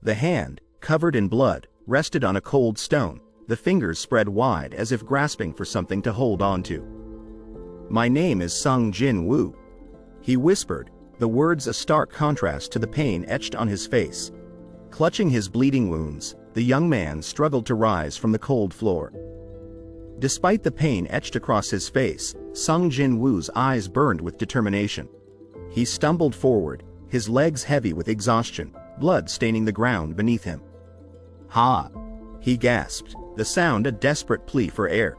The hand, covered in blood, rested on a cold stone, the fingers spread wide as if grasping for something to hold on to. "My name is Sung Jin Woo," he whispered, the words a stark contrast to the pain etched on his face. Clutching his bleeding wounds, the young man struggled to rise from the cold floor. Despite the pain etched across his face, Sung Jin Woo's eyes burned with determination. He stumbled forward, his legs heavy with exhaustion, blood staining the ground beneath him. "Ha!" he gasped, the sound a desperate plea for air.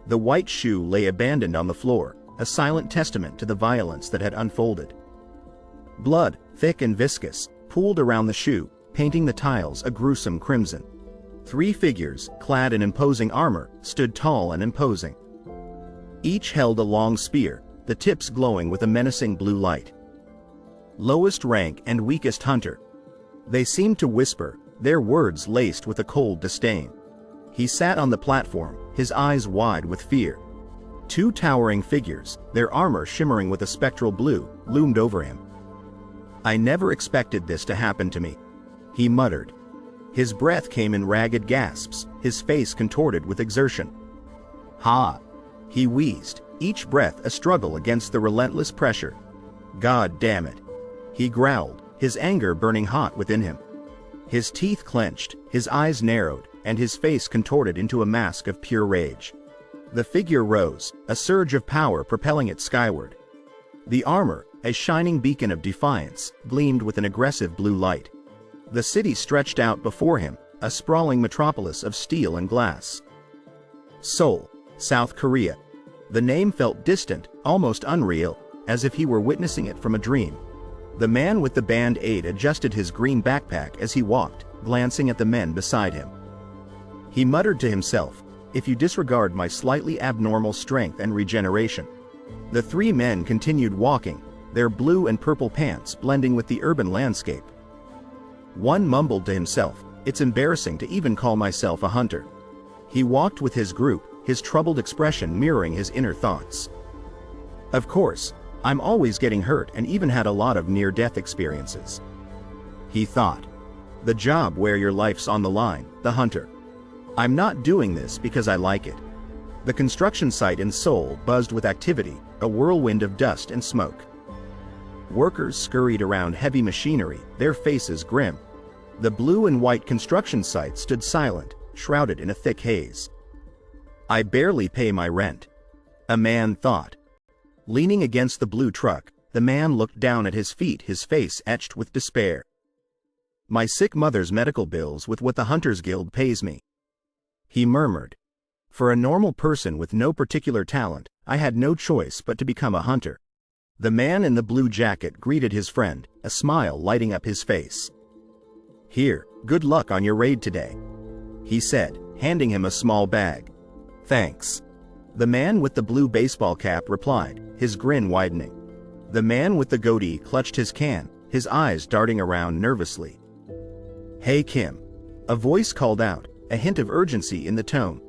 The white shoe lay abandoned on the floor, a silent testament to the violence that had unfolded. Blood, thick and viscous, pooled around the shoe, painting the tiles a gruesome crimson. 3 figures, clad in imposing armor, stood tall and imposing. Each held a long spear, the tips glowing with a menacing blue light. Lowest rank and weakest hunter. They seemed to whisper, their words laced with a cold disdain. He sat on the platform, his eyes wide with fear. 2 towering figures, their armor shimmering with a spectral blue, loomed over him. "I never expected this to happen to me," he muttered. His breath came in ragged gasps, his face contorted with exertion. "Ha!" he wheezed, each breath a struggle against the relentless pressure. "God damn it!" he growled, his anger burning hot within him. His teeth clenched, his eyes narrowed, and his face contorted into a mask of pure rage. The figure rose, a surge of power propelling it skyward. The armor, a shining beacon of defiance, gleamed with an aggressive blue light. The city stretched out before him, a sprawling metropolis of steel and glass. Seoul, South Korea. The name felt distant, almost unreal, as if he were witnessing it from a dream. The man with the band-aid adjusted his green backpack as he walked, glancing at the men beside him. He muttered to himself, "If you disregard my slightly abnormal strength and regeneration." The 3 men continued walking, their blue and purple pants blending with the urban landscape. One mumbled to himself, "It's embarrassing to even call myself a hunter." He walked with his group, his troubled expression mirroring his inner thoughts. "Of course, I'm always getting hurt and even had a lot of near-death experiences," he thought. "The job where your life's on the line, the hunter. I'm not doing this because I like it." The construction site in Seoul buzzed with activity, a whirlwind of dust and smoke. Workers scurried around heavy machinery, their faces grim. The blue and white construction site stood silent, shrouded in a thick haze. "I barely pay my rent," a man thought. Leaning against the blue truck, the man looked down at his feet, his face etched with despair. "My sick mother's medical bills with what the Hunters Guild pays me," he murmured. "For a normal person with no particular talent, I had no choice but to become a hunter." The man in the blue jacket greeted his friend, a smile lighting up his face. "Here, good luck on your raid today," he said, handing him a small bag. "Thanks," the man with the blue baseball cap replied, his grin widening. The man with the goatee clutched his can, his eyes darting around nervously. "Hey Kim," a voice called out, a hint of urgency in the tone.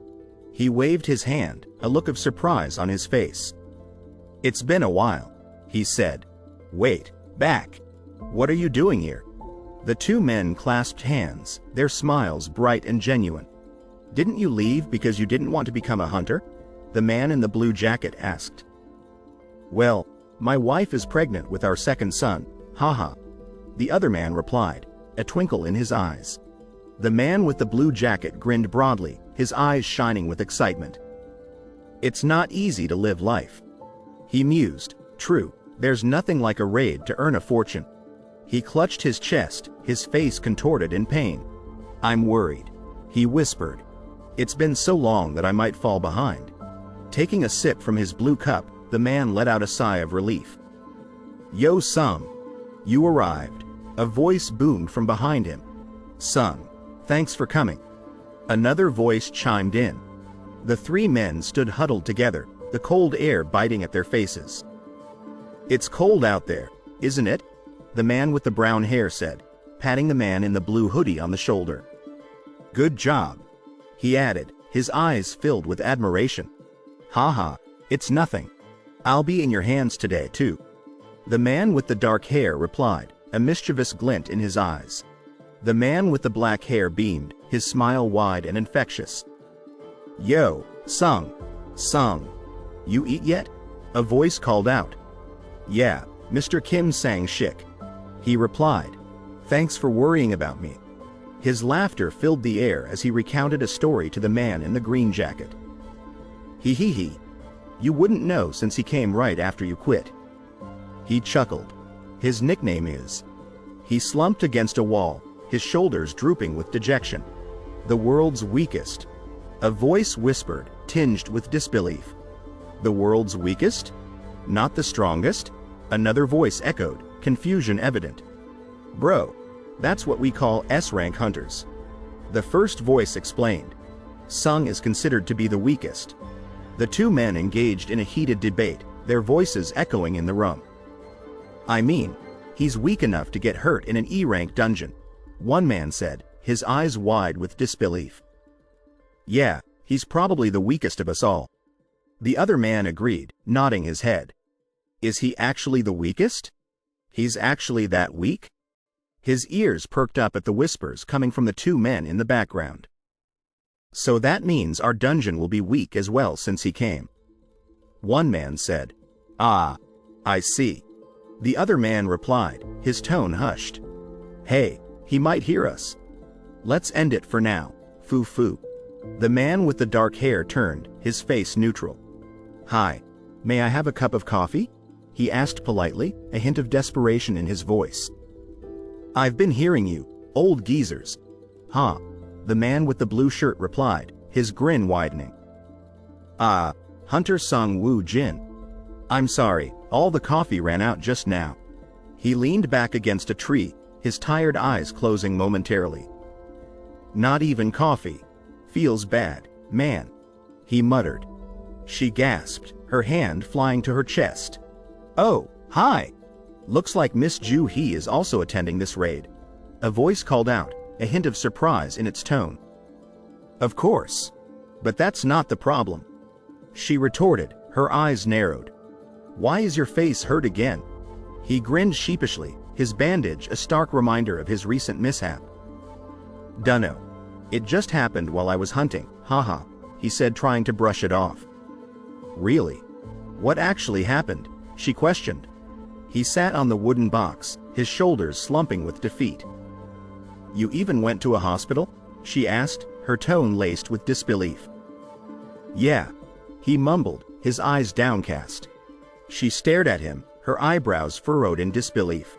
He waved his hand, a look of surprise on his face. "It's been a while," he said. "Wait, back. What are you doing here?" The 2 men clasped hands, their smiles bright and genuine. "Didn't you leave because you didn't want to become a hunter?" the man in the blue jacket asked. "Well, my wife is pregnant with our second son, haha," the other man replied, a twinkle in his eyes. The man with the blue jacket grinned broadly, his eyes shining with excitement. "It's not easy to live life," he mused. "True, there's nothing like a raid to earn a fortune." He clutched his chest, his face contorted in pain. "I'm worried," he whispered. "It's been so long that I might fall behind." Taking a sip from his blue cup, the man let out a sigh of relief. "Yo Sung, you arrived," a voice boomed from behind him. "Sung, thanks for coming," another voice chimed in. The 3 men stood huddled together, the cold air biting at their faces. "It's cold out there, isn't it?" the man with the brown hair said, patting the man in the blue hoodie on the shoulder. "Good job," he added, his eyes filled with admiration. "Haha, it's nothing. I'll be in your hands today too," the man with the dark hair replied, a mischievous glint in his eyes. The man with the black hair beamed, his smile wide and infectious. Yo, Sung. You eat yet? A voice called out. Yeah, Mr. Kim Sang-shik. He replied. Thanks for worrying about me. His laughter filled the air as he recounted a story to the man in the green jacket. He. You wouldn't know since he came right after you quit. He chuckled. His nickname is. He slumped against a wall, his shoulders drooping with dejection. The world's weakest. A voice whispered, tinged with disbelief. The world's weakest? Not the strongest? Another voice echoed, confusion evident. Bro, that's what we call S-rank hunters. The first voice explained. Sung is considered to be the weakest. The two men engaged in a heated debate, their voices echoing in the room. I mean, he's weak enough to get hurt in an E-rank dungeon, one man said, his eyes wide with disbelief. Yeah, he's probably the weakest of us all. The other man agreed, nodding his head. Is he actually the weakest? He's actually that weak? His ears perked up at the whispers coming from the two men in the background. So that means our dungeon will be weak as well since he came. One man said. Ah, I see. The other man replied, his tone hushed. Hey, he might hear us. Let's end it for now, foo. The man with the dark hair turned, his face neutral. Hi, may I have a cup of coffee? He asked politely, a hint of desperation in his voice. I've been hearing you, old geezers. Huh, the man with the blue shirt replied, his grin widening. Hunter Sung Woo Jin. I'm sorry, all the coffee ran out just now. He leaned back against a tree, his tired eyes closing momentarily. Not even coffee. Feels bad, man. He muttered. She gasped, her hand flying to her chest. Oh, hi. Looks like Miss Ju Hee is also attending this raid. A voice called out, a hint of surprise in its tone. Of course. But that's not the problem. She retorted, her eyes narrowed. Why is your face hurt again? He grinned sheepishly, his bandage a stark reminder of his recent mishap. Dunno. It just happened while I was hunting, haha, he said, trying to brush it off. Really? What actually happened? She questioned. He sat on the wooden box, his shoulders slumping with defeat. You even went to a hospital? She asked, her tone laced with disbelief. Yeah. He mumbled, his eyes downcast. She stared at him, her eyebrows furrowed in disbelief.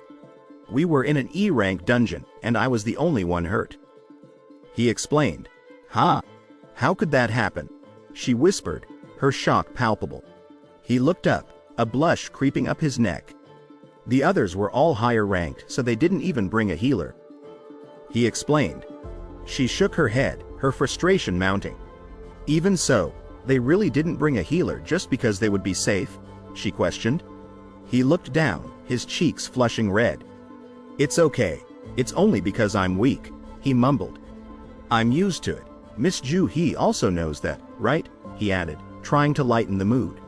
We were in an E-rank dungeon, and I was the only one hurt. He explained. Ha! How could that happen? She whispered, her shock palpable. He looked up, a blush creeping up his neck. The others were all higher ranked, so they didn't even bring a healer. He explained. She shook her head, her frustration mounting. Even so, they really didn't bring a healer just because they would be safe? She questioned. He looked down, his cheeks flushing red. It's okay. It's only because I'm weak, he mumbled. I'm used to it. Miss Ju Hee also knows that, right? He added, trying to lighten the mood.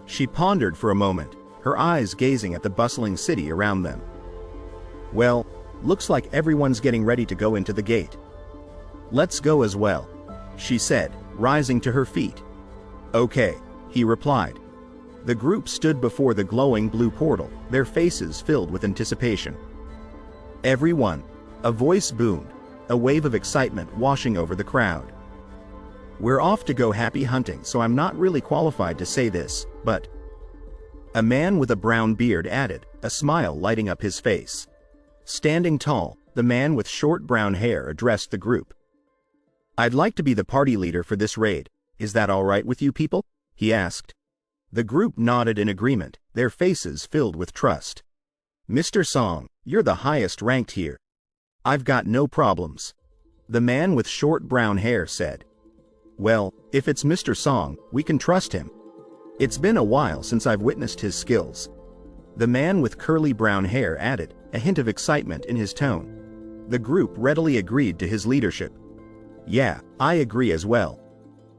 She pondered for a moment, her eyes gazing at the bustling city around them. Well, looks like everyone's getting ready to go into the gate. Let's go as well, she said, rising to her feet. Okay, he replied. The group stood before the glowing blue portal, their faces filled with anticipation. Everyone, a voice boomed, a wave of excitement washing over the crowd. We're off to go happy hunting, so I'm not really qualified to say this, but... A man with a brown beard added, a smile lighting up his face. Standing tall, the man with short brown hair addressed the group. I'd like to be the party leader for this raid. Is that all right with you people? He asked. The group nodded in agreement, their faces filled with trust. Mr. Song, you're the highest ranked here. I've got no problems. The man with short brown hair said. Well, if it's Mr. Song, we can trust him. It's been a while since I've witnessed his skills. The man with curly brown hair added, a hint of excitement in his tone. The group readily agreed to his leadership. Yeah, I agree as well.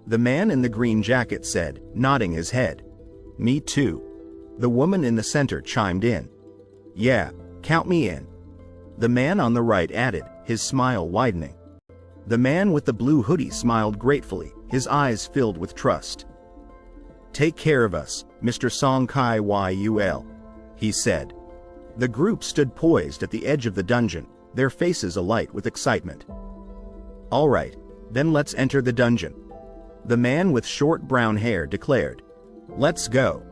The man in the green jacket said, nodding his head. Me too. The woman in the center chimed in. Yeah, count me in. The man on the right added, his smile widening. The man with the blue hoodie smiled gratefully, his eyes filled with trust. "Take care of us, Mr. Song Kai Yul," he said. The group stood poised at the edge of the dungeon, their faces alight with excitement. "All right, then let's enter the dungeon," the man with short brown hair declared. "Let's go."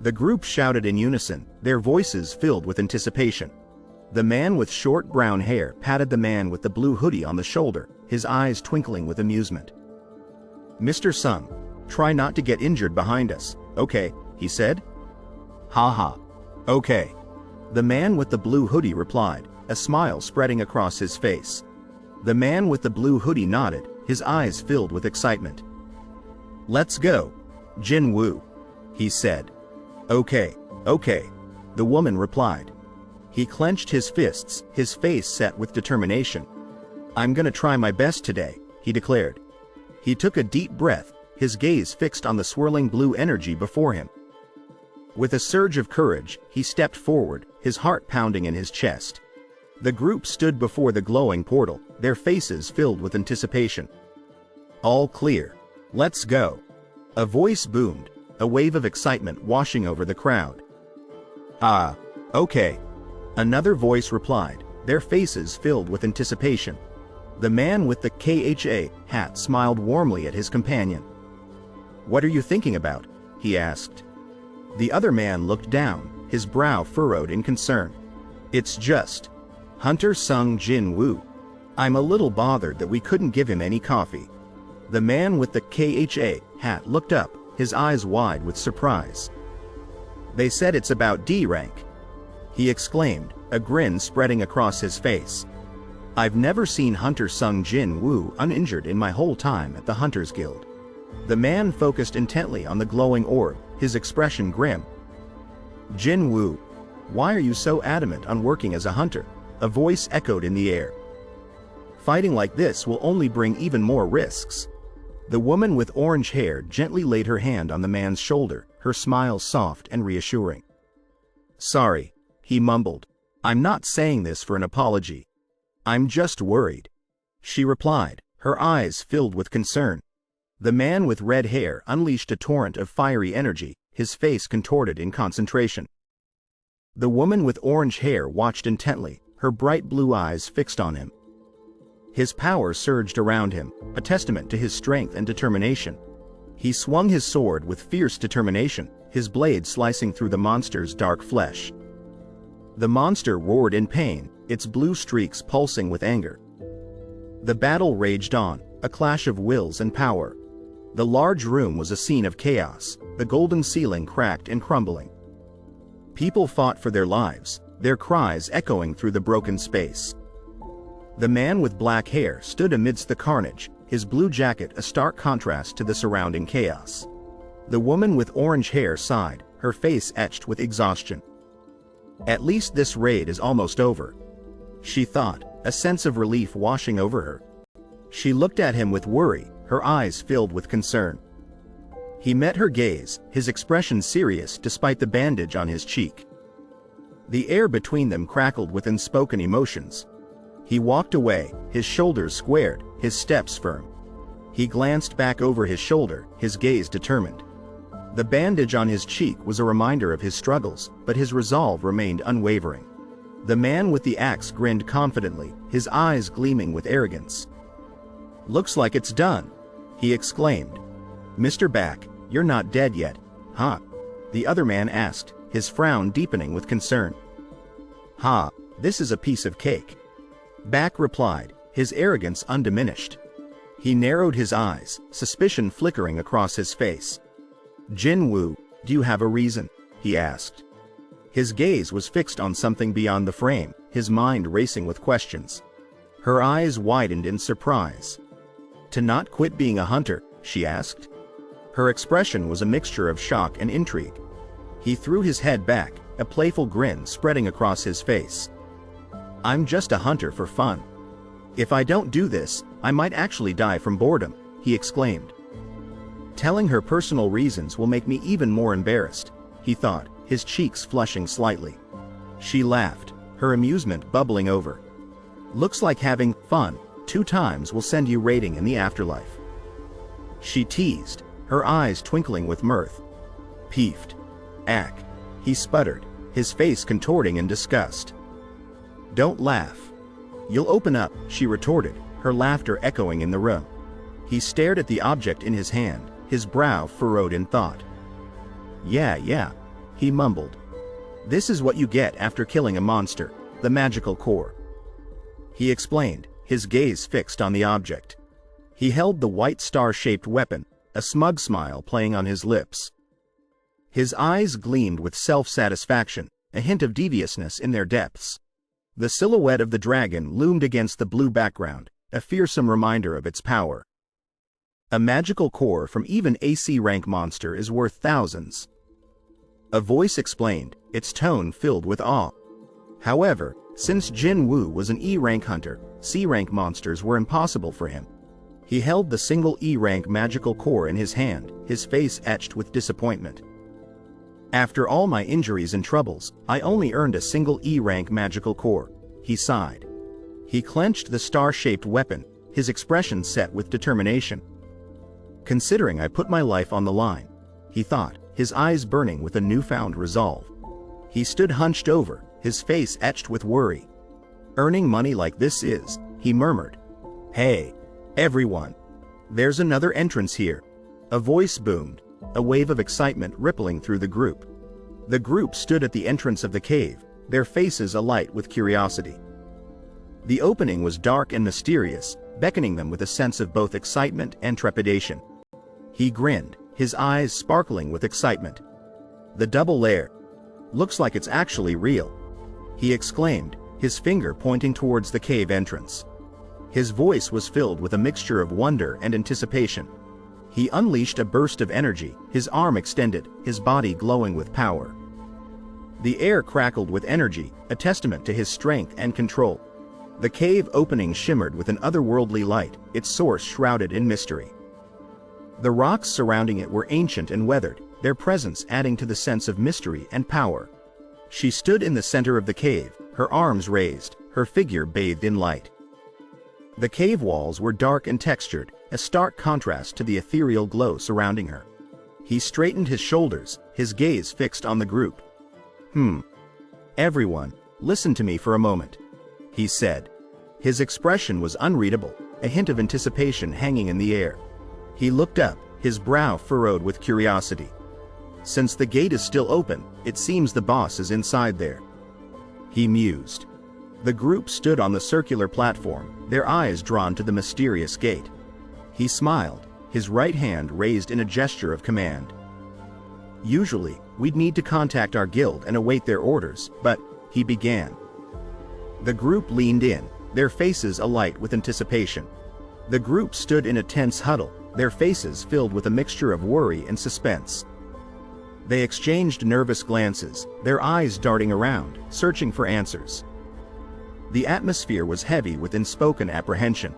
The group shouted in unison, their voices filled with anticipation. The man with short brown hair patted the man with the blue hoodie on the shoulder, his eyes twinkling with amusement. "Mr. Sung, try not to get injured behind us, okay?" he said. "Ha. Okay," the man with the blue hoodie replied, a smile spreading across his face. The man with the blue hoodie nodded, his eyes filled with excitement. "Let's go, Jin Woo," he said. Okay, the woman replied. He clenched his fists, his face set with determination. "I'm gonna try my best today," he declared. He took a deep breath, his gaze fixed on the swirling blue energy before him. With a surge of courage, he stepped forward, his heart pounding in his chest. The group stood before the glowing portal, their faces filled with anticipation. "All clear. Let's go." A voice boomed, a wave of excitement washing over the crowd. "Ah, okay," another voice replied, their faces filled with anticipation. The man with the KHA hat smiled warmly at his companion. "What are you thinking about?" he asked. The other man looked down, his brow furrowed in concern. "It's just Hunter Sung Jin Woo. I'm a little bothered that we couldn't give him any coffee." The man with the KHA hat looked up, his eyes wide with surprise. "They said it's about D rank," he exclaimed, a grin spreading across his face. "I've never seen Hunter Sung Jin Woo uninjured in my whole time at the Hunters Guild." The man focused intently on the glowing orb, his expression grim. "Jin Woo, why are you so adamant on working as a hunter?" a voice echoed in the air. "Fighting like this will only bring even more risks." The woman with orange hair gently laid her hand on the man's shoulder, her smile soft and reassuring. "Sorry," he mumbled. "I'm not saying this for an apology. I'm just worried," she replied, her eyes filled with concern. The man with red hair unleashed a torrent of fiery energy, his face contorted in concentration. The woman with orange hair watched intently, her bright blue eyes fixed on him. His power surged around him, a testament to his strength and determination. He swung his sword with fierce determination, his blade slicing through the monster's dark flesh. The monster roared in pain, its blue streaks pulsing with anger. The battle raged on, a clash of wills and power. The large room was a scene of chaos, the golden ceiling cracked and crumbling. People fought for their lives, their cries echoing through the broken space. The man with black hair stood amidst the carnage, his blue jacket a stark contrast to the surrounding chaos. The woman with orange hair sighed, her face etched with exhaustion. "At least this raid is almost over," she thought, a sense of relief washing over her. She looked at him with worry, her eyes filled with concern. He met her gaze, his expression serious despite the bandage on his cheek. The air between them crackled with unspoken emotions. He walked away, his shoulders squared, his steps firm. He glanced back over his shoulder, his gaze determined. The bandage on his cheek was a reminder of his struggles, but his resolve remained unwavering. The man with the axe grinned confidently, his eyes gleaming with arrogance. "Looks like it's done," he exclaimed. "Mr. Back, you're not dead yet, huh?" the other man asked, his frown deepening with concern. "Ha, this is a piece of cake," Back replied, his arrogance undiminished. He narrowed his eyes, suspicion flickering across his face. "Jin Woo, do you have a reason?" he asked. His gaze was fixed on something beyond the frame, his mind racing with questions. Her eyes widened in surprise. "To not quit being a hunter?" she asked. Her expression was a mixture of shock and intrigue. He threw his head back, a playful grin spreading across his face. "I'm just a hunter for fun. If I don't do this, I might actually die from boredom," he exclaimed. "Telling her personal reasons will make me even more embarrassed," he thought, his cheeks flushing slightly. She laughed, her amusement bubbling over. Looks like having fun 2 times will send you rating in the afterlife. She teased, her eyes twinkling with mirth. Peeved. Ack. He sputtered, his face contorting in disgust. Don't laugh. You'll open up, she retorted, her laughter echoing in the room. He stared at the object in his hand, his brow furrowed in thought. Yeah, he mumbled. This is what you get after killing a monster, the magical core. He explained, his gaze fixed on the object. He held the white star-shaped weapon, a smug smile playing on his lips. His eyes gleamed with self-satisfaction, a hint of deviousness in their depths. The silhouette of the dragon loomed against the blue background, a fearsome reminder of its power. A magical core from even AC rank monster is worth thousands. A voice explained, its tone filled with awe. However, since Jin Woo was an E-rank hunter, C-rank monsters were impossible for him. He held the single E-rank magical core in his hand, his face etched with disappointment. After all my injuries and troubles, I only earned a single E-rank magical core, he sighed. He clenched the star-shaped weapon, his expression set with determination. Considering I put my life on the line, he thought, his eyes burning with a newfound resolve. He stood hunched over, his face etched with worry. Earning money like this is, he murmured. Hey, everyone. There's another entrance here. A voice boomed, a wave of excitement rippling through the group. The group stood at the entrance of the cave, their faces alight with curiosity. The opening was dark and mysterious, beckoning them with a sense of both excitement and trepidation. He grinned, his eyes sparkling with excitement. The double lair. Looks like it's actually real, he exclaimed, his finger pointing towards the cave entrance. His voice was filled with a mixture of wonder and anticipation. He unleashed a burst of energy, his arm extended, his body glowing with power. The air crackled with energy, a testament to his strength and control. The cave opening shimmered with an otherworldly light, its source shrouded in mystery. The rocks surrounding it were ancient and weathered, their presence adding to the sense of mystery and power. She stood in the center of the cave, her arms raised, her figure bathed in light. The cave walls were dark and textured, a stark contrast to the ethereal glow surrounding her. He straightened his shoulders, his gaze fixed on the group. Everyone, listen to me for a moment, he said. His expression was unreadable, a hint of anticipation hanging in the air. He looked up, his brow furrowed with curiosity. Since the gate is still open, it seems the boss is inside there. He mused. The group stood on the circular platform, their eyes drawn to the mysterious gate. He smiled, his right hand raised in a gesture of command. Usually, we'd need to contact our guild and await their orders, but, he began. The group leaned in, their faces alight with anticipation. The group stood in a tense huddle, their faces filled with a mixture of worry and suspense. They exchanged nervous glances, their eyes darting around, searching for answers. The atmosphere was heavy with unspoken apprehension.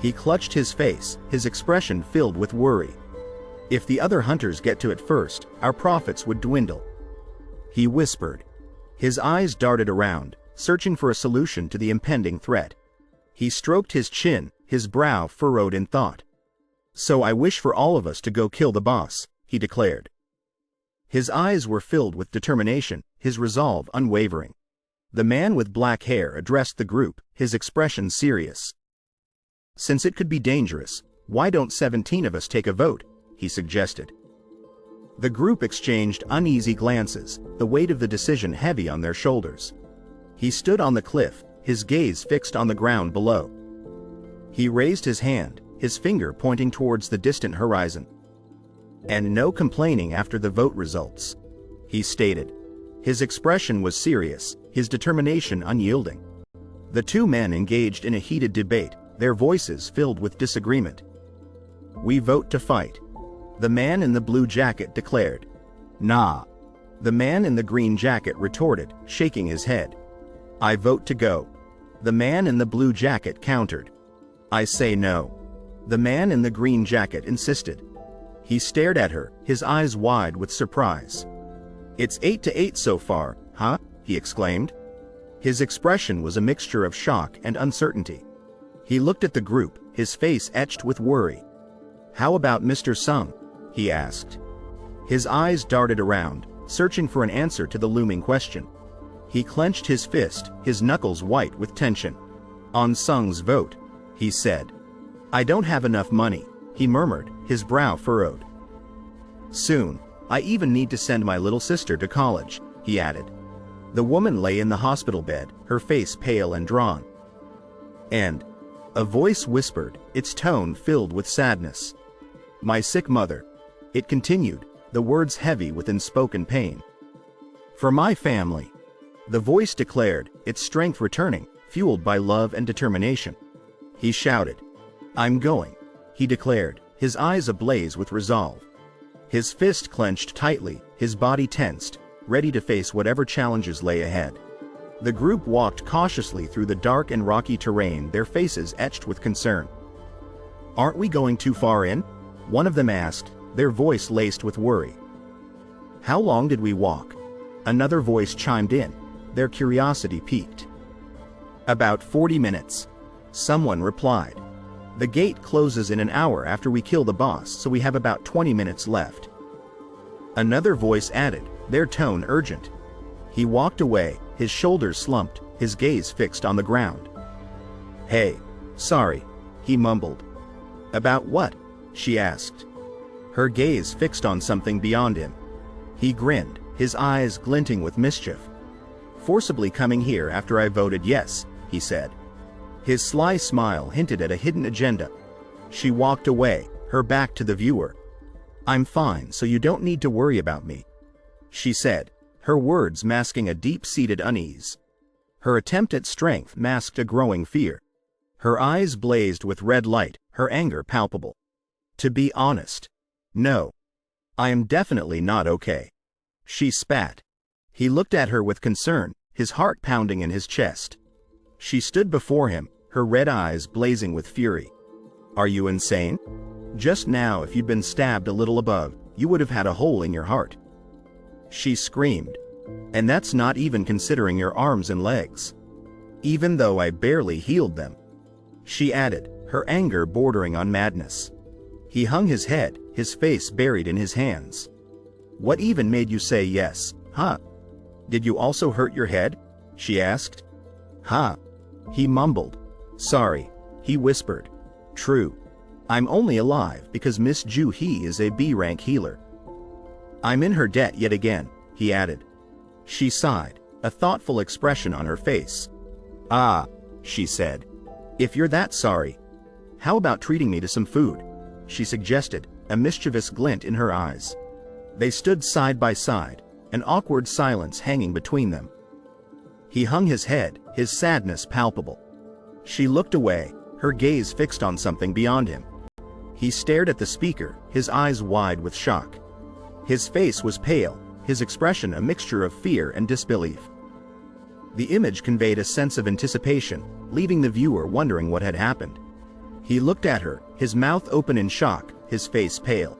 He clutched his face, his expression filled with worry. If the other hunters get to it first, our profits would dwindle. He whispered. His eyes darted around, searching for a solution to the impending threat. He stroked his chin, his brow furrowed in thought. So I wish for all of us to go kill the boss, he declared. His eyes were filled with determination, his resolve unwavering. The man with black hair addressed the group, his expression serious. Since it could be dangerous, why don't 17 of us take a vote, he suggested. The group exchanged uneasy glances, the weight of the decision heavy on their shoulders. He stood on the cliff, his gaze fixed on the ground below. He raised his hand, his finger pointing towards the distant horizon. And no complaining after the vote results, he stated. His expression was serious, his determination unyielding. The two men engaged in a heated debate, their voices filled with disagreement. We vote to fight, the man in the blue jacket declared. Nah, the man in the green jacket retorted, shaking his head. I vote to go, the man in the blue jacket countered. I say no, the man in the green jacket insisted. He stared at her, his eyes wide with surprise. It's 8-8 so far, huh? He exclaimed. His expression was a mixture of shock and uncertainty. He looked at the group, his face etched with worry. "How about Mr. Sung?" he asked. His eyes darted around, searching for an answer to the looming question. He clenched his fist, his knuckles white with tension. "On Sung's vote," he said. "I don't have enough money," he murmured, his brow furrowed. "Soon, I even need to send my little sister to college," he added. The woman lay in the hospital bed, her face pale and drawn. "And," a voice whispered, its tone filled with sadness. "My sick mother," it continued, the words heavy with unspoken pain. "For my family," the voice declared, its strength returning, fueled by love and determination. He shouted. "I'm going," he declared, his eyes ablaze with resolve. His fist clenched tightly, his body tensed, ready to face whatever challenges lay ahead. The group walked cautiously through the dark and rocky terrain, their faces etched with concern. "Aren't we going too far in?" one of them asked, their voice laced with worry. "How long did we walk?" another voice chimed in, their curiosity piqued. "About 40 minutes," someone replied. "The gate closes in an hour after we kill the boss, so we have about 20 minutes left." Another voice added, their tone urgent. He walked away, his shoulders slumped, his gaze fixed on the ground. "Hey, sorry," he mumbled. "About what?" she asked. Her gaze fixed on something beyond him. He grinned, his eyes glinting with mischief. "Forcibly coming here after I voted yes," he said. His sly smile hinted at a hidden agenda. She walked away, her back to the viewer. "I'm fine, so you don't need to worry about me," she said, her words masking a deep-seated unease. Her attempt at strength masked a growing fear. Her eyes blazed with red light, her anger palpable. "To be honest, no. I am definitely not okay," she spat. He looked at her with concern, his heart pounding in his chest. She stood before him, her red eyes blazing with fury. "Are you insane? Just now, if you'd been stabbed a little above, you would have had a hole in your heart," she screamed. "And that's not even considering your arms and legs. Even though I barely healed them," she added, her anger bordering on madness. He hung his head, his face buried in his hands. "What even made you say yes, huh? Did you also hurt your head?" she asked. "Huh?" he mumbled. "Sorry," he whispered. "True. I'm only alive because Miss Ju-hee is a B-rank healer. I'm in her debt yet again," he added. She sighed, a thoughtful expression on her face. "Ah," she said. "If you're that sorry, how about treating me to some food?" she suggested, a mischievous glint in her eyes. They stood side by side, an awkward silence hanging between them. He hung his head, his sadness palpable. She looked away, her gaze fixed on something beyond him. He stared at the speaker, his eyes wide with shock. His face was pale, his expression a mixture of fear and disbelief. The image conveyed a sense of anticipation, leaving the viewer wondering what had happened. He looked at her, his mouth open in shock, his face pale.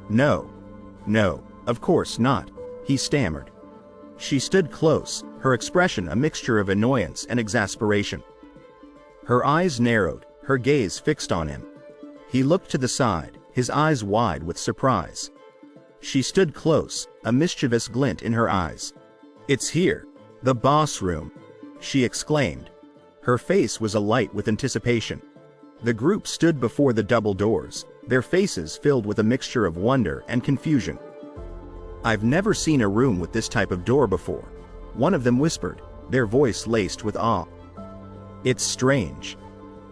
No, of course not," he stammered. She stood close, her expression a mixture of annoyance and exasperation. Her eyes narrowed, her gaze fixed on him. He looked to the side, his eyes wide with surprise. She stood close, a mischievous glint in her eyes. "It's here, the boss room," she exclaimed. Her face was alight with anticipation. The group stood before the double doors, their faces filled with a mixture of wonder and confusion. "I've never seen a room with this type of door before," one of them whispered, their voice laced with awe. "It's strange,"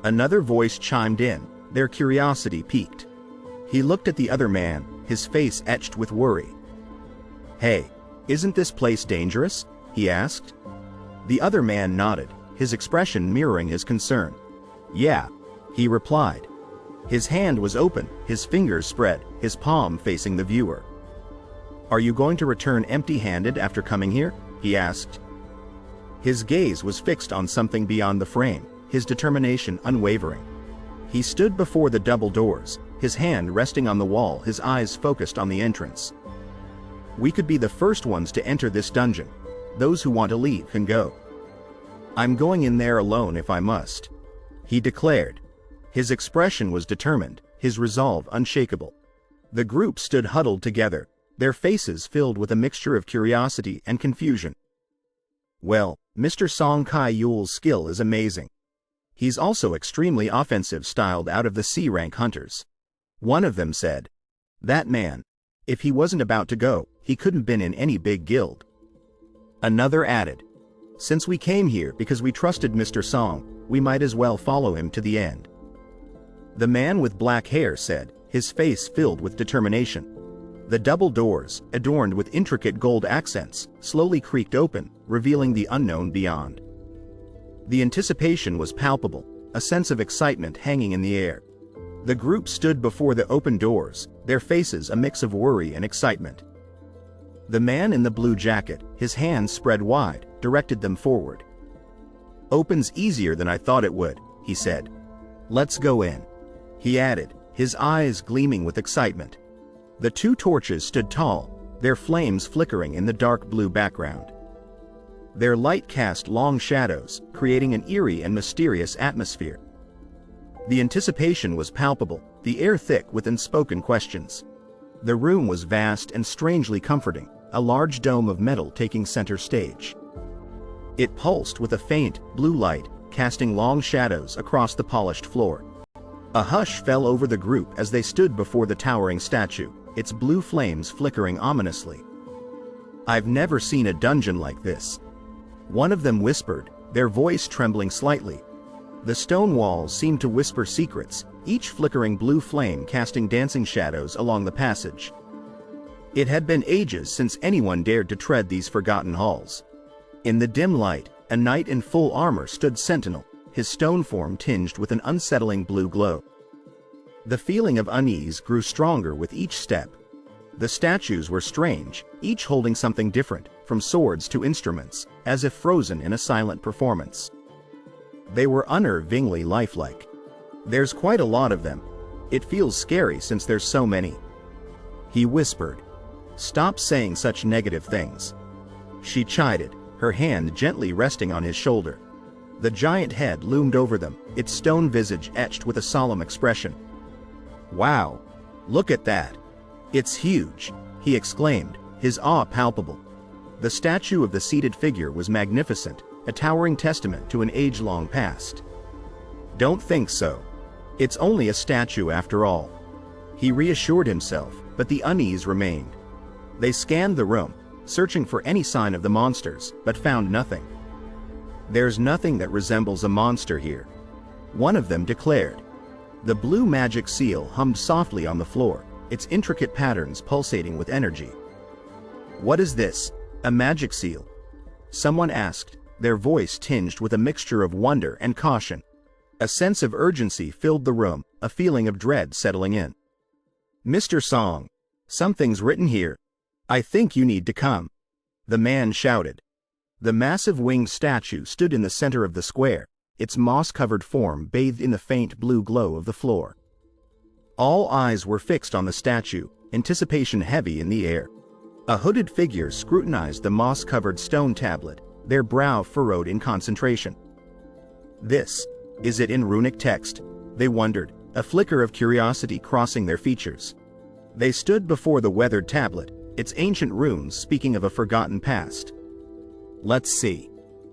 another voice chimed in, their curiosity piqued. He looked at the other man, his face etched with worry. "Hey, isn't this place dangerous?" he asked. The other man nodded, his expression mirroring his concern. "Yeah," he replied. His hand was open, his fingers spread, his palm facing the viewer. "Are you going to return empty-handed after coming here?" he asked. His gaze was fixed on something beyond the frame, his determination unwavering. He stood before the double doors, his hand resting on the wall, his eyes focused on the entrance. "We could be the first ones to enter this dungeon. Those who want to leave can go," I'm going in there alone if I must, he declared. His expression was determined, his resolve unshakable. The group stood huddled together, their faces filled with a mixture of curiosity and confusion. Well, Mr. Song Kai-Yul's skill is amazing. He's also extremely offensive, styled out of the C-rank hunters. One of them said. That man. If he wasn't about to go, he couldn't been in any big guild. Another added. Since we came here because we trusted Mr. Song, we might as well follow him to the end. The man with black hair said, his face filled with determination. The double doors, adorned with intricate gold accents, slowly creaked open, revealing the unknown beyond. The anticipation was palpable, a sense of excitement hanging in the air. The group stood before the open doors, their faces a mix of worry and excitement. The man in the blue jacket, his hands spread wide, directed them forward. Opens easier than I thought it would, he said. Let's go in, he added, his eyes gleaming with excitement. The two torches stood tall, their flames flickering in the dark blue background. Their light cast long shadows, creating an eerie and mysterious atmosphere. The anticipation was palpable, the air thick with unspoken questions. The room was vast and strangely comforting, a large dome of metal taking center stage. It pulsed with a faint, blue light, casting long shadows across the polished floor. A hush fell over the group as they stood before the towering statue, its blue flames flickering ominously. I've never seen a dungeon like this. One of them whispered, their voice trembling slightly. The stone walls seemed to whisper secrets, each flickering blue flame casting dancing shadows along the passage. It had been ages since anyone dared to tread these forgotten halls. In the dim light, a knight in full armor stood sentinel, his stone form tinged with an unsettling blue glow. The feeling of unease grew stronger with each step. The statues were strange, each holding something different, from swords to instruments, as if frozen in a silent performance. They were unnervingly lifelike. There's quite a lot of them. It feels scary since there's so many. He whispered. Stop saying such negative things. She chided, her hand gently resting on his shoulder. The giant head loomed over them, its stone visage etched with a solemn expression. Wow! Look at that! It's huge, he exclaimed, his awe palpable. The statue of the seated figure was magnificent, a towering testament to an age-long past. Don't think so. It's only a statue after all. He reassured himself, but the unease remained. They scanned the room, searching for any sign of the monsters, but found nothing. There's nothing that resembles a monster here, one of them declared. The blue magic seal hummed softly on the floor, its intricate patterns pulsating with energy. What is this? A magic seal? Someone asked, their voice tinged with a mixture of wonder and caution. A sense of urgency filled the room, a feeling of dread settling in. Mr. Song, something's written here. I think you need to come. The man shouted. The massive winged statue stood in the center of the square, its moss-covered form bathed in the faint blue glow of the floor. All eyes were fixed on the statue, anticipation heavy in the air. A hooded figure scrutinized the moss-covered stone tablet, their brow furrowed in concentration. This, is it in runic text? They wondered, a flicker of curiosity crossing their features. They stood before the weathered tablet, its ancient runes speaking of a forgotten past. Let's see.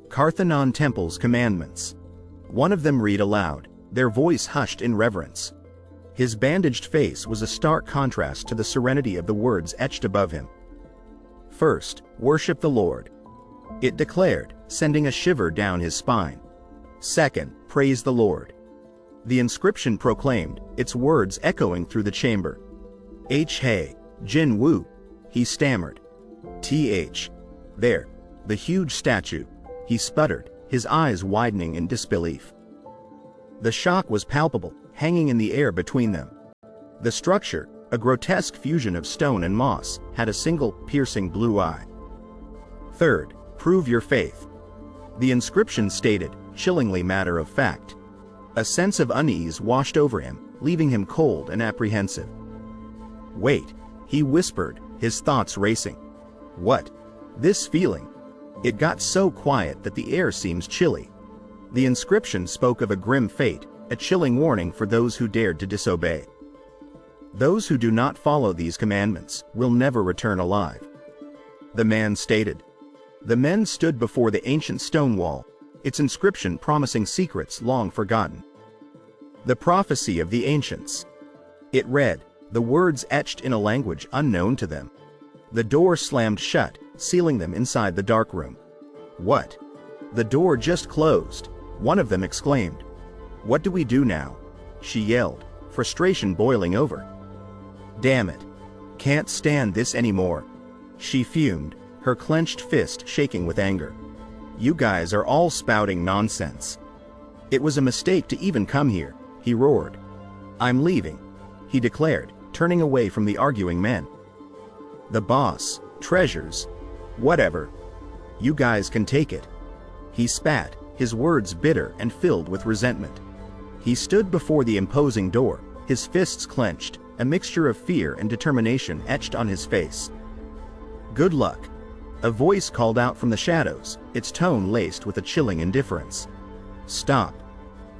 Karthanon Temple's commandments. One of them read aloud, their voice hushed in reverence. His bandaged face was a stark contrast to the serenity of the words etched above him. First, worship the Lord, it declared, sending a shiver down his spine. Second, praise the Lord. The inscription proclaimed, its words echoing through the chamber. He, Jin Wu, he stammered. There, the huge statue, he sputtered, his eyes widening in disbelief. The shock was palpable, hanging in the air between them. The structure, a grotesque fusion of stone and moss, had a single, piercing blue eye. Third, prove your faith. The inscription stated, chillingly matter of fact. A sense of unease washed over him, leaving him cold and apprehensive. Wait, he whispered, his thoughts racing. What? This feeling? It got so quiet that the air seems chilly. The inscription spoke of a grim fate, a chilling warning for those who dared to disobey. Those who do not follow these commandments will never return alive, the man stated. The men stood before the ancient stone wall, its inscription promising secrets long forgotten. The prophecy of the ancients. It read, the words etched in a language unknown to them. The door slammed shut, sealing them inside the dark room. What? The door just closed, one of them exclaimed. What do we do now? She yelled, frustration boiling over. Damn it. Can't stand this anymore. She fumed, her clenched fist shaking with anger. You guys are all spouting nonsense. It was a mistake to even come here, he roared. I'm leaving, he declared, turning away from the arguing men. The boss, treasures, whatever. You guys can take it. He spat, his words bitter and filled with resentment. He stood before the imposing door, his fists clenched, a mixture of fear and determination etched on his face. Good luck. A voice called out from the shadows, its tone laced with a chilling indifference. Stop.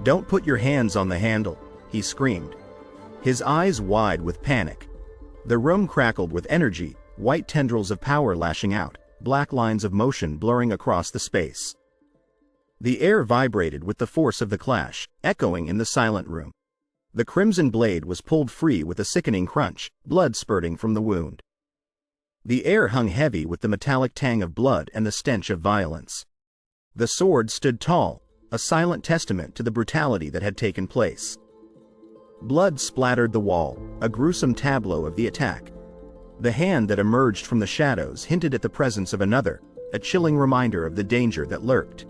Don't put your hands on the handle, he screamed, his eyes wide with panic. The room crackled with energy, white tendrils of power lashing out, black lines of motion blurring across the space. The air vibrated with the force of the clash, echoing in the silent room. The crimson blade was pulled free with a sickening crunch, blood spurting from the wound. The air hung heavy with the metallic tang of blood and the stench of violence. The sword stood tall, a silent testament to the brutality that had taken place. Blood splattered the wall, a gruesome tableau of the attack. The hand that emerged from the shadows hinted at the presence of another, a chilling reminder of the danger that lurked.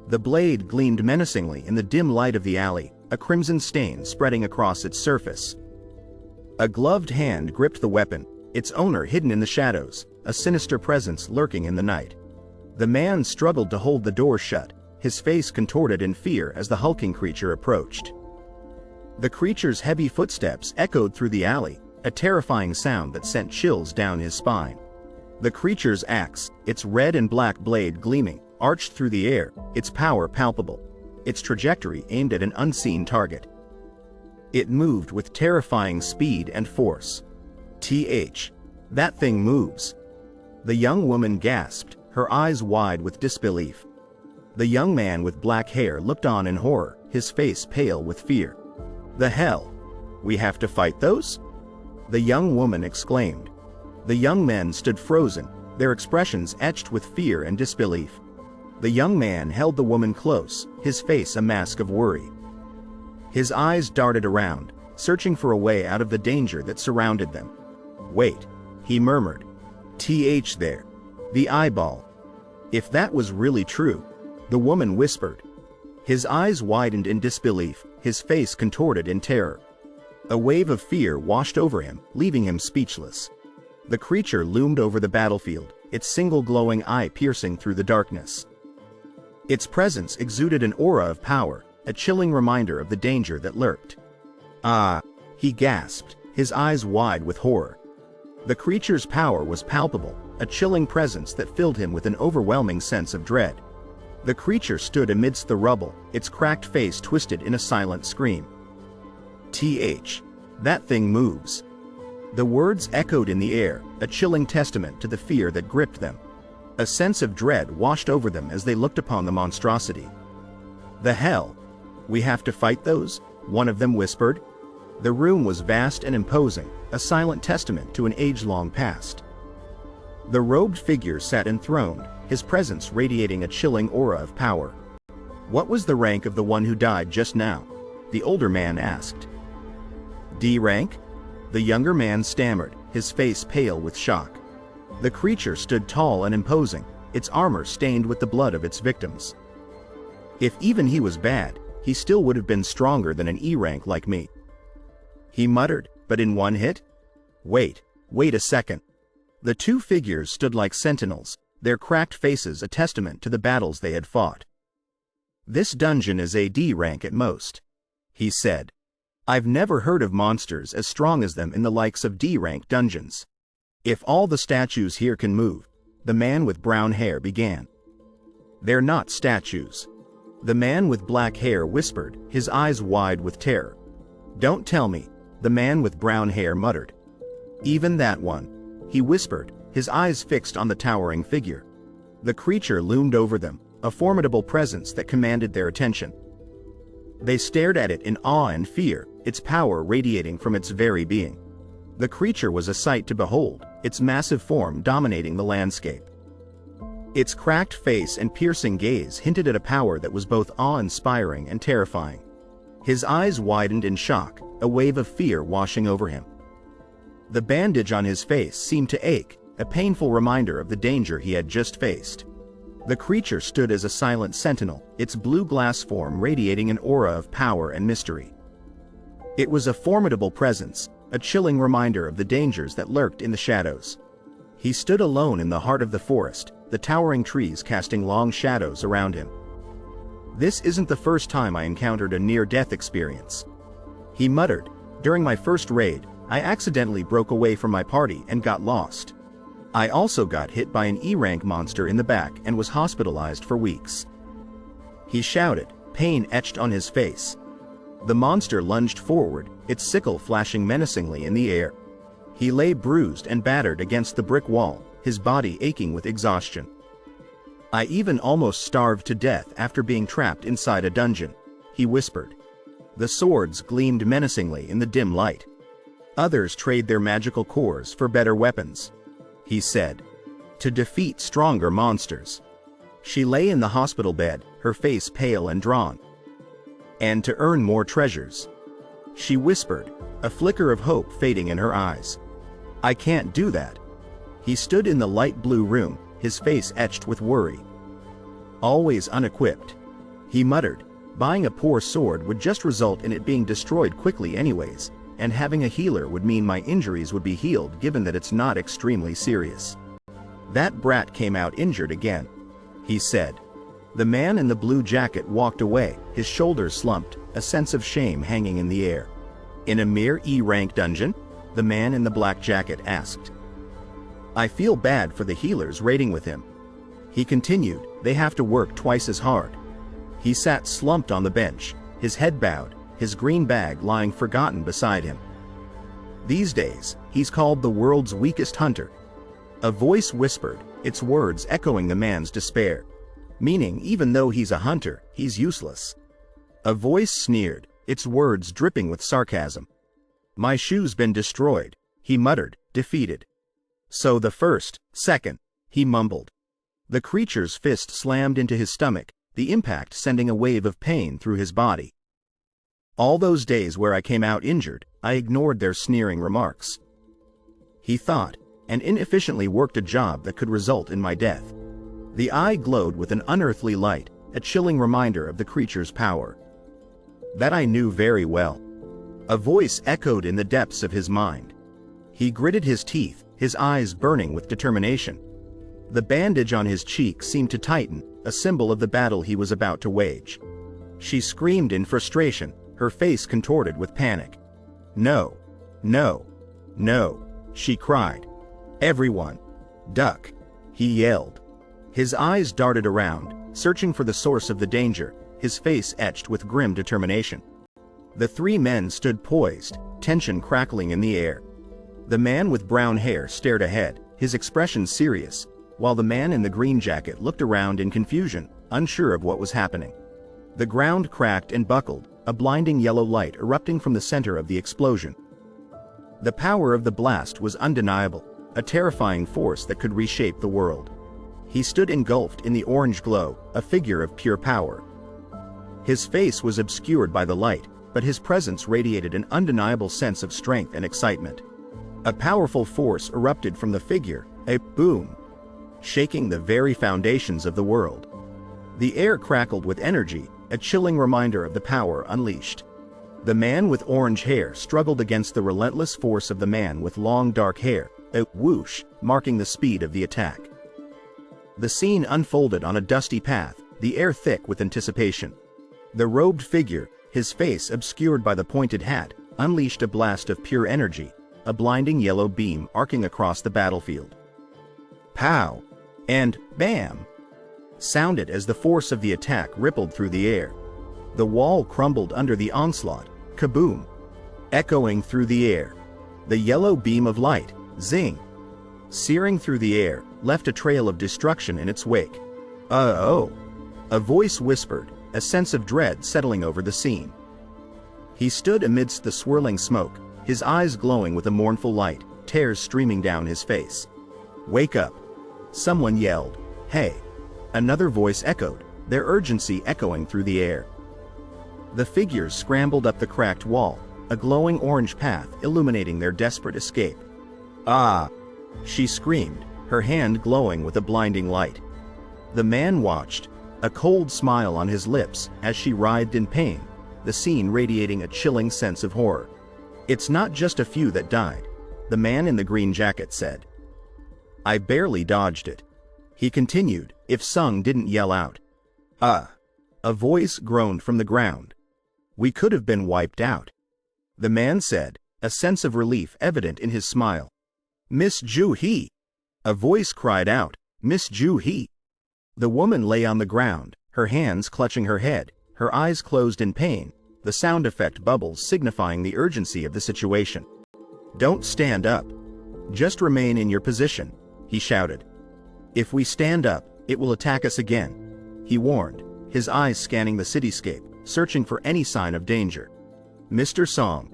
The blade gleamed menacingly in the dim light of the alley, a crimson stain spreading across its surface. A gloved hand gripped the weapon, its owner hidden in the shadows, a sinister presence lurking in the night. The man struggled to hold the door shut, his face contorted in fear as the hulking creature approached. The creature's heavy footsteps echoed through the alley, a terrifying sound that sent chills down his spine. The creature's axe, its red and black blade gleaming, arched through the air, its power palpable, its trajectory aimed at an unseen target. It moved with terrifying speed and force. That thing moves. The young woman gasped, her eyes wide with disbelief. The young man with black hair looked on in horror, his face pale with fear. The hell? We have to fight those? The young woman exclaimed. The young men stood frozen, their expressions etched with fear and disbelief. The young man held the woman close, his face a mask of worry. His eyes darted around, searching for a way out of the danger that surrounded them. Wait, he murmured. There. The eyeball. If that was really true, the woman whispered. His eyes widened in disbelief, his face contorted in terror. A wave of fear washed over him, leaving him speechless. The creature loomed over the battlefield, its single glowing eye piercing through the darkness. Its presence exuded an aura of power, a chilling reminder of the danger that lurked. Ah, he gasped, his eyes wide with horror. The creature's power was palpable, a chilling presence that filled him with an overwhelming sense of dread. The creature stood amidst the rubble, its cracked face twisted in a silent scream. That thing moves. The words echoed in the air, a chilling testament to the fear that gripped them. A sense of dread washed over them as they looked upon the monstrosity. The hell? We have to fight those? One of them whispered. The room was vast and imposing, a silent testament to an age-long past. The robed figure sat enthroned, his presence radiating a chilling aura of power. What was the rank of the one who died just now? The older man asked. D rank? The younger man stammered, his face pale with shock. The creature stood tall and imposing, its armor stained with the blood of its victims. If even he was bad, he still would have been stronger than an E rank like me. He muttered, but in one hit? Wait a second. The two figures stood like sentinels, their cracked faces a testament to the battles they had fought. This dungeon is a D rank at most, he said. I've never heard of monsters as strong as them in the likes of D rank dungeons. If all the statues here can move, the man with brown hair began. They're not statues. The man with black hair whispered, his eyes wide with terror. Don't tell me, the man with brown hair muttered. Even that one, he whispered, his eyes fixed on the towering figure. The creature loomed over them, a formidable presence that commanded their attention. They stared at it in awe and fear, its power radiating from its very being. The creature was a sight to behold, its massive form dominating the landscape. Its cracked face and piercing gaze hinted at a power that was both awe-inspiring and terrifying. His eyes widened in shock, a wave of fear washing over him. The bandage on his face seemed to ache, a painful reminder of the danger he had just faced. The creature stood as a silent sentinel, its blue glass form radiating an aura of power and mystery. It was a formidable presence, a chilling reminder of the dangers that lurked in the shadows. He stood alone in the heart of the forest, the towering trees casting long shadows around him. This isn't the first time I encountered a near-death experience. He muttered, during my first raid, I accidentally broke away from my party and got lost. I also got hit by an E-rank monster in the back and was hospitalized for weeks. He shouted, pain etched on his face. The monster lunged forward, its sickle flashing menacingly in the air. He lay bruised and battered against the brick wall, his body aching with exhaustion. I even almost starved to death after being trapped inside a dungeon, he whispered. The swords gleamed menacingly in the dim light. Others trade their magical cores for better weapons, he said, to defeat stronger monsters. She lay in the hospital bed, her face pale and drawn. And to earn more treasures, she whispered, a flicker of hope fading in her eyes. I can't do that. He stood in the light blue room, his face etched with worry. Always unequipped, he muttered, buying a poor sword would just result in it being destroyed quickly anyways, and having a healer would mean my injuries would be healed given that it's not extremely serious. That brat came out injured again, he said. The man in the blue jacket walked away, his shoulders slumped, a sense of shame hanging in the air. In a mere E-rank dungeon? The man in the black jacket asked. I feel bad for the healers raiding with him. He continued, they have to work twice as hard. He sat slumped on the bench, his head bowed, his green bag lying forgotten beside him. These days, he's called the world's weakest hunter. A voice whispered, its words echoing the man's despair. Meaning, even though he's a hunter, he's useless. A voice sneered, its words dripping with sarcasm. My shoe's been destroyed, he muttered, defeated. So the first, second, he mumbled. The creature's fist slammed into his stomach, the impact sending a wave of pain through his body. All those days where I came out injured, I ignored their sneering remarks. He thought, and inefficiently worked a job that could result in my death. The eye glowed with an unearthly light, a chilling reminder of the creature's power. That I knew very well. A voice echoed in the depths of his mind. He gritted his teeth, his eyes burning with determination. The bandage on his cheek seemed to tighten, a symbol of the battle he was about to wage. She screamed in frustration, her face contorted with panic. No, no, no, she cried. Everyone, duck, he yelled. His eyes darted around, searching for the source of the danger, his face etched with grim determination. The three men stood poised, tension crackling in the air. The man with brown hair stared ahead, his expression serious, while the man in the green jacket looked around in confusion, unsure of what was happening. The ground cracked and buckled, a blinding yellow light erupting from the center of the explosion. The power of the blast was undeniable, a terrifying force that could reshape the world. He stood engulfed in the orange glow, a figure of pure power. His face was obscured by the light, but his presence radiated an undeniable sense of strength and excitement. A powerful force erupted from the figure, a boom, shaking the very foundations of the world. The air crackled with energy, a chilling reminder of the power unleashed. The man with orange hair struggled against the relentless force of the man with long dark hair, a whoosh, marking the speed of the attack. The scene unfolded on a dusty path, the air thick with anticipation. The robed figure, his face obscured by the pointed hat, unleashed a blast of pure energy, a blinding yellow beam arcing across the battlefield. Pow! And bam! sounded as the force of the attack rippled through the air. The wall crumbled under the onslaught, kaboom! Echoing through the air. The yellow beam of light, zing! Searing through the air, left a trail of destruction in its wake. Oh! A voice whispered, a sense of dread settling over the scene. He stood amidst the swirling smoke, his eyes glowing with a mournful light, tears streaming down his face. Wake up! Someone yelled. Hey! Another voice echoed, their urgency echoing through the air. The figures scrambled up the cracked wall, a glowing orange path illuminating their desperate escape. Ah! She screamed, her hand glowing with a blinding light. The man watched, a cold smile on his lips as she writhed in pain, the scene radiating a chilling sense of horror. It's not just a few that died, the man in the green jacket said. I barely dodged it. He continued, if Sung didn't yell out. A voice groaned from the ground. We could have been wiped out. The man said, a sense of relief evident in his smile. Miss Ju-hee! A voice cried out, Miss Ju-hee! The woman lay on the ground, her hands clutching her head, her eyes closed in pain, the sound effect bubbles signifying the urgency of the situation. Don't stand up. Just remain in your position, he shouted. If we stand up, it will attack us again, he warned, his eyes scanning the cityscape, searching for any sign of danger. Mr. Song.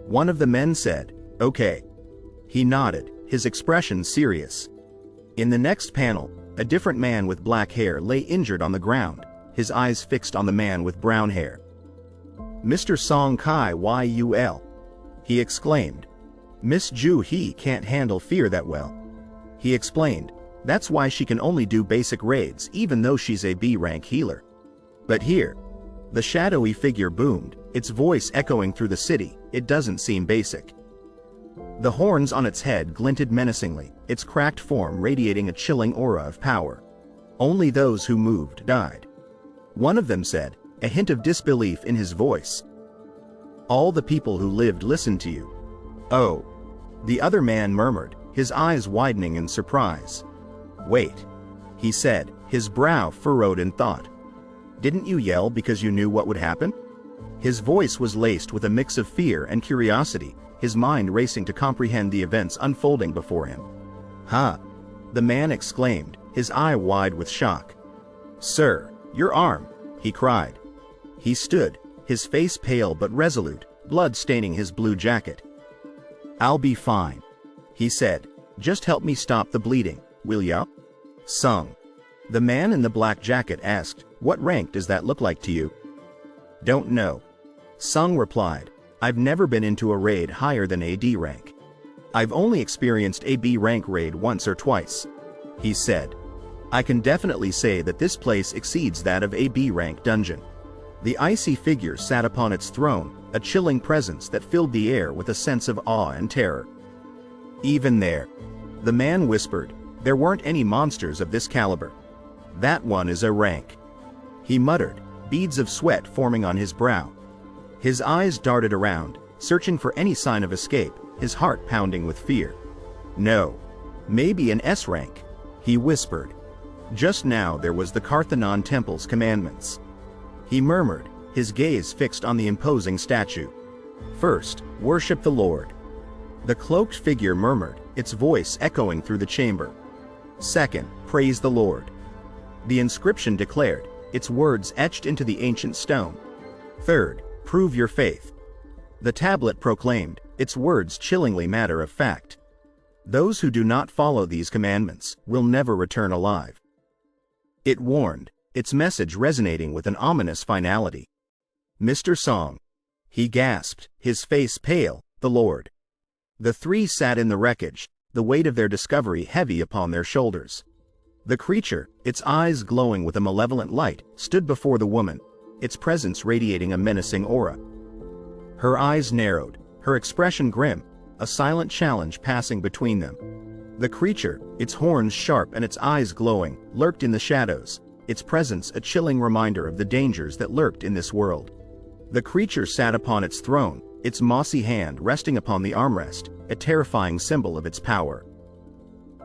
One of the men said, okay. He nodded, his expression serious. In the next panel, a different man with black hair lay injured on the ground, his eyes fixed on the man with brown hair. Mr. Song Kai Yul, he exclaimed. Miss Ju-hee can't handle fear that well. He explained, that's why she can only do basic raids even though she's a B-rank healer. But here, the shadowy figure boomed, its voice echoing through the city, it doesn't seem basic. The horns on its head glinted menacingly, its cracked form radiating a chilling aura of power. Only those who moved died. One of them said, a hint of disbelief in his voice. All the people who lived listened to you. Oh. The other man murmured, his eyes widening in surprise. Wait. He said, his brow furrowed in thought. Didn't you yell because you knew what would happen? His voice was laced with a mix of fear and curiosity, his mind racing to comprehend the events unfolding before him. Ha! The man exclaimed, his eye wide with shock. Sir, your arm, he cried. He stood, his face pale but resolute, blood staining his blue jacket. I'll be fine, he said. Just help me stop the bleeding, will ya? Sung. The man in the black jacket asked, what rank does that look like to you? Don't know. Sung replied, I've never been into a raid higher than AD rank. I've only experienced a B rank raid once or twice. He said. I can definitely say that this place exceeds that of a B rank dungeon. The icy figure sat upon its throne, a chilling presence that filled the air with a sense of awe and terror. Even there, the man whispered, there weren't any monsters of this caliber. That one is a rank. He muttered, beads of sweat forming on his brow. His eyes darted around, searching for any sign of escape, his heart pounding with fear. No. Maybe an S rank, he whispered. Just now there was the Karthanon Temple's commandments. He murmured, his gaze fixed on the imposing statue. First, worship the Lord. The cloaked figure murmured, its voice echoing through the chamber. Second, praise the Lord. The inscription declared, its words etched into the ancient stone. Third, prove your faith. The tablet proclaimed, its words chillingly matter of fact. Those who do not follow these commandments will never return alive. It warned, its message resonating with an ominous finality. Mr. Song. He gasped, his face pale, the Lord. The three sat in the wreckage, the weight of their discovery heavy upon their shoulders. The creature, its eyes glowing with a malevolent light, stood before the woman, its presence radiating a menacing aura. Her eyes narrowed, her expression grim, a silent challenge passing between them. The creature, its horns sharp and its eyes glowing, lurked in the shadows, its presence a chilling reminder of the dangers that lurked in this world. The creature sat upon its throne, its mossy hand resting upon the armrest, a terrifying symbol of its power.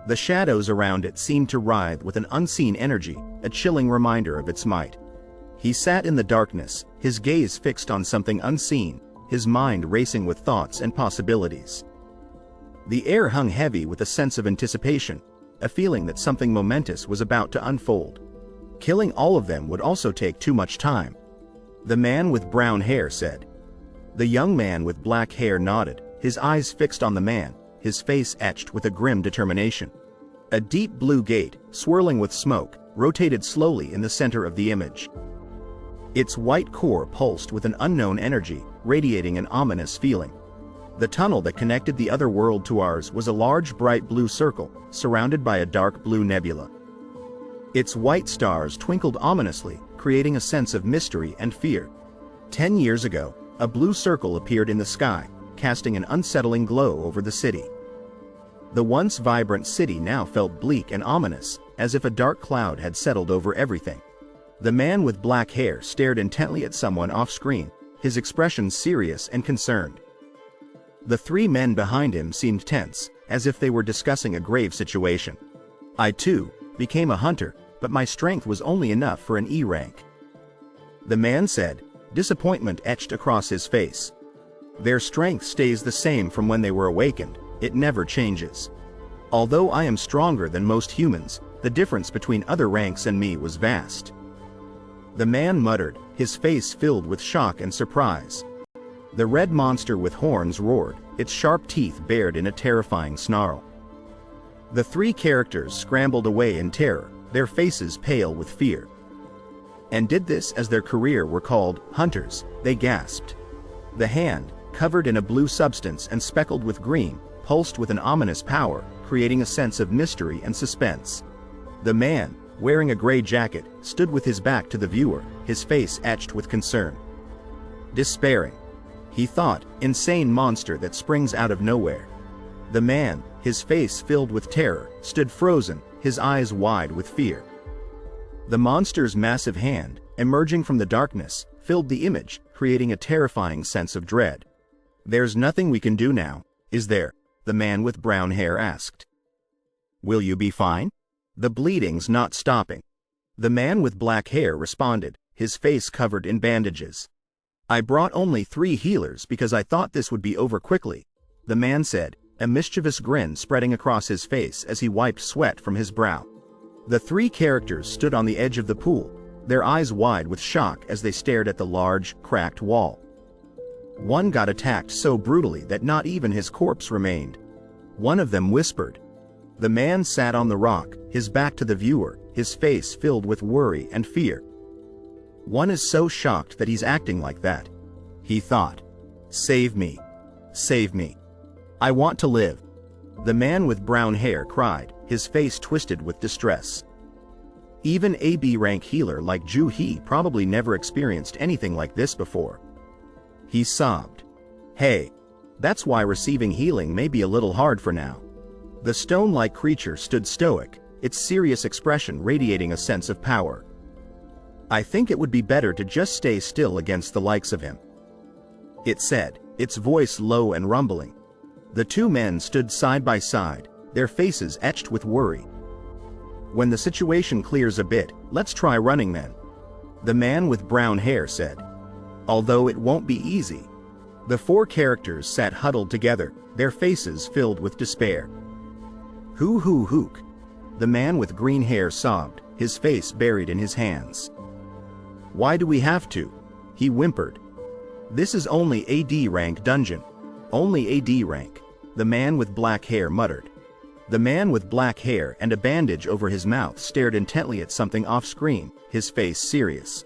The shadows around it seemed to writhe with an unseen energy, a chilling reminder of its might. He sat in the darkness, his gaze fixed on something unseen, his mind racing with thoughts and possibilities. The air hung heavy with a sense of anticipation, a feeling that something momentous was about to unfold. Killing all of them would also take too much time. The man with brown hair said. The young man with black hair nodded, his eyes fixed on the man, his face etched with a grim determination. A deep blue gate, swirling with smoke, rotated slowly in the center of the image. Its white core pulsed with an unknown energy, radiating an ominous feeling. The tunnel that connected the other world to ours was a large bright blue circle, surrounded by a dark blue nebula. Its white stars twinkled ominously, creating a sense of mystery and fear. 10 years ago, a blue circle appeared in the sky, casting an unsettling glow over the city. The once vibrant city now felt bleak and ominous, as if a dark cloud had settled over everything. The man with black hair stared intently at someone off-screen, his expression serious and concerned. The three men behind him seemed tense, as if they were discussing a grave situation. I, too, became a hunter, but my strength was only enough for an E rank. The man said, disappointment etched across his face. Their strength stays the same from when they were awakened, it never changes. Although I am stronger than most humans, the difference between other ranks and me was vast. The man muttered, his face filled with shock and surprise. The red monster with horns roared, its sharp teeth bared in a terrifying snarl. The three characters scrambled away in terror, their faces pale with fear. And did this as their career were called, hunters, they gasped. The hand, covered in a blue substance and speckled with green, pulsed with an ominous power, creating a sense of mystery and suspense. The man, wearing a gray jacket, stood with his back to the viewer, his face etched with concern. Despairing. He thought, insane monster that springs out of nowhere. The man, his face filled with terror, stood frozen, his eyes wide with fear. The monster's massive hand, emerging from the darkness, filled the image, creating a terrifying sense of dread. There's nothing we can do now, is there? The man with brown hair asked. Will you be fine? The bleeding's not stopping. The man with black hair responded, his face covered in bandages. I brought only 3 healers because I thought this would be over quickly, the man said, a mischievous grin spreading across his face as he wiped sweat from his brow. The 3 characters stood on the edge of the pool, their eyes wide with shock as they stared at the large, cracked wall. One got attacked so brutally that not even his corpse remained. One of them whispered. The man sat on the rock, his back to the viewer, his face filled with worry and fear. One is so shocked that he's acting like that. He thought. Save me. Save me. I want to live. The man with brown hair cried, his face twisted with distress. Even a B rank healer like Ju He probably never experienced anything like this before. He sobbed. Hey. That's why receiving healing may be a little hard for now. The stone-like creature stood stoic, its serious expression radiating a sense of power. I think it would be better to just stay still against the likes of him. It said, its voice low and rumbling. The 2 men stood side by side, their faces etched with worry. When the situation clears a bit, let's try running then. The man with brown hair said. Although it won't be easy. The 4 characters sat huddled together, their faces filled with despair. Hook. The man with green hair sobbed, his face buried in his hands. Why do we have to? He whimpered. This is only a D rank dungeon. Only a D rank, the man with black hair muttered. The man with black hair and a bandage over his mouth stared intently at something off-screen, his face serious.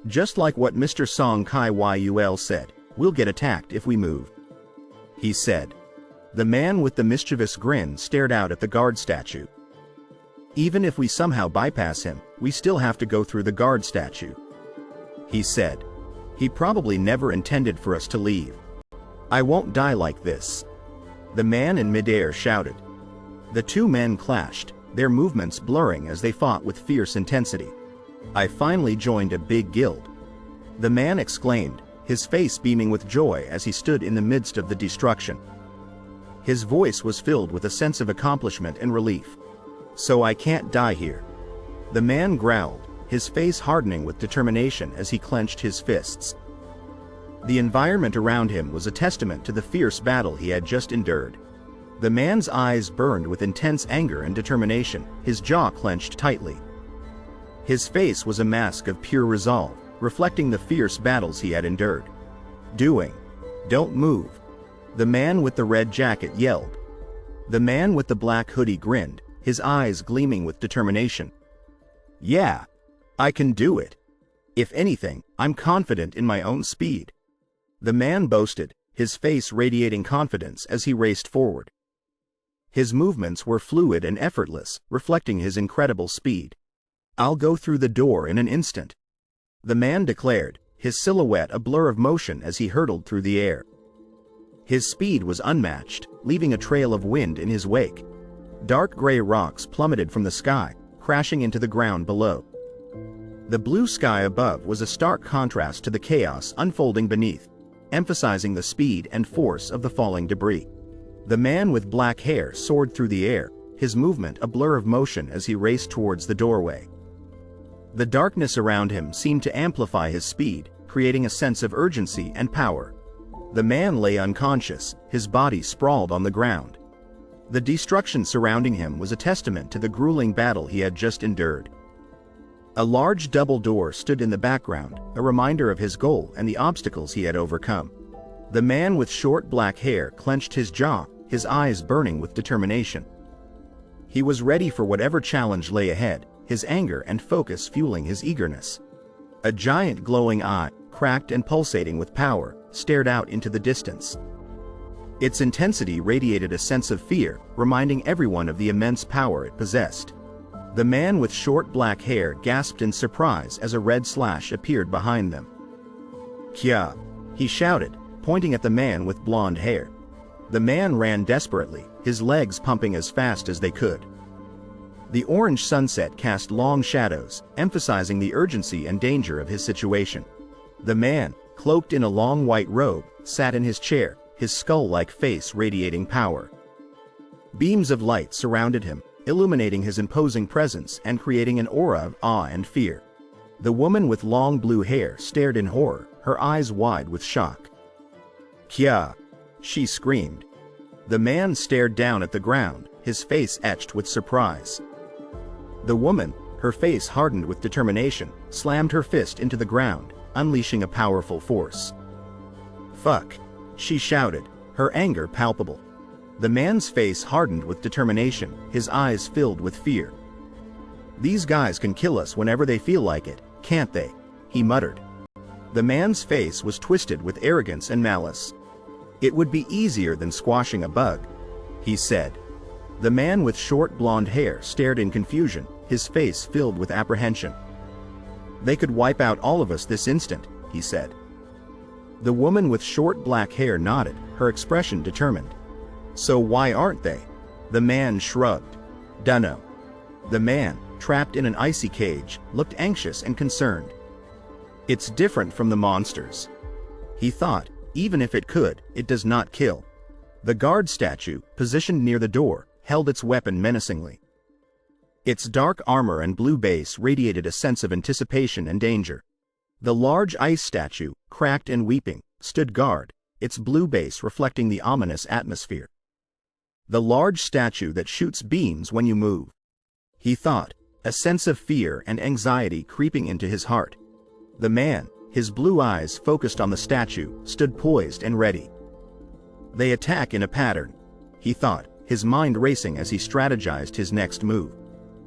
Just like what Mr. Song Kai Yul said, we'll get attacked if we move. He said. The man with the mischievous grin stared out at the guard statue. Even if we somehow bypass him, we still have to go through the guard statue. He said. He probably never intended for us to leave. I won't die like this. The man in midair shouted. The 2 men clashed, their movements blurring as they fought with fierce intensity. I finally joined a big guild. The man exclaimed, his face beaming with joy as he stood in the midst of the destruction. His voice was filled with a sense of accomplishment and relief. "So I can't die here." The man growled, his face hardening with determination as he clenched his fists. The environment around him was a testament to the fierce battle he had just endured. The man's eyes burned with intense anger and determination, his jaw clenched tightly. His face was a mask of pure resolve, reflecting the fierce battles he had endured. Don't move," the man with the red jacket yelled. The man with the black hoodie grinned, his eyes gleaming with determination. "Yeah, I can do it. If anything, I'm confident in my own speed," the man boasted, his face radiating confidence as he raced forward. His movements were fluid and effortless, reflecting his incredible speed. "I'll go through the door in an instant," the man declared, his silhouette a blur of motion as he hurtled through the air. His speed was unmatched, leaving a trail of wind in his wake. Dark gray rocks plummeted from the sky, crashing into the ground below. The blue sky above was a stark contrast to the chaos unfolding beneath, emphasizing the speed and force of the falling debris. The man with black hair soared through the air, his movement a blur of motion as he raced towards the doorway. The darkness around him seemed to amplify his speed, creating a sense of urgency and power. The man lay unconscious, his body sprawled on the ground. The destruction surrounding him was a testament to the grueling battle he had just endured. A large double door stood in the background, a reminder of his goal and the obstacles he had overcome. The man with short black hair clenched his jaw, his eyes burning with determination. He was ready for whatever challenge lay ahead, his anger and focus fueling his eagerness. A giant glowing eye, cracked and pulsating with power, stared out into the distance. Its intensity radiated a sense of fear, reminding everyone of the immense power it possessed. The man with short black hair gasped in surprise as a red slash appeared behind them. "Kya!" he shouted, pointing at the man with blonde hair. The man ran desperately, his legs pumping as fast as they could. The orange sunset cast long shadows, emphasizing the urgency and danger of his situation. The man, cloaked in a long white robe, sat in his chair, his skull-like face radiating power. Beams of light surrounded him, illuminating his imposing presence and creating an aura of awe and fear. The woman with long blue hair stared in horror, her eyes wide with shock. "Kya!" she screamed. The man stared down at the ground, his face etched with surprise. The woman, her face hardened with determination, slammed her fist into the ground, unleashing a powerful force. "Fuck!" she shouted, her anger palpable. The man's face hardened with determination, his eyes filled with fear. "These guys can kill us whenever they feel like it, can't they?" he muttered. The man's face was twisted with arrogance and malice. "It would be easier than squashing a bug," he said. The man with short blonde hair stared in confusion, his face filled with apprehension. "They could wipe out all of us this instant," he said. The woman with short black hair nodded, her expression determined. "So why aren't they?" The man shrugged. "Dunno." The man, trapped in an icy cage, looked anxious and concerned. "It's different from the monsters," he thought. "Even if it could, it does not kill." The guard statue, positioned near the door, held its weapon menacingly. Its dark armor and blue base radiated a sense of anticipation and danger. The large ice statue, cracked and weeping, stood guard, its blue base reflecting the ominous atmosphere. "The large statue that shoots beams when you move," he thought, a sense of fear and anxiety creeping into his heart. The man, his blue eyes focused on the statue, stood poised and ready. "They attack in a pattern," he thought, his mind racing as he strategized his next move.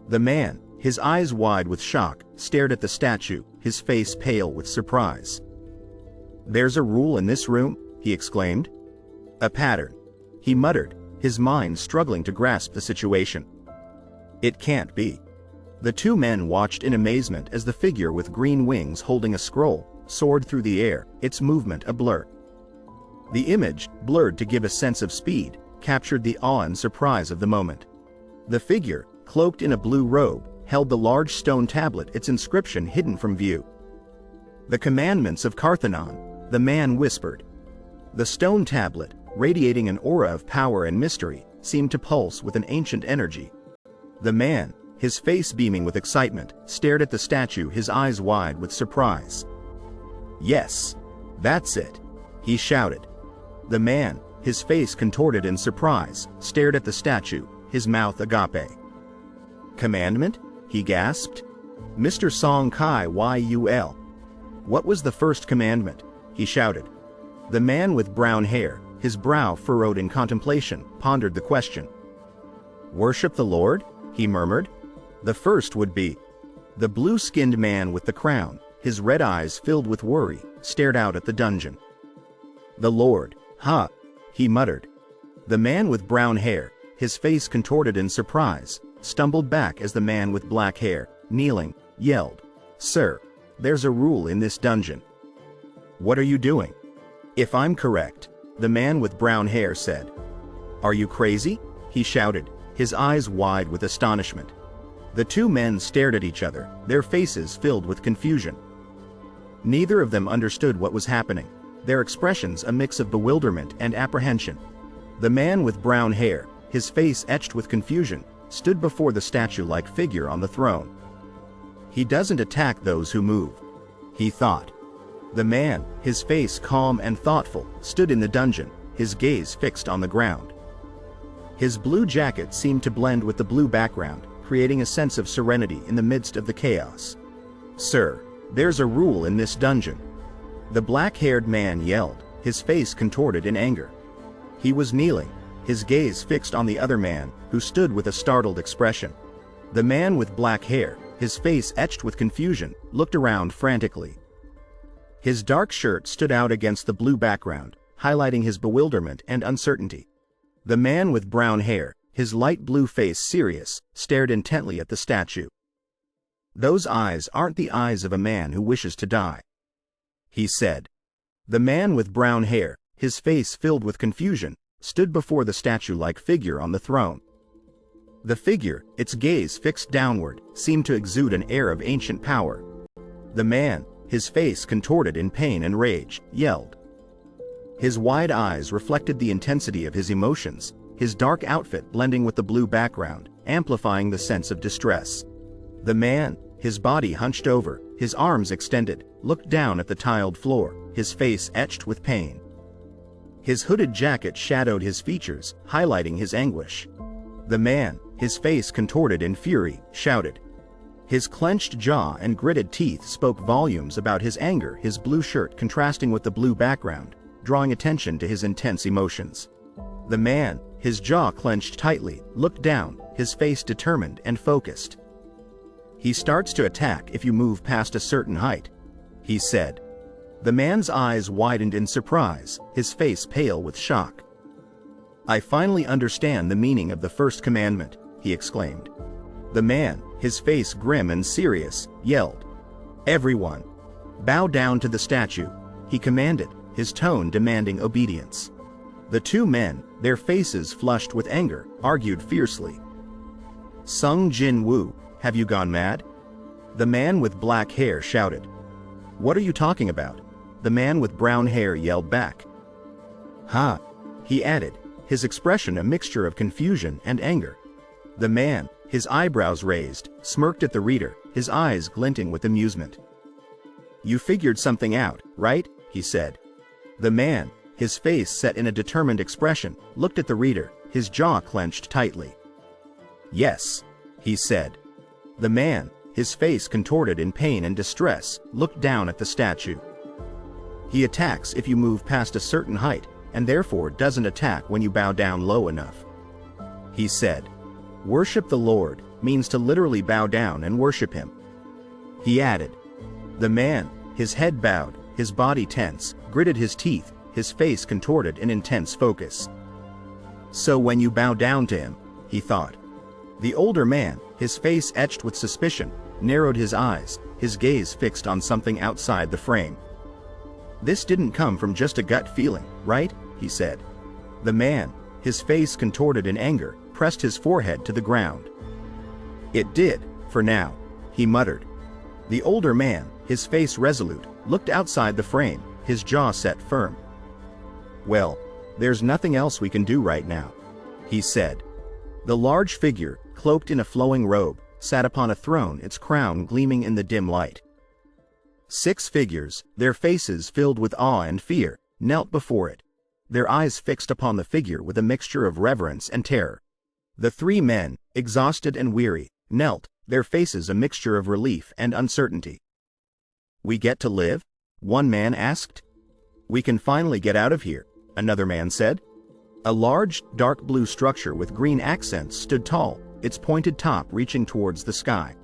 The man, his eyes wide with shock, stared at the statue, his face pale with surprise. "There's a rule in this room?" he exclaimed. "A pattern," he muttered, his mind struggling to grasp the situation. "It can't be." The two men watched in amazement as the figure with green wings holding a scroll soared through the air, its movement a blur. The image, blurred to give a sense of speed, captured the awe and surprise of the moment. The figure, cloaked in a blue robe, held the large stone tablet, its inscription hidden from view. "The commandments of Karthanon," the man whispered. The stone tablet, radiating an aura of power and mystery, seemed to pulse with an ancient energy. The man, his face beaming with excitement, stared at the statue, his eyes wide with surprise. "Yes, that's it," he shouted. The man, his face contorted in surprise, stared at the statue, his mouth agape. "Commandment?" he gasped. "Mr. Song Kai Yul. What was the first commandment?" he shouted. The man with brown hair, his brow furrowed in contemplation, pondered the question. "Worship the Lord?" he murmured. "The first would be." The blue-skinned man with the crown, his red eyes filled with worry, stared out at the dungeon. "The Lord, huh?" he muttered. The man with brown hair, his face contorted in surprise, stumbled back as the man with black hair, kneeling, yelled, "Sir, there's a rule in this dungeon." "What are you doing?" "If I'm correct," the man with brown hair said. "Are you crazy?" he shouted, his eyes wide with astonishment. The two men stared at each other, their faces filled with confusion. Neither of them understood what was happening, their expressions a mix of bewilderment and apprehension. The man with brown hair, his face etched with confusion, stood before the statue-like figure on the throne. "He doesn't attack those who move," he thought. The man, his face calm and thoughtful, stood in the dungeon, his gaze fixed on the ground. His blue jacket seemed to blend with the blue background, creating a sense of serenity in the midst of the chaos. "Sir, there's a rule in this dungeon," the black-haired man yelled, his face contorted in anger. He was kneeling, his gaze fixed on the other man, who stood with a startled expression. The man with black hair, his face etched with confusion, looked around frantically. His dark shirt stood out against the blue background, highlighting his bewilderment and uncertainty. The man with brown hair, his light blue face serious, stared intently at the statue. "Those eyes aren't the eyes of a man who wishes to die," he said. The man with brown hair, his face filled with confusion, stood before the statue-like figure on the throne. The figure, its gaze fixed downward, seemed to exude an air of ancient power. The man, his face contorted in pain and rage, yelled. His wide eyes reflected the intensity of his emotions, his dark outfit blending with the blue background, amplifying the sense of distress. The man, his body hunched over, his arms extended, looked down at the tiled floor, his face etched with pain. His hooded jacket shadowed his features, highlighting his anguish. The man, his face contorted in fury, shouted. His clenched jaw and gritted teeth spoke volumes about his anger, his blue shirt contrasting with the blue background, drawing attention to his intense emotions. The man, his jaw clenched tightly, looked down, his face determined and focused. "He starts to attack if you move past a certain height," he said. The man's eyes widened in surprise, his face pale with shock. "I finally understand the meaning of the first commandment," he exclaimed. The man, his face grim and serious, yelled. "Everyone, bow down to the statue," he commanded, his tone demanding obedience. The two men, their faces flushed with anger, argued fiercely. "Sung Jin Woo, have you gone mad?" The man with black hair shouted. "What are you talking about?" The man with brown hair yelled back. "Ha!" he added, his expression a mixture of confusion and anger. The man, his eyebrows raised, smirked at the reader, his eyes glinting with amusement. "You figured something out, right?" he said. The man, his face set in a determined expression, looked at the reader, his jaw clenched tightly. "Yes," he said. The man, his face contorted in pain and distress, looked down at the statue. "He attacks if you move past a certain height, and therefore doesn't attack when you bow down low enough," he said. "Worship the Lord means to literally bow down and worship him," he added. The man, his head bowed, his body tense, gritted his teeth, his face contorted in intense focus. "So when you bow down to him," he thought. The older man, his face etched with suspicion, narrowed his eyes, his gaze fixed on something outside the frame. "This didn't come from just a gut feeling, right?" he said. The man, his face contorted in anger, pressed his forehead to the ground. "It did, for now," he muttered. The older man, his face resolute, looked outside the frame, his jaw set firm. "Well, "There's nothing else we can do right now," he said. The large figure, cloaked in a flowing robe, sat upon a throne, its crown gleaming in the dim light. 6 figures, their faces filled with awe and fear, knelt before it, their eyes fixed upon the figure with a mixture of reverence and terror. The 3 men, exhausted and weary, knelt, their faces a mixture of relief and uncertainty. "We get to live?" one man asked. "We can finally get out of here," another man said. A large, dark blue structure with green accents stood tall, its pointed top reaching towards the sky.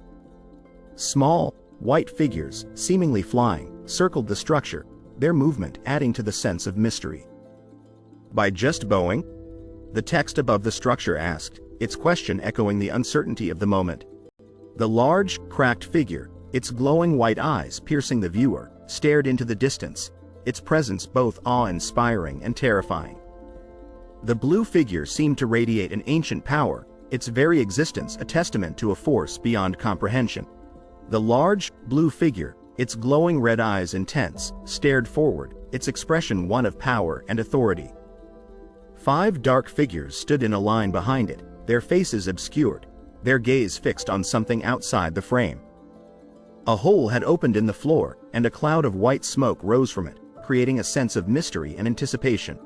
Small, white figures, seemingly flying, circled the structure, their movement adding to the sense of mystery. "By just bowing?" the text above the structure asked, its question echoing the uncertainty of the moment. The large, cracked figure, its glowing white eyes piercing the viewer, stared into the distance, its presence both awe-inspiring and terrifying. The blue figure seemed to radiate an ancient power, its very existence a testament to a force beyond comprehension. The large, blue figure, its glowing red eyes intense, stared forward, its expression one of power and authority. 5 dark figures stood in a line behind it, their faces obscured, their gaze fixed on something outside the frame. A hole had opened in the floor, and a cloud of white smoke rose from it, creating a sense of mystery and anticipation.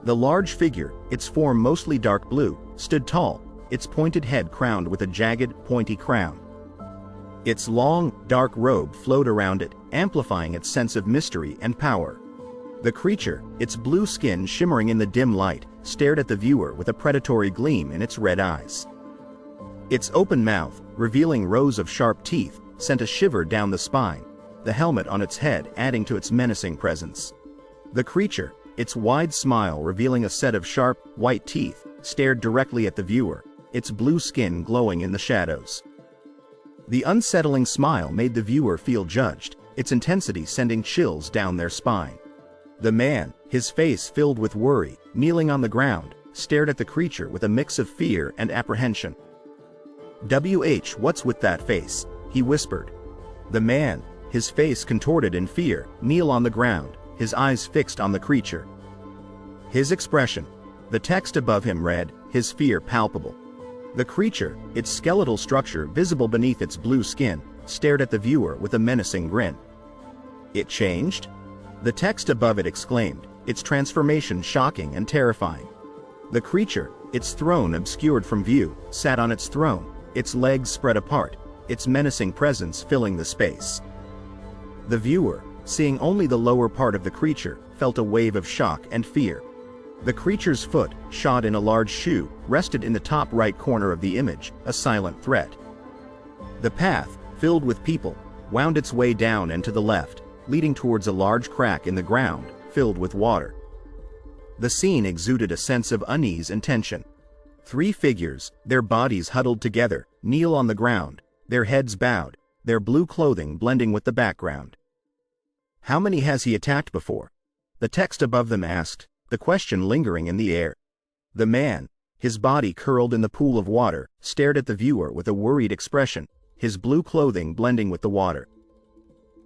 The large figure, its form mostly dark blue, stood tall, its pointed head crowned with a jagged, pointy crown. Its long, dark robe flowed around it, amplifying its sense of mystery and power. The creature, its blue skin shimmering in the dim light, stared at the viewer with a predatory gleam in its red eyes. Its open mouth, revealing rows of sharp teeth, sent a shiver down the spine, the helmet on its head adding to its menacing presence. The creature, its wide smile revealing a set of sharp, white teeth, stared directly at the viewer, its blue skin glowing in the shadows. The unsettling smile made the viewer feel judged, its intensity sending chills down their spine. The man, his face filled with worry, kneeling on the ground, stared at the creature with a mix of fear and apprehension. "What's with that face?" he whispered. The man, his face contorted in fear, kneel on the ground, his eyes fixed on the creature. His expression, the text above him read, his fear palpable. The creature, its skeletal structure visible beneath its blue skin, stared at the viewer with a menacing grin. "It changed?" the text above it exclaimed, its transformation shocking and terrifying. The creature, its throne obscured from view, sat on its throne, its legs spread apart, its menacing presence filling the space. The viewer, seeing only the lower part of the creature, felt a wave of shock and fear. The creature's foot, shod in a large shoe, rested in the top right corner of the image, a silent threat. The path, filled with people, wound its way down and to the left, leading towards a large crack in the ground, filled with water. The scene exuded a sense of unease and tension. 3 figures, their bodies huddled together, kneel on the ground, their heads bowed, their blue clothing blending with the background. "How many has he attacked before?" the text above them asked, the question lingering in the air. The man, his body curled in the pool of water, stared at the viewer with a worried expression, his blue clothing blending with the water.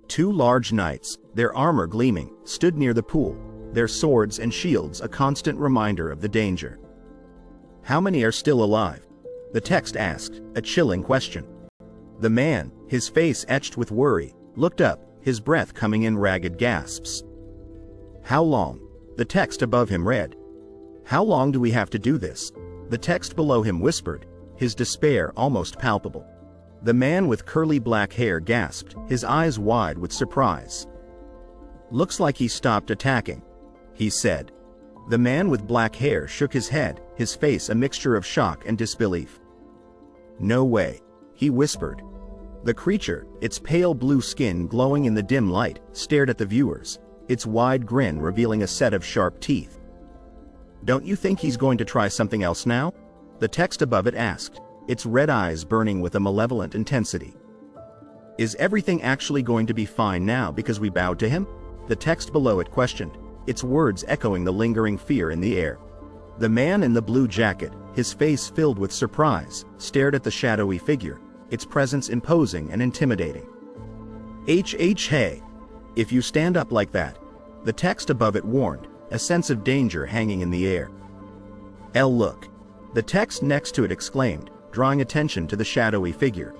2 large knights, their armor gleaming, stood near the pool, their swords and shields a constant reminder of the danger. "How many are still alive?" the text asked, a chilling question. The man, his face etched with worry, looked up, his breath coming in ragged gasps. "How long?" the text above him read. "How long do we have to do this?" the text below him whispered, his despair almost palpable. The man with curly black hair gasped, his eyes wide with surprise. "Looks like he stopped attacking," he said. The man with black hair shook his head, his face a mixture of shock and disbelief. "No way," he whispered. The creature, its pale blue skin glowing in the dim light, stared at the viewers, its wide grin revealing a set of sharp teeth. "Don't you think he's going to try something else now?" the text above it asked, its red eyes burning with a malevolent intensity. "Is everything actually going to be fine now because we bowed to him?" the text below it questioned, its words echoing the lingering fear in the air. The man in the blue jacket, his face filled with surprise, stared at the shadowy figure, its presence imposing and intimidating. Hey, if you stand up like that," the text above it warned, a sense of danger hanging in the air. Look. The text next to it exclaimed, drawing attention to the shadowy figure.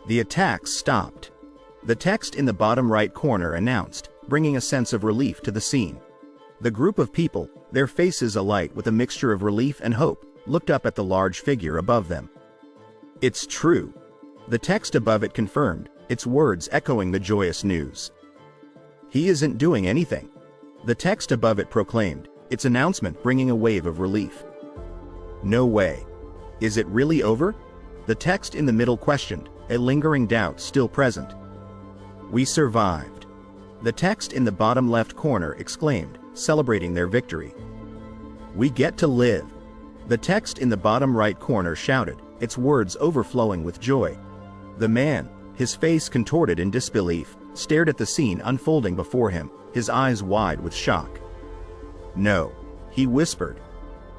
The attacks stopped. The text in the bottom right corner announced, bringing a sense of relief to the scene. The group of people, their faces alight with a mixture of relief and hope, looked up at the large figure above them. It's true. The text above it confirmed, its words echoing the joyous news. He isn't doing anything. The text above it proclaimed, its announcement bringing a wave of relief. No way. Is it really over? The text in the middle questioned, a lingering doubt still present. We survived. The text in the bottom left corner exclaimed, celebrating their victory. We get to live. The text in the bottom right corner shouted, its words overflowing with joy. The man, his face contorted in disbelief, stared at the scene unfolding before him, his eyes wide with shock. No, he whispered.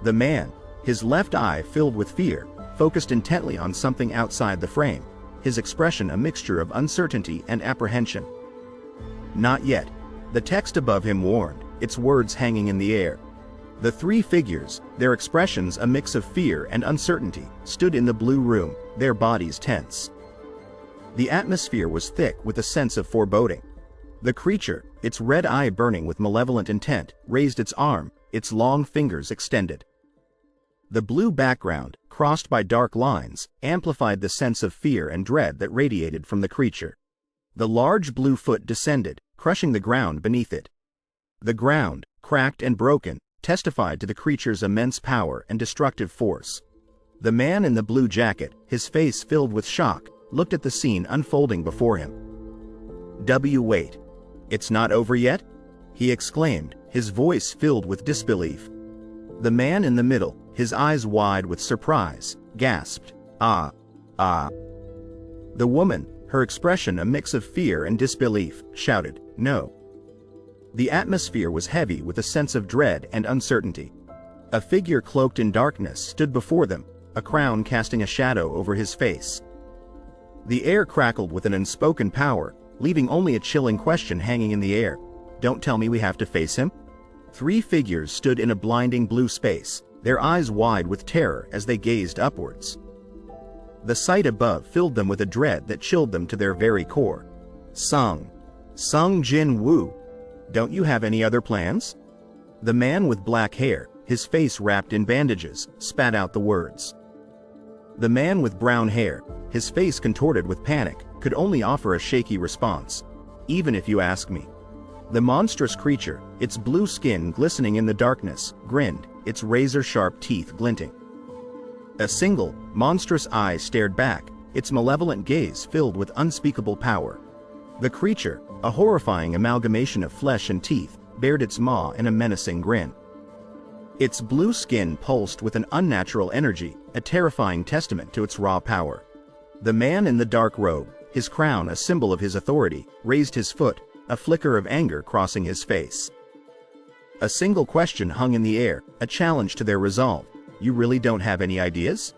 The man, his left eye filled with fear, focused intently on something outside the frame, his expression a mixture of uncertainty and apprehension. Not yet. The text above him warned, its words hanging in the air. The three figures, their expressions a mix of fear and uncertainty, stood in the blue room, their bodies tense. The atmosphere was thick with a sense of foreboding. The creature, its red eye burning with malevolent intent, raised its arm, its long fingers extended. The blue background, crossed by dark lines, amplified the sense of fear and dread that radiated from the creature. The large blue foot descended, crushing the ground beneath it. The ground, cracked and broken, testified to the creature's immense power and destructive force. The man in the blue jacket, his face filled with shock, looked at the scene unfolding before him. Wait. It's not over yet? He exclaimed, his voice filled with disbelief. The man in the middle, his eyes wide with surprise, gasped, Ah. The woman, her expression a mix of fear and disbelief, shouted, No. The atmosphere was heavy with a sense of dread and uncertainty. A figure cloaked in darkness stood before them, a crown casting a shadow over his face. The air crackled with an unspoken power, leaving only a chilling question hanging in the air. Don't tell me we have to face him? Three figures stood in a blinding blue space, their eyes wide with terror as they gazed upwards. The sight above filled them with a dread that chilled them to their very core. Sung Jin Woo. Don't you have any other plans? The man with black hair, his face wrapped in bandages, spat out the words. The man with brown hair, his face contorted with panic, could only offer a shaky response. Even if you ask me. The monstrous creature, its blue skin glistening in the darkness, grinned, its razor-sharp teeth glinting. A single, monstrous eye stared back, its malevolent gaze filled with unspeakable power. The creature, a horrifying amalgamation of flesh and teeth, bared its maw in a menacing grin. Its blue skin pulsed with an unnatural energy, a terrifying testament to its raw power. The man in the dark robe, his crown a symbol of his authority, raised his foot, a flicker of anger crossing his face. A single question hung in the air, a challenge to their resolve. You really don't have any ideas?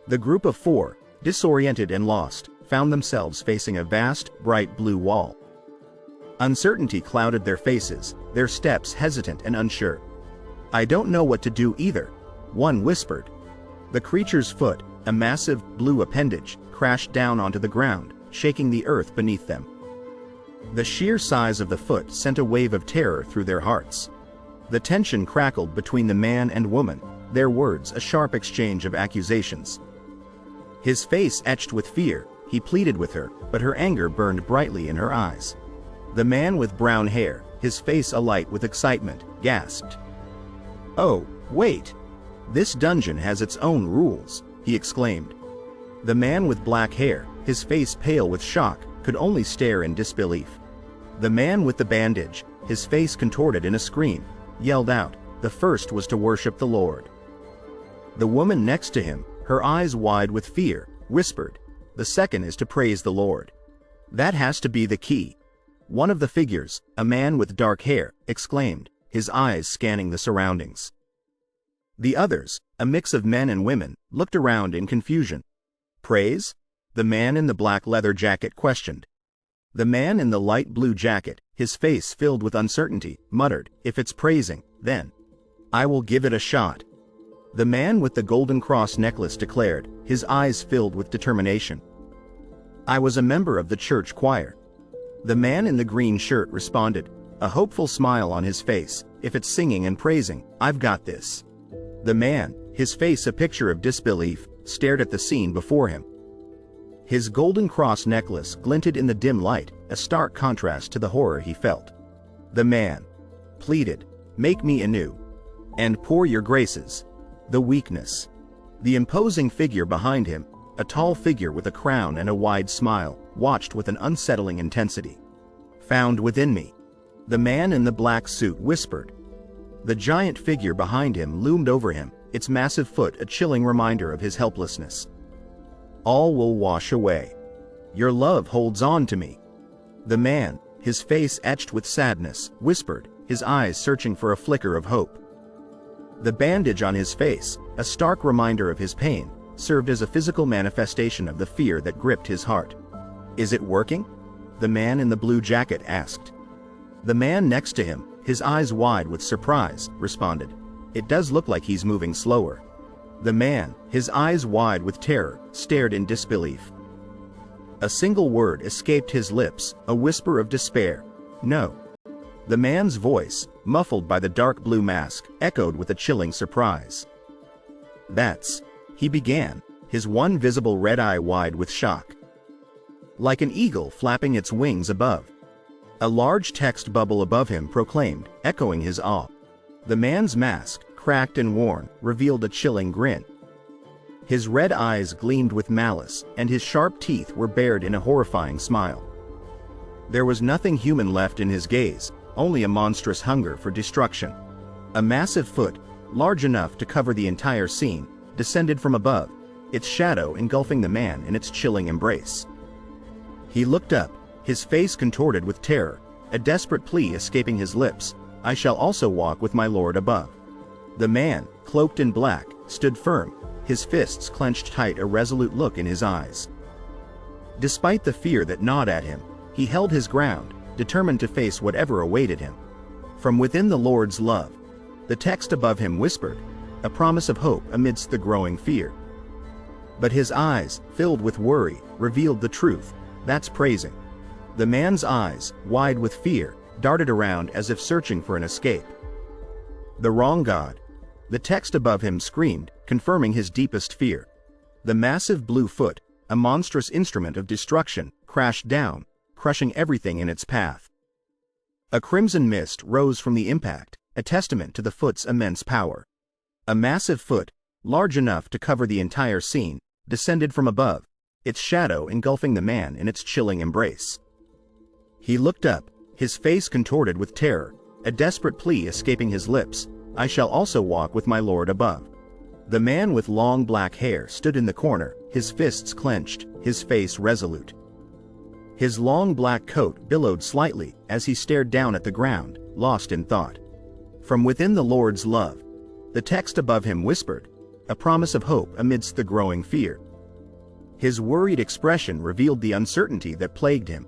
The group of four, disoriented and lost, found themselves facing a vast, bright blue wall. Uncertainty clouded their faces, their steps hesitant and unsure. I don't know what to do either, one whispered. The creature's foot, a massive, blue appendage, crashed down onto the ground, shaking the earth beneath them. The sheer size of the foot sent a wave of terror through their hearts. The tension crackled between the man and woman, their words a sharp exchange of accusations. His face etched with fear, he pleaded with her, but her anger burned brightly in her eyes. The man with brown hair, his face alight with excitement, gasped. Oh, wait! This dungeon has its own rules, he exclaimed. The man with black hair, his face pale with shock, could only stare in disbelief. The man with the bandage, his face contorted in a scream, yelled out, the first was to worship the Lord. The woman next to him, her eyes wide with fear, whispered, the second is to praise the Lord. That has to be the key. One of the figures, a man with dark hair, exclaimed, his eyes scanning the surroundings. The others, a mix of men and women, looked around in confusion. Praise? The man in the black leather jacket questioned. The man in the light blue jacket, his face filled with uncertainty, muttered, "If it's praising, then I will give it a shot." The man with the golden cross necklace declared, his eyes filled with determination, "I was a member of the church choir." The man in the green shirt responded, a hopeful smile on his face, "If it's singing and praising, I've got this." The man, his face a picture of disbelief, stared at the scene before him. His golden cross necklace glinted in the dim light, a stark contrast to the horror he felt. The man pleaded, "Make me anew, and pour your graces." The weakness. The imposing figure behind him, a tall figure with a crown and a wide smile, watched with an unsettling intensity. "Found within me," the man in the black suit whispered. The giant figure behind him loomed over him, its massive foot a chilling reminder of his helplessness. "All will wash away. Your love holds on to me." The man, his face etched with sadness, whispered, his eyes searching for a flicker of hope. The bandage on his face, a stark reminder of his pain, served as a physical manifestation of the fear that gripped his heart. "Is it working?" the man in the blue jacket asked. The man next to him, his eyes wide with surprise, responded, "It does look like he's moving slower." The man, his eyes wide with terror, stared in disbelief. A single word escaped his lips, a whisper of despair, "No." The man's voice, muffled by the dark blue mask, echoed with a chilling surprise. "That's," he began, his one visible red eye wide with shock. Like an eagle flapping its wings above. A large text bubble above him proclaimed, echoing his awe. The man's mask, cracked and worn, revealed a chilling grin. His red eyes gleamed with malice, and his sharp teeth were bared in a horrifying smile. There was nothing human left in his gaze, only a monstrous hunger for destruction. A massive foot, large enough to cover the entire scene, descended from above, its shadow engulfing the man in its chilling embrace. He looked up, his face contorted with terror, a desperate plea escaping his lips, "I shall also walk with my lord above." The man, cloaked in black, stood firm, his fists clenched tight, a resolute look in his eyes. Despite the fear that gnawed at him, he held his ground, determined to face whatever awaited him. From within the Lord's love, the text above him whispered, a promise of hope amidst the growing fear. But his eyes, filled with worry, revealed the truth, "That's praising." The man's eyes, wide with fear, darted around as if searching for an escape. "The wrong God," the text above him screamed, confirming his deepest fear. The massive blue foot, a monstrous instrument of destruction, crashed down, crushing everything in its path. A crimson mist rose from the impact, a testament to the foot's immense power. A massive foot, large enough to cover the entire scene, descended from above, its shadow engulfing the man in its chilling embrace. He looked up, his face contorted with terror, a desperate plea escaping his lips, "I shall also walk with my lord above." The man with long black hair stood in the corner, his fists clenched, his face resolute. His long black coat billowed slightly as he stared down at the ground, lost in thought. From within the Lord's love, the text above him whispered, a promise of hope amidst the growing fear. His worried expression revealed the uncertainty that plagued him.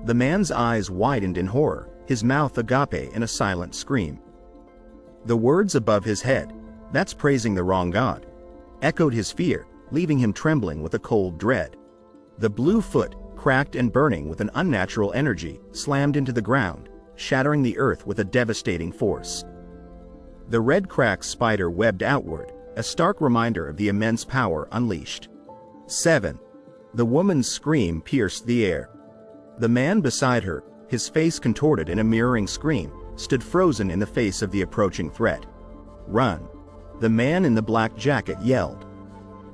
The man's eyes widened in horror, his mouth agape in a silent scream. The words above his head, "That's praising the wrong God," echoed his fear, leaving him trembling with a cold dread. The blue foot, cracked and burning with an unnatural energy, slammed into the ground, shattering the earth with a devastating force. The red cracked spider webbed outward, a stark reminder of the immense power unleashed. 7. The woman's scream pierced the air. The man beside her, his face contorted in a mirroring scream, stood frozen in the face of the approaching threat. "Run!" the man in the black jacket yelled.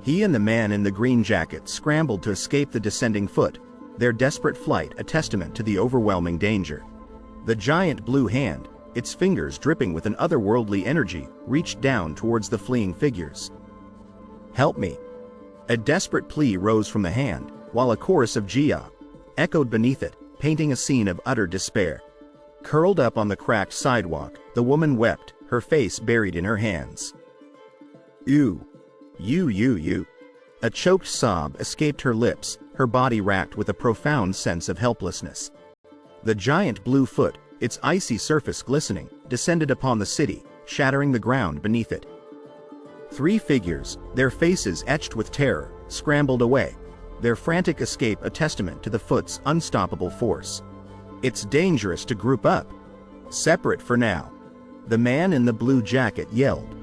He and the man in the green jacket scrambled to escape the descending foot, their desperate flight a testament to the overwhelming danger. The giant blue hand, its fingers dripping with an otherworldly energy, reached down towards the fleeing figures. "Help me!" A desperate plea rose from the hand, while a chorus of Jia echoed beneath it, painting a scene of utter despair. Curled up on the cracked sidewalk, the woman wept, her face buried in her hands. You. A choked sob escaped her lips, her body racked with a profound sense of helplessness. The giant blue foot, its icy surface glistening, descended upon the city, shattering the ground beneath it. 3 figures, their faces etched with terror, scrambled away, their frantic escape a testament to the foot's unstoppable force. "It's dangerous to group up. Separate for now," the man in the blue jacket yelled.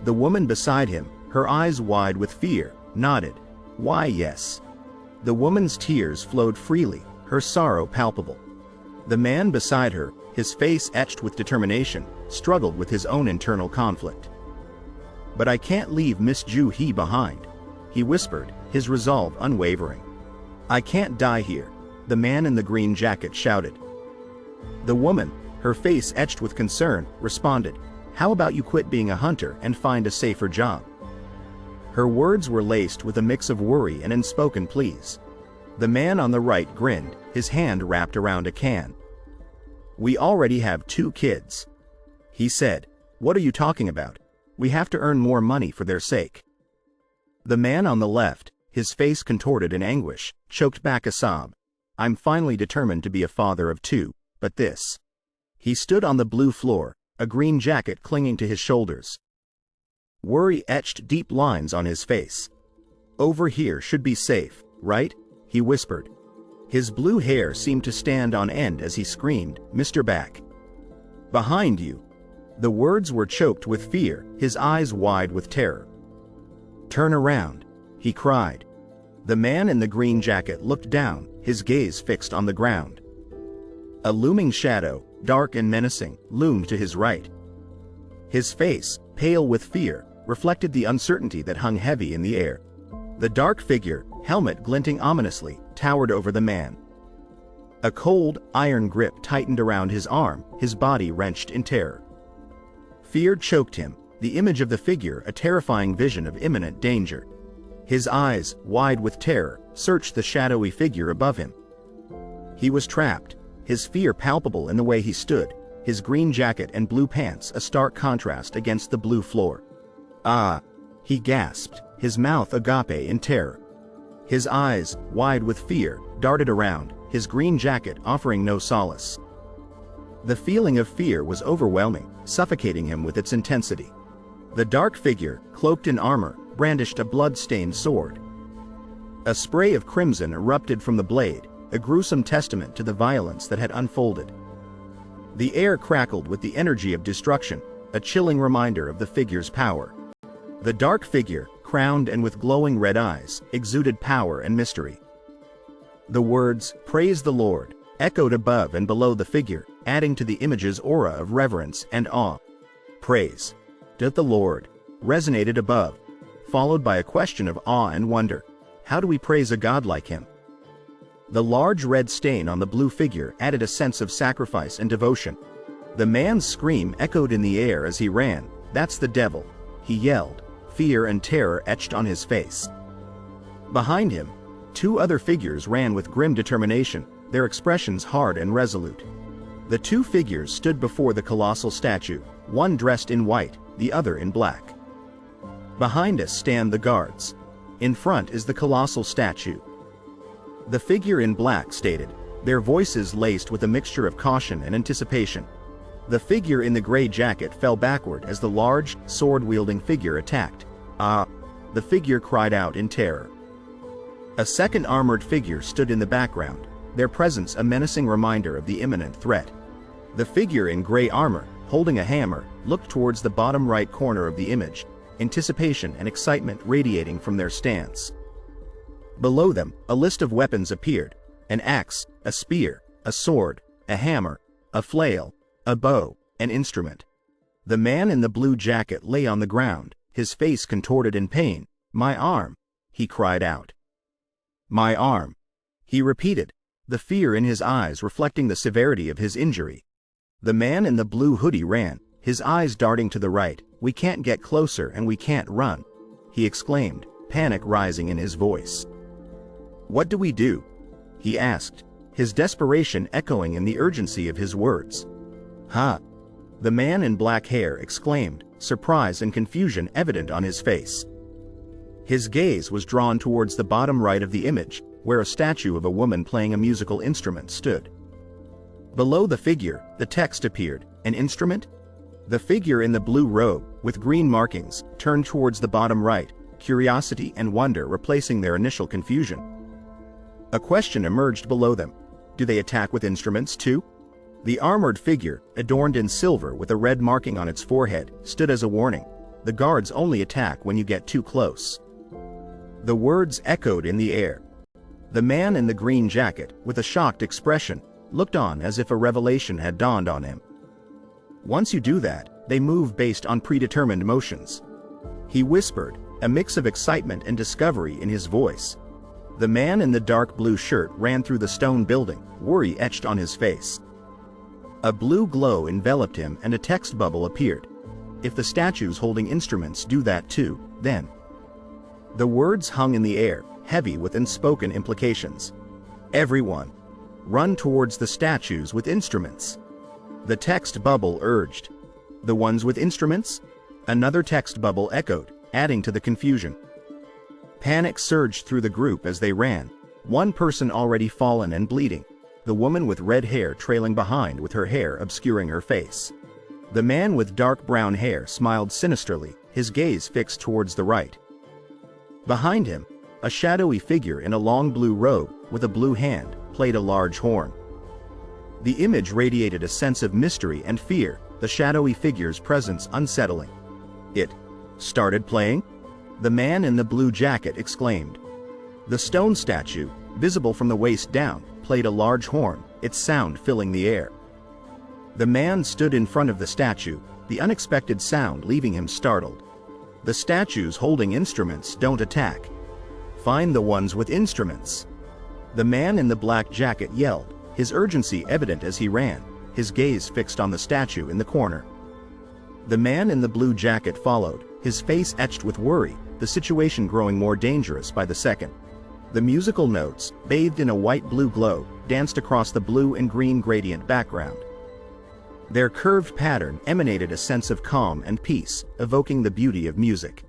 The woman beside him, her eyes wide with fear, nodded. "Why, yes." The woman's tears flowed freely, her sorrow palpable. The man beside her, his face etched with determination, struggled with his own internal conflict. "But I can't leave Miss Ju-hee behind," he whispered, his resolve unwavering. "I can't die here," the man in the green jacket shouted. The woman, her face etched with concern, responded, "How about you quit being a hunter and find a safer job?" Her words were laced with a mix of worry and unspoken pleas. The man on the right grinned, his hand wrapped around a can. "We already have 2 kids," he said. "What are you talking about? We have to earn more money for their sake." The man on the left, his face contorted in anguish, choked back a sob. "I'm finally determined to be a father of 2, but this." He stood on the blue floor, a green jacket clinging to his shoulders. Worry etched deep lines on his face. "Over here should be safe, right?" he whispered. His blue hair seemed to stand on end as he screamed, "Mr. Back. Behind you." The words were choked with fear, his eyes wide with terror. "Turn around," he cried. The man in the green jacket looked down, his gaze fixed on the ground. A looming shadow, dark and menacing, loomed to his right. His face, pale with fear, reflected the uncertainty that hung heavy in the air. The dark figure, helmet glinting ominously, towered over the man. A cold, iron grip tightened around his arm, his body wrenched in terror. Fear choked him, the image of the figure a terrifying vision of imminent danger. His eyes, wide with terror, searched the shadowy figure above him. He was trapped, his fear palpable in the way he stood, his green jacket and blue pants a stark contrast against the blue floor. "Ah!" he gasped, his mouth agape in terror. His eyes, wide with fear, darted around, his green jacket offering no solace. The feeling of fear was overwhelming, suffocating him with its intensity. The dark figure, cloaked in armor, brandished a blood-stained sword. A spray of crimson erupted from the blade, a gruesome testament to the violence that had unfolded. The air crackled with the energy of destruction, a chilling reminder of the figure's power. The dark figure, crowned and with glowing red eyes, exuded power and mystery. The words, "Praise the Lord," echoed above and below the figure, adding to the image's aura of reverence and awe. "Praise the Lord," resonated above, followed by a question of awe and wonder. How do we praise a god like him? The large red stain on the blue figure added a sense of sacrifice and devotion. The man's scream echoed in the air as he ran. "That's the devil," he yelled, fear and terror etched on his face. Behind him, 2 other figures ran with grim determination, their expressions hard and resolute. The 2 figures stood before the colossal statue, one dressed in white, the other in black. Behind us stand the guards. In front is the colossal statue. The figure in black stated, their voices laced with a mixture of caution and anticipation. The figure in the gray jacket fell backward as the large, sword-wielding figure attacked. "Ah!" the figure cried out in terror. A second armored figure stood in the background, their presence a menacing reminder of the imminent threat. The figure in gray armor, holding a hammer, looked towards the bottom right corner of the image, anticipation and excitement radiating from their stance. Below them, a list of weapons appeared: an axe, a spear, a sword, a hammer, a flail, a bow, an instrument. The man in the blue jacket lay on the ground, his face contorted in pain. "My arm," he cried out. "My arm," he repeated, the fear in his eyes reflecting the severity of his injury. The man in the blue hoodie ran, his eyes darting to the right. "We can't get closer and we can't run," he exclaimed, panic rising in his voice. "What do we do?" he asked, his desperation echoing in the urgency of his words. "Huh?" the man in black hair exclaimed, surprise and confusion evident on his face. His gaze was drawn towards the bottom right of the image, where a statue of a woman playing a musical instrument stood. Below the figure, the text appeared, "An instrument?" The figure in the blue robe, with green markings, turned towards the bottom right, curiosity and wonder replacing their initial confusion. A question emerged below them. Do they attack with instruments too? The armored figure, adorned in silver with a red marking on its forehead, stood as a warning. The guards only attack when you get too close. The words echoed in the air. The man in the green jacket, with a shocked expression, looked on as if a revelation had dawned on him. Once you do that, they move based on predetermined motions. He whispered, a mix of excitement and discovery in his voice. The man in the dark blue shirt ran through the stone building, worry etched on his face. A blue glow enveloped him and a text bubble appeared. If the statues holding instruments do that too, then... The words hung in the air, heavy with unspoken implications. Everyone, run towards the statues with instruments. The text bubble urged. The ones with instruments? Another text bubble echoed, adding to the confusion. Panic surged through the group as they ran, one person already fallen and bleeding, the woman with red hair trailing behind with her hair obscuring her face. The man with dark brown hair smiled sinisterly, his gaze fixed towards the right. Behind him, a shadowy figure in a long blue robe with a blue hand played a large horn. The image radiated a sense of mystery and fear, the shadowy figure's presence unsettling. It started playing? The man in the blue jacket exclaimed. The stone statue, visible from the waist down, played a large horn, its sound filling the air. The man stood in front of the statue, the unexpected sound leaving him startled. The statues holding instruments don't attack. Find the ones with instruments. The man in the black jacket yelled, his urgency evident as he ran, his gaze fixed on the statue in the corner. The man in the blue jacket followed, his face etched with worry, the situation growing more dangerous by the second. The musical notes, bathed in a white-blue glow, danced across the blue and green gradient background. Their curved pattern emanated a sense of calm and peace, evoking the beauty of music.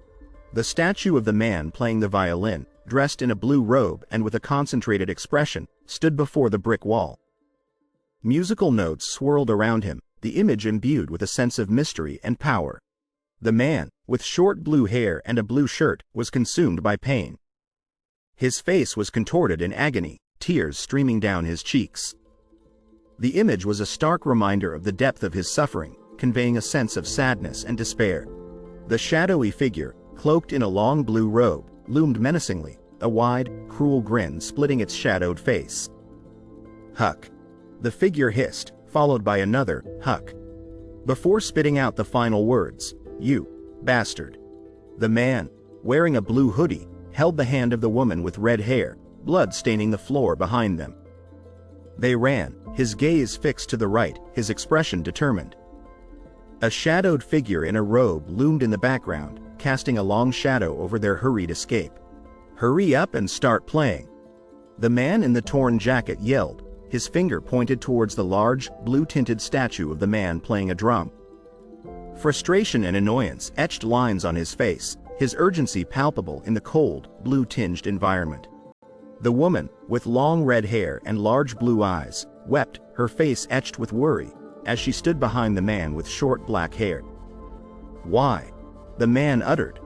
The statue of the man playing the violin, dressed in a blue robe and with a concentrated expression, stood before the brick wall. Musical notes swirled around him, the image imbued with a sense of mystery and power. The man, with short blue hair and a blue shirt, was consumed by pain. His face was contorted in agony, tears streaming down his cheeks. The image was a stark reminder of the depth of his suffering, conveying a sense of sadness and despair. The shadowy figure, cloaked in a long blue robe, loomed menacingly, a wide, cruel grin splitting its shadowed face. Huck. The figure hissed, followed by another, Huck. Before spitting out the final words, "You bastard." The man, wearing a blue hoodie, held the hand of the woman with red hair, blood staining the floor behind them. They ran, his gaze fixed to the right, his expression determined. A shadowed figure in a robe loomed in the background, casting a long shadow over their hurried escape. "Hurry up and start playing." The man in the torn jacket yelled, his finger pointed towards the large, blue-tinted statue of the man playing a drum. Frustration and annoyance etched lines on his face, his urgency palpable in the cold, blue-tinged environment. The woman, with long red hair and large blue eyes, wept, her face etched with worry, as she stood behind the man with short black hair. "Why?" the man uttered,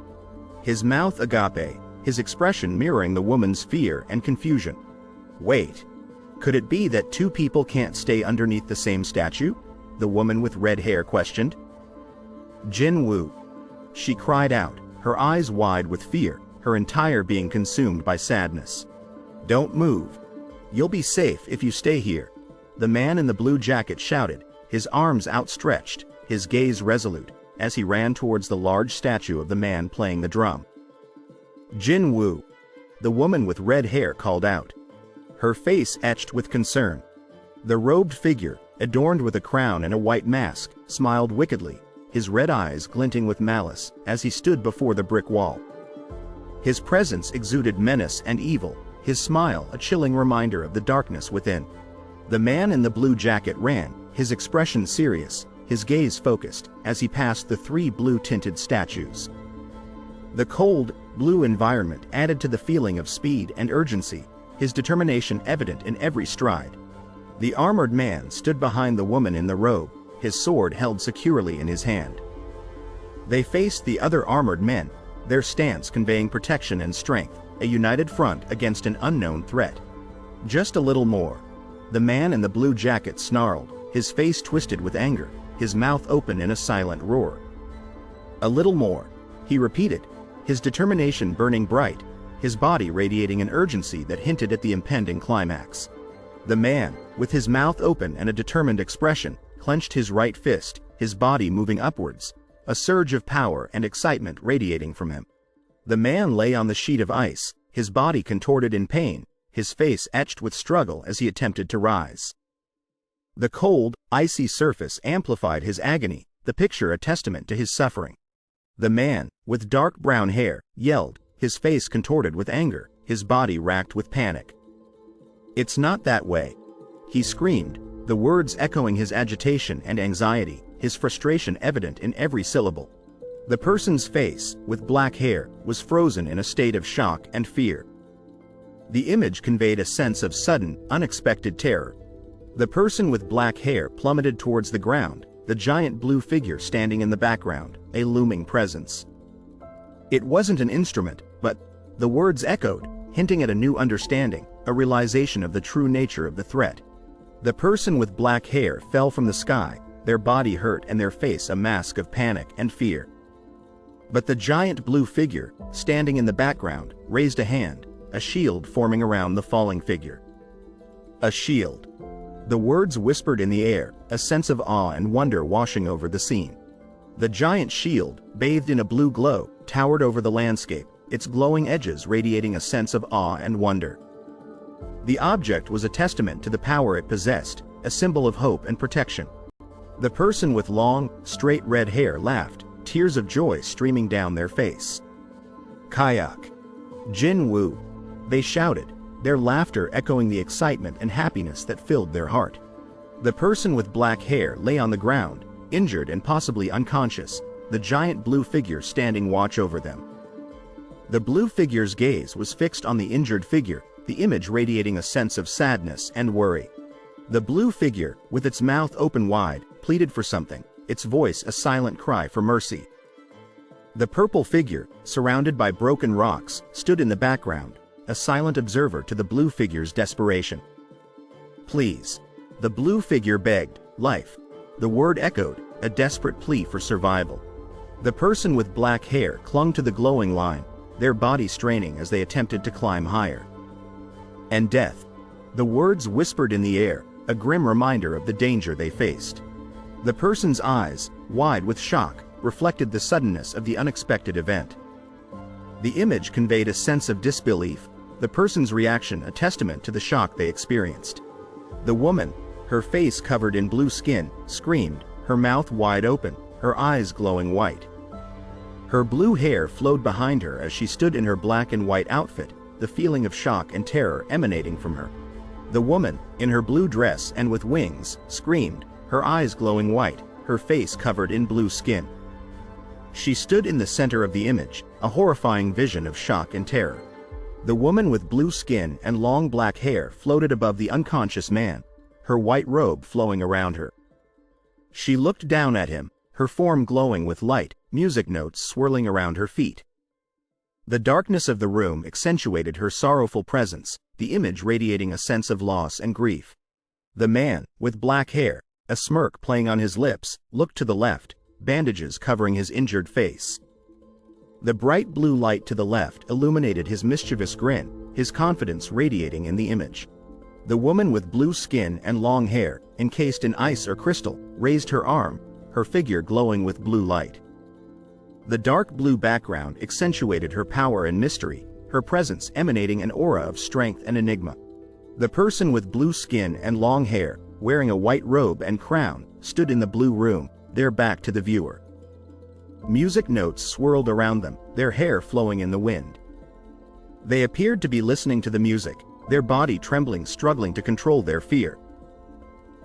his mouth agape, his expression mirroring the woman's fear and confusion. "Wait. Could it be that two people can't stay underneath the same statue?" the woman with red hair questioned. "Jin-woo," she cried out, her eyes wide with fear, her entire being consumed by sadness. "Don't move. You'll be safe if you stay here," the man in the blue jacket shouted, his arms outstretched, his gaze resolute, as he ran towards the large statue of the man playing the drum. "Jin-woo," the woman with red hair called out, her face etched with concern. The robed figure, adorned with a crown and a white mask, smiled wickedly, his red eyes glinting with malice, as he stood before the brick wall. His presence exuded menace and evil, his smile a chilling reminder of the darkness within. The man in the blue jacket ran, his expression serious, his gaze focused, as he passed the three blue-tinted statues. The cold, blue environment added to the feeling of speed and urgency, his determination evident in every stride. The armored man stood behind the woman in the robe, his sword held securely in his hand. They faced the other armored men, their stance conveying protection and strength, a united front against an unknown threat. Just a little more. The man in the blue jacket snarled, his face twisted with anger, his mouth open in a silent roar. A little more, he repeated, his determination burning bright, his body radiating an urgency that hinted at the impending climax. The man, with his mouth open and a determined expression, clenched his right fist, his body moving upwards, a surge of power and excitement radiating from him. The man lay on the sheet of ice, his body contorted in pain, his face etched with struggle as he attempted to rise. The cold, icy surface amplified his agony, the picture a testament to his suffering. The man, with dark brown hair, yelled, his face contorted with anger, his body racked with panic. "It's not that way," he screamed, the words echoing his agitation and anxiety, his frustration evident in every syllable. The person's face, with black hair, was frozen in a state of shock and fear. The image conveyed a sense of sudden, unexpected terror. The person with black hair plummeted towards the ground, the giant blue figure standing in the background, a looming presence. It wasn't an instrument, but the words echoed, hinting at a new understanding, a realization of the true nature of the threat. The person with black hair fell from the sky, their body hurt and their face a mask of panic and fear. But the giant blue figure, standing in the background, raised a hand, a shield forming around the falling figure. A shield. The words whispered in the air, a sense of awe and wonder washing over the scene. The giant shield, bathed in a blue glow, towered over the landscape, its glowing edges radiating a sense of awe and wonder. The object was a testament to the power it possessed, a symbol of hope and protection. The person with long, straight red hair laughed, tears of joy streaming down their face. "Kayak! Jin Woo!" they shouted, their laughter echoing the excitement and happiness that filled their heart. The person with black hair lay on the ground, injured and possibly unconscious, the giant blue figure standing watch over them. The blue figure's gaze was fixed on the injured figure, the image radiating a sense of sadness and worry. The blue figure, with its mouth open wide, pleaded for something, its voice a silent cry for mercy. The purple figure, surrounded by broken rocks, stood in the background, a silent observer to the blue figure's desperation. "Please." The blue figure begged, "Life." The word echoed, a desperate plea for survival. The person with black hair clung to the glowing line, their body straining as they attempted to climb higher. "And death." The words whispered in the air, a grim reminder of the danger they faced. The person's eyes, wide with shock, reflected the suddenness of the unexpected event. The image conveyed a sense of disbelief, the person's reaction a testament to the shock they experienced. The woman, her face covered in blue skin, screamed, her mouth wide open, her eyes glowing white. Her blue hair flowed behind her as she stood in her black and white outfit, the feeling of shock and terror emanating from her. The woman, in her blue dress and with wings, screamed, her eyes glowing white, her face covered in blue skin. She stood in the center of the image, a horrifying vision of shock and terror. The woman with blue skin and long black hair floated above the unconscious man, her white robe flowing around her. She looked down at him, her form glowing with light, music notes swirling around her feet. The darkness of the room accentuated her sorrowful presence, the image radiating a sense of loss and grief. The man, with black hair, a smirk playing on his lips, looked to the left, bandages covering his injured face. The bright blue light to the left illuminated his mischievous grin, his confidence radiating in the image. The woman with blue skin and long hair, encased in ice or crystal, raised her arm, her figure glowing with blue light. The dark blue background accentuated her power and mystery, her presence emanating an aura of strength and enigma. The person with blue skin and long hair, wearing a white robe and crown, stood in the blue room, their back to the viewer. Music notes swirled around them, their hair flowing in the wind. They appeared to be listening to the music, their body trembling, struggling to control their fear.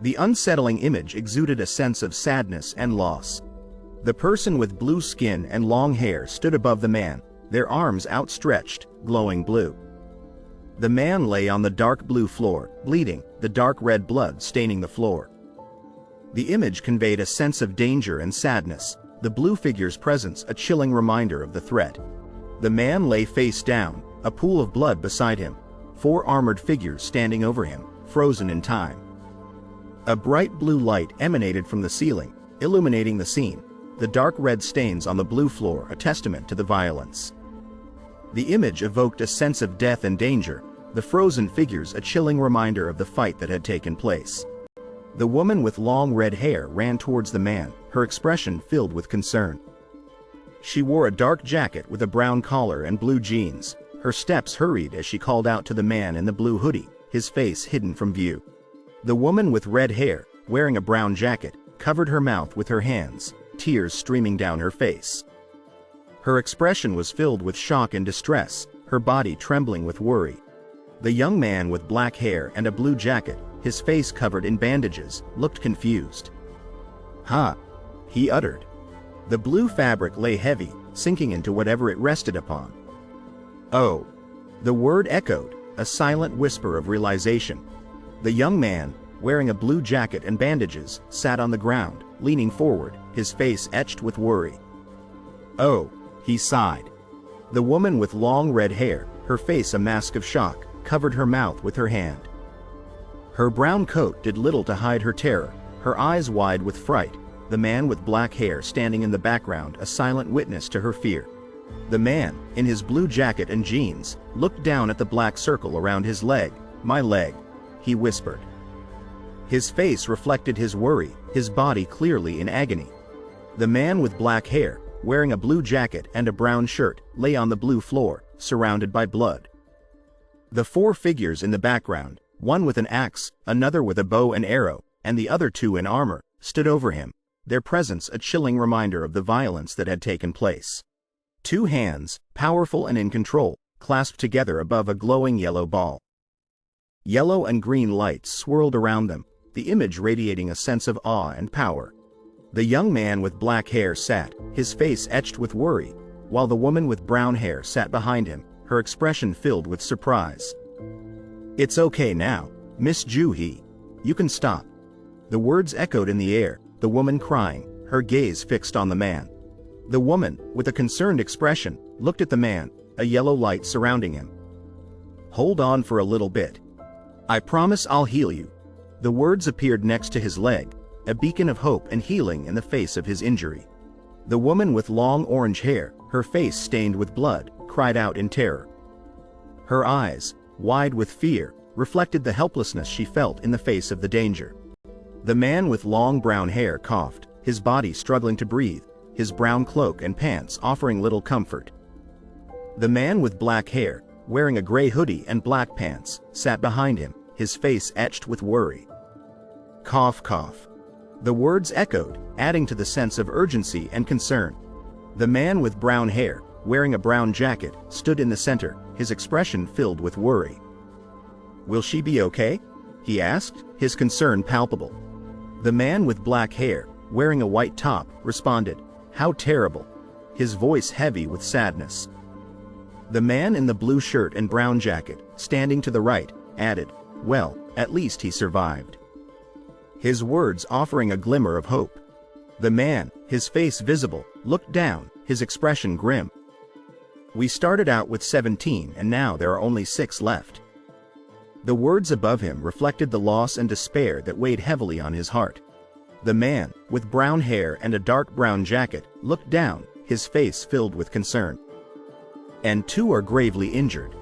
The unsettling image exuded a sense of sadness and loss. The person with blue skin and long hair stood above the man, their arms outstretched, glowing blue. The man lay on the dark blue floor, bleeding, the dark red blood staining the floor. The image conveyed a sense of danger and sadness, the blue figure's presence a chilling reminder of the threat. The man lay face down, a pool of blood beside him, 4 armored figures standing over him, frozen in time. A bright blue light emanated from the ceiling, illuminating the scene, the dark red stains on the blue floor a testament to the violence. The image evoked a sense of death and danger, the frozen figures a chilling reminder of the fight that had taken place. The woman with long red hair ran towards the man, her expression filled with concern. She wore a dark jacket with a brown collar and blue jeans. Her steps hurried as she called out to the man in the blue hoodie, his face hidden from view. The woman with red hair, wearing a brown jacket, covered her mouth with her hands, tears streaming down her face. Her expression was filled with shock and distress, her body trembling with worry. The young man with black hair and a blue jacket, his face covered in bandages, looked confused. "Ha!" he uttered. The blue fabric lay heavy, sinking into whatever it rested upon. "Oh!" The word echoed, a silent whisper of realization. The young man, wearing a blue jacket and bandages, sat on the ground, leaning forward, his face etched with worry. "Oh!" he sighed. The woman with long red hair, her face a mask of shock, covered her mouth with her hand. Her brown coat did little to hide her terror, her eyes wide with fright, the man with black hair standing in the background a silent witness to her fear. The man, in his blue jacket and jeans, looked down at the black circle around his leg. "My leg," he whispered. His face reflected his worry, his body clearly in agony. The man with black hair, wearing a blue jacket and a brown shirt, lay on the blue floor, surrounded by blood. The 4 figures in the background, one with an axe, another with a bow and arrow, and the other 2 in armor, stood over him, their presence a chilling reminder of the violence that had taken place. 2 hands, powerful and in control, clasped together above a glowing yellow ball. Yellow and green lights swirled around them, the image radiating a sense of awe and power. The young man with black hair sat, his face etched with worry, while the woman with brown hair sat behind him, her expression filled with surprise. "It's okay now, Miss Juhi. You can stop." The words echoed in the air, the woman crying, her gaze fixed on the man. The woman, with a concerned expression, looked at the man, a yellow light surrounding him. "Hold on for a little bit. I promise I'll heal you." The words appeared next to his leg, a beacon of hope and healing in the face of his injury. The woman with long orange hair, her face stained with blood, cried out in terror. Her eyes, wide with fear, reflected the helplessness she felt in the face of the danger. The man with long brown hair coughed, his body struggling to breathe, his brown cloak and pants offering little comfort. The man with black hair, wearing a gray hoodie and black pants, sat behind him, his face etched with worry. "Cough, cough." The words echoed, adding to the sense of urgency and concern. The man with brown hair, wearing a brown jacket, stood in the center, his expression filled with worry. "Will she be okay?" he asked, his concern palpable. The man with black hair, wearing a white top, responded, "How terrible," his voice heavy with sadness. The man in the blue shirt and brown jacket, standing to the right, added, "Well, at least he survived," his words offering a glimmer of hope. The man, his face visible, looked down, his expression grim. "We started out with 17 and now there are only 6 left." The words above him reflected the loss and despair that weighed heavily on his heart. The man, with brown hair and a dark brown jacket, looked down, his face filled with concern. "And 2 are gravely injured."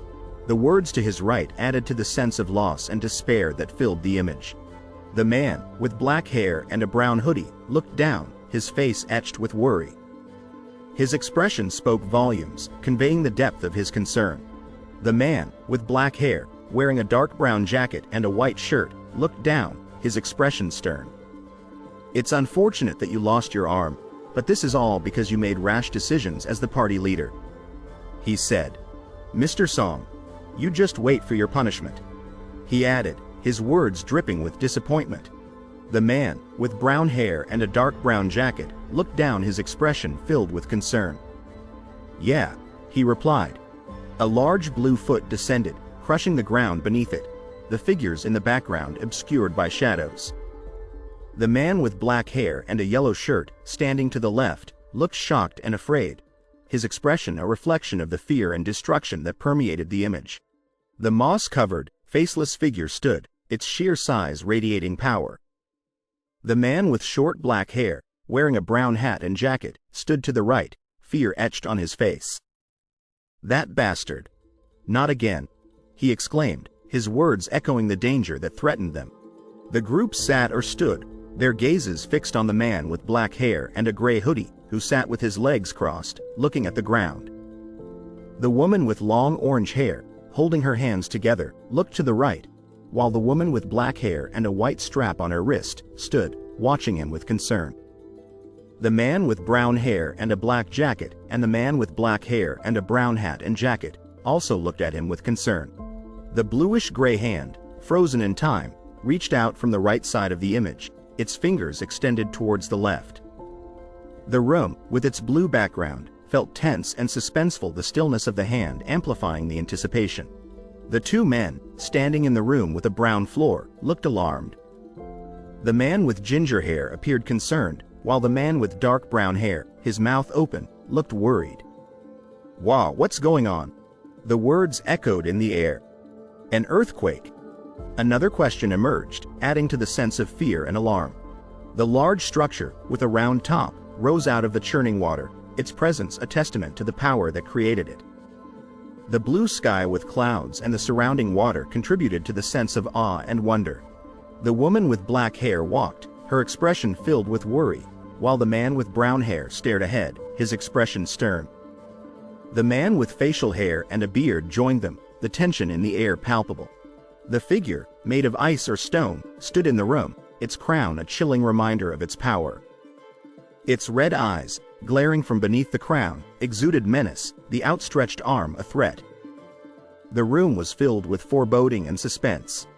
The words to his right added to the sense of loss and despair that filled the image. The man, with black hair and a brown hoodie, looked down, his face etched with worry. His expression spoke volumes, conveying the depth of his concern. The man, with black hair, wearing a dark brown jacket and a white shirt, looked down, his expression stern. "It's unfortunate that you lost your arm, but this is all because you made rash decisions as the party leader," he said. "Mr. Song, you just wait for your punishment," he added, his words dripping with disappointment. The man, with brown hair and a dark brown jacket, looked down, his expression filled with concern. "Yeah," he replied. A large blue foot descended, crushing the ground beneath it, the figures in the background obscured by shadows. The man with black hair and a yellow shirt, standing to the left, looked shocked and afraid, his expression a reflection of the fear and destruction that permeated the image. The moss-covered, faceless figure stood, its sheer size radiating power. The man with short black hair, wearing a brown hat and jacket, stood to the right, fear etched on his face. "That bastard! Not again!" he exclaimed, his words echoing the danger that threatened them. The group sat or stood, their gazes fixed on the man with black hair and a gray hoodie, who sat with his legs crossed, looking at the ground. The woman with long orange hair, holding her hands together, looked to the right, while the woman with black hair and a white strap on her wrist stood, watching him with concern. The man with brown hair and a black jacket and the man with black hair and a brown hat and jacket also looked at him with concern. The bluish-gray hand, frozen in time, reached out from the right side of the image, its fingers extended towards the left. The room, with its blue background, felt tense and suspenseful, the stillness of the hand amplifying the anticipation. The two men, standing in the room with a brown floor, looked alarmed. The man with ginger hair appeared concerned, while the man with dark brown hair, his mouth open, looked worried. "Wow, what's going on?" The words echoed in the air. "An earthquake?" Another question emerged, adding to the sense of fear and alarm. The large structure, with a round top, rose out of the churning water, its presence a testament to the power that created it. The blue sky with clouds and the surrounding water contributed to the sense of awe and wonder. The woman with black hair walked, her expression filled with worry, while the man with brown hair stared ahead, his expression stern. The man with facial hair and a beard joined them, the tension in the air palpable. The figure, made of ice or stone, stood in the room, its crown a chilling reminder of its power. Its red eyes, glaring from beneath the crown, exuded menace, the outstretched arm a threat. The room was filled with foreboding and suspense.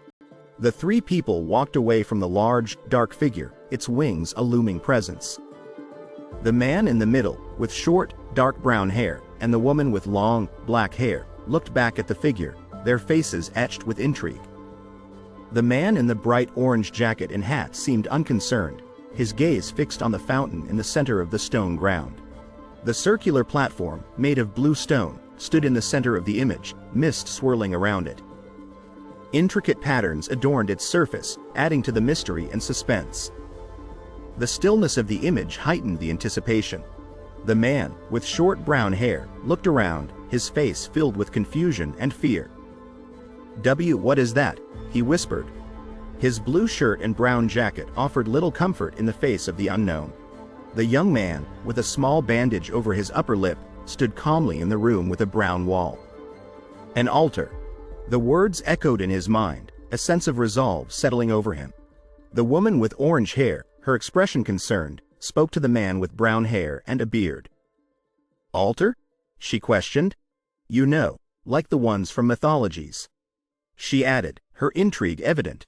The three people walked away from the large, dark figure, its wings a looming presence. The man in the middle, with short, dark brown hair, and the woman with long, black hair, looked back at the figure, their faces etched with intrigue. The man in the bright orange jacket and hat seemed unconcerned, his gaze fixed on the fountain in the center of the stone ground. The circular platform, made of blue stone, stood in the center of the image, mist swirling around it. Intricate patterns adorned its surface, adding to the mystery and suspense. The stillness of the image heightened the anticipation. The man, with short brown hair, looked around, his face filled with confusion and fear. What is that?" he whispered. His blue shirt and brown jacket offered little comfort in the face of the unknown. The young man, with a small bandage over his upper lip, stood calmly in the room with a brown wall. "An altar." The words echoed in his mind, a sense of resolve settling over him. The woman with orange hair, her expression concerned, spoke to the man with brown hair and a beard. "Altar?" she questioned. "You know, like the ones from mythologies," she added, her intrigue evident.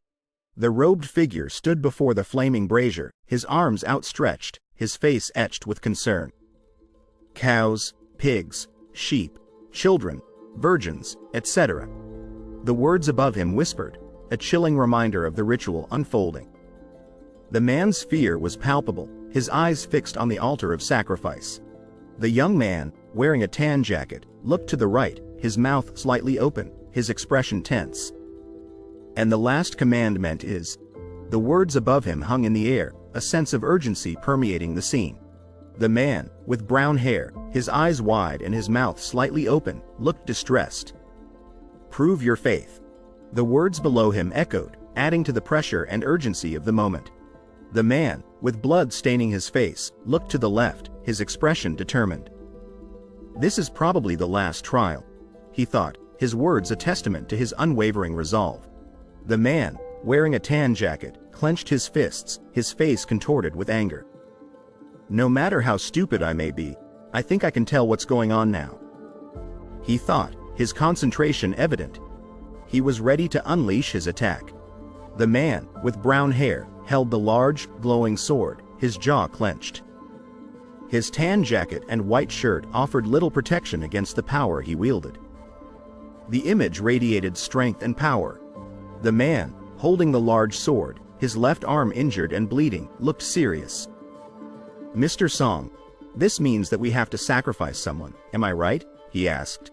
The robed figure stood before the flaming brazier, his arms outstretched, his face etched with concern. "Cows, pigs, sheep, children, virgins, etc." The words above him whispered, a chilling reminder of the ritual unfolding. The man's fear was palpable, his eyes fixed on the altar of sacrifice. The young man, wearing a tan jacket, looked to the right, his mouth slightly open, his expression tense. "And the last commandment is..." The words above him hung in the air, a sense of urgency permeating the scene. The man, with brown hair, his eyes wide and his mouth slightly open, looked distressed. "Prove your faith." The words below him echoed, adding to the pressure and urgency of the moment. The man, with blood staining his face, looked to the left, his expression determined. "This is probably the last trial," he thought, his words a testament to his unwavering resolve. The man, wearing a tan jacket, clenched his fists, his face contorted with anger. "No matter how stupid I may be, I think I can tell what's going on now," he thought, his concentration evident. He was ready to unleash his attack. The man, with brown hair, held the large, glowing sword, his jaw clenched. His tan jacket and white shirt offered little protection against the power he wielded. The image radiated strength and power. The man, holding the large sword, his left arm injured and bleeding, looked serious. "Mr. Song, this means that we have to sacrifice someone, am I right?" he asked.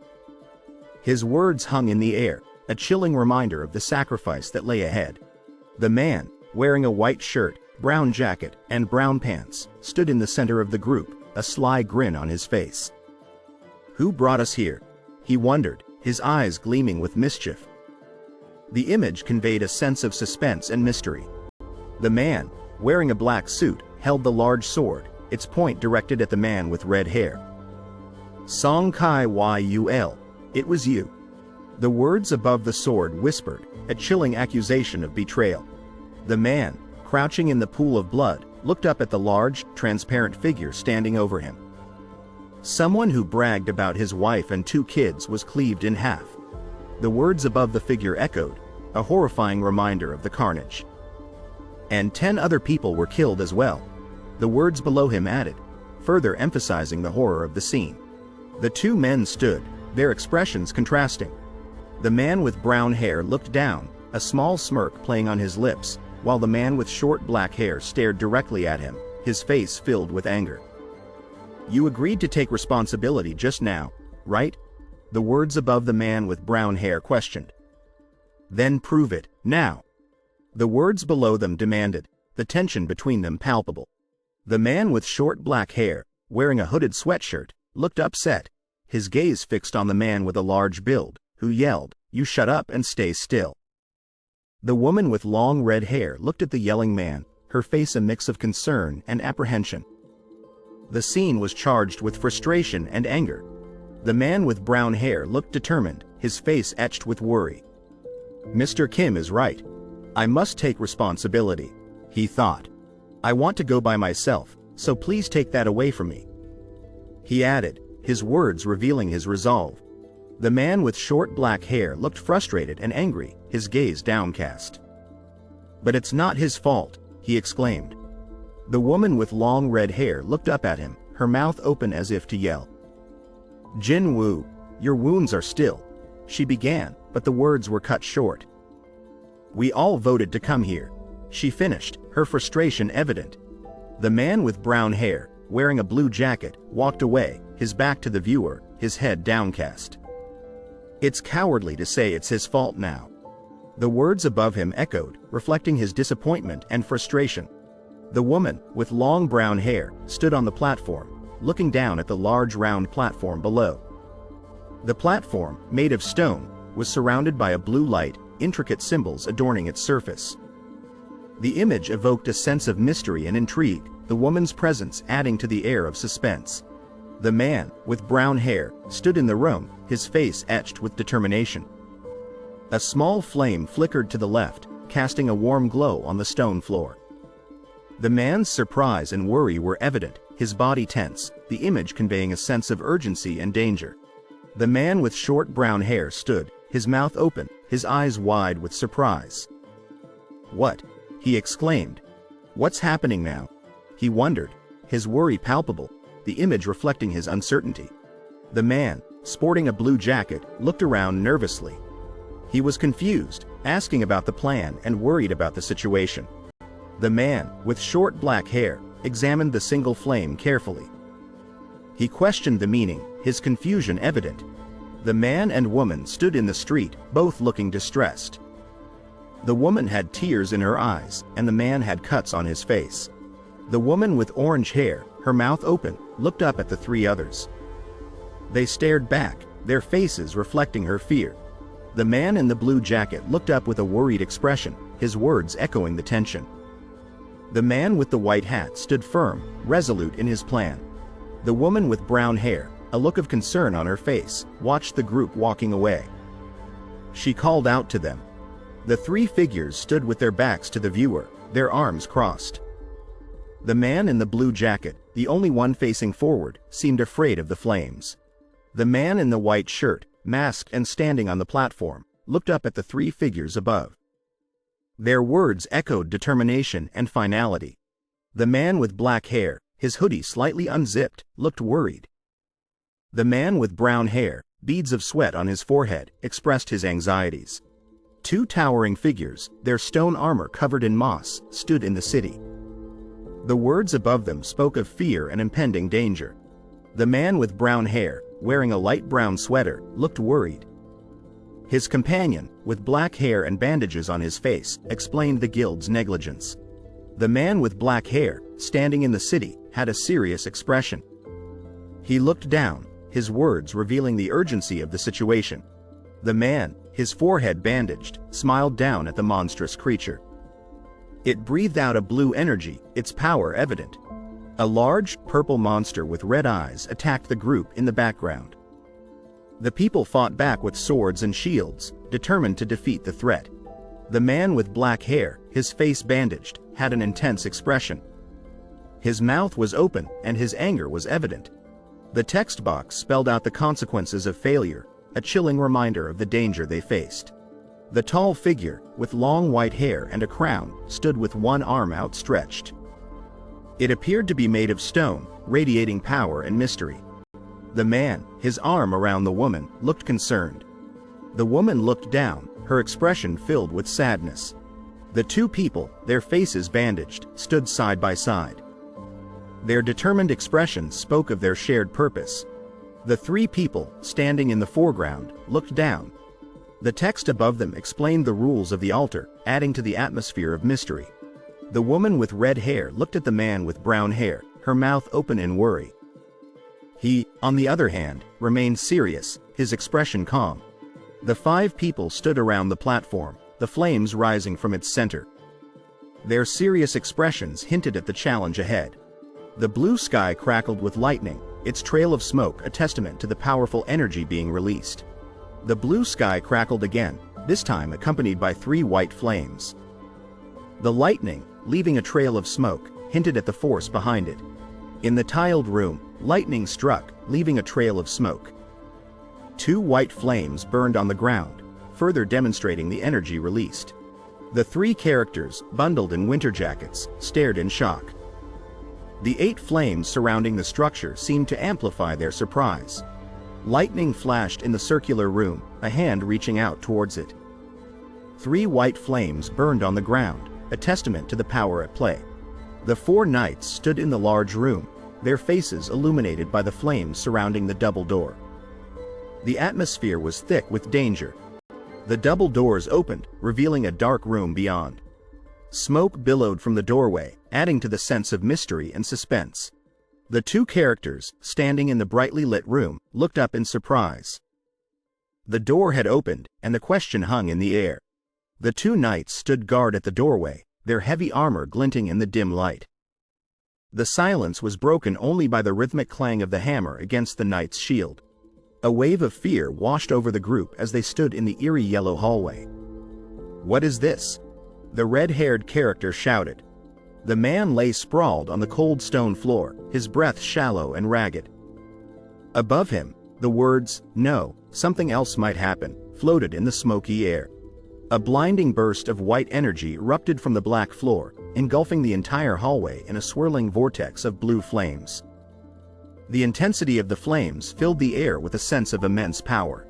His words hung in the air, a chilling reminder of the sacrifice that lay ahead. The man, wearing a white shirt, brown jacket, and brown pants, stood in the center of the group, a sly grin on his face. "Who brought us here?" he wondered, his eyes gleaming with mischief. The image conveyed a sense of suspense and mystery. The man, wearing a black suit, held the large sword, its point directed at the man with red hair. "Song Kai Yul, it was you." The words above the sword whispered, a chilling accusation of betrayal. The man, crouching in the pool of blood, looked up at the large, transparent figure standing over him. Someone who bragged about his wife and 2 kids was cleaved in half. The words above the figure echoed, a horrifying reminder of the carnage. "And 10 other people were killed as well," the words below him added, further emphasizing the horror of the scene. The 2 men stood, their expressions contrasting. The man with brown hair looked down, a small smirk playing on his lips, while the man with short black hair stared directly at him, his face filled with anger. "You agreed to take responsibility just now, right?" the words above the man with brown hair questioned. "Then prove it, now," the words below them demanded, the tension between them palpable. The man with short black hair, wearing a hooded sweatshirt, looked upset, his gaze fixed on the man with a large build, who yelled, "You shut up and stay still." The woman with long red hair looked at the yelling man, her face a mix of concern and apprehension. The scene was charged with frustration and anger. The man with brown hair looked determined, his face etched with worry. "Mr. Kim is right. I must take responsibility," he thought. "I want to go by myself, so please take that away from me," he added, his words revealing his resolve. The man with short black hair looked frustrated and angry, his gaze downcast. "But it's not his fault," he exclaimed. The woman with long red hair looked up at him, her mouth open as if to yell. "Jin Woo, your wounds are still," she began, but the words were cut short. "We all voted to come here," she finished, her frustration evident. The man with brown hair, wearing a blue jacket, walked away, his back to the viewer, his head downcast. "It's cowardly to say it's his fault now." The words above him echoed, reflecting his disappointment and frustration. The woman, with long brown hair, stood on the platform, looking down at the large round platform below. The platform, made of stone, was surrounded by a blue light, intricate symbols adorning its surface. The image evoked a sense of mystery and intrigue, the woman's presence adding to the air of suspense. The man, with brown hair, stood in the room, his face etched with determination. A small flame flickered to the left, casting a warm glow on the stone floor. The man's surprise and worry were evident, his body tense, the image conveying a sense of urgency and danger. The man with short brown hair stood, his mouth open, his eyes wide with surprise. "What?" he exclaimed. "What's happening now?" he wondered, his worry palpable, the image reflecting his uncertainty. The man, sporting a blue jacket, looked around nervously. He was confused, asking about the plan and worried about the situation. The man, with short black hair, examined the single flame carefully. He questioned the meaning, his confusion evident. The man and woman stood in the street, both looking distressed. The woman had tears in her eyes, and the man had cuts on his face. The woman with orange hair, her mouth open, looked up at the 3 others. They stared back, their faces reflecting her fear. The man in the blue jacket looked up with a worried expression, his words echoing the tension. The man with the white hat stood firm, resolute in his plan. The woman with brown hair, a look of concern on her face, watched the group walking away. She called out to them. The 3 figures stood with their backs to the viewer, their arms crossed. The man in the blue jacket, the only one facing forward, seemed afraid of the flames. The man in the white shirt, masked and standing on the platform, looked up at the 3 figures above. Their words echoed determination and finality. The man with black hair, his hoodie slightly unzipped, looked worried. The man with brown hair, beads of sweat on his forehead, expressed his anxieties. Two towering figures, their stone armor covered in moss, stood in the city. The words above them spoke of fear and impending danger. The man with brown hair, wearing a light brown sweater, looked worried. His companion, with black hair and bandages on his face, explained the guild's negligence. The man with black hair, standing in the city, had a serious expression. He looked down, his words revealing the urgency of the situation. The man, his forehead bandaged, smiled down at the monstrous creature. It breathed out a blue energy, its power evident. A large, purple monster with red eyes attacked the group in the background. The people fought back with swords and shields, determined to defeat the threat. The man with black hair, his face bandaged, had an intense expression. His mouth was open and his anger was evident. The text box spelled out the consequences of failure, a chilling reminder of the danger they faced. The tall figure, with long white hair and a crown, stood with one arm outstretched. It appeared to be made of stone, radiating power and mystery. The man, his arm around the woman, looked concerned. The woman looked down, her expression filled with sadness. The two people, their faces bandaged, stood side by side. Their determined expressions spoke of their shared purpose. The three people, standing in the foreground, looked down. The text above them explained the rules of the altar, adding to the atmosphere of mystery. The woman with red hair looked at the man with brown hair, her mouth open in worry. He, on the other hand, remained serious, his expression calm. The five people stood around the platform, the flames rising from its center. Their serious expressions hinted at the challenge ahead. The blue sky crackled with lightning, its trail of smoke a testament to the powerful energy being released. The blue sky crackled again, this time accompanied by three white flames. The lightning, leaving a trail of smoke, hinted at the force behind it. In the tiled room, lightning struck, leaving a trail of smoke. Two white flames burned on the ground, further demonstrating the energy released. The three characters, bundled in winter jackets, stared in shock. The 8 flames surrounding the structure seemed to amplify their surprise. Lightning flashed in the circular room, a hand reaching out towards it. 3 white flames burned on the ground, a testament to the power at play. The 4 knights stood in the large room, their faces illuminated by the flames surrounding the double door. The atmosphere was thick with danger. The double doors opened, revealing a dark room beyond. Smoke billowed from the doorway, adding to the sense of mystery and suspense. The 2 characters, standing in the brightly lit room, looked up in surprise. The door had opened, and the question hung in the air. The 2 knights stood guard at the doorway, their heavy armor glinting in the dim light. The silence was broken only by the rhythmic clang of the hammer against the knight's shield. A wave of fear washed over the group as they stood in the eerie yellow hallway. "What is this?" the red-haired character shouted. The man lay sprawled on the cold stone floor, his breath shallow and ragged. Above him, the words, "No, something else might happen," floated in the smoky air. A blinding burst of white energy erupted from the black floor, engulfing the entire hallway in a swirling vortex of blue flames. The intensity of the flames filled the air with a sense of immense power.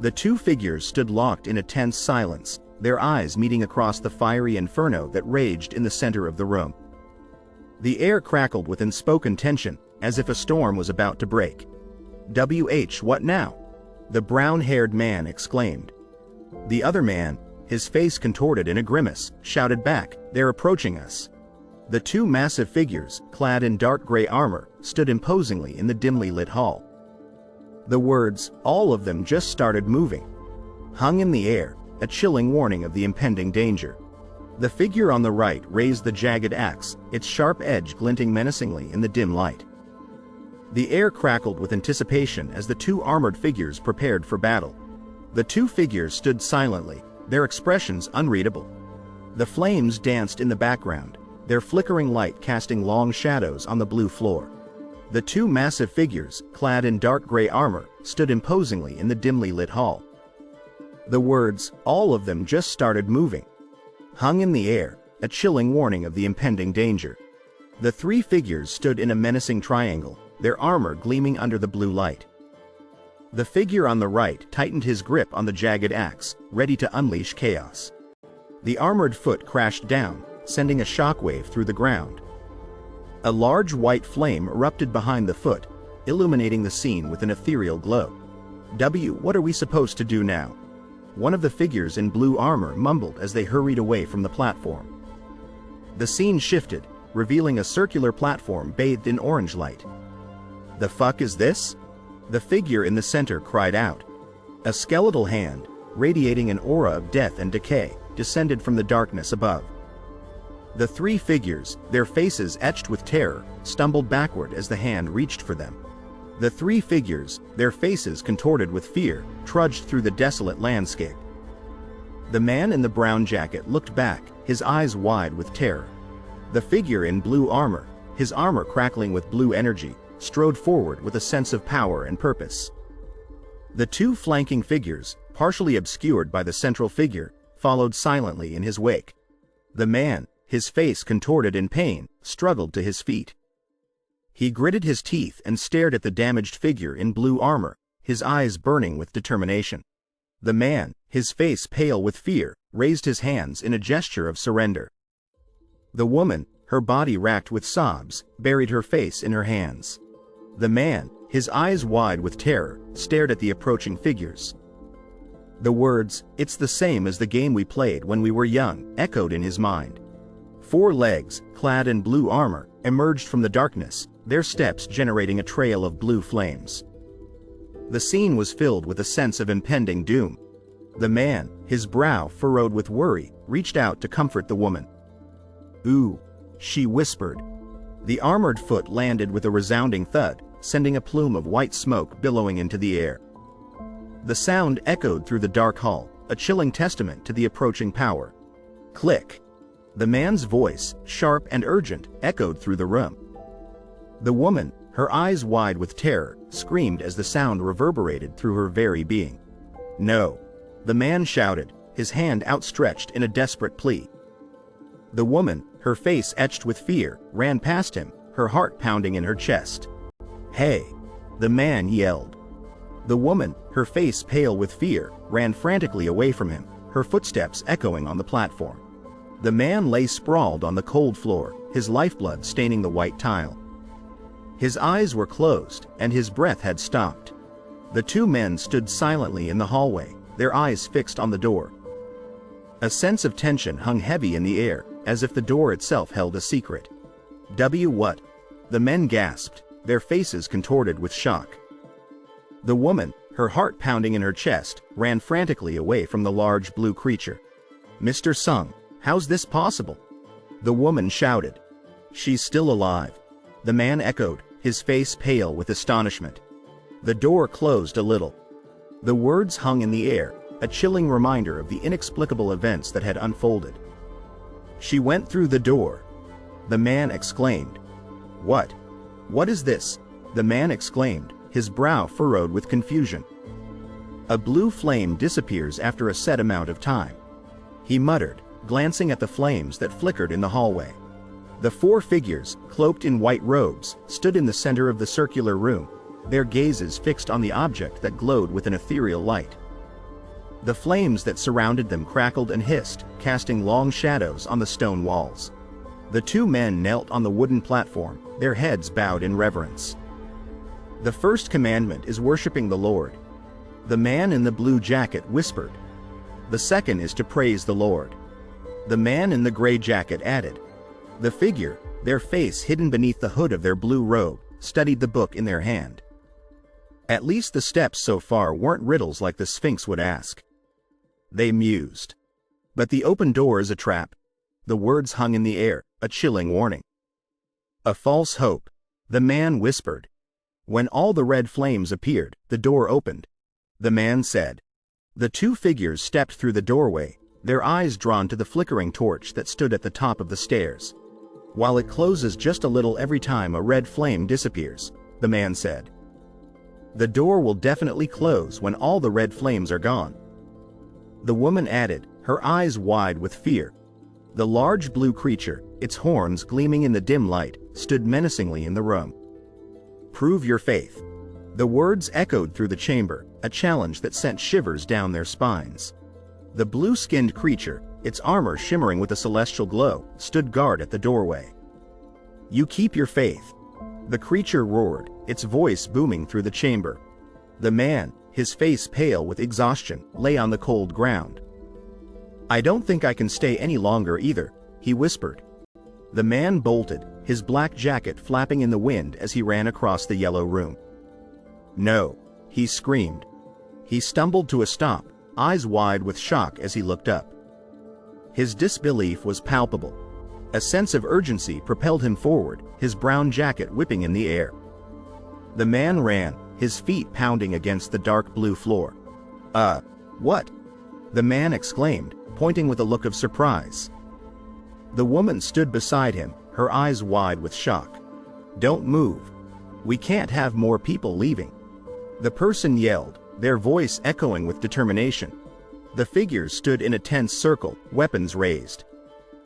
The 2 figures stood locked in a tense silence, their eyes meeting across the fiery inferno that raged in the center of the room. The air crackled with unspoken tension, as if a storm was about to break. What now?" the brown-haired man exclaimed. The other man, his face contorted in a grimace, shouted back, "They're approaching us." The 2 massive figures, clad in dark gray armor, stood imposingly in the dimly lit hall. The words, "All of them just started moving," hung in the air, a chilling warning of the impending danger. The figure on the right raised the jagged axe, its sharp edge glinting menacingly in the dim light. The air crackled with anticipation as the 2 armored figures prepared for battle. The 2 figures stood silently, their expressions unreadable. The flames danced in the background, their flickering light casting long shadows on the blue floor. The 2 massive figures, clad in dark gray armor, stood imposingly in the dimly lit hall. The words, "All of them just started moving," hung in the air, a chilling warning of the impending danger. The 3 figures stood in a menacing triangle, their armor gleaming under the blue light. The figure on the right tightened his grip on the jagged axe, ready to unleash chaos. The armored foot crashed down, sending a shockwave through the ground. A large white flame erupted behind the foot, illuminating the scene with an ethereal glow. What are we supposed to do now? One of the figures in blue armor mumbled as they hurried away from the platform. The scene shifted, revealing a circular platform bathed in orange light. The fuck is this? The figure in the center cried out. A skeletal hand, radiating an aura of death and decay, descended from the darkness above. The three figures, their faces etched with terror, stumbled backward as the hand reached for them. The three figures, their faces contorted with fear, trudged through the desolate landscape. The man in the brown jacket looked back, his eyes wide with terror. The figure in blue armor, his armor crackling with blue energy, strode forward with a sense of power and purpose. The two flanking figures, partially obscured by the central figure, followed silently in his wake. The man, his face contorted in pain, struggled to his feet. He gritted his teeth and stared at the damaged figure in blue armor, his eyes burning with determination. The man, his face pale with fear, raised his hands in a gesture of surrender. The woman, her body racked with sobs, buried her face in her hands. The man, his eyes wide with terror, stared at the approaching figures. The words, "It's the same as the game we played when we were young," echoed in his mind. Four legs, clad in blue armor, emerged from the darkness, their steps generating a trail of blue flames. The scene was filled with a sense of impending doom. The man, his brow furrowed with worry, reached out to comfort the woman. "Ooh," she whispered. The armored foot landed with a resounding thud, sending a plume of white smoke billowing into the air. The sound echoed through the dark hall, a chilling testament to the approaching power. Click. The man's voice, sharp and urgent, echoed through the room. The woman, her eyes wide with terror, screamed as the sound reverberated through her very being. "No!" the man shouted, his hand outstretched in a desperate plea. The woman, her face etched with fear, ran past him, her heart pounding in her chest. "Hey!" the man yelled. The woman, her face pale with fear, ran frantically away from him, her footsteps echoing on the platform. The man lay sprawled on the cold floor, his lifeblood staining the white tile. His eyes were closed, and his breath had stopped. The two men stood silently in the hallway, their eyes fixed on the door. A sense of tension hung heavy in the air, as if the door itself held a secret. What? The men gasped, their faces contorted with shock. The woman, her heart pounding in her chest, ran frantically away from the large blue creature. "Mr. Sung, how's this possible?" the woman shouted. "She's still alive," the man echoed, his face pale with astonishment. The door closed a little. The words hung in the air, a chilling reminder of the inexplicable events that had unfolded. "She went through the door," the man exclaimed. "What? What is this?" the man exclaimed, his brow furrowed with confusion. "A blue flame disappears after a set amount of time," he muttered, glancing at the flames that flickered in the hallway. The four figures, cloaked in white robes, stood in the center of the circular room, their gazes fixed on the object that glowed with an ethereal light. The flames that surrounded them crackled and hissed, casting long shadows on the stone walls. The two men knelt on the wooden platform, their heads bowed in reverence. "The first commandment is worshiping the Lord," the man in the blue jacket whispered. "The second is to praise the Lord," the man in the gray jacket added. The figure, their face hidden beneath the hood of their blue robe, studied the book in their hand. At least the steps so far weren't riddles like the Sphinx would ask. They mused. "But the open door is a trap." The words hung in the air, a chilling warning. "A false hope," the man whispered. When all the red flames appeared, the door opened. The man said. The two figures stepped through the doorway, their eyes drawn to the flickering torch that stood at the top of the stairs. "While it closes just a little every time a red flame disappears," the man said. "The door will definitely close when all the red flames are gone," the woman added, her eyes wide with fear. The large blue creature, its horns gleaming in the dim light, stood menacingly in the room. "Prove your faith," The words echoed through the chamber, a challenge that sent shivers down their spines. The blue-skinned creature, its armor shimmering with a celestial glow, stood guard at the doorway. "You keep your faith," the creature roared, its voice booming through the chamber. The man, his face pale with exhaustion, lay on the cold ground. "I don't think I can stay any longer either," he whispered. The man bolted, his black jacket flapping in the wind as he ran across the yellow room. "No," he screamed. He stumbled to a stop, eyes wide with shock as he looked up. His disbelief was palpable. A sense of urgency propelled him forward, his brown jacket whipping in the air. The man ran, his feet pounding against the dark blue floor. What?" the man exclaimed, pointing with a look of surprise. The woman stood beside him, her eyes wide with shock. "Don't move. We can't have more people leaving," the person yelled, their voice echoing with determination. The figures stood in a tense circle, weapons raised.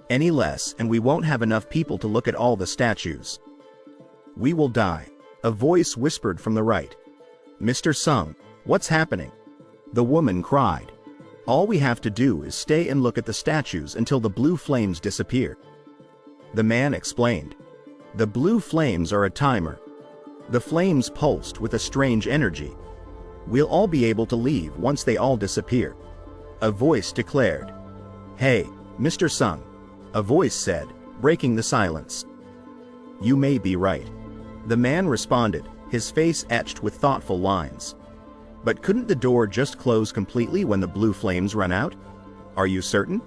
"Any less and we won't have enough people to look at all the statues. We will die," a voice whispered from the right. "Mr. Sung, what's happening?" the woman cried. "All we have to do is stay and look at the statues until the blue flames disappear." The man explained. "The blue flames are a timer. The flames pulsed with a strange energy. We'll all be able to leave once they all disappear," a voice declared. "Hey, Mr. Sung," a voice said, breaking the silence. "You may be right," the man responded, his face etched with thoughtful lines. "But couldn't the door just close completely when the blue flames run out? Are you certain?"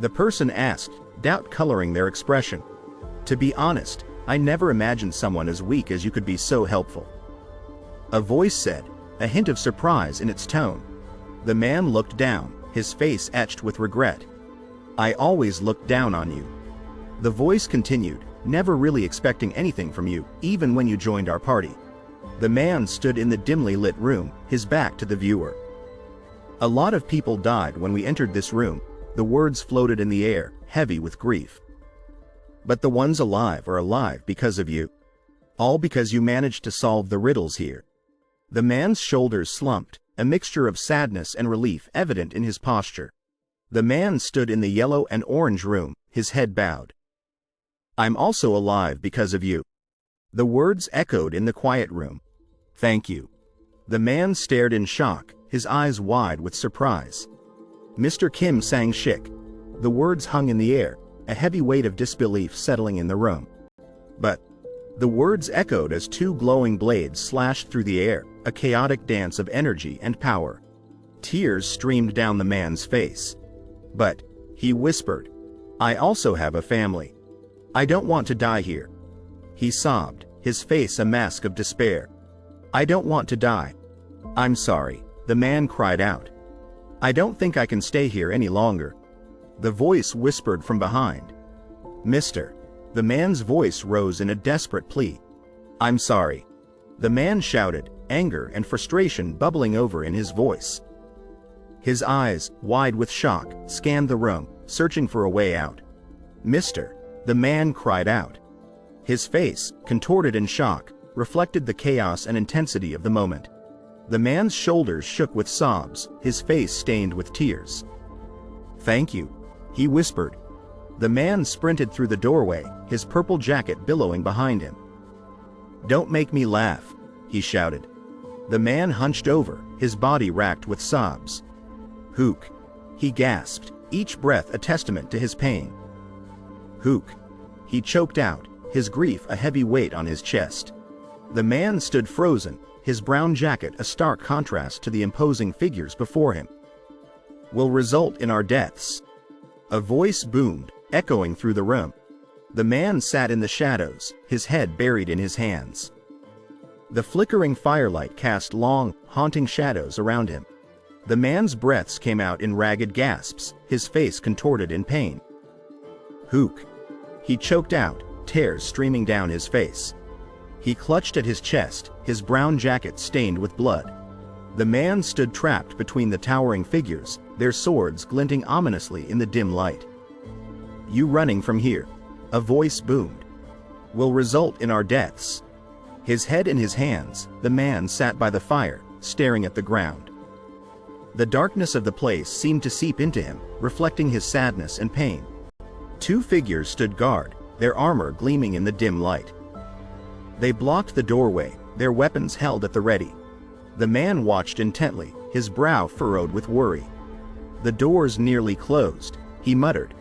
the person asked, doubt coloring their expression. "To be honest, I never imagined someone as weak as you could be so helpful," a voice said, a hint of surprise in its tone. The man looked down, his face etched with regret. "I always looked down on you," the voice continued, "never really expecting anything from you, even when you joined our party." The man stood in the dimly lit room, his back to the viewer. "A lot of people died when we entered this room," the words floated in the air, heavy with grief. "But the ones alive are alive because of you. All because you managed to solve the riddles here." The man's shoulders slumped, a mixture of sadness and relief evident in his posture. The man stood in the yellow and orange room, his head bowed. "I'm also alive because of you." The words echoed in the quiet room. "Thank you." The man stared in shock, his eyes wide with surprise. "Mr. Kim Sang-shik." The words hung in the air, a heavy weight of disbelief settling in the room. "But..." the words echoed as two glowing blades slashed through the air, a chaotic dance of energy and power. Tears streamed down the man's face. "But," he whispered, "I also have a family. I don't want to die here." He sobbed, his face a mask of despair. "I don't want to die. I'm sorry," the man cried out. "I don't think I can stay here any longer," the voice whispered from behind. "Mister," the man's voice rose in a desperate plea. "I'm sorry," the man shouted, anger and frustration bubbling over in his voice. His eyes, wide with shock, scanned the room, searching for a way out. "Mister," the man cried out. His face, contorted in shock, reflected the chaos and intensity of the moment. The man's shoulders shook with sobs, his face stained with tears. "Thank you," he whispered. The man sprinted through the doorway, his purple jacket billowing behind him. "Don't make me laugh," he shouted. The man hunched over, his body racked with sobs. "Hook," he gasped, each breath a testament to his pain. "Hook," he choked out, his grief a heavy weight on his chest. The man stood frozen, his brown jacket a stark contrast to the imposing figures before him. "Will result in our deaths," a voice boomed, echoing through the room. The man sat in the shadows, his head buried in his hands. The flickering firelight cast long, haunting shadows around him. The man's breaths came out in ragged gasps, his face contorted in pain. "Hook," he choked out, tears streaming down his face. He clutched at his chest, his brown jacket stained with blood. The man stood trapped between the towering figures, their swords glinting ominously in the dim light. "You running from here," a voice boomed, "will result in our deaths." His head in his hands, the man sat by the fire, staring at the ground. The darkness of the place seemed to seep into him, reflecting his sadness and pain. Two figures stood guard, their armor gleaming in the dim light. They blocked the doorway, their weapons held at the ready. The man watched intently, his brow furrowed with worry. The doors nearly closed. He muttered,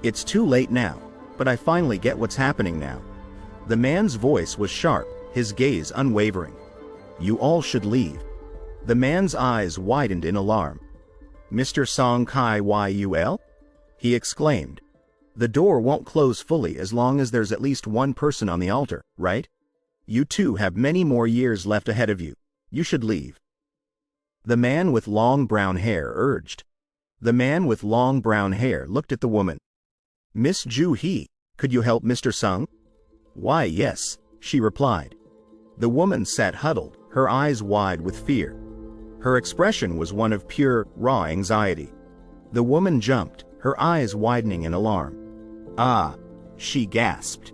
"It's too late now, but I finally get what's happening now." The man's voice was sharp, his gaze unwavering. "You all should leave." The man's eyes widened in alarm. "Mr. Song Kai Yul?" he exclaimed. "The door won't close fully as long as there's at least one person on the altar, right? You two have many more years left ahead of you. You should leave." The man with long brown hair urged. The man with long brown hair looked at the woman. "Miss Ju Hee, could you help Mr. Sung?" "Why, yes," she replied. The woman sat huddled, her eyes wide with fear. Her expression was one of pure, raw anxiety. The woman jumped, her eyes widening in alarm. "Ah!" she gasped.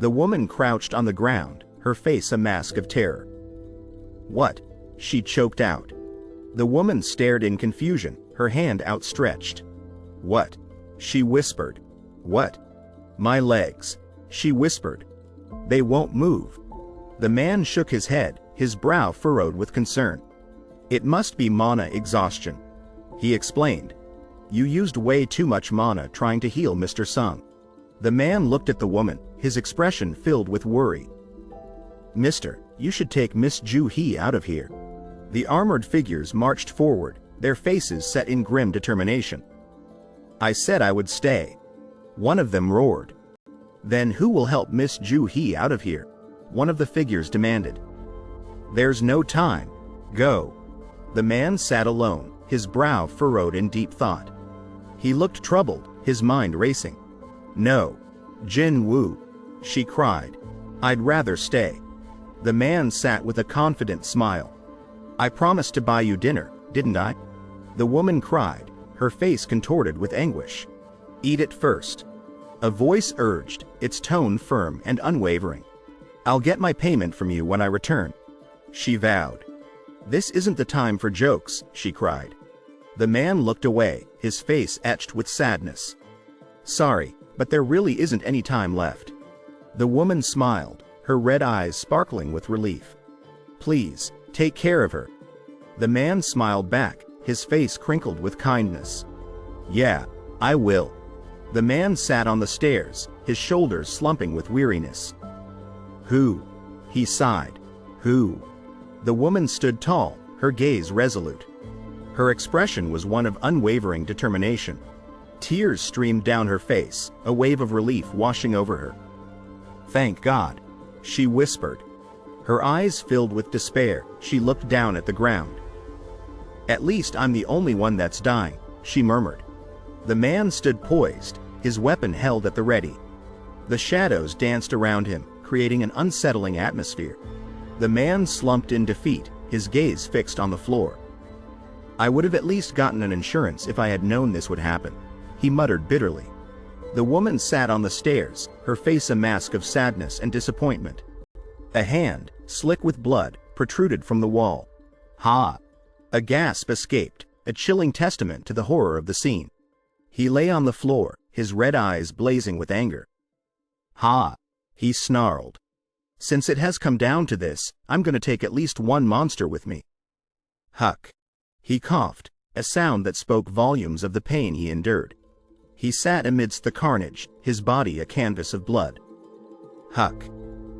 The woman crouched on the ground, her face a mask of terror. "What?" she choked out. The woman stared in confusion, her hand outstretched. "What?" she whispered. "What?" "My legs," she whispered. "They won't move." The man shook his head, his brow furrowed with concern. "It must be mana exhaustion," he explained. "You used way too much mana trying to heal Mr. Sung." The man looked at the woman, his expression filled with worry. "Mister, you should take Miss Ju Hee out of here." The armored figures marched forward, their faces set in grim determination. "I said I would stay," one of them roared. "Then who will help Miss Ju Hee out of here?" one of the figures demanded. "There's no time. Go." The man sat alone, his brow furrowed in deep thought. He looked troubled, his mind racing. "No, Jin Woo," she cried. "I'd rather stay." The man sat with a confident smile. "I promised to buy you dinner, didn't I?" The woman cried, her face contorted with anguish. "Eat it first." A voice urged, its tone firm and unwavering. "I'll get my payment from you when I return," she vowed. "This isn't the time for jokes," she cried. The man looked away, his face etched with sadness. "Sorry, but there really isn't any time left." The woman smiled, her red eyes sparkling with relief. "Please, take care of her." The man smiled back, his face crinkled with kindness. "Yeah, I will." The man sat on the stairs, his shoulders slumping with weariness. "Who?" he sighed. "Who?" The woman stood tall, her gaze resolute. Her expression was one of unwavering determination. Tears streamed down her face, a wave of relief washing over her. "Thank God," she whispered. Her eyes filled with despair, she looked down at the ground. "At least I'm the only one that's dying," she murmured. The man stood poised, his weapon held at the ready. The shadows danced around him, creating an unsettling atmosphere. The man slumped in defeat, his gaze fixed on the floor. "I would have at least gotten an insurance if I had known this would happen," he muttered bitterly. The woman sat on the stairs, her face a mask of sadness and disappointment. A hand, slick with blood, protruded from the wall. "Ha!" A gasp escaped, a chilling testament to the horror of the scene. He lay on the floor, his red eyes blazing with anger. "Ha!" he snarled. "Since it has come down to this, I'm going to take at least one monster with me." "Huck!" he coughed, a sound that spoke volumes of the pain he endured. He sat amidst the carnage, his body a canvas of blood. "Huck!"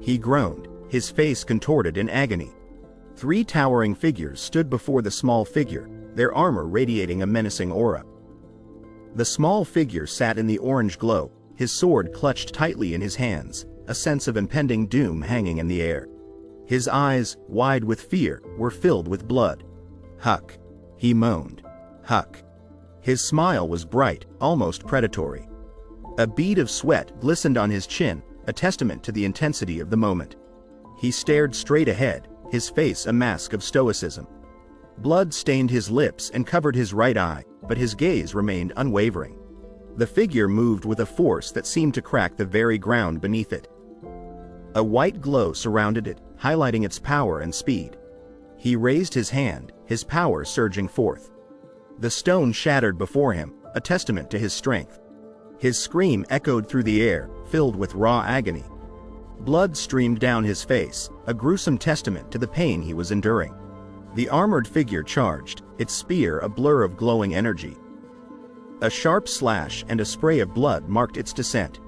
he groaned, his face contorted in agony. Three towering figures stood before the small figure, their armor radiating a menacing aura. The small figure sat in the orange glow, his sword clutched tightly in his hands, a sense of impending doom hanging in the air. His eyes, wide with fear, were filled with blood. "Huck!" he moaned. "Huck!" His smile was bright, almost predatory. A bead of sweat glistened on his chin, a testament to the intensity of the moment. He stared straight ahead, his face a mask of stoicism. Blood stained his lips and covered his right eye, but his gaze remained unwavering. The figure moved with a force that seemed to crack the very ground beneath it. A white glow surrounded it, highlighting its power and speed. He raised his hand, his power surging forth. The stone shattered before him, a testament to his strength. His scream echoed through the air, filled with raw agony. Blood streamed down his face, a gruesome testament to the pain he was enduring. The armored figure charged, its spear a blur of glowing energy. A sharp slash and a spray of blood marked its descent.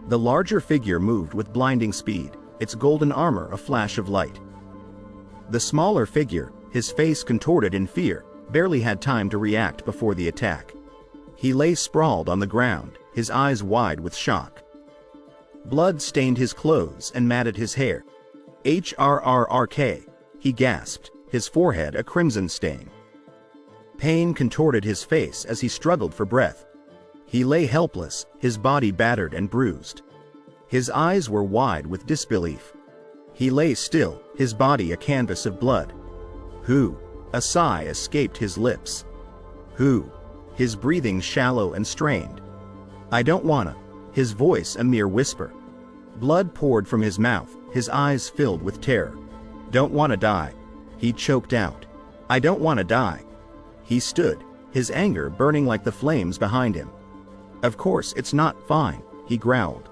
The larger figure moved with blinding speed, its golden armor a flash of light. The smaller figure, his face contorted in fear, barely had time to react before the attack. He lay sprawled on the ground, his eyes wide with shock. Blood stained his clothes and matted his hair. "HRRRK," he gasped, his forehead a crimson stain. Pain contorted his face as he struggled for breath. He lay helpless, his body battered and bruised. His eyes were wide with disbelief. He lay still, his body a canvas of blood. "Who?" A sigh escaped his lips. "Who?" His breathing shallow and strained. "I don't wanna," his voice a mere whisper. Blood poured from his mouth, his eyes filled with terror. "Don't wanna die," he choked out. "I don't wanna die." He stood, his anger burning like the flames behind him. "Of course it's not fine," he growled.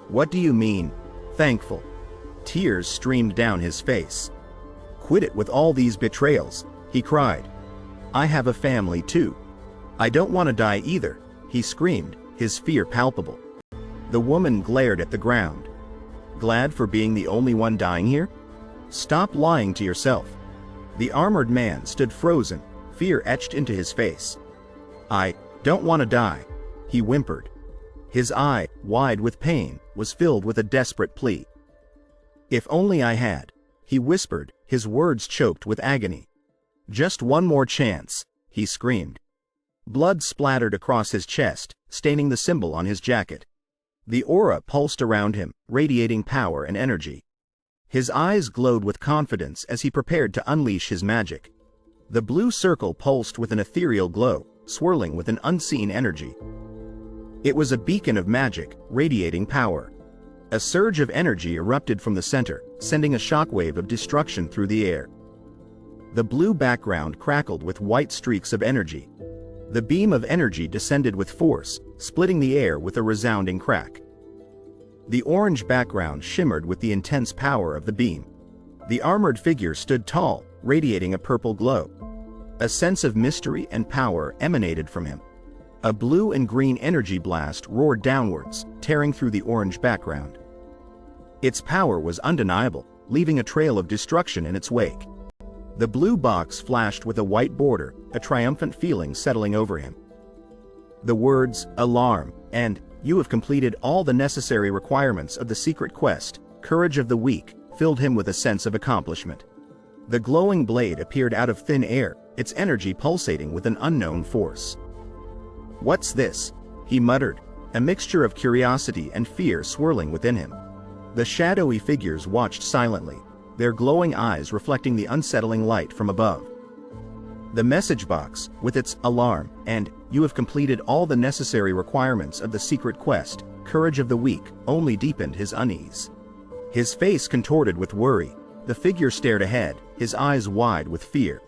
"What do you mean, thankful?" Tears streamed down his face. "Quit it with all these betrayals," he cried. "I have a family too. I don't want to die either," he screamed, his fear palpable. The woman glared at the ground. "Glad for being the only one dying here? Stop lying to yourself." The armored man stood frozen, fear etched into his face. "I don't want to die," he whimpered. His eye, wide with pain, was filled with a desperate plea. "If only I had," he whispered, his words choked with agony. "Just one more chance," he screamed. Blood splattered across his chest, staining the symbol on his jacket. The aura pulsed around him, radiating power and energy. His eyes glowed with confidence as he prepared to unleash his magic. The blue circle pulsed with an ethereal glow, swirling with an unseen energy. It was a beacon of magic, radiating power. A surge of energy erupted from the center, sending a shockwave of destruction through the air. The blue background crackled with white streaks of energy. The beam of energy descended with force, splitting the air with a resounding crack. The orange background shimmered with the intense power of the beam. The armored figure stood tall, radiating a purple glow. A sense of mystery and power emanated from him. A blue and green energy blast roared downwards, tearing through the orange background. Its power was undeniable, leaving a trail of destruction in its wake. The blue box flashed with a white border, a triumphant feeling settling over him. The words, "Alarm," and "You have completed all the necessary requirements of the secret quest, Courage of the Weak," filled him with a sense of accomplishment. The glowing blade appeared out of thin air, its energy pulsating with an unknown force. "What's this?" he muttered, a mixture of curiosity and fear swirling within him. The shadowy figures watched silently, their glowing eyes reflecting the unsettling light from above. The message box, with its "Alarm" and "You have completed all the necessary requirements of the secret quest, Courage of the Weak," only deepened his unease. His face contorted with worry, the figure stared ahead, his eyes wide with fear.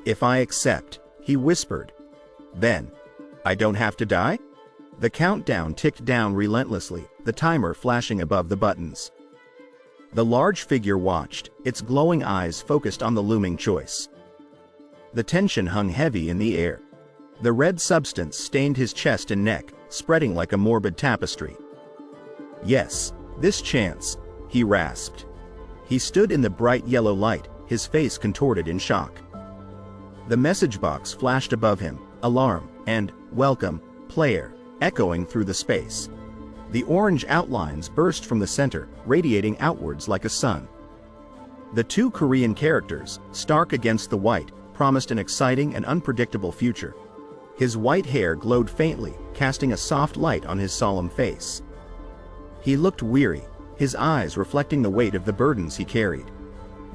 "If I accept," he whispered, "then I don't have to die?" The countdown ticked down relentlessly, the timer flashing above the buttons. The large figure watched, its glowing eyes focused on the looming choice. The tension hung heavy in the air. The red substance stained his chest and neck, spreading like a morbid tapestry. "Yes, this chance," he rasped. He stood in the bright yellow light, his face contorted in shock. The message box flashed above him, "Alarm," and "Welcome, player," echoing through the space. The orange outlines burst from the center, radiating outwards like a sun. The two Korean characters, stark against the white, promised an exciting and unpredictable future. His white hair glowed faintly, casting a soft light on his solemn face. He looked weary, his eyes reflecting the weight of the burdens he carried.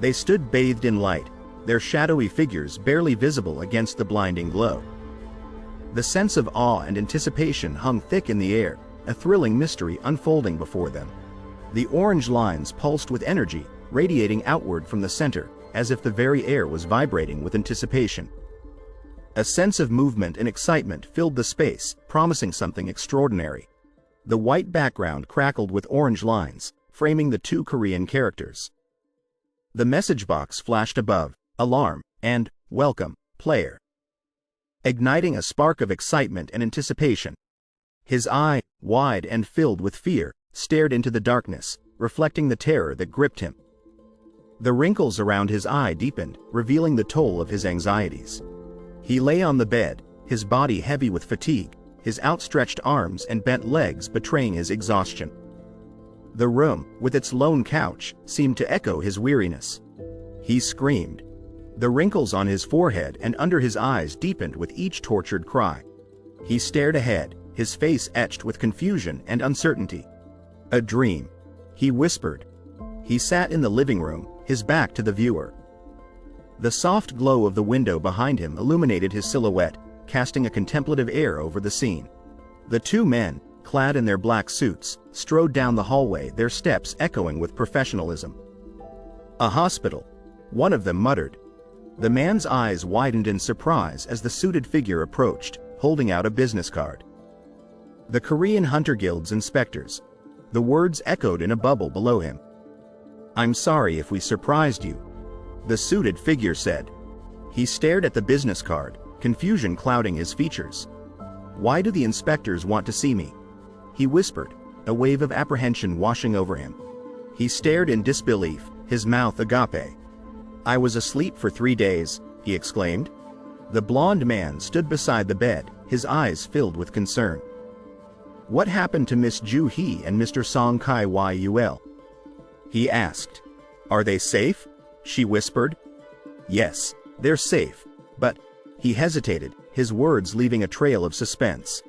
They stood bathed in light, their shadowy figures barely visible against the blinding glow. The sense of awe and anticipation hung thick in the air, a thrilling mystery unfolding before them. The orange lines pulsed with energy, radiating outward from the center, as if the very air was vibrating with anticipation. A sense of movement and excitement filled the space, promising something extraordinary. The white background crackled with orange lines, framing the two Korean characters. The message box flashed above, alarm, and welcome, player, igniting a spark of excitement and anticipation. His eye, wide and filled with fear, stared into the darkness, reflecting the terror that gripped him. The wrinkles around his eye deepened, revealing the toll of his anxieties. He lay on the bed, his body heavy with fatigue, his outstretched arms and bent legs betraying his exhaustion. The room, with its lone couch, seemed to echo his weariness. He screamed. The wrinkles on his forehead and under his eyes deepened with each tortured cry. He stared ahead, his face etched with confusion and uncertainty. A dream, he whispered. He sat in the living room, his back to the viewer. The soft glow of the window behind him illuminated his silhouette, casting a contemplative air over the scene. The two men, clad in their black suits, strode down the hallway, their steps echoing with professionalism. A hospital, one of them muttered. The man's eyes widened in surprise as the suited figure approached, holding out a business card. The Korean Hunter Guild's inspectors. The words echoed in a bubble below him. "I'm sorry if we surprised you," the suited figure said. He stared at the business card, confusion clouding his features. "Why do the inspectors want to see me?" he whispered, a wave of apprehension washing over him. He stared in disbelief, his mouth agape. "I was asleep for 3 days," he exclaimed. The blond man stood beside the bed, his eyes filled with concern. "What happened to Miss Ju Hee and Mr. Song Kai Yul?" he asked. "Are they safe?" she whispered. "Yes, they're safe, but..." He hesitated, his words leaving a trail of suspense.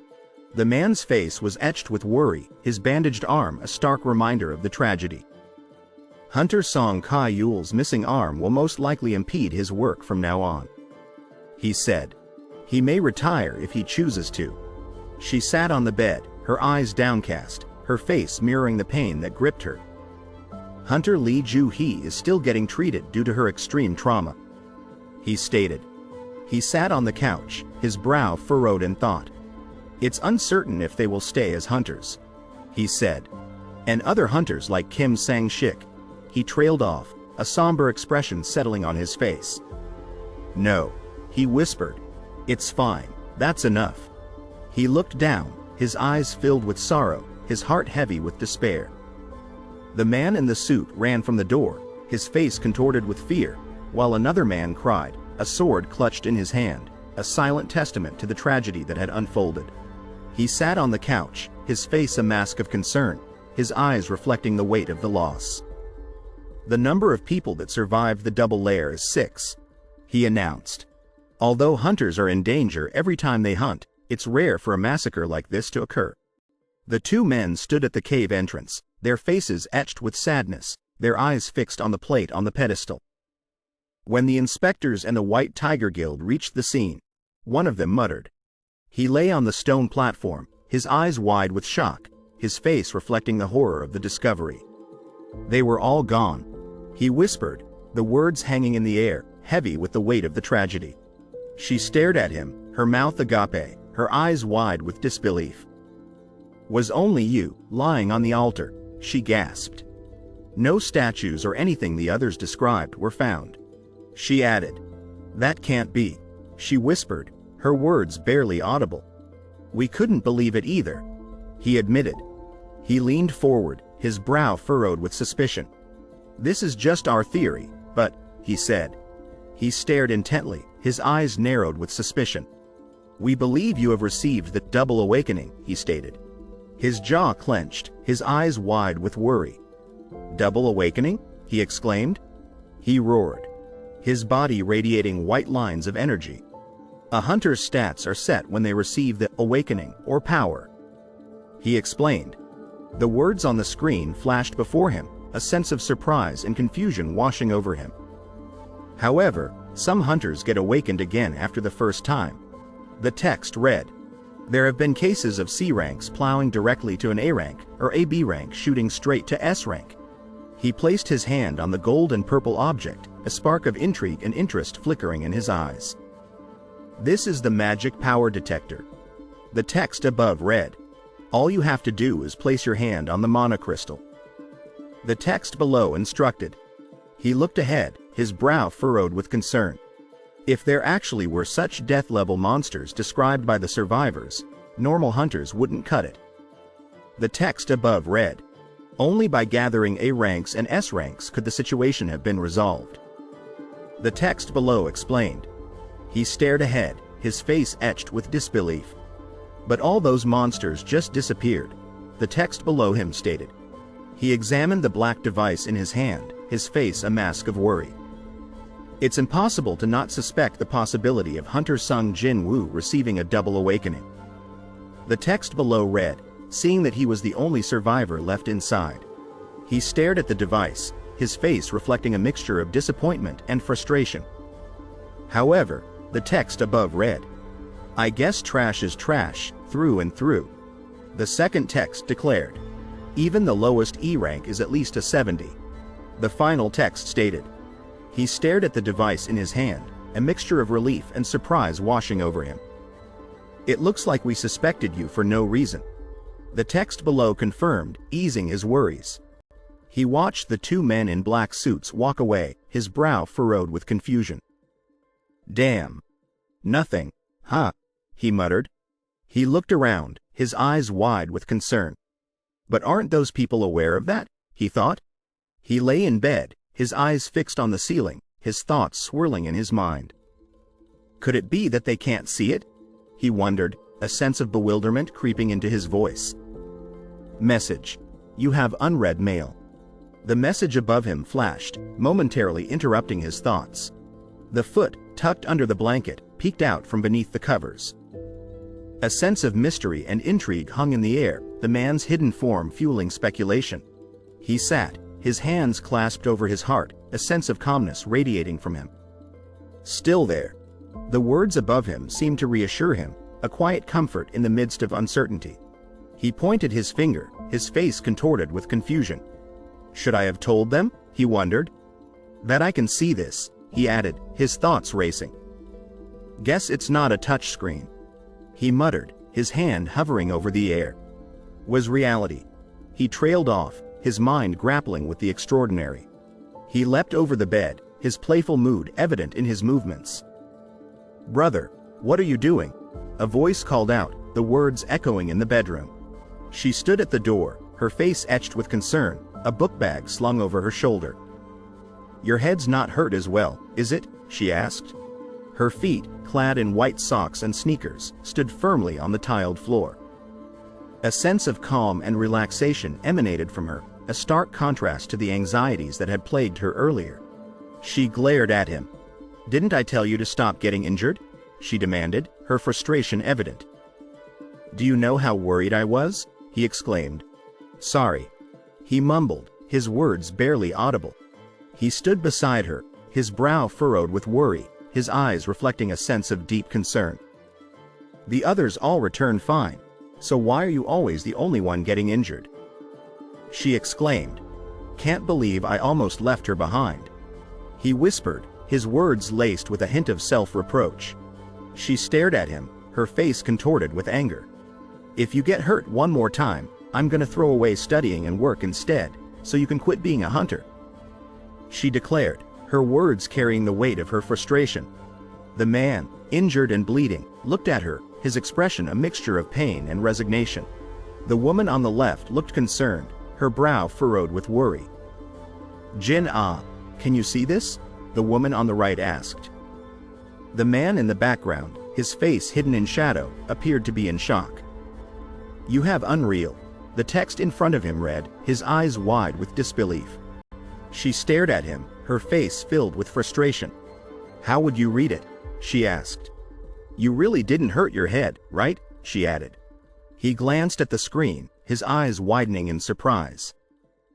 The man's face was etched with worry, his bandaged arm a stark reminder of the tragedy. "Hunter Song Kai Yul's missing arm will most likely impede his work from now on," he said. "He may retire if he chooses to." She sat on the bed, her eyes downcast, her face mirroring the pain that gripped her. "Hunter Lee Ju Hee is still getting treated due to her extreme trauma," he stated. He sat on the couch, his brow furrowed in thought. "It's uncertain if they will stay as hunters," he said. "And other hunters like Kim Sang-shik." He trailed off, a somber expression settling on his face. "No," he whispered. "It's fine, that's enough." He looked down, his eyes filled with sorrow, his heart heavy with despair. The man in the suit ran from the door, his face contorted with fear, while another man cried, a sword clutched in his hand, a silent testament to the tragedy that had unfolded. He sat on the couch, his face a mask of concern, his eyes reflecting the weight of the loss. "The number of people that survived the double layer is 6, he announced. "Although hunters are in danger every time they hunt, it's rare for a massacre like this to occur." The two men stood at the cave entrance, their faces etched with sadness, their eyes fixed on the plate on the pedestal. When the inspectors and the White Tiger Guild reached the scene, one of them muttered. He lay on the stone platform, his eyes wide with shock, his face reflecting the horror of the discovery. "They were all gone," he whispered, the words hanging in the air, heavy with the weight of the tragedy. She stared at him, her mouth agape, her eyes wide with disbelief. "Was only you, lying on the altar," she gasped. No statues or anything the others described were found. She added, "That can't be," she whispered, her words barely audible. "We couldn't believe it either," he admitted. He leaned forward, his brow furrowed with suspicion. "This is just our theory, but," he said. He stared intently, his eyes narrowed with suspicion. "We believe you have received the double awakening," he stated. His jaw clenched, his eyes wide with worry. "Double awakening?" he exclaimed. He roared, his body radiating white lines of energy. "A hunter's stats are set when they receive the awakening or power," he explained. The words on the screen flashed before him, a sense of surprise and confusion washing over him. "However, some hunters get awakened again after the first time." The text read. There have been cases of C ranks plowing directly to an A rank, or a B rank shooting straight to S rank. He placed his hand on the gold and purple object, a spark of intrigue and interest flickering in his eyes. This is the magic power detector. The text above read, "All you have to do is place your hand on the mana crystal." The text below instructed. He looked ahead, his brow furrowed with concern. If there actually were such death-level monsters described by the survivors, normal hunters wouldn't cut it. The text above read, "Only by gathering A ranks and S ranks could the situation have been resolved." The text below explained. He stared ahead, his face etched with disbelief. But all those monsters just disappeared, the text below him stated. He examined the black device in his hand, his face a mask of worry. It's impossible to not suspect the possibility of Hunter Sung Jin Woo receiving a double awakening. The text below read, seeing that he was the only survivor left inside. He stared at the device, his face reflecting a mixture of disappointment and frustration. However, the text above read, "I guess trash is trash, through and through." The second text declared, "Even the lowest E rank is at least a 70. The final text stated. He stared at the device in his hand, a mixture of relief and surprise washing over him. "It looks like we suspected you for no reason." The text below confirmed, easing his worries. He watched the two men in black suits walk away, his brow furrowed with confusion. "Damn. Nothing, huh?" he muttered. He looked around, his eyes wide with concern. But aren't those people aware of that? He thought. He lay in bed, his eyes fixed on the ceiling, his thoughts swirling in his mind. Could it be that they can't see it? He wondered, a sense of bewilderment creeping into his voice. Message. You have unread mail. The message above him flashed, momentarily interrupting his thoughts. The foot, tucked under the blanket, peeked out from beneath the covers. A sense of mystery and intrigue hung in the air, the man's hidden form fueling speculation. He sat, his hands clasped over his heart, a sense of calmness radiating from him. Still there. The words above him seemed to reassure him, a quiet comfort in the midst of uncertainty. He pointed his finger, his face contorted with confusion. Should I have told them? He wondered. That I can see this, he added, his thoughts racing. Guess it's not a touchscreen. He muttered, his hand hovering over the air. Was reality. He trailed off, his mind grappling with the extraordinary. He leapt over the bed, his playful mood evident in his movements. Brother, what are you doing? A voice called out, the words echoing in the bedroom. She stood at the door, her face etched with concern, a book bag slung over her shoulder. Your head's not hurt as well, is it? She asked. Her feet, clad in white socks and sneakers, stood firmly on the tiled floor. A sense of calm and relaxation emanated from her, a stark contrast to the anxieties that had plagued her earlier. She glared at him. Didn't I tell you to stop getting injured? She demanded, her frustration evident. Do you know how worried I was? He exclaimed. Sorry. He mumbled, his words barely audible. He stood beside her, his brow furrowed with worry, his eyes reflecting a sense of deep concern. The others all returned fine, so why are you always the only one getting injured? She exclaimed. Can't believe I almost left her behind. He whispered, his words laced with a hint of self-reproach. She stared at him, her face contorted with anger. If you get hurt one more time, I'm gonna throw away studying and work instead, so you can quit being a hunter. She declared, her words carrying the weight of her frustration. The man, injured and bleeding, looked at her, his expression a mixture of pain and resignation. The woman on the left looked concerned, her brow furrowed with worry. Jin can you see this? The woman on the right asked. The man in the background, his face hidden in shadow, appeared to be in shock. You have unreal. The text in front of him read, his eyes wide with disbelief. She stared at him, her face filled with frustration. How would you read it? She asked. You really didn't hurt your head, right? She added. He glanced at the screen, his eyes widening in surprise.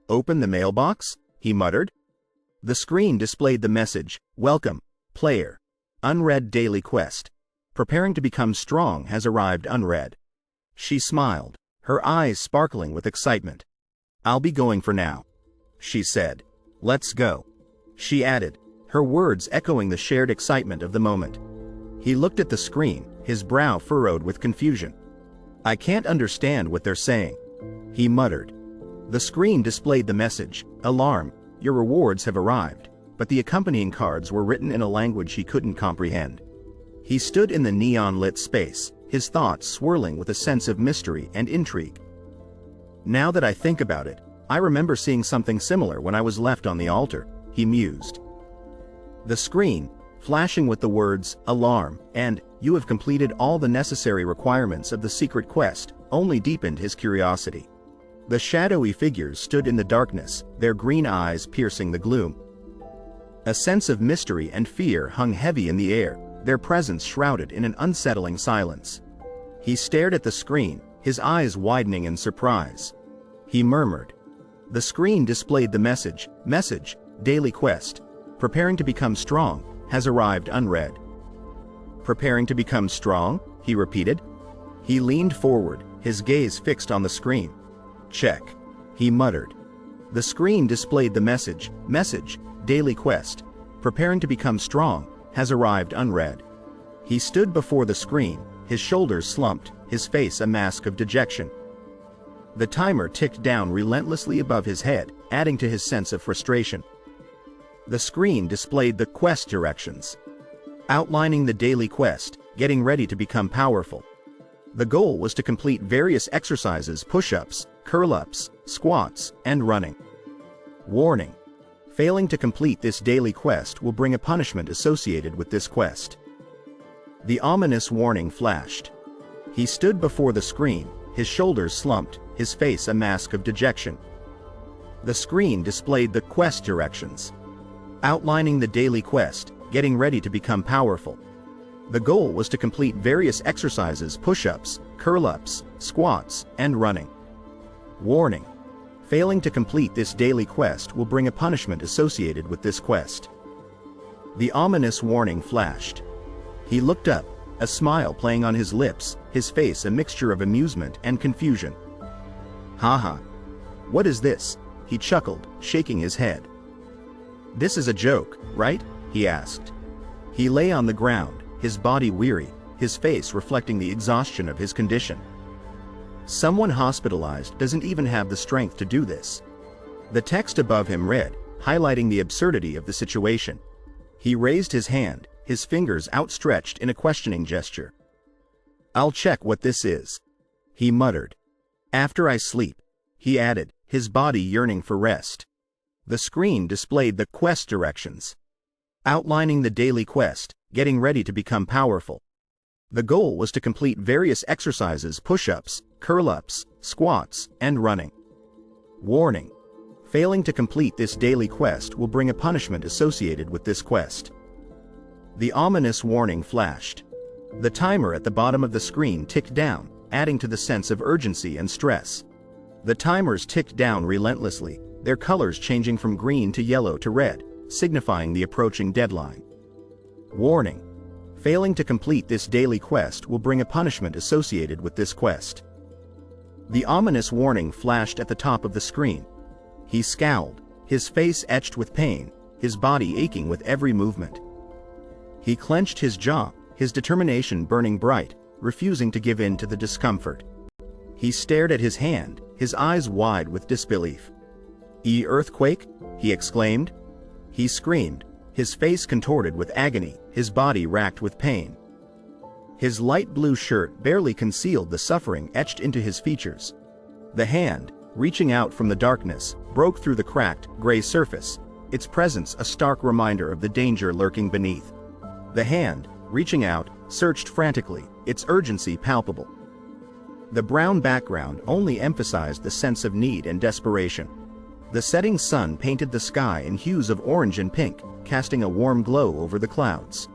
Open the mailbox? He muttered. The screen displayed the message, Welcome, player. Unread daily quest. Preparing to become strong has arrived unread. She smiled, her eyes sparkling with excitement. "I'll be going for now," she said. "Let's go," she added, her words echoing the shared excitement of the moment. He looked at the screen, his brow furrowed with confusion. "I can't understand what they're saying," he muttered. The screen displayed the message, "Alarm, your rewards have arrived," but the accompanying cards were written in a language he couldn't comprehend. He stood in the neon-lit space, his thoughts swirling with a sense of mystery and intrigue. "Now that I think about it, I remember seeing something similar when I was left on the altar," he mused. The screen, flashing with the words, "Alarm," and "You have completed all the necessary requirements of the secret quest," only deepened his curiosity. The shadowy figures stood in the darkness, their green eyes piercing the gloom. A sense of mystery and fear hung heavy in the air, their presence shrouded in an unsettling silence. He stared at the screen, his eyes widening in surprise. He murmured. The screen displayed the message, "Daily quest. Preparing to become strong, has arrived unread." "Preparing to become strong?" he repeated. He leaned forward, his gaze fixed on the screen. "Check," he muttered. The screen displayed the message, "Daily quest. Preparing to become strong, has arrived unread." He stood before the screen, his shoulders slumped, his face a mask of dejection. The timer ticked down relentlessly above his head, adding to his sense of frustration. The screen displayed the quest directions. Outlining the daily quest, getting ready to become powerful. The goal was to complete various exercises, push-ups, curl-ups, squats, and running. Warning. Failing to complete this daily quest will bring a punishment associated with this quest. The ominous warning flashed. He stood before the screen, his shoulders slumped, his face a mask of dejection. The screen displayed the quest directions. Outlining the daily quest, getting ready to become powerful. The goal was to complete various exercises, push-ups, curl-ups, squats, and running. Warning. Failing to complete this daily quest will bring a punishment associated with this quest. The ominous warning flashed. He looked up, a smile playing on his lips, his face a mixture of amusement and confusion. "Haha. What is this?" he chuckled, shaking his head. "This is a joke, right?" he asked. He lay on the ground, his body weary, his face reflecting the exhaustion of his condition. Someone hospitalized doesn't even have the strength to do this. The text above him read, highlighting the absurdity of the situation. He raised his hand, his fingers outstretched in a questioning gesture. "I'll check what this is," he muttered. "After I sleep," he added, his body yearning for rest. The screen displayed the quest directions. Outlining the daily quest, getting ready to become powerful. The goal was to complete various exercises, push-ups, curl-ups, squats, and running. Warning. Failing to complete this daily quest will bring a punishment associated with this quest. The ominous warning flashed. The timer at the bottom of the screen ticked down, adding to the sense of urgency and stress. The timers ticked down relentlessly, their colors changing from green to yellow to red, signifying the approaching deadline. Warning. Failing to complete this daily quest will bring a punishment associated with this quest. The ominous warning flashed at the top of the screen. He scowled, his face etched with pain, his body aching with every movement. He clenched his jaw, his determination burning bright, refusing to give in to the discomfort. He stared at his hand, his eyes wide with disbelief. "Earthquake?" he exclaimed. He screamed, his face contorted with agony, his body racked with pain. His light blue shirt barely concealed the suffering etched into his features. The hand, reaching out from the darkness, broke through the cracked, gray surface, its presence a stark reminder of the danger lurking beneath. The hand, reaching out, searched frantically, its urgency palpable. The brown background only emphasized the sense of need and desperation. The setting sun painted the sky in hues of orange and pink, casting a warm glow over the clouds.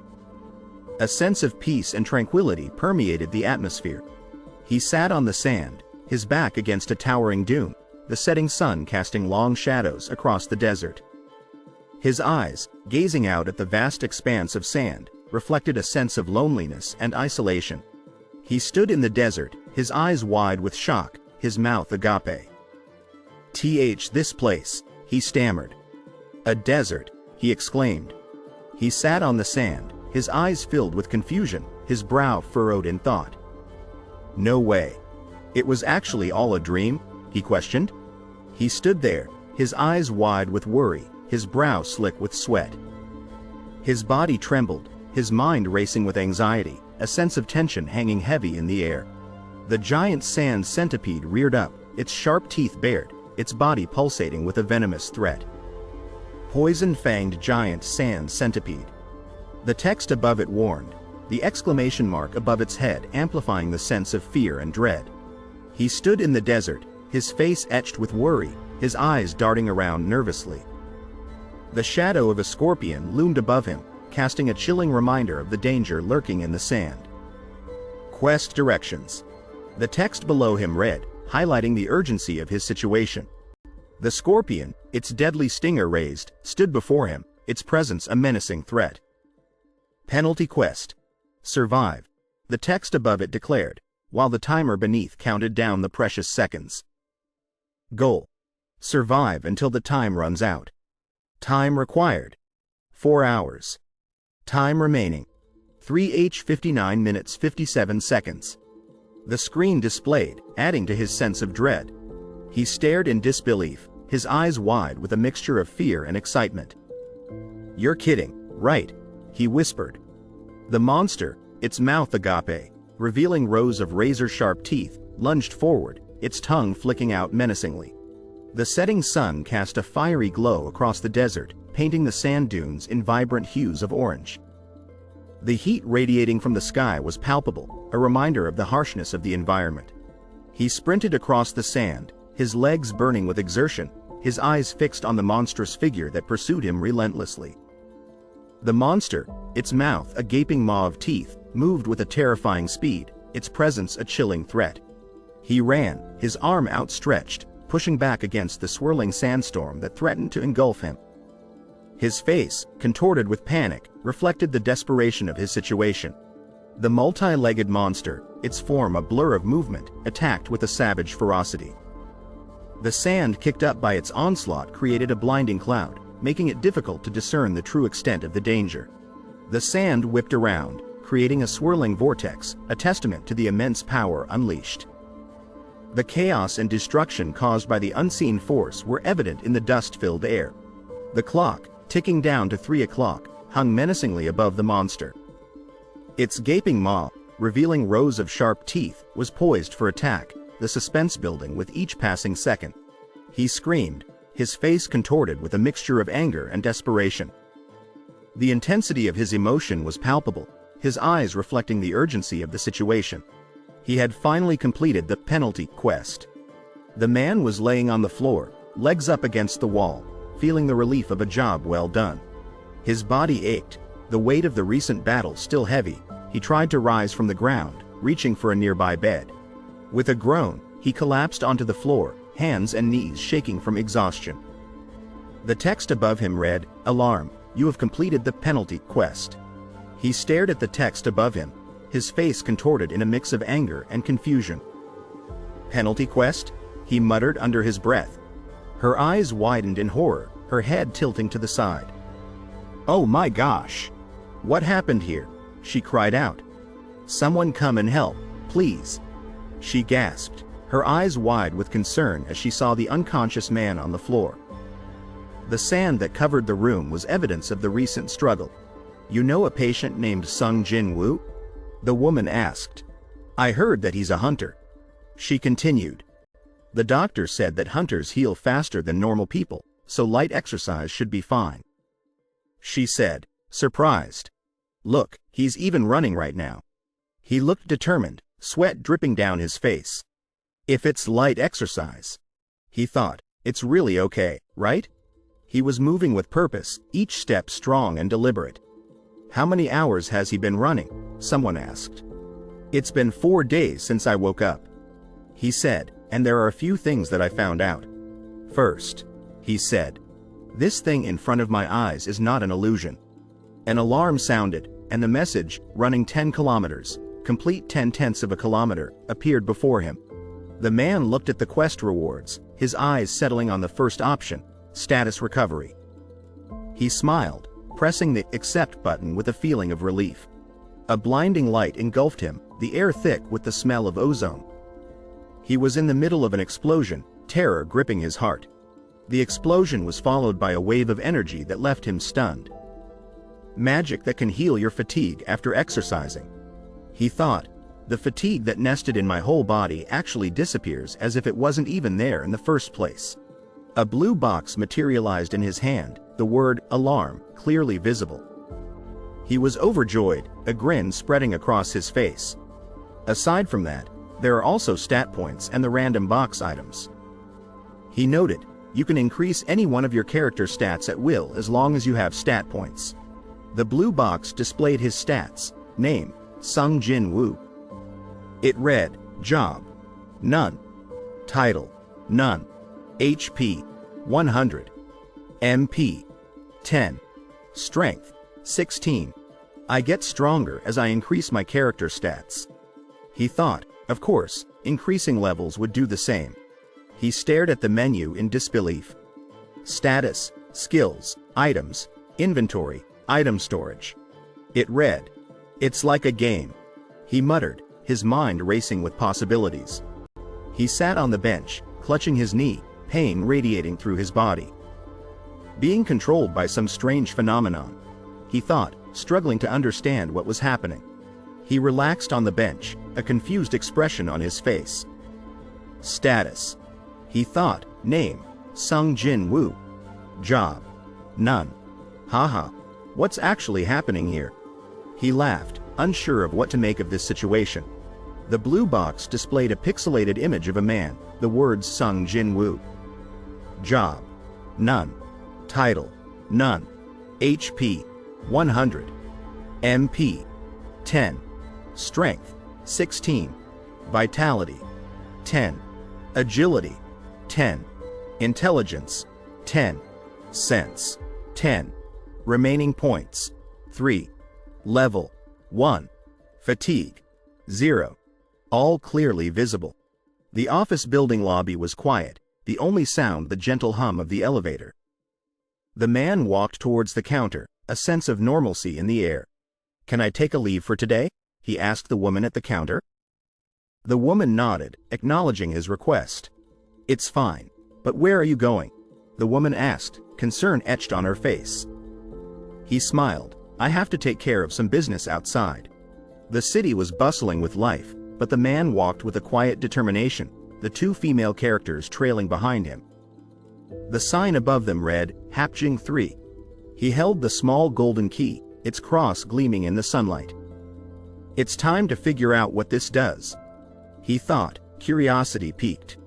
A sense of peace and tranquility permeated the atmosphere. He sat on the sand, his back against a towering dune, the setting sun casting long shadows across the desert. His eyes, gazing out at the vast expanse of sand, reflected a sense of loneliness and isolation. He stood in the desert, his eyes wide with shock, his mouth agape. This place, he stammered. A desert, he exclaimed. He sat on the sand, his eyes filled with confusion, his brow furrowed in thought. No way. It was actually all a dream, he questioned. He stood there, his eyes wide with worry, his brow slick with sweat. His body trembled, his mind racing with anxiety, a sense of tension hanging heavy in the air. The giant sand centipede reared up, its sharp teeth bared, its body pulsating with a venomous threat. Poison-fanged giant sand centipede. The text above it warned, the exclamation mark above its head amplifying the sense of fear and dread. He stood in the desert, his face etched with worry, his eyes darting around nervously. The shadow of a scorpion loomed above him, casting a chilling reminder of the danger lurking in the sand. Quest directions. The text below him read, highlighting the urgency of his situation. The scorpion, its deadly stinger raised, stood before him, its presence a menacing threat. Penalty quest. Survive. The text above it declared, while the timer beneath counted down the precious seconds. Goal. Survive until the time runs out. Time required. 4 hours. Time remaining. 3h59 minutes 57 seconds. The screen displayed, adding to his sense of dread. He stared in disbelief, his eyes wide with a mixture of fear and excitement. You're kidding, right? He whispered. The monster, its mouth agape, revealing rows of razor-sharp teeth, lunged forward, its tongue flicking out menacingly. The setting sun cast a fiery glow across the desert, painting the sand dunes in vibrant hues of orange. The heat radiating from the sky was palpable, a reminder of the harshness of the environment. He sprinted across the sand, his legs burning with exertion, his eyes fixed on the monstrous figure that pursued him relentlessly. The monster, its mouth a gaping maw of teeth, moved with a terrifying speed, its presence a chilling threat. He ran, his arm outstretched, pushing back against the swirling sandstorm that threatened to engulf him. His face, contorted with panic, reflected the desperation of his situation. The multi-legged monster, its form a blur of movement, attacked with a savage ferocity. The sand kicked up by its onslaught created a blinding cloud, making it difficult to discern the true extent of the danger. The sand whipped around, creating a swirling vortex, a testament to the immense power unleashed. The chaos and destruction caused by the unseen force were evident in the dust-filled air. The clock, ticking down to 3 o'clock, hung menacingly above the monster. Its gaping maw, revealing rows of sharp teeth, was poised for attack, the suspense building with each passing second. He screamed, his face contorted with a mixture of anger and desperation. The intensity of his emotion was palpable, his eyes reflecting the urgency of the situation. He had finally completed the penalty quest. The man was laying on the floor, legs up against the wall, feeling the relief of a job well done. His body ached, the weight of the recent battle still heavy. He tried to rise from the ground, reaching for a nearby bed. With a groan, he collapsed onto the floor, hands and knees shaking from exhaustion. The text above him read, "Alarm, you have completed the penalty quest." He stared at the text above him, his face contorted in a mix of anger and confusion. "Penalty quest?" he muttered under his breath. Her eyes widened in horror, her head tilting to the side. "Oh my gosh! What happened here?" she cried out. "Someone come and help, please!" She gasped, her eyes wide with concern as she saw the unconscious man on the floor. The sand that covered the room was evidence of the recent struggle. "You know a patient named Sung Jin Woo?" the woman asked. "I heard that he's a hunter." She continued. "The doctor said that hunters heal faster than normal people, so light exercise should be fine." She said, surprised. "Look, he's even running right now." He looked determined, sweat dripping down his face. "If it's light exercise," he thought, "it's really okay, right?" He was moving with purpose, each step strong and deliberate. "How many hours has he been running?" someone asked. "It's been 4 days since I woke up," he said, "and there are a few things that I found out. First," he said, "this thing in front of my eyes is not an illusion." An alarm sounded, and the message, running 10 kilometers, complete 10/10 of a kilometer, appeared before him. The man looked at the quest rewards, his eyes settling on the first option, status recovery. He smiled, pressing the accept button with a feeling of relief. A blinding light engulfed him, the air thick with the smell of ozone. He was in the middle of an explosion, terror gripping his heart. The explosion was followed by a wave of energy that left him stunned. Magic that can heal your fatigue after exercising. He thought, the fatigue that nested in my whole body actually disappears as if it wasn't even there in the first place. A blue box materialized in his hand, the word alarm clearly visible. He was overjoyed, a grin spreading across his face. Aside from that, there are also stat points and the random box items. He noted, you can increase any one of your character stats at will as long as you have stat points. The blue box displayed his stats, name, Sung Jin Woo. It read, job, none. Title, none. HP, 100. MP, 10. Strength, 16. I get stronger as I increase my character stats. He thought, of course, increasing levels would do the same. He stared at the menu in disbelief. Status, skills, items, inventory, item storage. It read, it's like a game. He muttered, his mind racing with possibilities. He sat on the bench, clutching his knee, pain radiating through his body. Being controlled by some strange phenomenon, he thought, struggling to understand what was happening. He relaxed on the bench, a confused expression on his face. Status. He thought, name, Sung Jin Woo. Job, none. Haha, what's actually happening here? He laughed, unsure of what to make of this situation. The blue box displayed a pixelated image of a man, the words Sung Jin Woo. Job, none. Title, none. HP, 100. MP, 10. Strength, 16. Vitality, 10. Agility, 10. Intelligence, 10. Sense, 10. Remaining points, 3. Level, 1. Fatigue, 0. All clearly visible. The office building lobby was quiet, the only sound the gentle hum of the elevator. The man walked towards the counter, a sense of normalcy in the air. Can I take a leave for today? He asked the woman at the counter. The woman nodded, acknowledging his request. It's fine, but where are you going? The woman asked, concern etched on her face. He smiled. I have to take care of some business outside. The city was bustling with life, but the man walked with a quiet determination, the two female characters trailing behind him. The sign above them read, Hapjing 3. He held the small golden key, its cross gleaming in the sunlight. It's time to figure out what this does. He thought, curiosity piqued.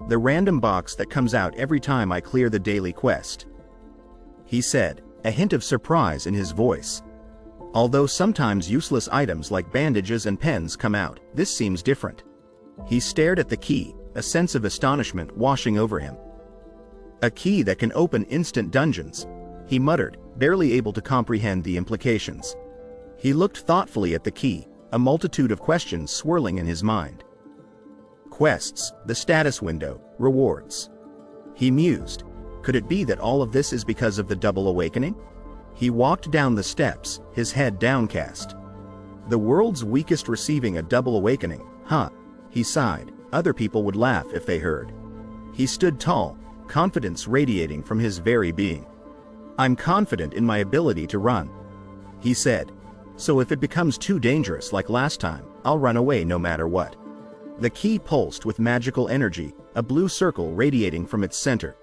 The random box that comes out every time I clear the daily quest. He said, a hint of surprise in his voice. Although sometimes useless items like bandages and pens come out, this seems different. He stared at the key, a sense of astonishment washing over him. A key that can open instant dungeons, he muttered, barely able to comprehend the implications. He looked thoughtfully at the key, a multitude of questions swirling in his mind. Quests, the status window, rewards. He mused, could it be that all of this is because of the double awakening? He walked down the steps, his head downcast. The world's weakest receiving a double awakening, huh? He sighed, other people would laugh if they heard. He stood tall, confidence radiating from his very being. I'm confident in my ability to run, he said. So if it becomes too dangerous like last time, I'll run away no matter what. The key pulsed with magical energy, a blue circle radiating from its center.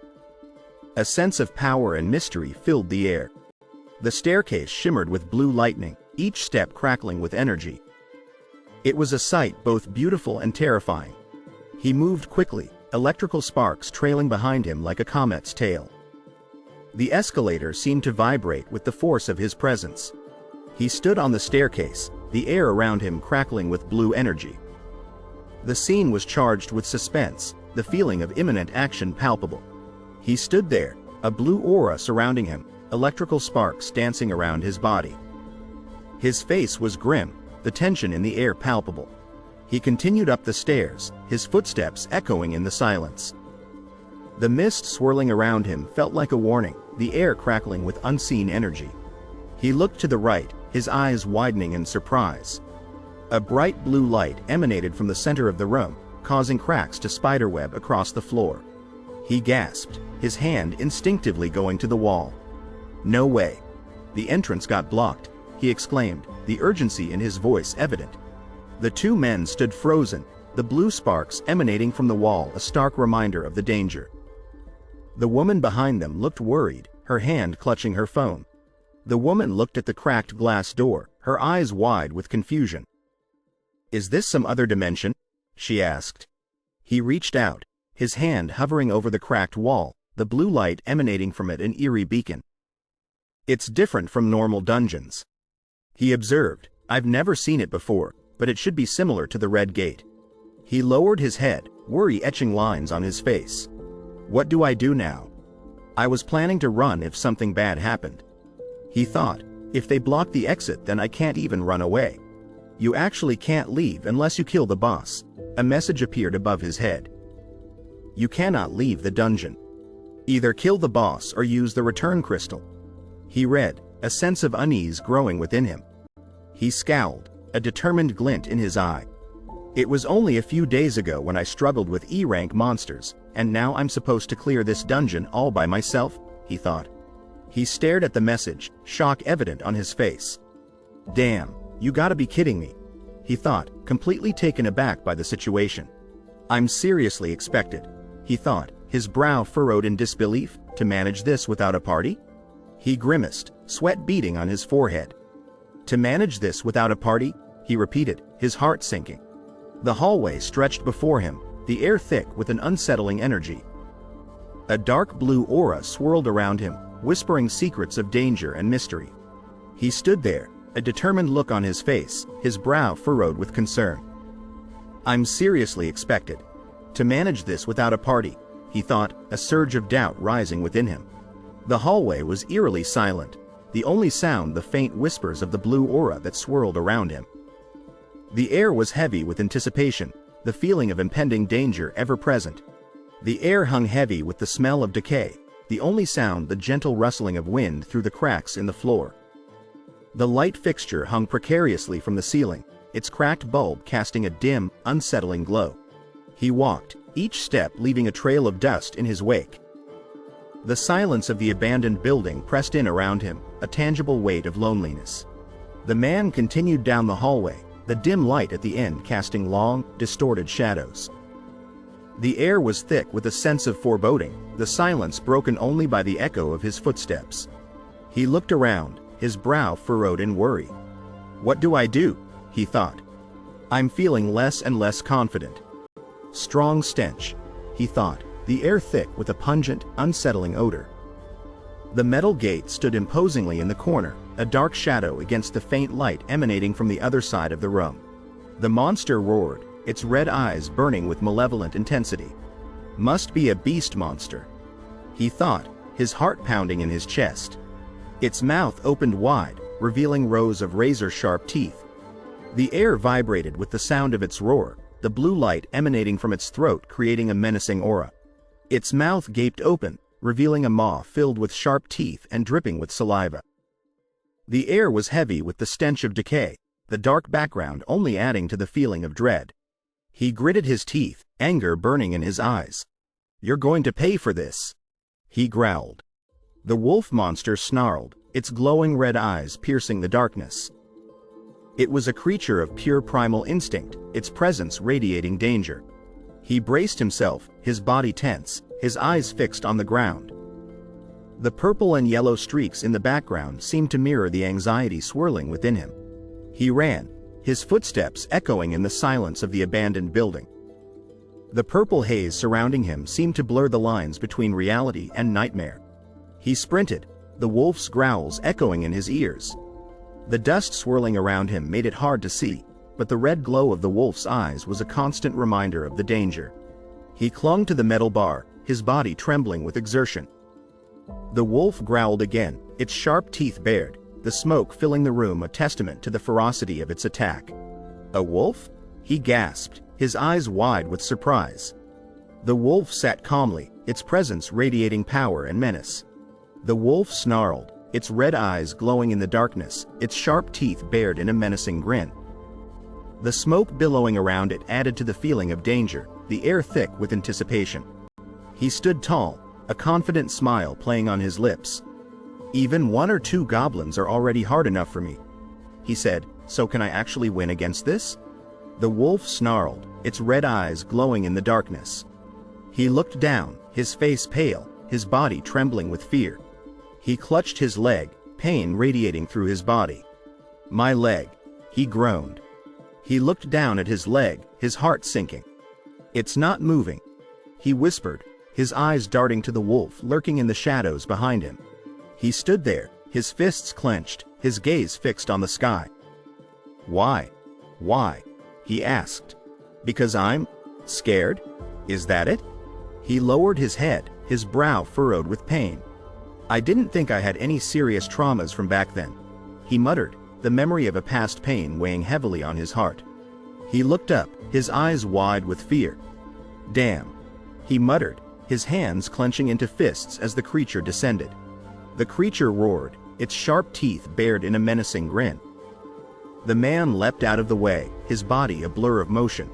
A sense of power and mystery filled the air. The staircase shimmered with blue lightning, each step crackling with energy. It was a sight both beautiful and terrifying. He moved quickly, electrical sparks trailing behind him like a comet's tail. The escalator seemed to vibrate with the force of his presence. He stood on the staircase, the air around him crackling with blue energy. The scene was charged with suspense, the feeling of imminent action palpable. He stood there, a blue aura surrounding him, electrical sparks dancing around his body. His face was grim, the tension in the air palpable. He continued up the stairs, his footsteps echoing in the silence. The mist swirling around him felt like a warning, the air crackling with unseen energy. He looked to the right, his eyes widening in surprise. A bright blue light emanated from the center of the room, causing cracks to spiderweb across the floor. He gasped, his hand instinctively going to the wall. "No way. The entrance got blocked," he exclaimed, the urgency in his voice evident. The two men stood frozen, the blue sparks emanating from the wall a stark reminder of the danger. The woman behind them looked worried, her hand clutching her phone. The woman looked at the cracked glass door, her eyes wide with confusion. "Is this some other dimension?" she asked. He reached out, his hand hovering over the cracked wall, the blue light emanating from it an eerie beacon. "It's different from normal dungeons," he observed. "I've never seen it before, but it should be similar to the Red Gate." He lowered his head, worry etching lines on his face. "What do I do now? I was planning to run if something bad happened." He thought, if they block the exit then I can't even run away. "You actually can't leave unless you kill the boss." A message appeared above his head. "You cannot leave the dungeon. Either kill the boss or use the return crystal." He read, a sense of unease growing within him. He scowled, a determined glint in his eye. "It was only a few days ago when I struggled with E-rank monsters, and now I'm supposed to clear this dungeon all by myself?" he thought. He stared at the message, shock evident on his face. "Damn, you gotta be kidding me," he thought, completely taken aback by the situation. "I'm seriously expected," he thought, his brow furrowed in disbelief, "to manage this without a party?" He grimaced, sweat beading on his forehead. "To manage this without a party?" he repeated, his heart sinking. The hallway stretched before him, the air thick with an unsettling energy. A dark blue aura swirled around him, whispering secrets of danger and mystery. He stood there, a determined look on his face, his brow furrowed with concern. "I'm seriously expected to manage this without a party," he thought, a surge of doubt rising within him. The hallway was eerily silent, the only sound the faint whispers of the blue aura that swirled around him. The air was heavy with anticipation, the feeling of impending danger ever present. The air hung heavy with the smell of decay, the only sound the gentle rustling of wind through the cracks in the floor. The light fixture hung precariously from the ceiling, its cracked bulb casting a dim, unsettling glow. He walked, each step leaving a trail of dust in his wake. The silence of the abandoned building pressed in around him, a tangible weight of loneliness. The man continued down the hallway, the dim light at the end casting long, distorted shadows. The air was thick with a sense of foreboding, the silence broken only by the echo of his footsteps. He looked around, his brow furrowed in worry. "What do I do?" he thought. "I'm feeling less and less confident." Strong stench, he thought, the air thick with a pungent, unsettling odor. The metal gate stood imposingly in the corner, a dark shadow against the faint light emanating from the other side of the room. The monster roared, its red eyes burning with malevolent intensity. "Must be a beast monster," he thought, his heart pounding in his chest. Its mouth opened wide, revealing rows of razor-sharp teeth. The air vibrated with the sound of its roar, the blue light emanating from its throat creating a menacing aura. Its mouth gaped open, revealing a maw filled with sharp teeth and dripping with saliva. The air was heavy with the stench of decay, the dark background only adding to the feeling of dread. He gritted his teeth, anger burning in his eyes. "You're going to pay for this," he growled. The wolf monster snarled, its glowing red eyes piercing the darkness. It was a creature of pure primal instinct, its presence radiating danger. He braced himself, his body tense, his eyes fixed on the ground. The purple and yellow streaks in the background seemed to mirror the anxiety swirling within him. He ran, his footsteps echoing in the silence of the abandoned building. The purple haze surrounding him seemed to blur the lines between reality and nightmare. He sprinted, the wolf's growls echoing in his ears. The dust swirling around him made it hard to see, but the red glow of the wolf's eyes was a constant reminder of the danger. He clung to the metal bar, his body trembling with exertion. The wolf growled again, its sharp teeth bared, the smoke filling the room a testament to the ferocity of its attack. A wolf? He gasped, his eyes wide with surprise. The wolf sat calmly, its presence radiating power and menace. The wolf snarled, its red eyes glowing in the darkness, its sharp teeth bared in a menacing grin. The smoke billowing around it added to the feeling of danger, the air thick with anticipation. He stood tall, a confident smile playing on his lips. "Even 1 or 2 goblins are already hard enough for me," he said, "so can I actually win against this?" The wolf snarled, its red eyes glowing in the darkness. He looked down, his face pale, his body trembling with fear. He clutched his leg, pain radiating through his body. "My leg," he groaned. He looked down at his leg, his heart sinking. "It's not moving," he whispered, his eyes darting to the wolf lurking in the shadows behind him. He stood there, his fists clenched, his gaze fixed on the sky. "Why? Why?" he asked. "Because I'm scared? Is that it?" He lowered his head, his brow furrowed with pain. "I didn't think I had any serious traumas from back then," he muttered, the memory of a past pain weighing heavily on his heart. He looked up, his eyes wide with fear. "Damn," he muttered, his hands clenching into fists as the creature descended. The creature roared, its sharp teeth bared in a menacing grin. The man leapt out of the way, his body a blur of motion.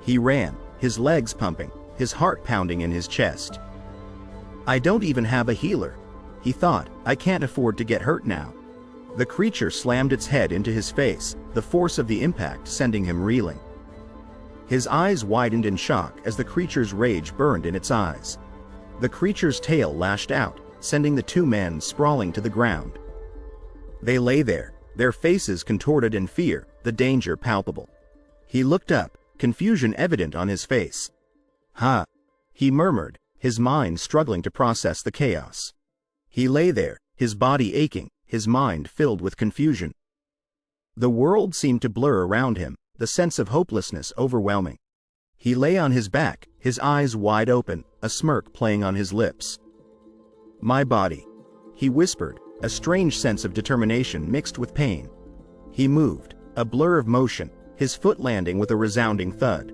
He ran, his legs pumping, his heart pounding in his chest. "I don't even have a healer," he thought. "I can't afford to get hurt now." The creature slammed its head into his face, the force of the impact sending him reeling. His eyes widened in shock as the creature's rage burned in its eyes. The creature's tail lashed out, sending the 2 men sprawling to the ground. They lay there, their faces contorted in fear, the danger palpable. He looked up, confusion evident on his face. "Huh," he murmured, his mind struggling to process the chaos. He lay there, his body aching, his mind filled with confusion. The world seemed to blur around him, the sense of hopelessness overwhelming. He lay on his back, his eyes wide open, a smirk playing on his lips. "My body," he whispered, a strange sense of determination mixed with pain. He moved, a blur of motion, his foot landing with a resounding thud.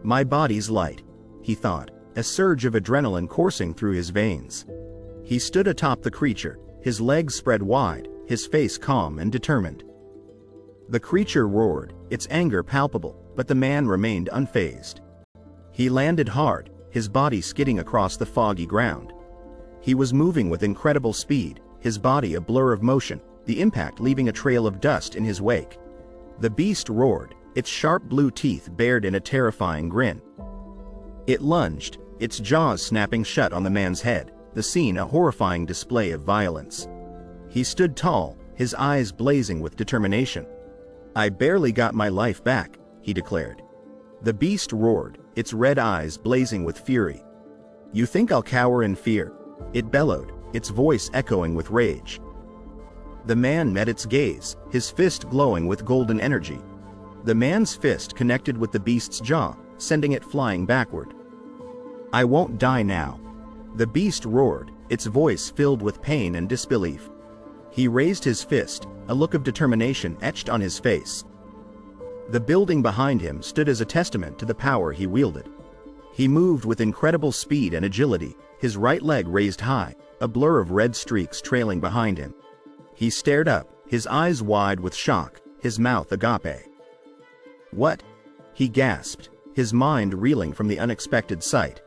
"My body's light," he thought, a surge of adrenaline coursing through his veins. He stood atop the creature, his legs spread wide, his face calm and determined. The creature roared, its anger palpable, but the man remained unfazed. He landed hard, his body skidding across the foggy ground. He was moving with incredible speed, his body a blur of motion, the impact leaving a trail of dust in his wake. The beast roared, its sharp blue teeth bared in a terrifying grin. It lunged, its jaws snapping shut on the man's head, the scene a horrifying display of violence. He stood tall, his eyes blazing with determination. "I barely got my life back," he declared. The beast roared, its red eyes blazing with fury. "You think I'll cower in fear?" it bellowed, its voice echoing with rage. The man met its gaze, his fist glowing with golden energy. The man's fist connected with the beast's jaw, sending it flying backward. "I won't die now," the beast roared, its voice filled with pain and disbelief. He raised his fist, a look of determination etched on his face. The building behind him stood as a testament to the power he wielded. He moved with incredible speed and agility, his right leg raised high, a blur of red streaks trailing behind him. He stared up, his eyes wide with shock, his mouth agape. "What?" he gasped, his mind reeling from the unexpected sight.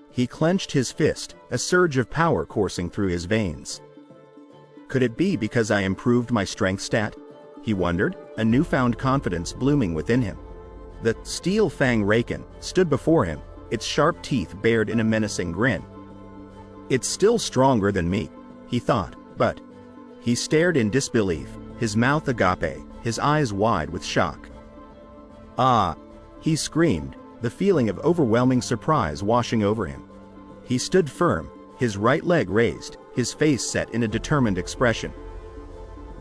He clenched his fist, a surge of power coursing through his veins. Could it be because I improved my strength stat? He wondered, a newfound confidence blooming within him. The steel fang Raken stood before him, its sharp teeth bared in a menacing grin. "It's still stronger than me," he thought, but... He stared in disbelief, his mouth agape, his eyes wide with shock. "Ah!" he screamed, the feeling of overwhelming surprise washing over him. He stood firm, his right leg raised, his face set in a determined expression.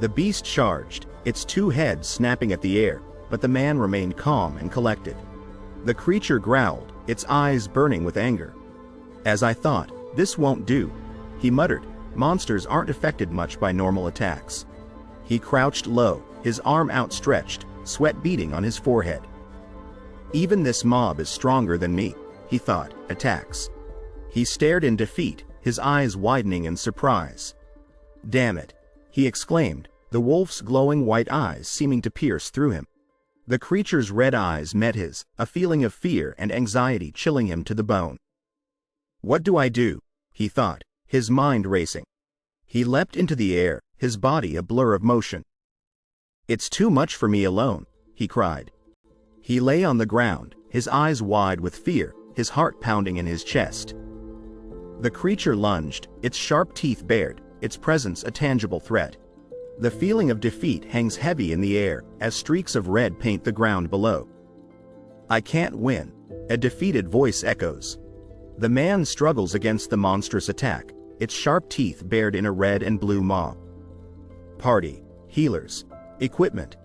The beast charged, its 2 heads snapping at the air, but the man remained calm and collected. The creature growled, its eyes burning with anger. "As I thought, this won't do," he muttered. "Monsters aren't affected much by normal attacks." He crouched low, his arm outstretched, sweat beading on his forehead. Even this mob is stronger than me, he thought, attacks. He stared in defeat, his eyes widening in surprise. Damn it, he exclaimed, the wolf's glowing white eyes seeming to pierce through him. The creature's red eyes met his, a feeling of fear and anxiety chilling him to the bone. What do I do? He thought, his mind racing. He leapt into the air, his body a blur of motion. It's too much for me alone, he cried. He lay on the ground, his eyes wide with fear, his heart pounding in his chest. The creature lunged, its sharp teeth bared, its presence a tangible threat. The feeling of defeat hangs heavy in the air, as streaks of red paint the ground below. I can't win, a defeated voice echoes. The man struggles against the monstrous attack, its sharp teeth bared in a red and blue maw. Party, healers, equipment.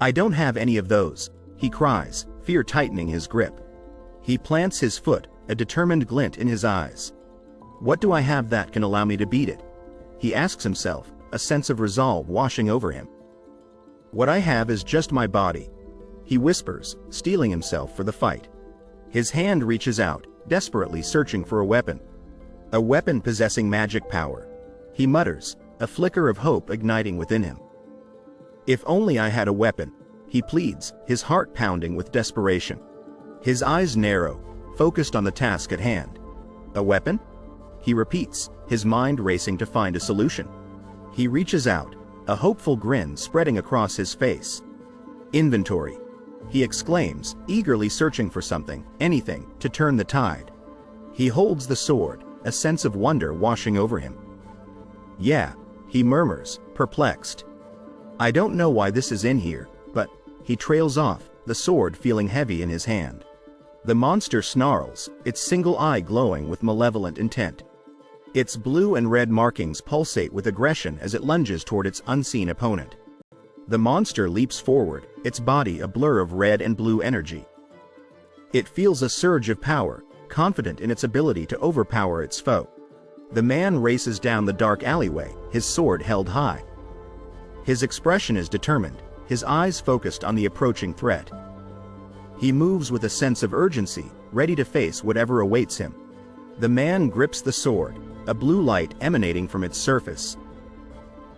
I don't have any of those, he cries, fear tightening his grip. He plants his foot, a determined glint in his eyes. What do I have that can allow me to beat it? He asks himself, a sense of resolve washing over him. What I have is just my body, he whispers, steeling himself for the fight. His hand reaches out, desperately searching for a weapon. A weapon possessing magic power. He mutters, a flicker of hope igniting within him. If only I had a weapon, he pleads, his heart pounding with desperation. His eyes narrow, focused on the task at hand. A weapon? He repeats, his mind racing to find a solution. He reaches out, a hopeful grin spreading across his face. Inventory, he exclaims, eagerly searching for something, anything, to turn the tide. He holds the sword, a sense of wonder washing over him. Yeah, he murmurs, perplexed. I don't know why this is in here, but, he trails off, the sword feeling heavy in his hand. The monster snarls, its single eye glowing with malevolent intent. Its blue and red markings pulsate with aggression as it lunges toward its unseen opponent. The monster leaps forward, its body a blur of red and blue energy. It feels a surge of power, confident in its ability to overpower its foe. The man races down the dark alleyway, his sword held high. His expression is determined, his eyes focused on the approaching threat. He moves with a sense of urgency, ready to face whatever awaits him. The man grips the sword, a blue light emanating from its surface.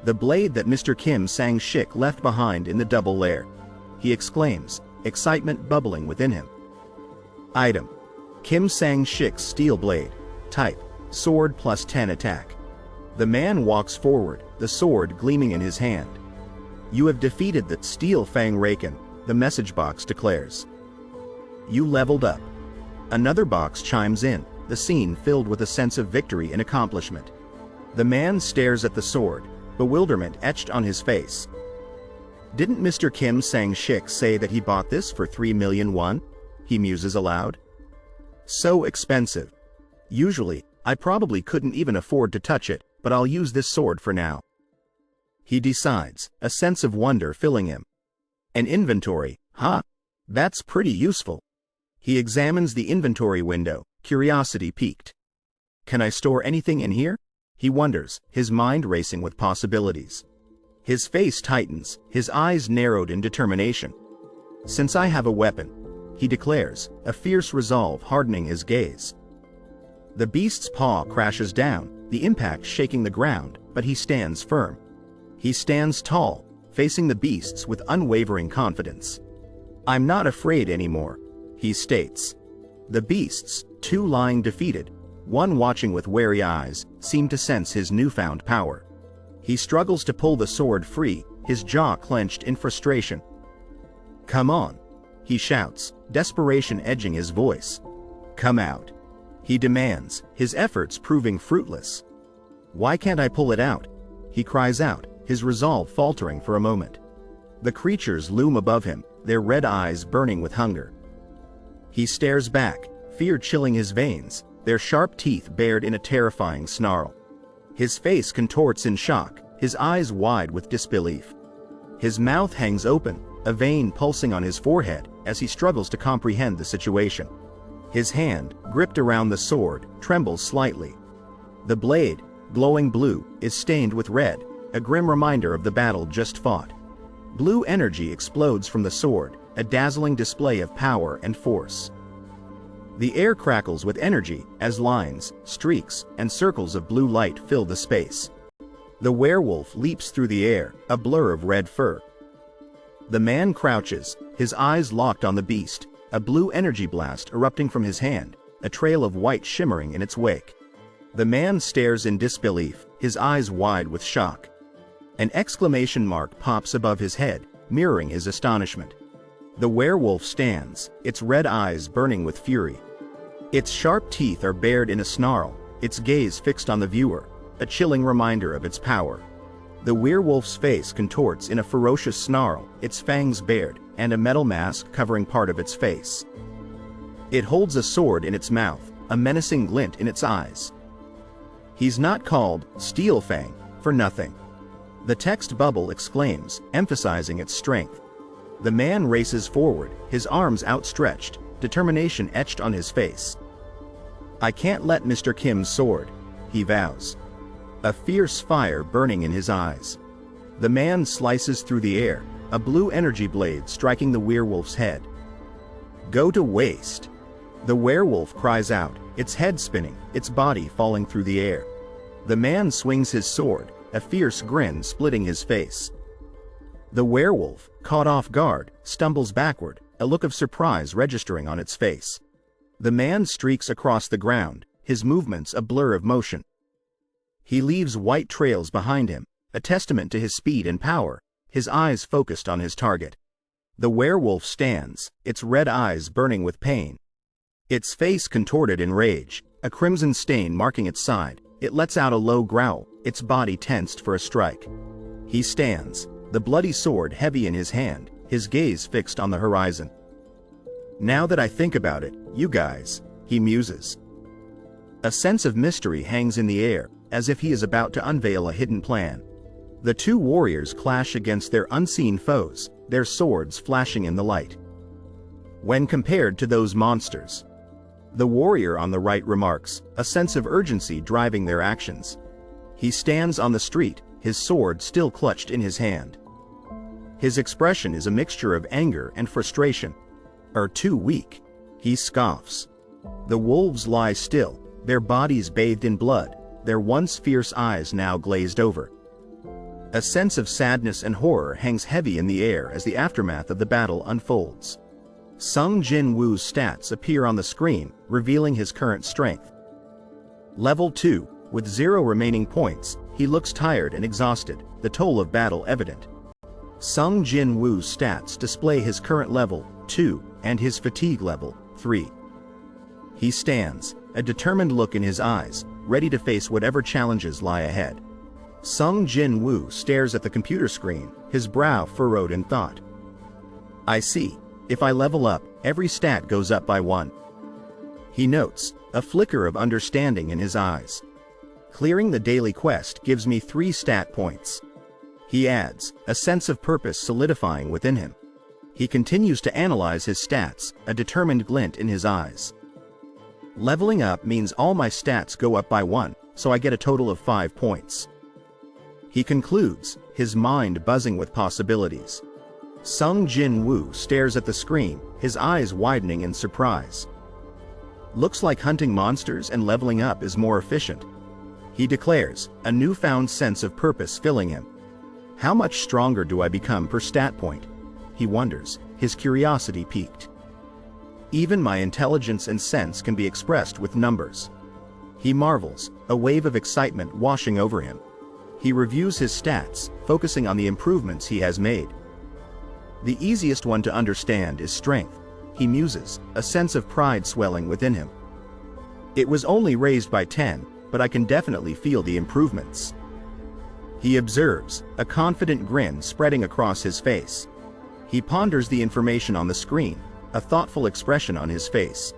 The blade that Mr. Kim Sang-shik left behind in the double lair. He exclaims, excitement bubbling within him. Item: Kim Sang-shik's steel blade. Type: sword plus 10 attack. The man walks forward, the sword gleaming in his hand. You have defeated the Steel Fang Raken, the message box declares. You leveled up. Another box chimes in, the scene filled with a sense of victory and accomplishment. The man stares at the sword, bewilderment etched on his face. Didn't Mr. Kim Sang-shik say that he bought this for 3 million won? He muses aloud. So expensive. Usually, I probably couldn't even afford to touch it, but I'll use this sword for now. He decides, a sense of wonder filling him. An inventory, huh? That's pretty useful. He examines the inventory window, curiosity piqued. Can I store anything in here? He wonders, his mind racing with possibilities. His face tightens, his eyes narrowed in determination. Since I have a weapon, he declares, a fierce resolve hardening his gaze. The beast's paw crashes down, the impact shaking the ground, but he stands firm. He stands tall, facing the beasts with unwavering confidence. I'm not afraid anymore, he states. The beasts, two lying defeated, one watching with wary eyes, seem to sense his newfound power. He struggles to pull the sword free, his jaw clenched in frustration. Come on, he shouts, desperation edging his voice. Come out, he demands, his efforts proving fruitless. Why can't I pull it out? He cries out, his resolve faltering for a moment. The creatures loom above him, their red eyes burning with hunger. He stares back, fear chilling his veins, their sharp teeth bared in a terrifying snarl. His face contorts in shock, his eyes wide with disbelief. His mouth hangs open, a vein pulsing on his forehead as he struggles to comprehend the situation. His hand, gripped around the sword, trembles slightly. The blade, glowing blue, is stained with red, a grim reminder of the battle just fought. Blue energy explodes from the sword, a dazzling display of power and force. The air crackles with energy as lines, streaks, and circles of blue light fill the space. The werewolf leaps through the air, a blur of red fur. The man crouches, his eyes locked on the beast, a blue energy blast erupting from his hand, a trail of white shimmering in its wake. The man stares in disbelief, his eyes wide with shock. An exclamation mark pops above his head, mirroring his astonishment. The werewolf stands, its red eyes burning with fury. Its sharp teeth are bared in a snarl, its gaze fixed on the viewer, a chilling reminder of its power. The werewolf's face contorts in a ferocious snarl, its fangs bared, and a metal mask covering part of its face. It holds a sword in its mouth, a menacing glint in its eyes. He's not called Steel Fang for nothing. The text bubble exclaims, emphasizing its strength. The man races forward, his arms outstretched, determination etched on his face. "I can't let Mr. Kim's sword," he vows. A fierce fire burning in his eyes. The man slices through the air, a blue energy blade striking the werewolf's head. "Go to waste!" The werewolf cries out, its head spinning, its body falling through the air. The man swings his sword, a fierce grin splitting his face. The werewolf, caught off guard, stumbles backward, a look of surprise registering on its face. The man streaks across the ground, his movements a blur of motion. He leaves white trails behind him, a testament to his speed and power, his eyes focused on his target. The werewolf stands, its red eyes burning with pain. Its face contorted in rage, a crimson stain marking its side. It lets out a low growl, its body tensed for a strike. He stands, the bloody sword heavy in his hand, his gaze fixed on the horizon. "Now that I think about it, you guys," he muses. A sense of mystery hangs in the air, as if he is about to unveil a hidden plan. The two warriors clash against their unseen foes, their swords flashing in the light. When compared to those monsters, the warrior on the right remarks, a sense of urgency driving their actions. He stands on the street, his sword still clutched in his hand. His expression is a mixture of anger and frustration. "Are too weak," he scoffs. The wolves lie still, their bodies bathed in blood, their once fierce eyes now glazed over. A sense of sadness and horror hangs heavy in the air as the aftermath of the battle unfolds. Sung Jin Woo's stats appear on the screen, revealing his current strength. Level 2, with 0 remaining points, he looks tired and exhausted, the toll of battle evident. Sung Jin Woo's stats display his current level, 2, and his fatigue level, 3. He stands, a determined look in his eyes, ready to face whatever challenges lie ahead. Sung Jin Woo stares at the computer screen, his brow furrowed in thought. "I see. If I level up, every stat goes up by 1. He notes, a flicker of understanding in his eyes. "Clearing the daily quest gives me 3 stat points." He adds, a sense of purpose solidifying within him. He continues to analyze his stats, a determined glint in his eyes. "Leveling up means all my stats go up by 1, so I get a total of 5 points. He concludes, his mind buzzing with possibilities. Sung Jin Woo stares at the screen, his eyes widening in surprise. "Looks like hunting monsters and leveling up is more efficient," he declares, a newfound sense of purpose filling him. "How much stronger do I become per stat point?" he wonders, his curiosity piqued. "Even my intelligence and sense can be expressed with numbers." He marvels, a wave of excitement washing over him. He reviews his stats, focusing on the improvements he has made. "The easiest one to understand is strength," he muses, a sense of pride swelling within him. "It was only raised by 10, but I can definitely feel the improvements." He observes, a confident grin spreading across his face. He ponders the information on the screen, a thoughtful expression on his face.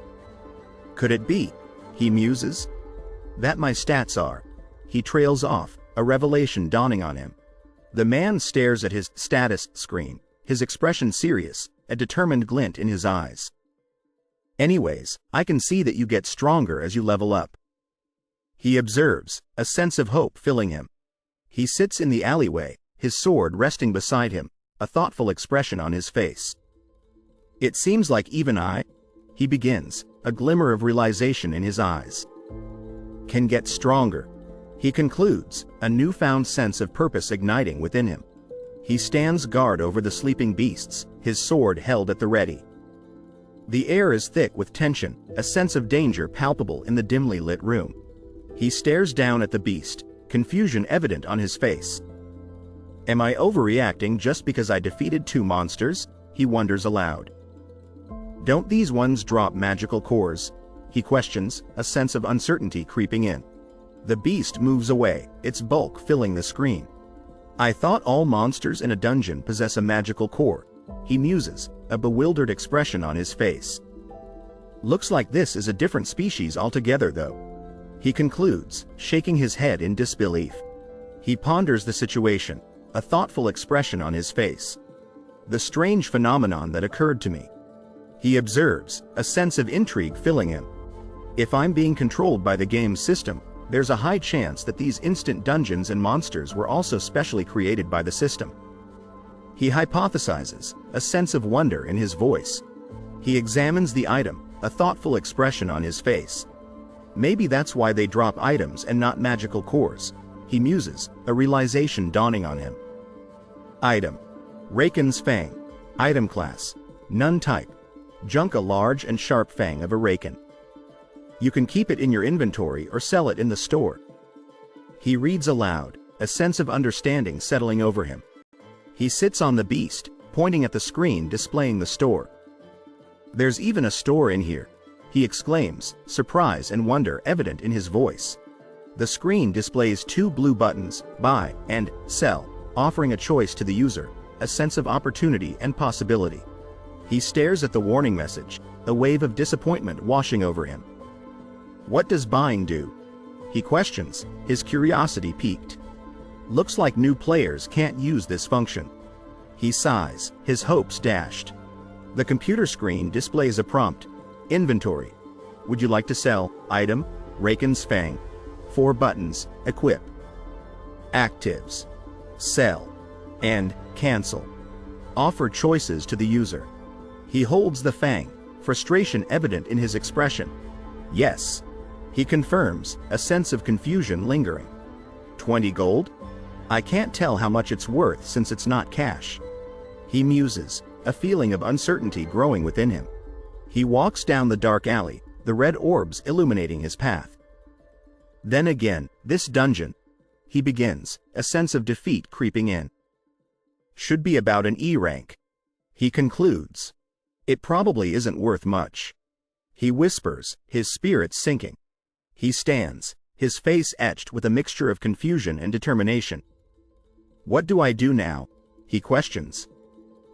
"Could it be," he muses, "that my stats are..." He trails off, a revelation dawning on him. The man stares at his status screen, his expression serious, a determined glint in his eyes. "Anyways, I can see that you get stronger as you level up," he observes, a sense of hope filling him. He sits in the alleyway, his sword resting beside him, a thoughtful expression on his face. "It seems like even I," he begins, a glimmer of realization in his eyes, "can get stronger." He concludes, a newfound sense of purpose igniting within him. He stands guard over the sleeping beasts, his sword held at the ready. The air is thick with tension, a sense of danger palpable in the dimly lit room. He stares down at the beast, confusion evident on his face. "Am I overreacting just because I defeated 2 monsters?" he wonders aloud. "Don't these ones drop magical cores?" he questions, a sense of uncertainty creeping in. The beast moves away, its bulk filling the screen. "I thought all monsters in a dungeon possess a magical core," he muses, a bewildered expression on his face. "Looks like this is a different species altogether though," he concludes, shaking his head in disbelief. He ponders the situation, a thoughtful expression on his face. "The strange phenomenon that occurred to me," he observes, a sense of intrigue filling him. "If I'm being controlled by the game's system, there's a high chance that these instant dungeons and monsters were also specially created by the system." He hypothesizes, a sense of wonder in his voice. He examines the item, a thoughtful expression on his face. "Maybe that's why they drop items and not magical cores," he muses, a realization dawning on him. Item: Raken's Fang. Item class: None type. Junk: a large and sharp fang of a raken. You can keep it in your inventory or sell it in the store. He reads aloud, a sense of understanding settling over him. He sits on the beast, pointing at the screen displaying the store. "There's even a store in here," he exclaims, surprise and wonder evident in his voice. The screen displays 2 blue buttons, Buy and Sell, offering a choice to the user, a sense of opportunity and possibility. He stares at the warning message, a wave of disappointment washing over him. "What does buying do?" he questions, his curiosity piqued. "Looks like new players can't use this function." He sighs, his hopes dashed. The computer screen displays a prompt: Inventory. Would you like to sell? Item: Raken's Fang. 4 buttons: Equip. Actives: Sell and Cancel. Offer choices to the user. He holds the fang, frustration evident in his expression. "Yes," he confirms, a sense of confusion lingering. 20 gold? I can't tell how much it's worth since it's not cash." He muses, a feeling of uncertainty growing within him. He walks down the dark alley, the red orbs illuminating his path. "Then again, this dungeon," he begins, a sense of defeat creeping in. "Should be about an E rank," he concludes. "It probably isn't worth much." He whispers, his spirit sinking. He stands, his face etched with a mixture of confusion and determination. "What do I do now?" he questions.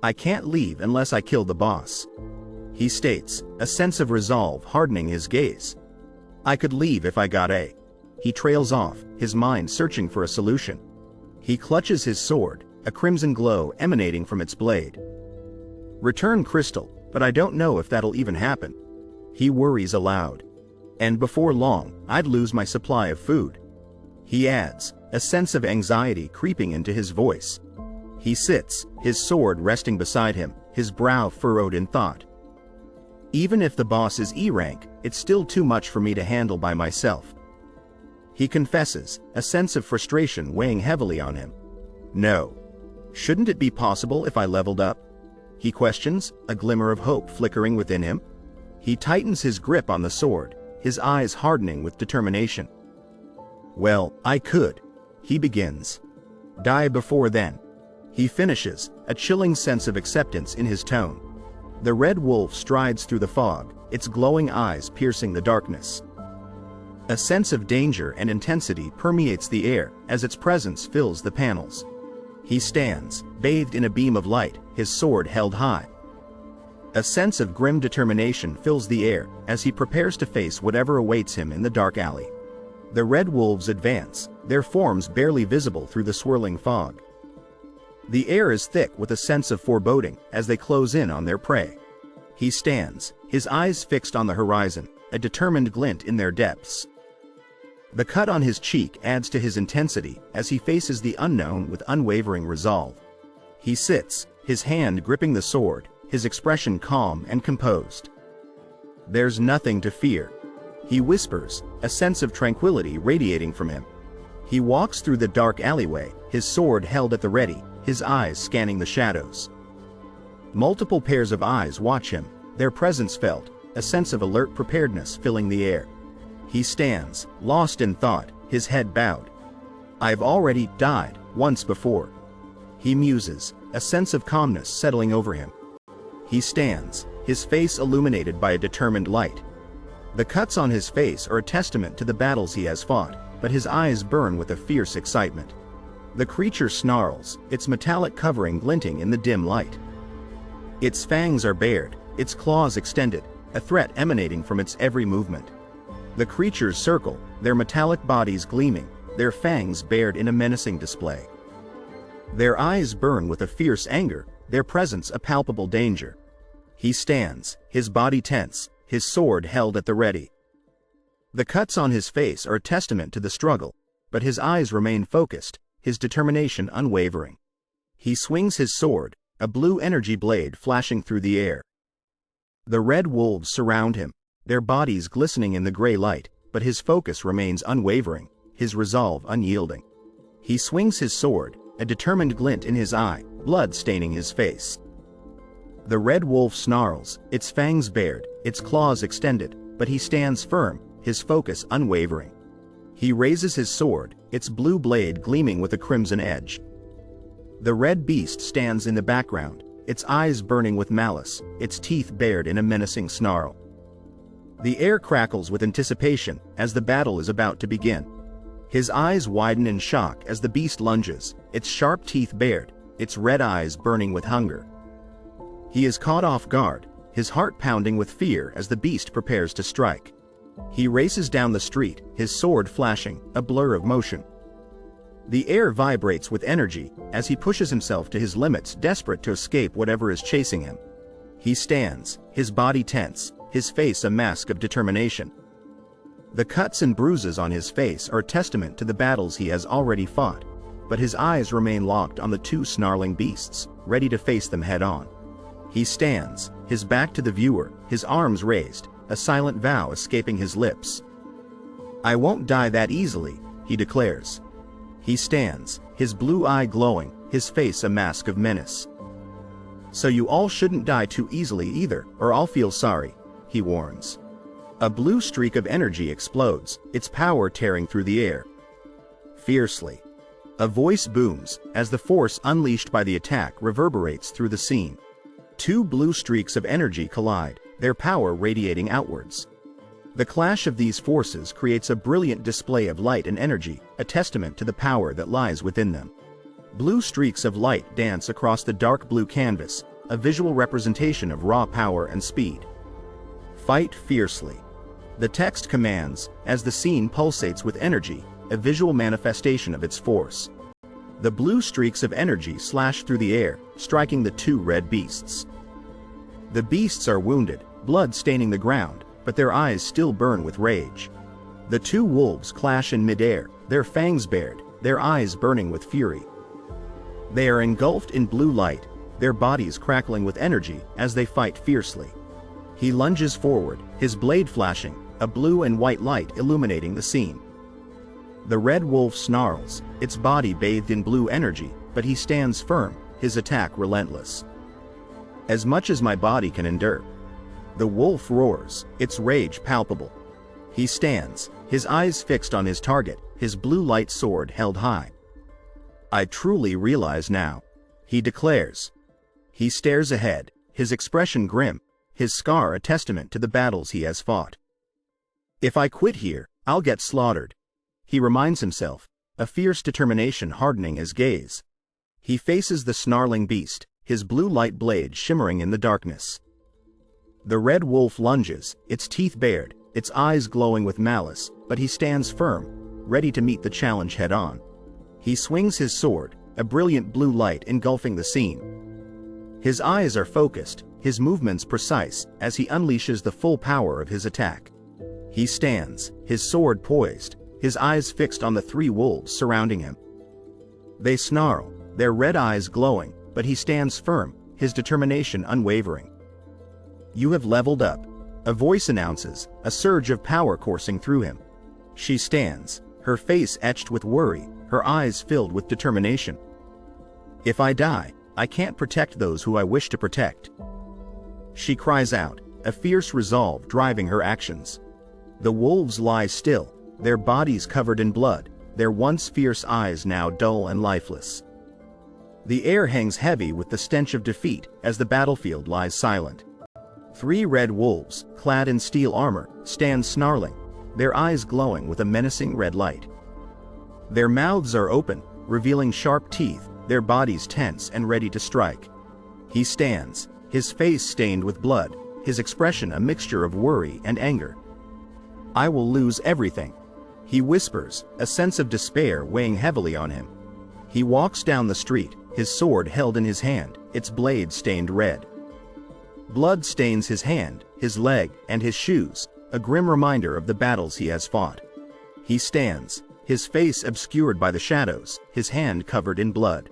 "I can't leave unless I kill the boss," he states, a sense of resolve hardening his gaze. "I could leave if I got a..." He trails off, his mind searching for a solution. He clutches his sword, a crimson glow emanating from its blade. "Return crystal, but I don't know if that'll even happen," he worries aloud. "And before long, I'd lose my supply of food," he adds, a sense of anxiety creeping into his voice. He sits, his sword resting beside him, his brow furrowed in thought. "Even if the boss is E rank, it's still too much for me to handle by myself," he confesses, a sense of frustration weighing heavily on him. "No. Shouldn't it be possible if I leveled up?" he questions, a glimmer of hope flickering within him. He tightens his grip on the sword, his eyes hardening with determination. "Well, I could," he begins. "Die before then," he finishes, a chilling sense of acceptance in his tone. The red wolf strides through the fog, its glowing eyes piercing the darkness. A sense of danger and intensity permeates the air as its presence fills the panels. He stands, bathed in a beam of light, his sword held high. A sense of grim determination fills the air as he prepares to face whatever awaits him in the dark alley. The red wolves advance, their forms barely visible through the swirling fog. The air is thick with a sense of foreboding as they close in on their prey. He stands, his eyes fixed on the horizon, a determined glint in their depths. The cut on his cheek adds to his intensity as he faces the unknown with unwavering resolve. He sits, his hand gripping the sword, his expression calm and composed. "There's nothing to fear," he whispers, a sense of tranquility radiating from him. He walks through the dark alleyway, his sword held at the ready, his eyes scanning the shadows. Multiple pairs of eyes watch him, their presence felt, a sense of alert preparedness filling the air. He stands, lost in thought, his head bowed. "I've already died once before," he muses, a sense of calmness settling over him. He stands, his face illuminated by a determined light. The cuts on his face are a testament to the battles he has fought, but his eyes burn with a fierce excitement. The creature snarls, its metallic covering glinting in the dim light. Its fangs are bared, its claws extended, a threat emanating from its every movement. The creatures circle, their metallic bodies gleaming, their fangs bared in a menacing display. Their eyes burn with a fierce anger, their presence a palpable danger. He stands, his body tense, his sword held at the ready. The cuts on his face are a testament to the struggle, but his eyes remain focused, his determination unwavering. He swings his sword, a blue energy blade flashing through the air. The red wolves surround him, their bodies glistening in the gray light, but his focus remains unwavering, his resolve unyielding. He swings his sword, a determined glint in his eye, blood staining his face. The red wolf snarls, its fangs bared, its claws extended, but he stands firm, his focus unwavering. He raises his sword, its blue blade gleaming with a crimson edge. The red beast stands in the background, its eyes burning with malice, its teeth bared in a menacing snarl. The air crackles with anticipation as the battle is about to begin. His eyes widen in shock as the beast lunges, its sharp teeth bared, its red eyes burning with hunger. He is caught off guard, his heart pounding with fear as the beast prepares to strike. He races down the street, his sword flashing, a blur of motion. The air vibrates with energy as he pushes himself to his limits, desperate to escape whatever is chasing him. He stands, his body tense, his face a mask of determination. The cuts and bruises on his face are a testament to the battles he has already fought, but his eyes remain locked on the two snarling beasts, ready to face them head-on. He stands, his back to the viewer, his arms raised, a silent vow escaping his lips. "I won't die that easily," he declares. He stands, his blue eye glowing, his face a mask of menace. "So you all shouldn't die too easily either, or I'll feel sorry," he warns. A blue streak of energy explodes, its power tearing through the air. Fiercely, a voice booms as the force unleashed by the attack reverberates through the scene. Two blue streaks of energy collide, their power radiating outwards. The clash of these forces creates a brilliant display of light and energy, a testament to the power that lies within them. Blue streaks of light dance across the dark blue canvas, a visual representation of raw power and speed. "Fight fiercely," the text commands, as the scene pulsates with energy, a visual manifestation of its force. The blue streaks of energy slash through the air, striking the two red beasts. The beasts are wounded, blood staining the ground, but their eyes still burn with rage. The two wolves clash in midair, their fangs bared, their eyes burning with fury. They are engulfed in blue light, their bodies crackling with energy as they fight fiercely. He lunges forward, his blade flashing, a blue and white light illuminating the scene. The red wolf snarls, its body bathed in blue energy, but he stands firm, his attack relentless. "As much as my body can endure." The wolf roars, its rage palpable. He stands, his eyes fixed on his target, his blue light sword held high. "I truly realize now," he declares. He stares ahead, his expression grim, his scar a testament to the battles he has fought. "If I quit here, I'll get slaughtered," he reminds himself, a fierce determination hardening his gaze. He faces the snarling beast, his blue light blade shimmering in the darkness. The red wolf lunges, its teeth bared, its eyes glowing with malice, but he stands firm, ready to meet the challenge head-on. He swings his sword, a brilliant blue light engulfing the scene. His eyes are focused, his movements precise, as he unleashes the full power of his attack. He stands, his sword poised, his eyes fixed on the 3 wolves surrounding him. They snarl, their red eyes glowing, but he stands firm, his determination unwavering. "You have leveled up," a voice announces, a surge of power coursing through him. She stands, her face etched with worry, her eyes filled with determination. "If I die, I can't protect those who I wish to protect." She cries out, a fierce resolve driving her actions. The wolves lie still, their bodies covered in blood, their once fierce eyes now dull and lifeless. The air hangs heavy with the stench of defeat as the battlefield lies silent. 3 red wolves, clad in steel armor, stand snarling, their eyes glowing with a menacing red light. Their mouths are open, revealing sharp teeth, their bodies tense and ready to strike. He stands, his face stained with blood, his expression a mixture of worry and anger. "I will lose everything," he whispers, a sense of despair weighing heavily on him. He walks down the street, his sword held in his hand, its blade stained red. Blood stains his hand, his leg, and his shoes, a grim reminder of the battles he has fought. He stands, his face obscured by the shadows, his hand covered in blood.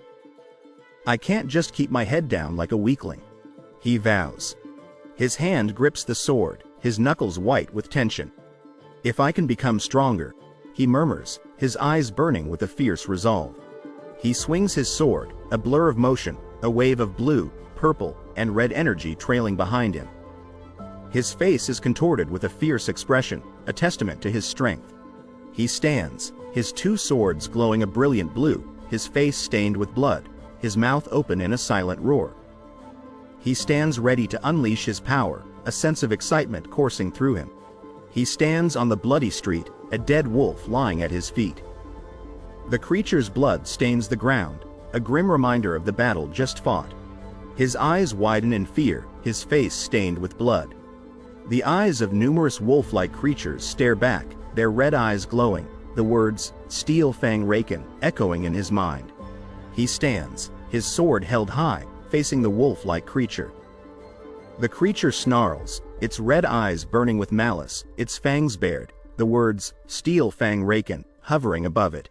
"I can't just keep my head down like a weakling," he vows. His hand grips the sword, his knuckles white with tension. "If I can become stronger," he murmurs, his eyes burning with a fierce resolve. He swings his sword, a blur of motion, a wave of blue, purple, and red energy trailing behind him. His face is contorted with a fierce expression, a testament to his strength. He stands, his 2 swords glowing a brilliant blue, his face stained with blood, his mouth open in a silent roar. He stands ready to unleash his power, a sense of excitement coursing through him. He stands on the bloody street, a dead wolf lying at his feet. The creature's blood stains the ground, a grim reminder of the battle just fought. His eyes widen in fear, his face stained with blood. The eyes of numerous wolf-like creatures stare back, their red eyes glowing, the words, "Steel Fang Raken," echoing in his mind. He stands, his sword held high, facing the wolf-like creature. The creature snarls, its red eyes burning with malice, its fangs bared, the words, "Steel Fang Raken," hovering above it.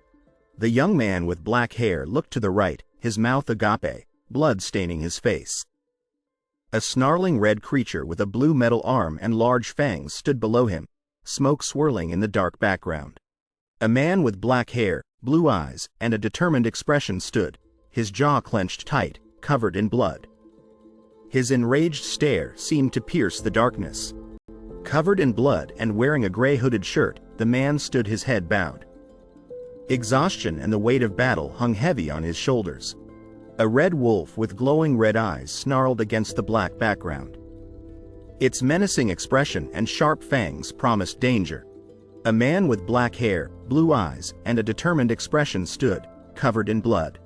The young man with black hair looked to the right, his mouth agape, blood staining his face. A snarling red creature with a blue metal arm and large fangs stood below him, smoke swirling in the dark background. A man with black hair, blue eyes, and a determined expression stood, his jaw clenched tight, covered in blood. His enraged stare seemed to pierce the darkness. Covered in blood and wearing a gray hooded shirt, the man stood, his head bowed. Exhaustion and the weight of battle hung heavy on his shoulders. A red wolf with glowing red eyes snarled against the black background. Its menacing expression and sharp fangs promised danger. A man with black hair, blue eyes, and a determined expression stood, covered in blood.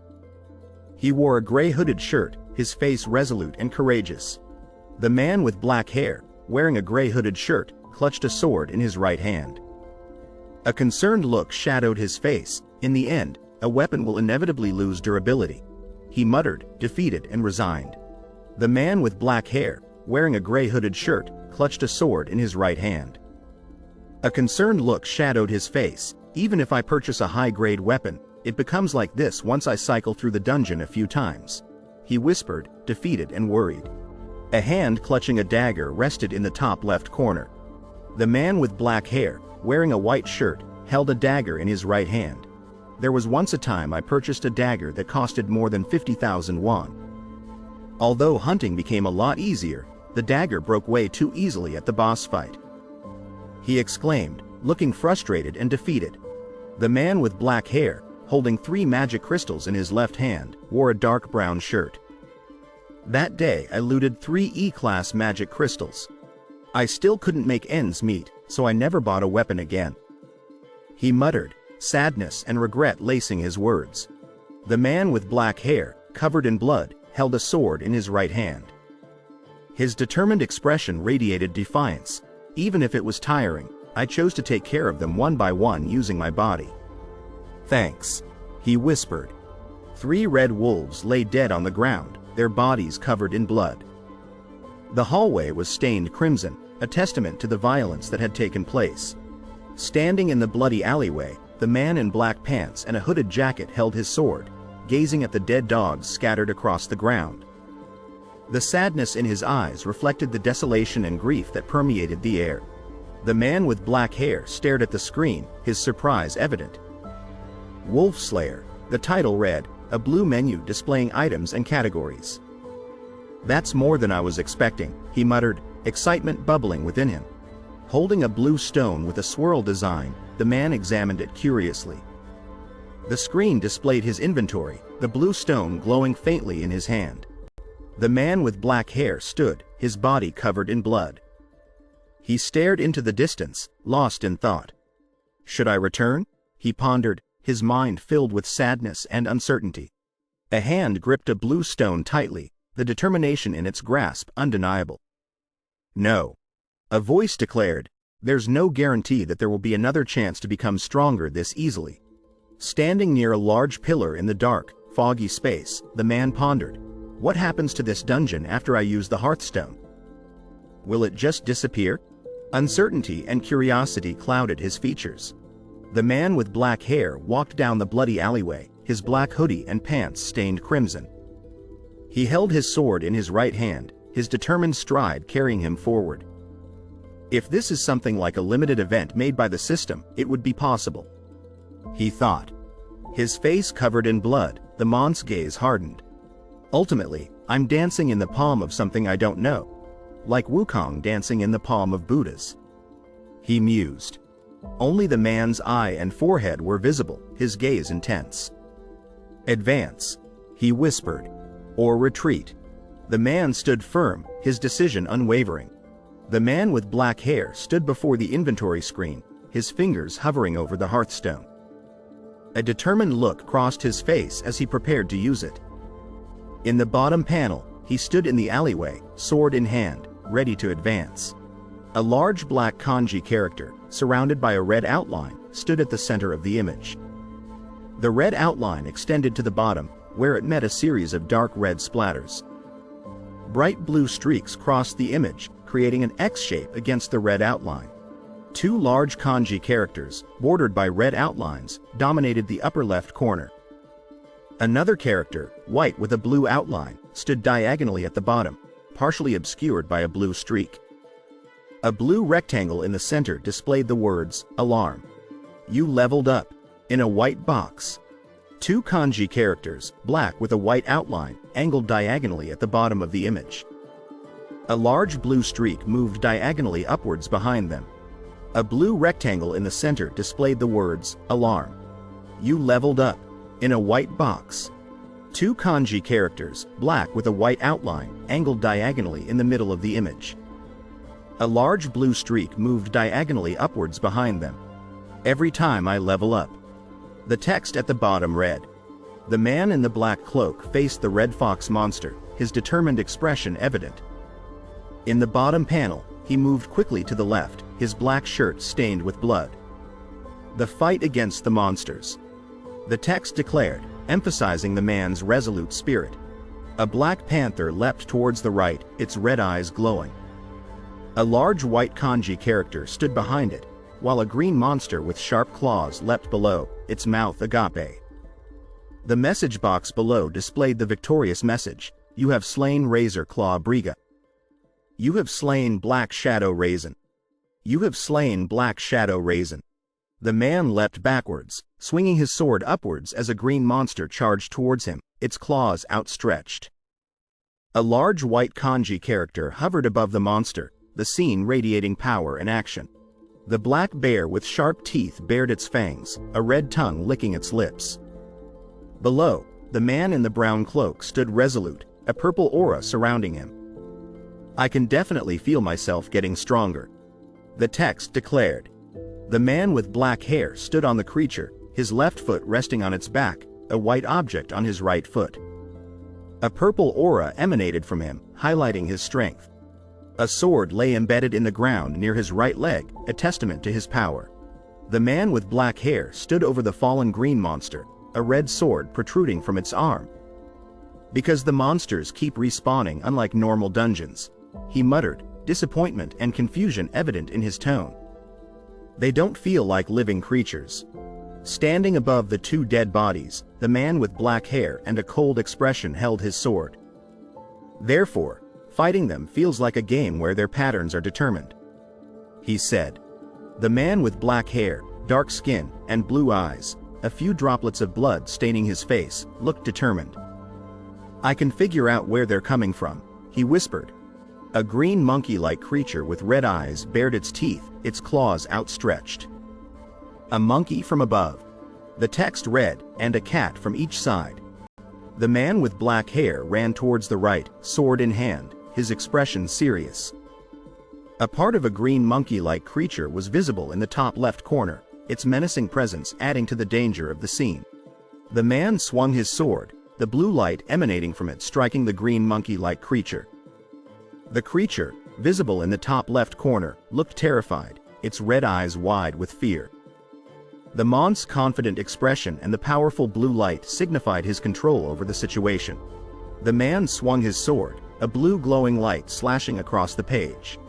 He wore a gray hooded shirt, his face resolute and courageous. The man with black hair, wearing a gray hooded shirt, clutched a sword in his right hand. A concerned look shadowed his face. In the end, a weapon will inevitably lose durability. He muttered, defeated and resigned. The man with black hair, wearing a gray hooded shirt, clutched a sword in his right hand. A concerned look shadowed his face. "Even if I purchase a high-grade weapon, it becomes like this once I cycle through the dungeon a few times," he whispered, defeated and worried. A hand clutching a dagger rested in the top left corner. The man with black hair, wearing a white shirt, held a dagger in his right hand. "There was once a time I purchased a dagger that costed more than 50,000 won. Although hunting became a lot easier, the dagger broke way too easily at the boss fight," he exclaimed, looking frustrated and defeated. The man with black hair, holding 3 magic crystals in his left hand, wore a dark brown shirt. "That day I looted 3 E-class magic crystals. I still couldn't make ends meet, so I never bought a weapon again," he muttered, sadness and regret lacing his words. The man with black hair, covered in blood, held a sword in his right hand. His determined expression radiated defiance. "Even if it was tiring, I chose to take care of them one by one using my body." "Thanks," he whispered. 3 red wolves lay dead on the ground, their bodies covered in blood. The hallway was stained crimson, a testament to the violence that had taken place. Standing in the bloody alleyway, the man in black pants and a hooded jacket held his sword, gazing at the dead dogs scattered across the ground. The sadness in his eyes reflected the desolation and grief that permeated the air. The man with black hair stared at the screen, his surprise evident. Wolf Slayer, the title read, a blue menu displaying items and categories. "That's more than I was expecting," he muttered, excitement bubbling within him. Holding a blue stone with a swirl design, the man examined it curiously. The screen displayed his inventory, the blue stone glowing faintly in his hand. The man with black hair stood, his body covered in blood. He stared into the distance, lost in thought. Should I return? He pondered, his mind filled with sadness and uncertainty. A hand gripped a blue stone tightly, the determination in its grasp undeniable. No. A voice declared, "There's no guarantee that there will be another chance to become stronger this easily." Standing near a large pillar in the dark, foggy space, the man pondered, "What happens to this dungeon after I use the Hearthstone? Will it just disappear?" Uncertainty and curiosity clouded his features. The man with black hair walked down the bloody alleyway, his black hoodie and pants stained crimson. He held his sword in his right hand, his determined stride carrying him forward. If this is something like a limited event made by the system, it would be possible, he thought. His face covered in blood, the Mont's gaze hardened. Ultimately, I'm dancing in the palm of something I don't know. Like Wukong dancing in the palm of Buddhas. He mused. Only the man's eye and forehead were visible, his gaze intense. "Advance," he whispered, "or retreat." The man stood firm, his decision unwavering. The man with black hair stood before the inventory screen, his fingers hovering over the Hearthstone. A determined look crossed his face as he prepared to use it. In the bottom panel, he stood in the alleyway, sword in hand, ready to advance. A large black kanji character, surrounded by a red outline, stood at the center of the image. The red outline extended to the bottom, where it met a series of dark red splatters. Bright blue streaks crossed the image, creating an X shape against the red outline. Two large kanji characters, bordered by red outlines, dominated the upper left corner. Another character, white with a blue outline, stood diagonally at the bottom, partially obscured by a blue streak. A blue rectangle in the center displayed the words, "Alarm. You leveled up," in a white box. Two kanji characters, black with a white outline, angled diagonally at the bottom of the image. A large blue streak moved diagonally upwards behind them. A blue rectangle in the center displayed the words, "Alarm. You leveled up," in a white box. Two kanji characters, black with a white outline, angled diagonally in the middle of the image. A large blue streak moved diagonally upwards behind them. "Every time I level up." The text at the bottom read. The man in the black cloak faced the red fox monster, his determined expression evident. In the bottom panel, he moved quickly to the left, his black shirt stained with blood. "The fight against the monsters," the text declared, emphasizing the man's resolute spirit. A black panther leapt towards the right, its red eyes glowing. A large white kanji character stood behind it, while a green monster with sharp claws leapt below, its mouth agape. The message box below displayed the victorious message, "You have slain Razor Claw Briga. You have slain Black Shadow Raisin. You have slain Black Shadow Raisin." The man leapt backwards, swinging his sword upwards as a green monster charged towards him, its claws outstretched. A large white kanji character hovered above the monster, the scene radiating power and action. The black bear with sharp teeth bared its fangs, a red tongue licking its lips. Below, the man in the brown cloak stood resolute, a purple aura surrounding him. "I can definitely feel myself getting stronger," the text declared. The man with black hair stood on the creature, his left foot resting on its back, a white object on his right foot. A purple aura emanated from him, highlighting his strength. A sword lay embedded in the ground near his right leg, a testament to his power. The man with black hair stood over the fallen green monster, a red sword protruding from its arm. "Because the monsters keep respawning unlike normal dungeons," he muttered, disappointment and confusion evident in his tone. "They don't feel like living creatures. Standing above the two dead bodies, the man with black hair and a cold expression held his sword. Therefore, fighting them feels like a game where their patterns are determined, he said. The man with black hair, dark skin, and blue eyes, a few droplets of blood staining his face, looked determined. I can figure out where they're coming from, he whispered. A green monkey-like creature with red eyes bared its teeth, its claws outstretched. A monkey from above. The text read, and a cat from each side. The man with black hair ran towards the right, sword in hand, his expression serious. A part of a green monkey-like creature was visible in the top left corner, its menacing presence adding to the danger of the scene. The man swung his sword, the blue light emanating from it striking the green monkey-like creature. The creature, visible in the top left corner, looked terrified, its red eyes wide with fear. The mon's confident expression and the powerful blue light signified his control over the situation. The man swung his sword, a blue glowing light slashing across the page.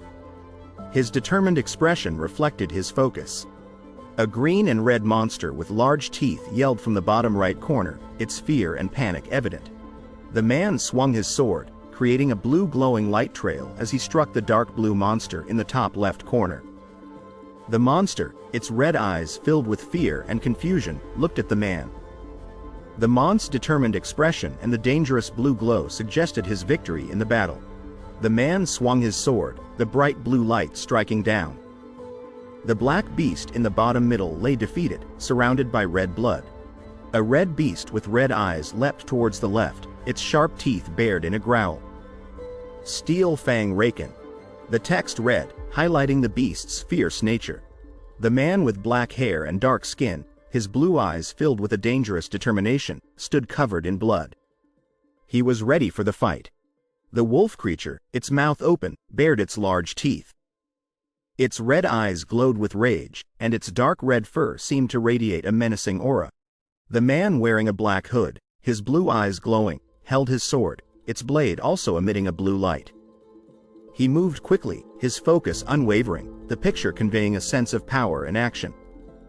His determined expression reflected his focus. A green and red monster with large teeth yelled from the bottom right corner, its fear and panic evident. The man swung his sword, creating a blue glowing light trail as he struck the dark blue monster in the top left corner. The monster, its red eyes filled with fear and confusion, looked at the man. The mon's determined expression and the dangerous blue glow suggested his victory in the battle. The man swung his sword, the bright blue light striking down. The black beast in the bottom middle lay defeated, surrounded by red blood. A red beast with red eyes leapt towards the left, its sharp teeth bared in a growl. Steel Fang Raken. The text read, highlighting the beast's fierce nature. The man with black hair and dark skin, his blue eyes filled with a dangerous determination, stood covered in blood. He was ready for the fight. The wolf creature, its mouth open, bared its large teeth. Its red eyes glowed with rage, and its dark red fur seemed to radiate a menacing aura. The man wearing a black hood, his blue eyes glowing, held his sword, its blade also emitting a blue light. He moved quickly, his focus unwavering, the picture conveying a sense of power and action.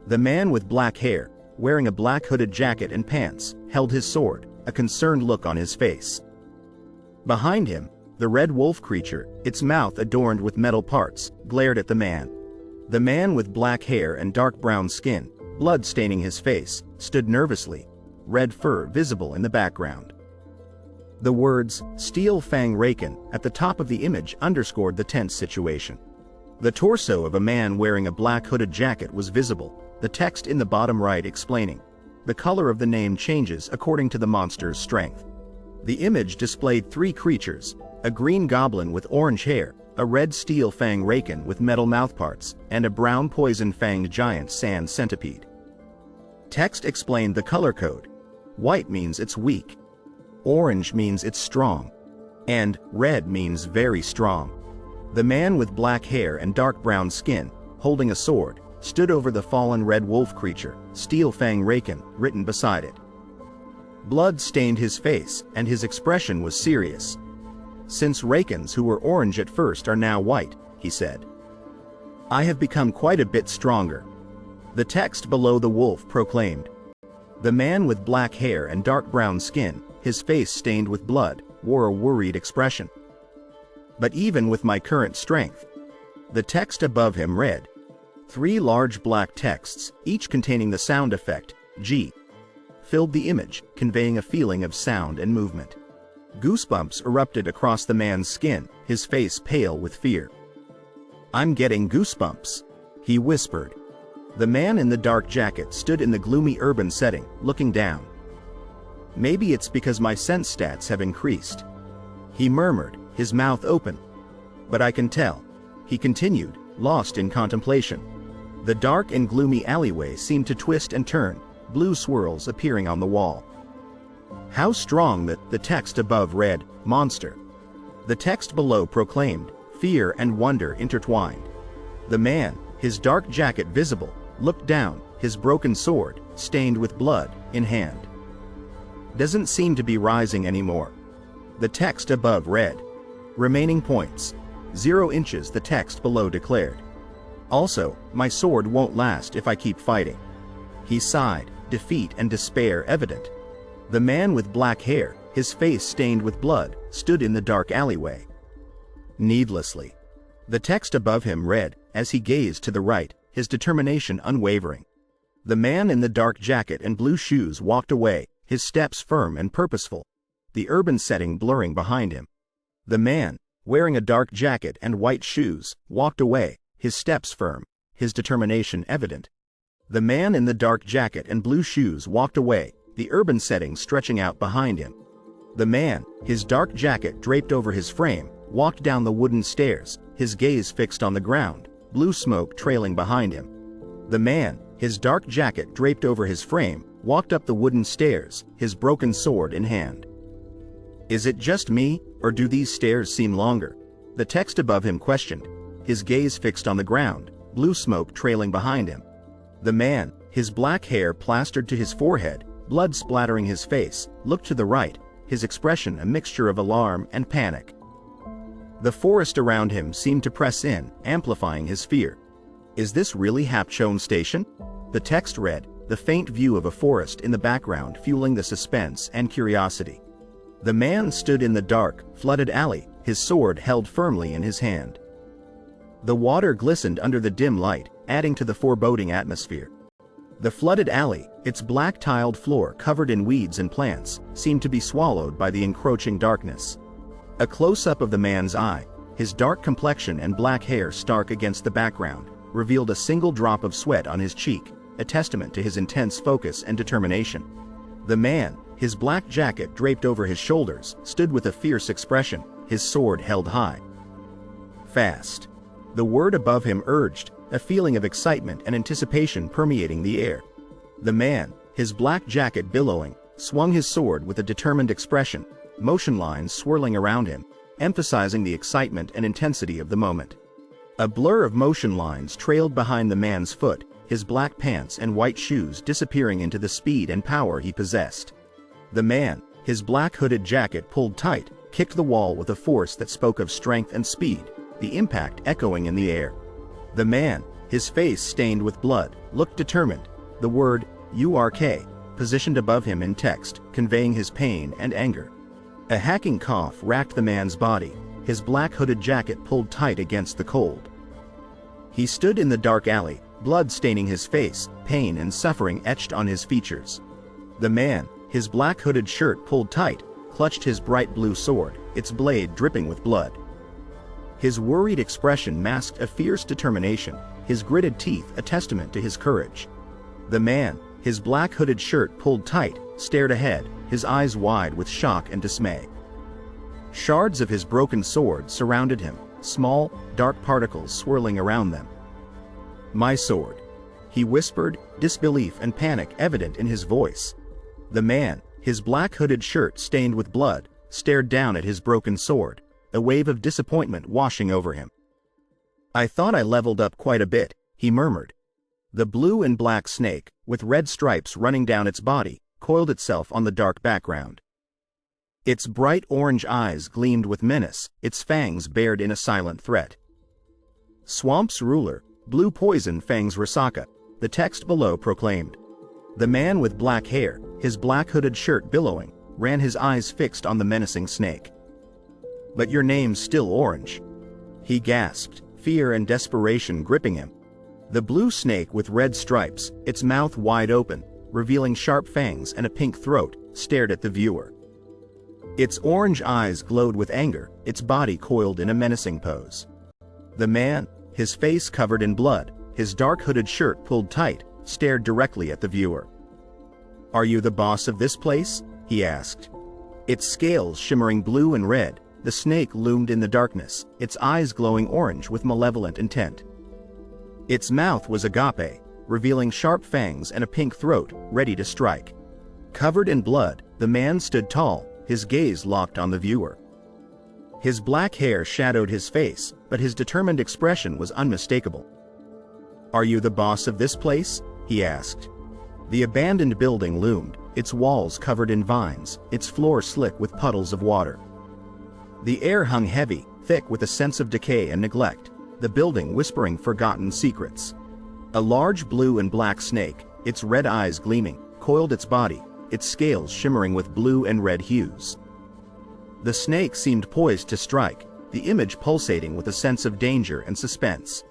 The man with black hair, wearing a black hooded jacket and pants, held his sword, a concerned look on his face. Behind him, the red wolf creature, its mouth adorned with metal parts, glared at the man. The man with black hair and dark brown skin, blood staining his face, stood nervously, red fur visible in the background. The words, Steel Fang Raken, at the top of the image underscored the tense situation. The torso of a man wearing a black hooded jacket was visible, the text in the bottom right explaining. The color of the name changes according to the monster's strength. The image displayed three creatures, a green goblin with orange hair, a red Steel Fang Raken with metal mouthparts, and a brown poison-fanged giant sand centipede. Text explained the color code. White means it's weak. Orange means it's strong. And red means very strong. The man with black hair and dark brown skin, holding a sword, stood over the fallen red wolf creature, Steel Fang Raken, written beside it. Blood stained his face, and his expression was serious. Since Rakens who were orange at first are now white, he said. I have become quite a bit stronger. The text below the wolf proclaimed. The man with black hair and dark brown skin, his face stained with blood, wore a worried expression. But even with my current strength, the text above him read. Three large black texts, each containing the sound effect, G, filled the image, conveying a feeling of sound and movement. Goosebumps erupted across the man's skin, his face pale with fear. I'm getting goosebumps, he whispered. The man in the dark jacket stood in the gloomy urban setting, looking down. Maybe it's because my sense stats have increased, he murmured, his mouth open. But I can tell, he continued, lost in contemplation. The dark and gloomy alleyway seemed to twist and turn, blue swirls appearing on the wall. How strong that the text above read, monster. The text below proclaimed, fear and wonder intertwined. The man, his dark jacket visible, looked down, his broken sword, stained with blood, in hand. Doesn't seem to be rising anymore. The text above read. Remaining points. 0 inches, the text below declared. Also, my sword won't last if I keep fighting. He sighed, defeat and despair evident. The man with black hair, his face stained with blood, stood in the dark alleyway. Needlessly. The text above him read, as he gazed to the right, his determination unwavering. The man in the dark jacket and blue shoes walked away, his steps firm and purposeful, the urban setting blurring behind him. The man, wearing a dark jacket and white shoes, walked away, his steps firm, his determination evident. The man in the dark jacket and blue shoes walked away, the urban setting stretching out behind him. The man, his dark jacket draped over his frame, walked down the wooden stairs, his gaze fixed on the ground, blue smoke trailing behind him. The man, his dark jacket draped over his frame, walked up the wooden stairs, his broken sword in hand. Is it just me, or do these stairs seem longer? The text above him questioned, his gaze fixed on the ground, blue smoke trailing behind him. The man, his black hair plastered to his forehead, blood splattering his face, looked to the right, his expression a mixture of alarm and panic. The forest around him seemed to press in, amplifying his fear. Is this really Hapchon Station? The text read, the faint view of a forest in the background fueling the suspense and curiosity. The man stood in the dark, flooded alley, his sword held firmly in his hand. The water glistened under the dim light, adding to the foreboding atmosphere. The flooded alley, its black tiled floor covered in weeds and plants, seemed to be swallowed by the encroaching darkness. A close-up of the man's eye, his dark complexion and black hair stark against the background, revealed a single drop of sweat on his cheek, a testament to his intense focus and determination. The man, his black jacket draped over his shoulders, stood with a fierce expression, his sword held high. Fast. The word above him urged, a feeling of excitement and anticipation permeating the air. The man, his black jacket billowing, swung his sword with a determined expression, motion lines swirling around him, emphasizing the excitement and intensity of the moment. A blur of motion lines trailed behind the man's foot, his black pants and white shoes disappearing into the speed and power he possessed. The man, his black hooded jacket pulled tight, kicked the wall with a force that spoke of strength and speed, the impact echoing in the air. The man, his face stained with blood, looked determined, the word, URK, positioned above him in text, conveying his pain and anger. A hacking cough racked the man's body, his black hooded jacket pulled tight against the cold. He stood in the dark alley, blood staining his face, pain and suffering etched on his features. The man, his black hooded shirt pulled tight, clutched his bright blue sword, its blade dripping with blood. His worried expression masked a fierce determination, his gritted teeth a testament to his courage. The man, his black hooded shirt pulled tight, stared ahead, his eyes wide with shock and dismay. Shards of his broken sword surrounded him, small, dark particles swirling around them. My sword, he whispered, disbelief and panic evident in his voice. The man, his black hooded shirt stained with blood, stared down at his broken sword, a wave of disappointment washing over him. I thought I leveled up quite a bit, he murmured. The blue and black snake, with red stripes running down its body, coiled itself on the dark background. Its bright orange eyes gleamed with menace, its fangs bared in a silent threat. Swamp's ruler, Blue Poison Fangs Risaka, the text below proclaimed. The man with black hair, his black hooded shirt billowing, ran his eyes fixed on the menacing snake. But your name's still orange. He gasped, fear and desperation gripping him. The blue snake with red stripes, its mouth wide open, revealing sharp fangs and a pink throat, stared at the viewer. Its orange eyes glowed with anger, its body coiled in a menacing pose. The man, his face covered in blood, his dark hooded shirt pulled tight, stared directly at the viewer. Are you the boss of this place? He asked. Its scales shimmering blue and red, the snake loomed in the darkness, its eyes glowing orange with malevolent intent. Its mouth was agape, revealing sharp fangs and a pink throat, ready to strike. Covered in blood, the man stood tall, his gaze locked on the viewer. His black hair shadowed his face, but his determined expression was unmistakable. Are you the boss of this place? He asked. The abandoned building loomed, its walls covered in vines, its floor slick with puddles of water. The air hung heavy, thick with a sense of decay and neglect, the building whispering forgotten secrets. A large blue and black snake, its red eyes gleaming, coiled its body, its scales shimmering with blue and red hues. The snake seemed poised to strike, the image pulsating with a sense of danger and suspense.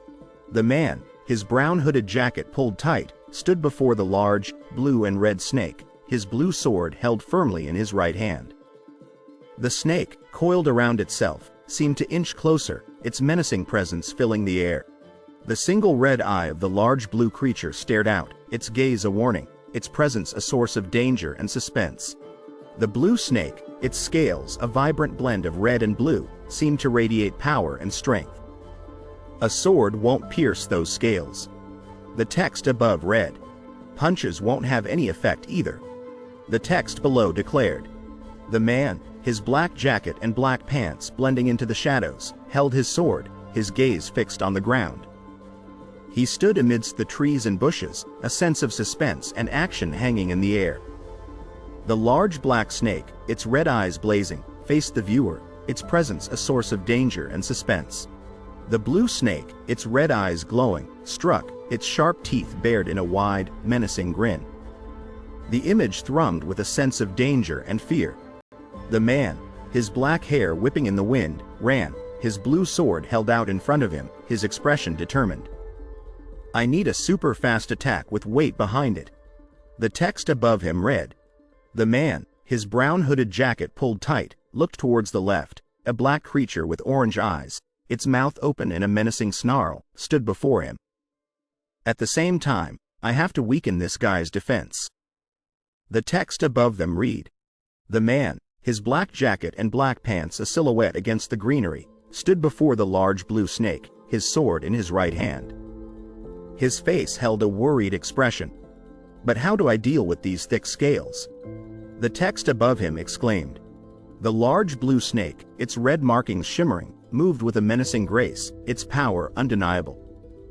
The man, his brown hooded jacket pulled tight, stood before the large, blue and red snake, his blue sword held firmly in his right hand. The snake, coiled around itself, seemed to inch closer, its menacing presence filling the air. The single red eye of the large blue creature stared out, its gaze a warning, its presence a source of danger and suspense. The blue snake, its scales a vibrant blend of red and blue, seemed to radiate power and strength. A sword won't pierce those scales. The text above read. Punches won't have any effect either. The text below declared. The man, his black jacket and black pants blending into the shadows, held his sword, his gaze fixed on the ground. He stood amidst the trees and bushes, a sense of suspense and action hanging in the air. The large black snake, its red eyes blazing, faced the viewer, its presence a source of danger and suspense. The blue snake, its red eyes glowing, struck, its sharp teeth bared in a wide, menacing grin. The image thrummed with a sense of danger and fear. The man, his black hair whipping in the wind, ran, his blue sword held out in front of him, his expression determined. I need a super fast attack with weight behind it. The text above him read. The man, his brown hooded jacket pulled tight, looked towards the left, a black creature with orange eyes, its mouth open in a menacing snarl, stood before him. At the same time, I have to weaken this guy's defense. The text above them read. The man, his black jacket and black pants a silhouette against the greenery, stood before the large blue snake, his sword in his right hand. His face held a worried expression. But how do I deal with these thick scales? The text above him exclaimed. The large blue snake, its red markings shimmering, moved with a menacing grace, its power undeniable.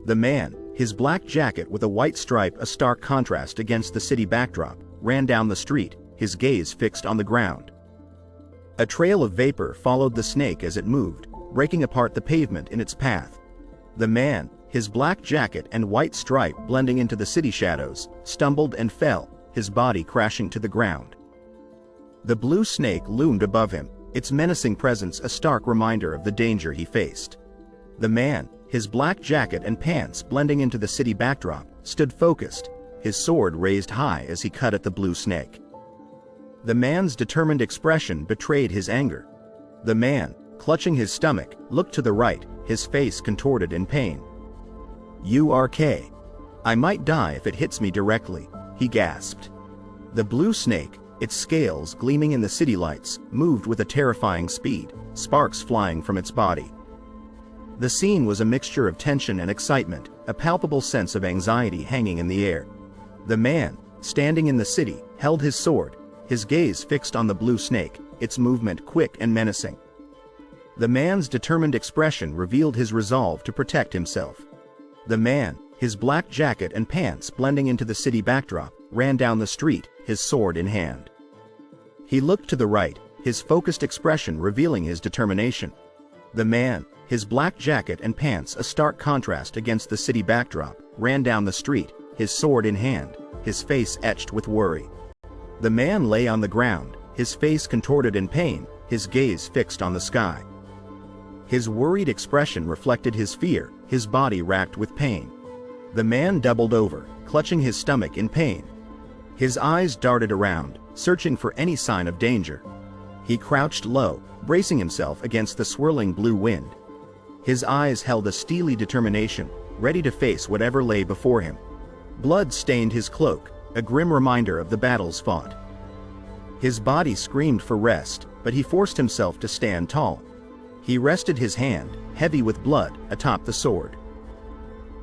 The man, his black jacket with a white stripe a stark contrast against the city backdrop, ran down the street, his gaze fixed on the ground. A trail of vapor followed the snake as it moved, breaking apart the pavement in its path. The man, his black jacket and white stripe blending into the city shadows, stumbled and fell, his body crashing to the ground. The blue snake loomed above him, its menacing presence a stark reminder of the danger he faced. The man, his black jacket and pants blending into the city backdrop, stood focused, his sword raised high as he cut at the blue snake. The man's determined expression betrayed his anger. The man, clutching his stomach, looked to the right, his face contorted in pain. "URK. I might die if it hits me directly," he gasped. The blue snake, its scales gleaming in the city lights, moved with a terrifying speed, sparks flying from its body. The scene was a mixture of tension and excitement, a palpable sense of anxiety hanging in the air. The man, standing in the city, held his sword, his gaze fixed on the blue snake, its movement quick and menacing. The man's determined expression revealed his resolve to protect himself. The man, his black jacket and pants blending into the city backdrop, ran down the street, his sword in hand. He looked to the right, his focused expression revealing his determination. The man, his black jacket and pants a stark contrast against the city backdrop, ran down the street, his sword in hand, his face etched with worry. The man lay on the ground, his face contorted in pain, his gaze fixed on the sky. His worried expression reflected his fear, his body racked with pain. The man doubled over, clutching his stomach in pain. His eyes darted around, searching for any sign of danger. He crouched low, bracing himself against the swirling blue wind. His eyes held a steely determination, ready to face whatever lay before him. Blood stained his cloak, a grim reminder of the battles fought. His body screamed for rest, but he forced himself to stand tall. He rested his hand, heavy with blood, atop the sword.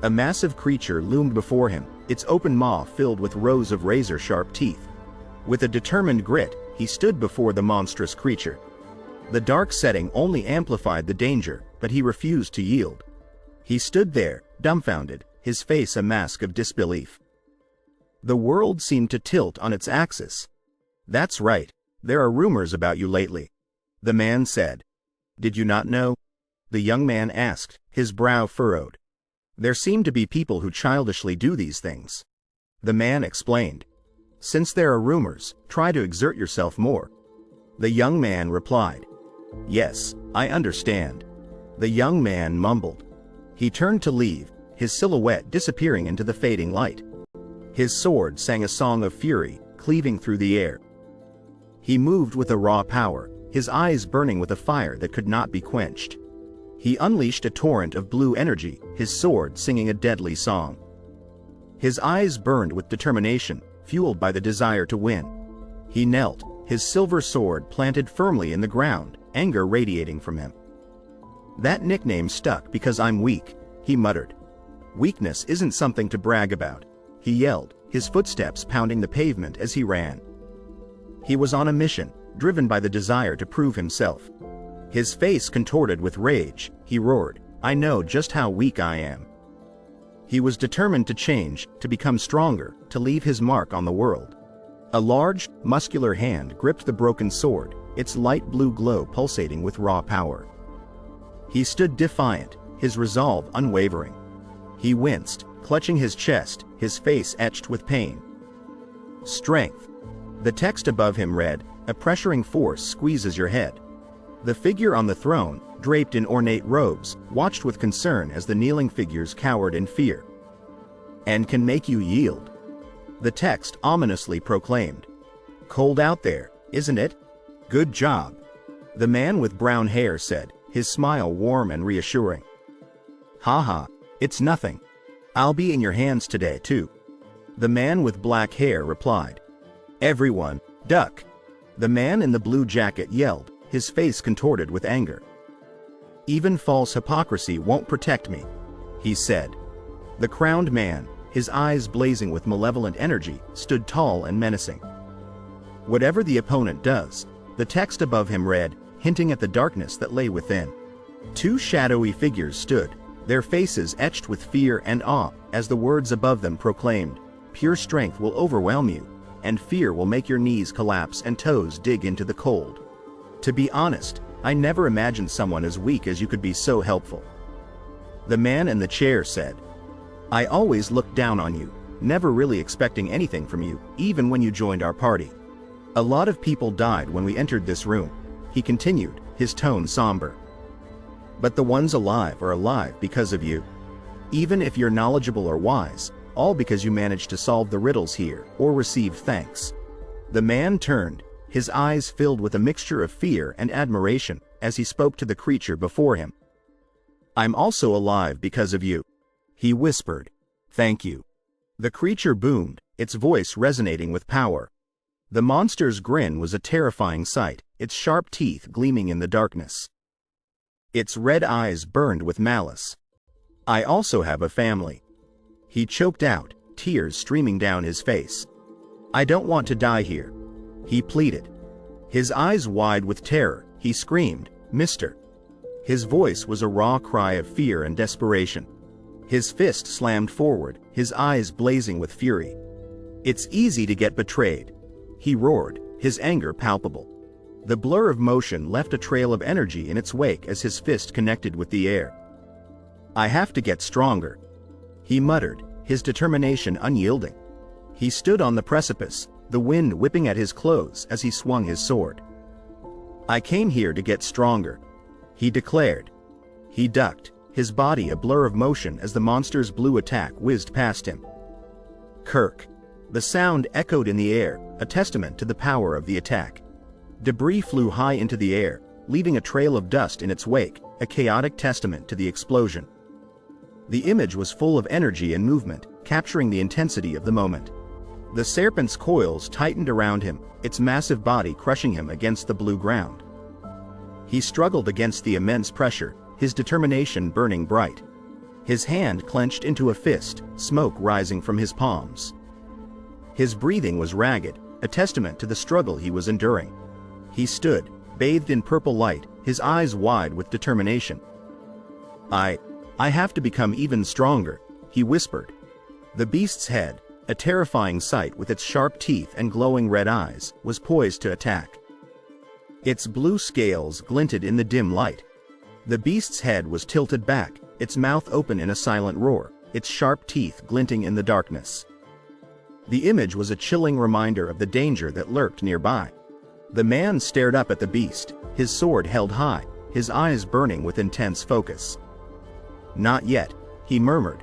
A massive creature loomed before him, its open maw filled with rows of razor-sharp teeth. With a determined grit, he stood before the monstrous creature. The dark setting only amplified the danger, but he refused to yield. He stood there, dumbfounded, his face a mask of disbelief. The world seemed to tilt on its axis. "That's right, there are rumors about you lately," the man said. "Did you not know?" the young man asked, his brow furrowed. "There seem to be people who childishly do these things." The man explained. Since there are rumors, try to exert yourself more. The young man replied. Yes, I understand. The young man mumbled. He turned to leave, his silhouette disappearing into the fading light. His sword sang a song of fury, cleaving through the air. He moved with a raw power, his eyes burning with a fire that could not be quenched. He unleashed a torrent of blue energy, his sword singing a deadly song. His eyes burned with determination, fueled by the desire to win. He knelt, his silver sword planted firmly in the ground, anger radiating from him. That nickname stuck because I'm weak, he muttered. Weakness isn't something to brag about, he yelled, his footsteps pounding the pavement as he ran. He was on a mission, driven by the desire to prove himself. His face contorted with rage, he roared, I know just how weak I am. He was determined to change, to become stronger, to leave his mark on the world. A large, muscular hand gripped the broken sword, its light blue glow pulsating with raw power. He stood defiant, his resolve unwavering. He winced, clutching his chest, his face etched with pain. Strength. The text above him read, a pressuring force squeezes your head. The figure on the throne, draped in ornate robes, watched with concern as the kneeling figures cowered in fear. And can make you yield. The text ominously proclaimed. Cold out there, isn't it? Good job. The man with brown hair said, his smile warm and reassuring. Haha, it's nothing. I'll be in your hands today too. The man with black hair replied. Everyone, duck. The man in the blue jacket yelled, his face contorted with anger. Even false hypocrisy won't protect me, he said. The crowned man, his eyes blazing with malevolent energy, stood tall and menacing. Whatever the opponent does, the text above him read, hinting at the darkness that lay within. Two shadowy figures stood, their faces etched with fear and awe, as the words above them proclaimed, pure strength will overwhelm you, and fear will make your knees collapse and toes dig into the cold. To be honest, I never imagined someone as weak as you could be so helpful. The man in the chair said, I always looked down on you, never really expecting anything from you, even when you joined our party. A lot of people died when we entered this room, he continued, his tone somber. But the ones alive are alive because of you. Even if you're knowledgeable or wise, all because you managed to solve the riddles here, or receive thanks. The man turned, his eyes filled with a mixture of fear and admiration, as he spoke to the creature before him. I'm also alive because of you. He whispered, thank you. The creature boomed, its voice resonating with power. The monster's grin was a terrifying sight, its sharp teeth gleaming in the darkness. Its red eyes burned with malice. I also have a family. He choked out, tears streaming down his face. I don't want to die here, he pleaded. His eyes wide with terror, he screamed, Mister. His voice was a raw cry of fear and desperation. His fist slammed forward, his eyes blazing with fury. It's easy to get betrayed, he roared, his anger palpable. The blur of motion left a trail of energy in its wake as his fist connected with the air. I have to get stronger, he muttered, his determination unyielding. He stood on the precipice, the wind whipping at his clothes as he swung his sword. I came here to get stronger, he declared. He ducked, his body a blur of motion as the monster's blue attack whizzed past him. Kirk. The sound echoed in the air, a testament to the power of the attack. Debris flew high into the air, leaving a trail of dust in its wake, a chaotic testament to the explosion. The image was full of energy and movement, capturing the intensity of the moment. The serpent's coils tightened around him, its massive body crushing him against the blue ground. He struggled against the immense pressure, his determination burning bright. His hand clenched into a fist, smoke rising from his palms. His breathing was ragged, a testament to the struggle he was enduring. He stood, bathed in purple light, his eyes wide with determination. I have to become even stronger, he whispered. The beast's head, a terrifying sight with its sharp teeth and glowing red eyes, was poised to attack. Its blue scales glinted in the dim light. The beast's head was tilted back, its mouth open in a silent roar, its sharp teeth glinting in the darkness. The image was a chilling reminder of the danger that lurked nearby. The man stared up at the beast, his sword held high, his eyes burning with intense focus. "Not yet," he murmured.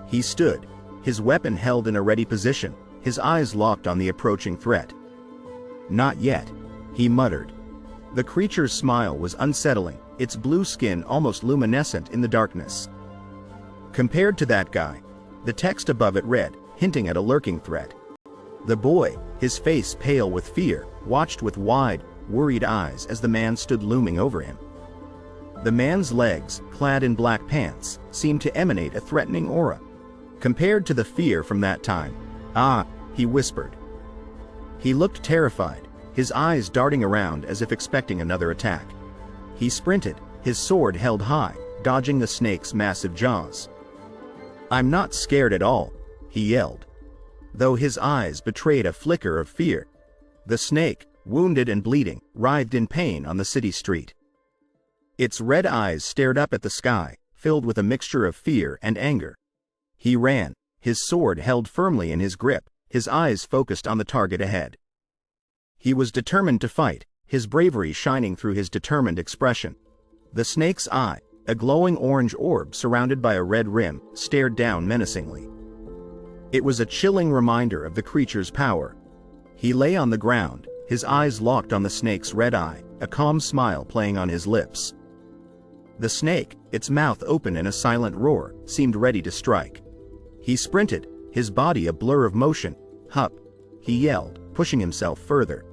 He stood, his weapon held in a ready position, his eyes locked on the approaching threat. "Not yet," he muttered. The creature's smile was unsettling, its blue skin almost luminescent in the darkness. Compared to that guy, the text above it read, hinting at a lurking threat. The boy, his face pale with fear, watched with wide, worried eyes as the man stood looming over him. The man's legs, clad in black pants, seemed to emanate a threatening aura. Compared to the fear from that time, "Ah," he whispered. He looked terrified, his eyes darting around as if expecting another attack. He sprinted, his sword held high, dodging the snake's massive jaws. "I'm not scared at all," he yelled, though his eyes betrayed a flicker of fear. The snake, wounded and bleeding, writhed in pain on the city street. Its red eyes stared up at the sky, filled with a mixture of fear and anger. He ran, his sword held firmly in his grip, his eyes focused on the target ahead. He was determined to fight, his bravery shining through his determined expression. The snake's eye, a glowing orange orb surrounded by a red rim, stared down menacingly. It was a chilling reminder of the creature's power. He lay on the ground, his eyes locked on the snake's red eye, a calm smile playing on his lips. The snake, its mouth open in a silent roar, seemed ready to strike. He sprinted, his body a blur of motion. "Hup!" he yelled, pushing himself further.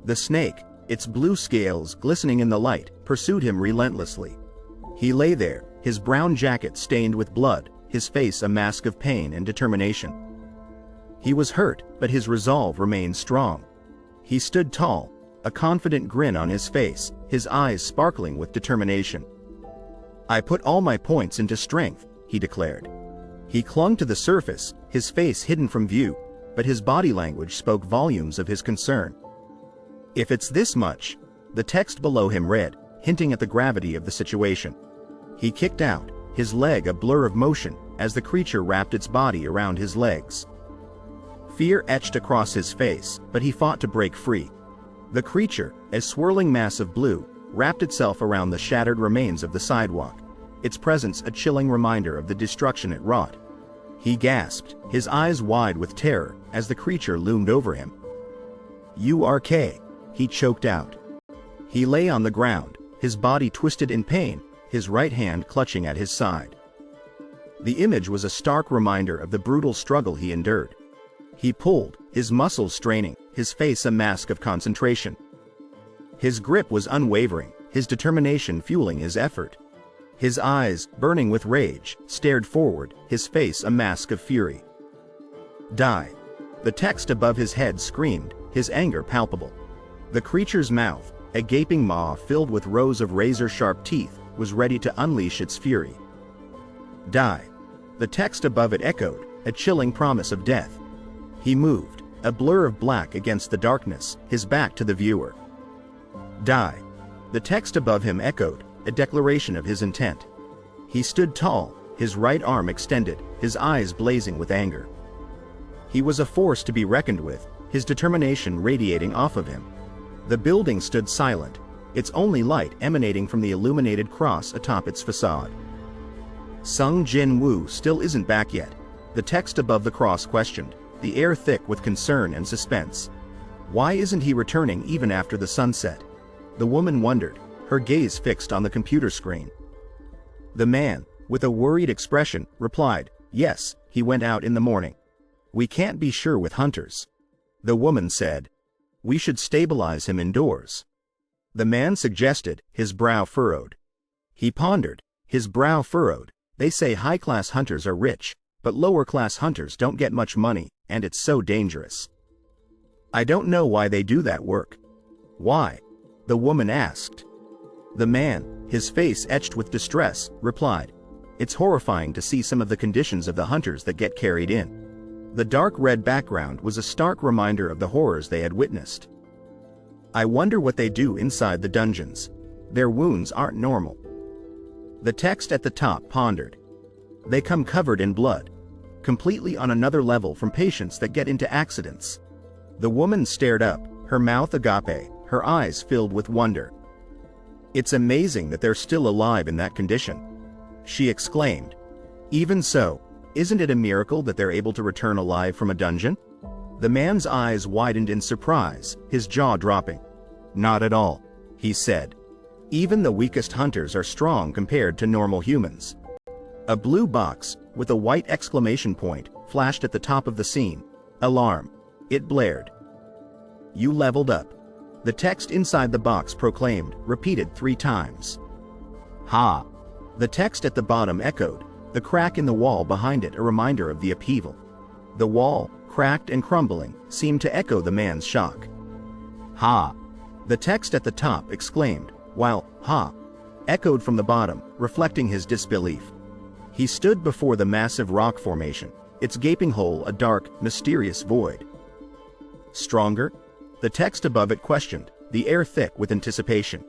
The snake, its blue scales glistening in the light, pursued him relentlessly. He lay there, his brown jacket stained with blood, his face a mask of pain and determination. He was hurt, but his resolve remained strong. He stood tall, a confident grin on his face, his eyes sparkling with determination. "I put all my points into strength," he declared. He clung to the surface, his face hidden from view, but his body language spoke volumes of his concern. "If it's this much," the text below him read, hinting at the gravity of the situation. He kicked out, his leg a blur of motion, as the creature wrapped its body around his legs. Fear etched across his face, but he fought to break free. The creature, a swirling mass of blue, wrapped itself around the shattered remains of the sidewalk, its presence a chilling reminder of the destruction it wrought. He gasped, his eyes wide with terror, as the creature loomed over him. "URK," he choked out. He lay on the ground, his body twisted in pain, his right hand clutching at his side. The image was a stark reminder of the brutal struggle he endured. He pulled, his muscles straining, his face a mask of concentration. His grip was unwavering, his determination fueling his effort. His eyes, burning with rage, stared forward, his face a mask of fury. "Die!" The text above his head screamed, his anger palpable. The creature's mouth, a gaping maw filled with rows of razor-sharp teeth, was ready to unleash its fury. "Die!" The text above it echoed, a chilling promise of death. He moved, a blur of black against the darkness, his back to the viewer. "Die!" The text above him echoed, a declaration of his intent. He stood tall, his right arm extended, his eyes blazing with anger. He was a force to be reckoned with, his determination radiating off of him. The building stood silent, its only light emanating from the illuminated cross atop its facade. "Sung Jin Woo still isn't back yet," the text above the cross questioned, the air thick with concern and suspense. "Why isn't he returning even after the sunset?" The woman wondered, her gaze fixed on the computer screen. The man, with a worried expression, replied, "Yes, he went out in the morning. We can't be sure with hunters." The woman said, "We should stabilize him indoors." The man suggested, his brow furrowed. He pondered, his brow furrowed. "They say high-class hunters are rich, but lower-class hunters don't get much money, and it's so dangerous. I don't know why they do that work." "Why?" the woman asked. The man, his face etched with distress, replied, "It's horrifying to see some of the conditions of the hunters that get carried in." The dark red background was a stark reminder of the horrors they had witnessed. "I wonder what they do inside the dungeons. Their wounds aren't normal." The text at the top pondered. "They come covered in blood. completely on another level from patients that get into accidents. The woman stared up, her mouth agape, her eyes filled with wonder. "It's amazing that they're still alive in that condition," she exclaimed. "Even so, isn't it a miracle that they're able to return alive from a dungeon?" The man's eyes widened in surprise, his jaw dropping. "Not at all," he said. "Even the weakest hunters are strong compared to normal humans." A blue box, with a white exclamation point, flashed at the top of the scene. "Alarm," it blared. "You leveled up," the text inside the box proclaimed, repeated 3 times. "Ha!" the text at the bottom echoed, the crack in the wall behind it a reminder of the upheaval. The wall, cracked and crumbling, seemed to echo the man's shock. "Ha!" the text at the top exclaimed, while "ha!" echoed from the bottom, reflecting his disbelief. He stood before the massive rock formation, its gaping hole a dark, mysterious void. "Stronger?" the text above it questioned, the air thick with anticipation.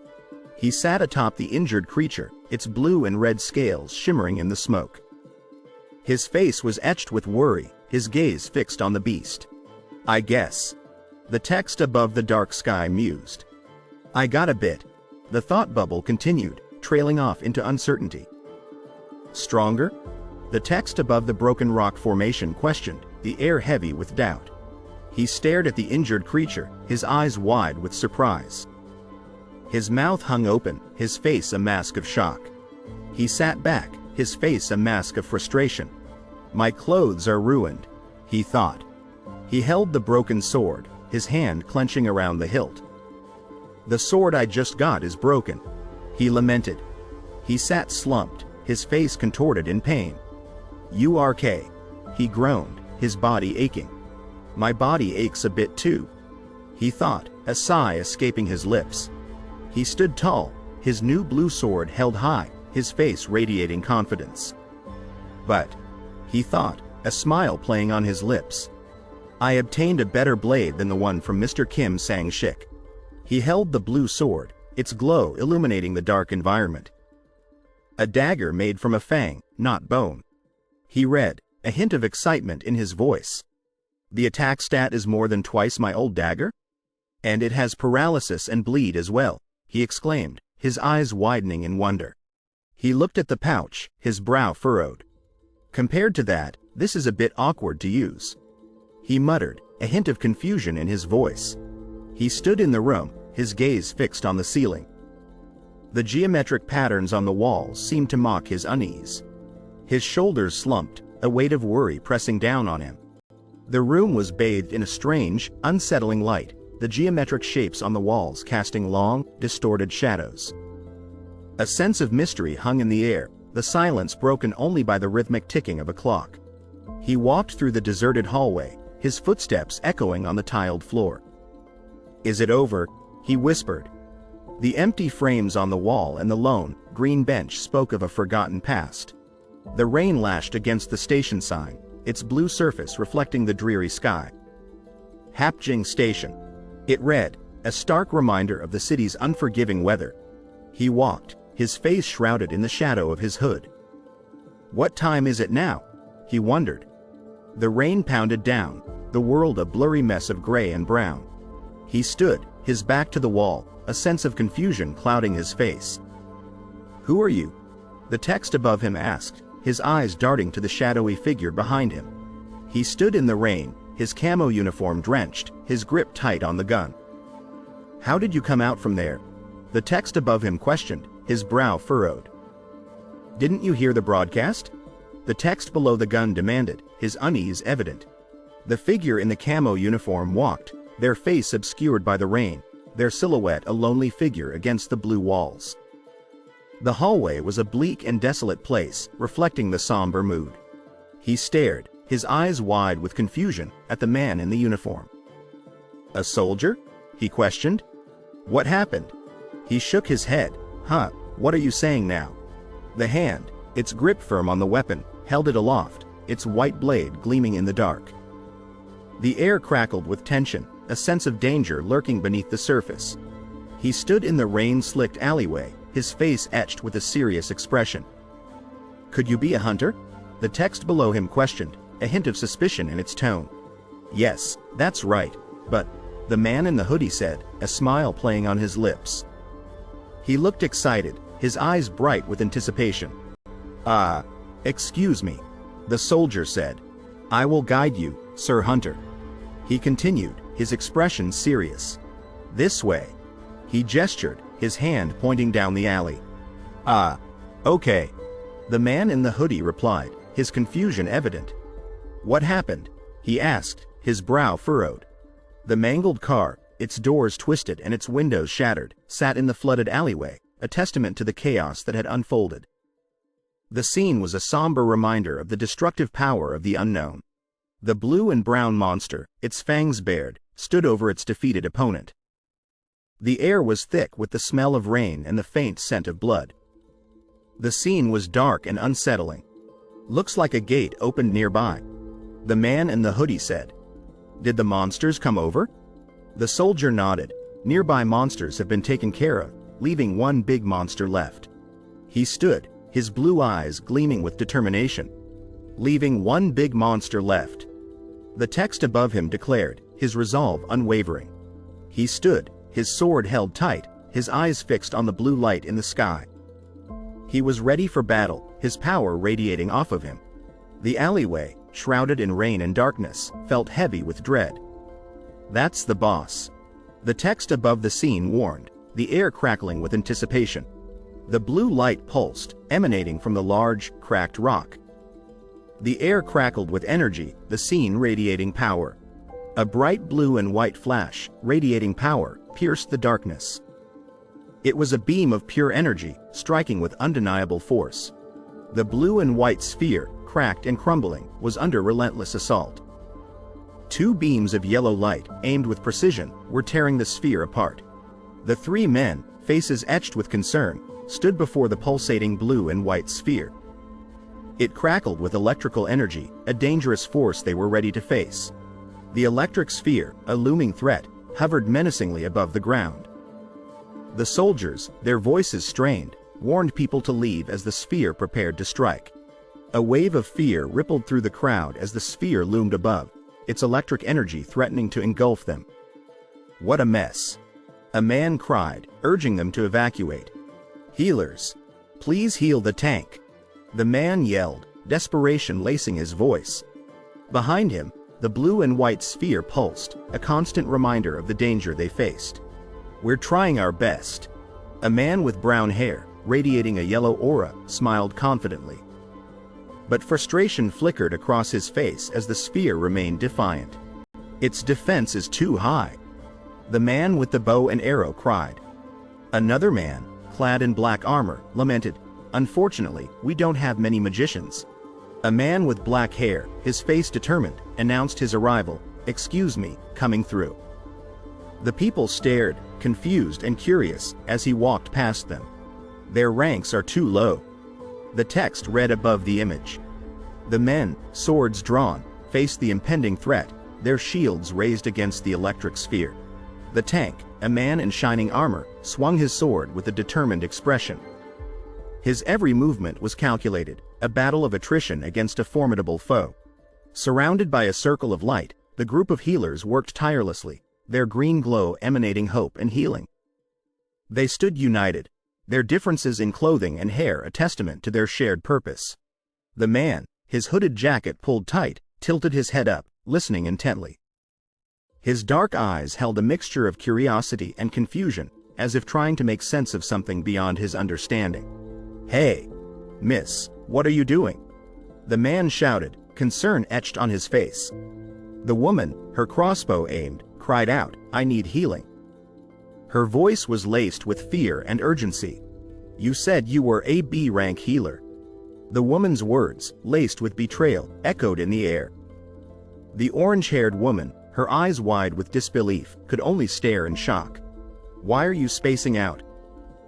He sat atop the injured creature, its blue and red scales shimmering in the smoke. His face was etched with worry, his gaze fixed on the beast. "I guess," the text above the dark sky mused. "I got a bit," the thought bubble continued, trailing off into uncertainty. "Stronger?" the text above the broken rock formation questioned, the air heavy with doubt. He stared at the injured creature, his eyes wide with surprise. His mouth hung open, his face a mask of shock. He sat back, his face a mask of frustration. "My clothes are ruined," he thought. He held the broken sword, his hand clenching around the hilt. "The sword I just got is broken," he lamented. He sat slumped, his face contorted in pain. "URK," he groaned, his body aching. "My body aches a bit too," he thought, a sigh escaping his lips. He stood tall, his new blue sword held high, his face radiating confidence. "But," he thought, a smile playing on his lips, "I obtained a better blade than the one from Mr. Kim Sang-shik." He held the blue sword, its glow illuminating the dark environment. "A dagger made from a fang, not bone," he read, a hint of excitement in his voice. "The attack stat is more than twice my old dagger? And it has paralysis and bleed as well," he exclaimed, his eyes widening in wonder. He looked at the pouch, his brow furrowed. "Compared to that, this is a bit awkward to use," he muttered, a hint of confusion in his voice. He stood in the room, his gaze fixed on the ceiling. The geometric patterns on the walls seemed to mock his unease. His shoulders slumped, a weight of worry pressing down on him. The room was bathed in a strange, unsettling light, the geometric shapes on the walls casting long, distorted shadows. A sense of mystery hung in the air, the silence broken only by the rhythmic ticking of a clock. He walked through the deserted hallway, his footsteps echoing on the tiled floor. "Is it over?" he whispered. The empty frames on the wall and the lone, green bench spoke of a forgotten past. The rain lashed against the station sign, its blue surface reflecting the dreary sky. Hapjing Station. It read, a stark reminder of the city's unforgiving weather. He walked, his face shrouded in the shadow of his hood. "What time is it now?" he wondered. The rain pounded down, the world a blurry mess of gray and brown. He stood, his back to the wall, a sense of confusion clouding his face. "Who are you?" the text above him asked, his eyes darting to the shadowy figure behind him. He stood in the rain, his camo uniform drenched, his grip tight on the gun. "How did you come out from there?" the text above him questioned, his brow furrowed. "Didn't you hear the broadcast?" the text below the gun demanded, his unease evident. The figure in the camo uniform walked, their face obscured by the rain, their silhouette a lonely figure against the blue walls. The hallway was a bleak and desolate place, reflecting the somber mood. He stared, his eyes wide with confusion, at the man in the uniform. "A soldier?" he questioned. "What happened?" He shook his head. "Huh, what are you saying now?" The hand, its grip firm on the weapon, held it aloft, its white blade gleaming in the dark. The air crackled with tension, a sense of danger lurking beneath the surface. He stood in the rain-slicked alleyway, his face etched with a serious expression. "Could you be a hunter?" the text below him questioned, a hint of suspicion in its tone. "Yes, that's right, but," the man in the hoodie said, a smile playing on his lips. He looked excited, his eyes bright with anticipation. Excuse me," the soldier said. "I will guide you, Sir Hunter." He continued, his expression serious. "This way." He gestured, his hand pointing down the alley. Okay," the man in the hoodie replied, his confusion evident. "What happened?" he asked, his brow furrowed. The mangled car, its doors twisted and its windows shattered, sat in the flooded alleyway, a testament to the chaos that had unfolded. The scene was a somber reminder of the destructive power of the unknown. The blue and brown monster, its fangs bared, stood over its defeated opponent. The air was thick with the smell of rain and the faint scent of blood. The scene was dark and unsettling. "Looks like a gate opened nearby," the man in the hoodie said. "Did the monsters come over?" The soldier nodded. "Nearby monsters have been taken care of, leaving one big monster left." He stood, his blue eyes gleaming with determination. "Leaving one big monster left." The text above him declared, his resolve unwavering. He stood, his sword held tight, his eyes fixed on the blue light in the sky. He was ready for battle, his power radiating off of him. The alleyway, shrouded in rain and darkness, felt heavy with dread. "That's the boss," the text above the scene warned, the air crackling with anticipation. The blue light pulsed, emanating from the large, cracked rock. The air crackled with energy, the scene radiating power. A bright blue and white flash, radiating power, pierced the darkness. It was a beam of pure energy, striking with undeniable force. The blue and white sphere, cracked and crumbling, was under relentless assault. Two beams of yellow light, aimed with precision, were tearing the sphere apart. The three men, faces etched with concern, stood before the pulsating blue and white sphere. It crackled with electrical energy, a dangerous force they were ready to face. The electric sphere, a looming threat, hovered menacingly above the ground. The soldiers, their voices strained, warned people to leave as the sphere prepared to strike. A wave of fear rippled through the crowd as the sphere loomed above, its electric energy threatening to engulf them. "What a mess!" a man cried, urging them to evacuate. "Healers, please heal the tank," the man yelled, desperation lacing his voice. Behind him, the blue and white sphere pulsed, a constant reminder of the danger they faced. "We're trying our best." A man with brown hair, radiating a yellow aura, smiled confidently. But frustration flickered across his face as the sphere remained defiant. "Its defense is too high," the man with the bow and arrow cried. Another man, clad in black armor, lamented, "Unfortunately, we don't have many magicians." A man with black hair, his face determined, announced his arrival. "Excuse me, coming through." The people stared, confused and curious, as he walked past them. "Their ranks are too low," the text read above the image. The men, swords drawn, faced the impending threat, their shields raised against the electric sphere. The tank, a man in shining armor, swung his sword with a determined expression. His every movement was calculated, a battle of attrition against a formidable foe. Surrounded by a circle of light, the group of healers worked tirelessly, their green glow emanating hope and healing. They stood united, their differences in clothing and hair a testament to their shared purpose. The man, his hooded jacket pulled tight, tilted his head up, listening intently. His dark eyes held a mixture of curiosity and confusion, as if trying to make sense of something beyond his understanding. "Hey, miss, what are you doing?" the man shouted, concern etched on his face. The woman, her crossbow aimed, cried out, "I need healing." Her voice was laced with fear and urgency. "You said you were a B-rank healer." The woman's words, laced with betrayal, echoed in the air. The orange-haired woman, her eyes wide with disbelief, could only stare in shock. "Why are you spacing out?"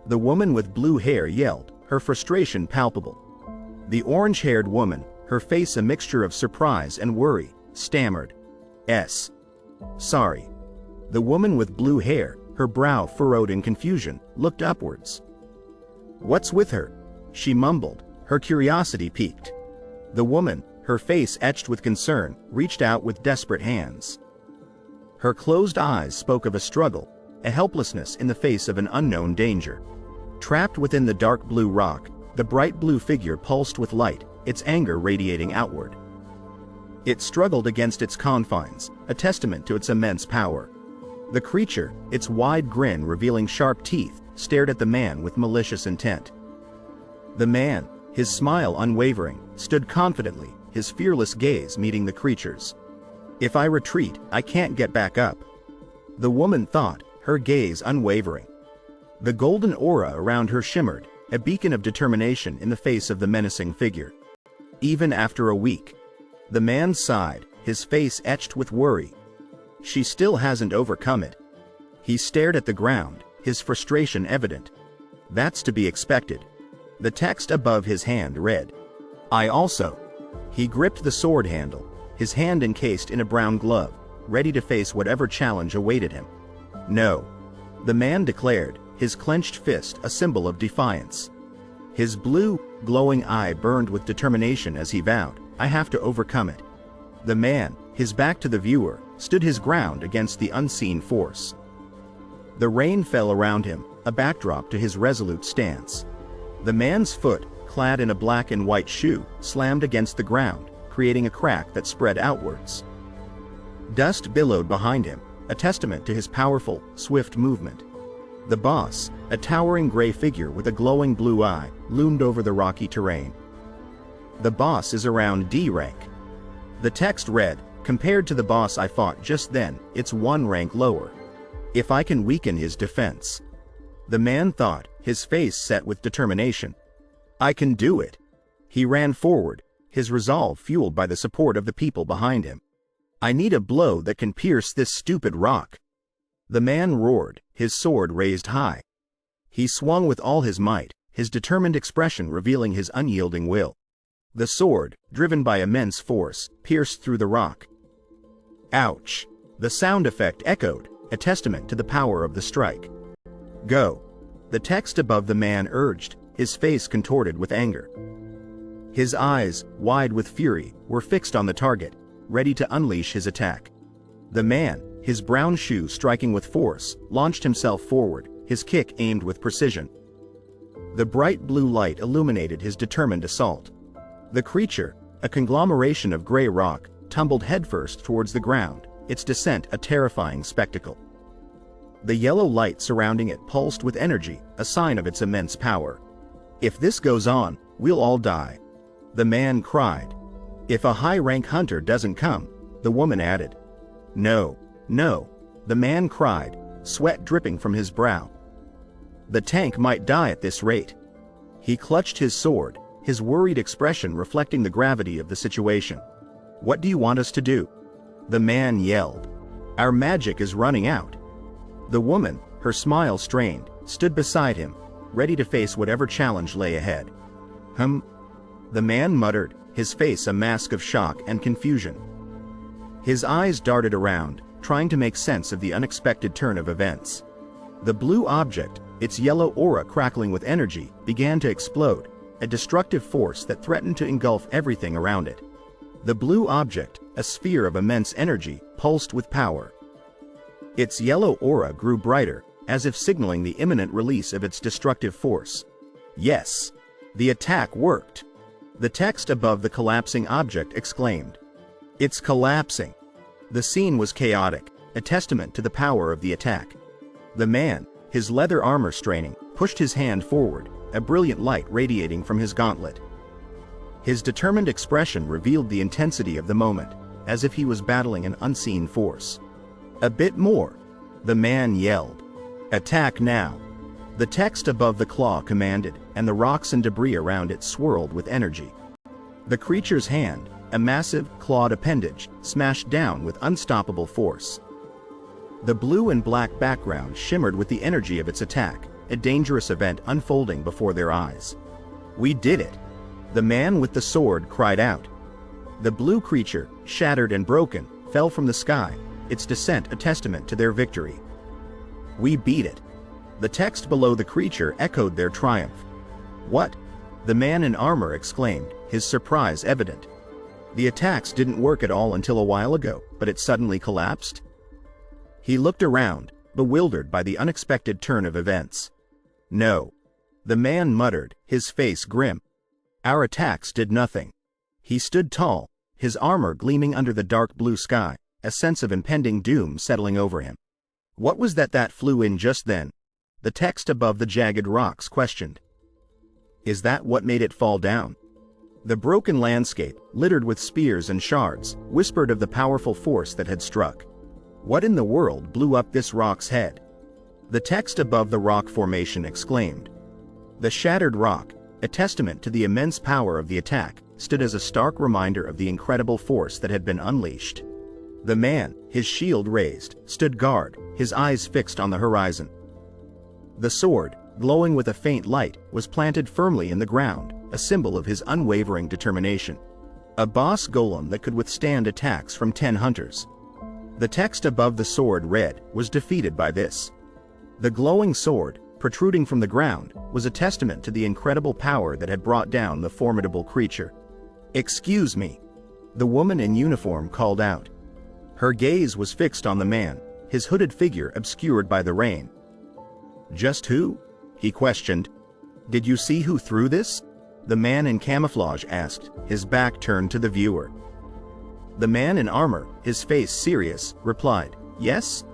the woman with blue hair yelled, her frustration palpable. The orange-haired woman, her face a mixture of surprise and worry, stammered, "Sorry." The woman with blue hair, her brow furrowed in confusion, looked upwards. "What's with her?" she mumbled, her curiosity piqued. The woman, her face etched with concern, reached out with desperate hands. Her closed eyes spoke of a struggle, a helplessness in the face of an unknown danger. Trapped within the dark blue rock, the bright blue figure pulsed with light, its anger radiating outward. It struggled against its confines, a testament to its immense power. The creature, its wide grin revealing sharp teeth, stared at the man with malicious intent. The man, his smile unwavering, stood confidently, his fearless gaze meeting the creature's. If I retreat, I can't get back up. The woman thought, her gaze unwavering. The golden aura around her shimmered, a beacon of determination in the face of the menacing figure. Even after a week. The man sighed, his face etched with worry. She still hasn't overcome it. He stared at the ground, his frustration evident. That's to be expected. The text above his hand read, I also. He gripped the sword handle, his hand encased in a brown glove, ready to face whatever challenge awaited him. No. The man declared, his clenched fist a symbol of defiance. His blue, glowing eye burned with determination as he vowed, I have to overcome it. The man, his back to the viewer, stood his ground against the unseen force. The rain fell around him, a backdrop to his resolute stance. The man's foot, clad in a black and white shoe, slammed against the ground, creating a crack that spread outwards. Dust billowed behind him, a testament to his powerful, swift movement. The boss, a towering gray figure with a glowing blue eye, loomed over the rocky terrain. The boss is around D rank. The text read, compared to the boss I fought just then, it's one rank lower. If I can weaken his defense. The man thought, his face set with determination. I can do it. He ran forward, his resolve fueled by the support of the people behind him. I need a blow that can pierce this stupid rock. The man roared, his sword raised high. He swung with all his might, his determined expression revealing his unyielding will. The sword, driven by immense force, pierced through the rock. Ouch! The sound effect echoed, a testament to the power of the strike. Go! The text above the man urged, his face contorted with anger. His eyes, wide with fury, were fixed on the target, ready to unleash his attack. The man, his brown shoe striking with force, launched himself forward, his kick aimed with precision. The bright blue light illuminated his determined assault. The creature, a conglomeration of gray rock, tumbled headfirst towards the ground, its descent a terrifying spectacle. The yellow light surrounding it pulsed with energy, a sign of its immense power. If this goes on, we'll all die. The man cried. If a high-rank hunter doesn't come, the woman added. No, no, the man cried, sweat dripping from his brow. The tank might die at this rate. He clutched his sword, his worried expression reflecting the gravity of the situation. What do you want us to do? The man yelled. Our magic is running out. The woman, her smile strained, stood beside him, ready to face whatever challenge lay ahead. The man muttered, his face a mask of shock and confusion. His eyes darted around, trying to make sense of the unexpected turn of events. The blue object, its yellow aura crackling with energy, began to explode, a destructive force that threatened to engulf everything around it. The blue object, a sphere of immense energy, pulsed with power. Its yellow aura grew brighter, as if signaling the imminent release of its destructive force. Yes! The attack worked! The text above the collapsing object exclaimed. It's collapsing! The scene was chaotic, a testament to the power of the attack. The man, his leather armor straining, pushed his hand forward, a brilliant light radiating from his gauntlet. His determined expression revealed the intensity of the moment, as if he was battling an unseen force. A bit more, the man yelled. Attack now! The text above the claw commanded, and the rocks and debris around it swirled with energy. The creature's hand, a massive, clawed appendage, smashed down with unstoppable force. The blue and black background shimmered with the energy of its attack, a dangerous event unfolding before their eyes. We did it! The man with the sword cried out. The blue creature, shattered and broken, fell from the sky, its descent a testament to their victory. We beat it! The text below the creature echoed their triumph. What? The man in armor exclaimed, his surprise evident. The attacks didn't work at all until a while ago, but it suddenly collapsed? He looked around, bewildered by the unexpected turn of events. No. The man muttered, his face grim. Our attacks did nothing. He stood tall, his armor gleaming under the dark blue sky, a sense of impending doom settling over him. What was that flew in just then? The text above the jagged rocks questioned. Is that what made it fall down? The broken landscape, littered with spears and shards, whispered of the powerful force that had struck. What in the world blew up this rock's head? The text above the rock formation exclaimed. The shattered rock, a testament to the immense power of the attack, stood as a stark reminder of the incredible force that had been unleashed. The man, his shield raised, stood guard, his eyes fixed on the horizon. The sword, glowing with a faint light, was planted firmly in the ground, a symbol of his unwavering determination. A boss golem that could withstand attacks from 10 hunters. The text above the sword read, was defeated by this. The glowing sword, protruding from the ground, was a testament to the incredible power that had brought down the formidable creature. Excuse me. The woman in uniform called out. Her gaze was fixed on the man, his hooded figure obscured by the rain. Just who? He questioned. Did you see who threw this? The man in camouflage asked, his back turned to the viewer. The man in armor, his face serious, replied, Yes?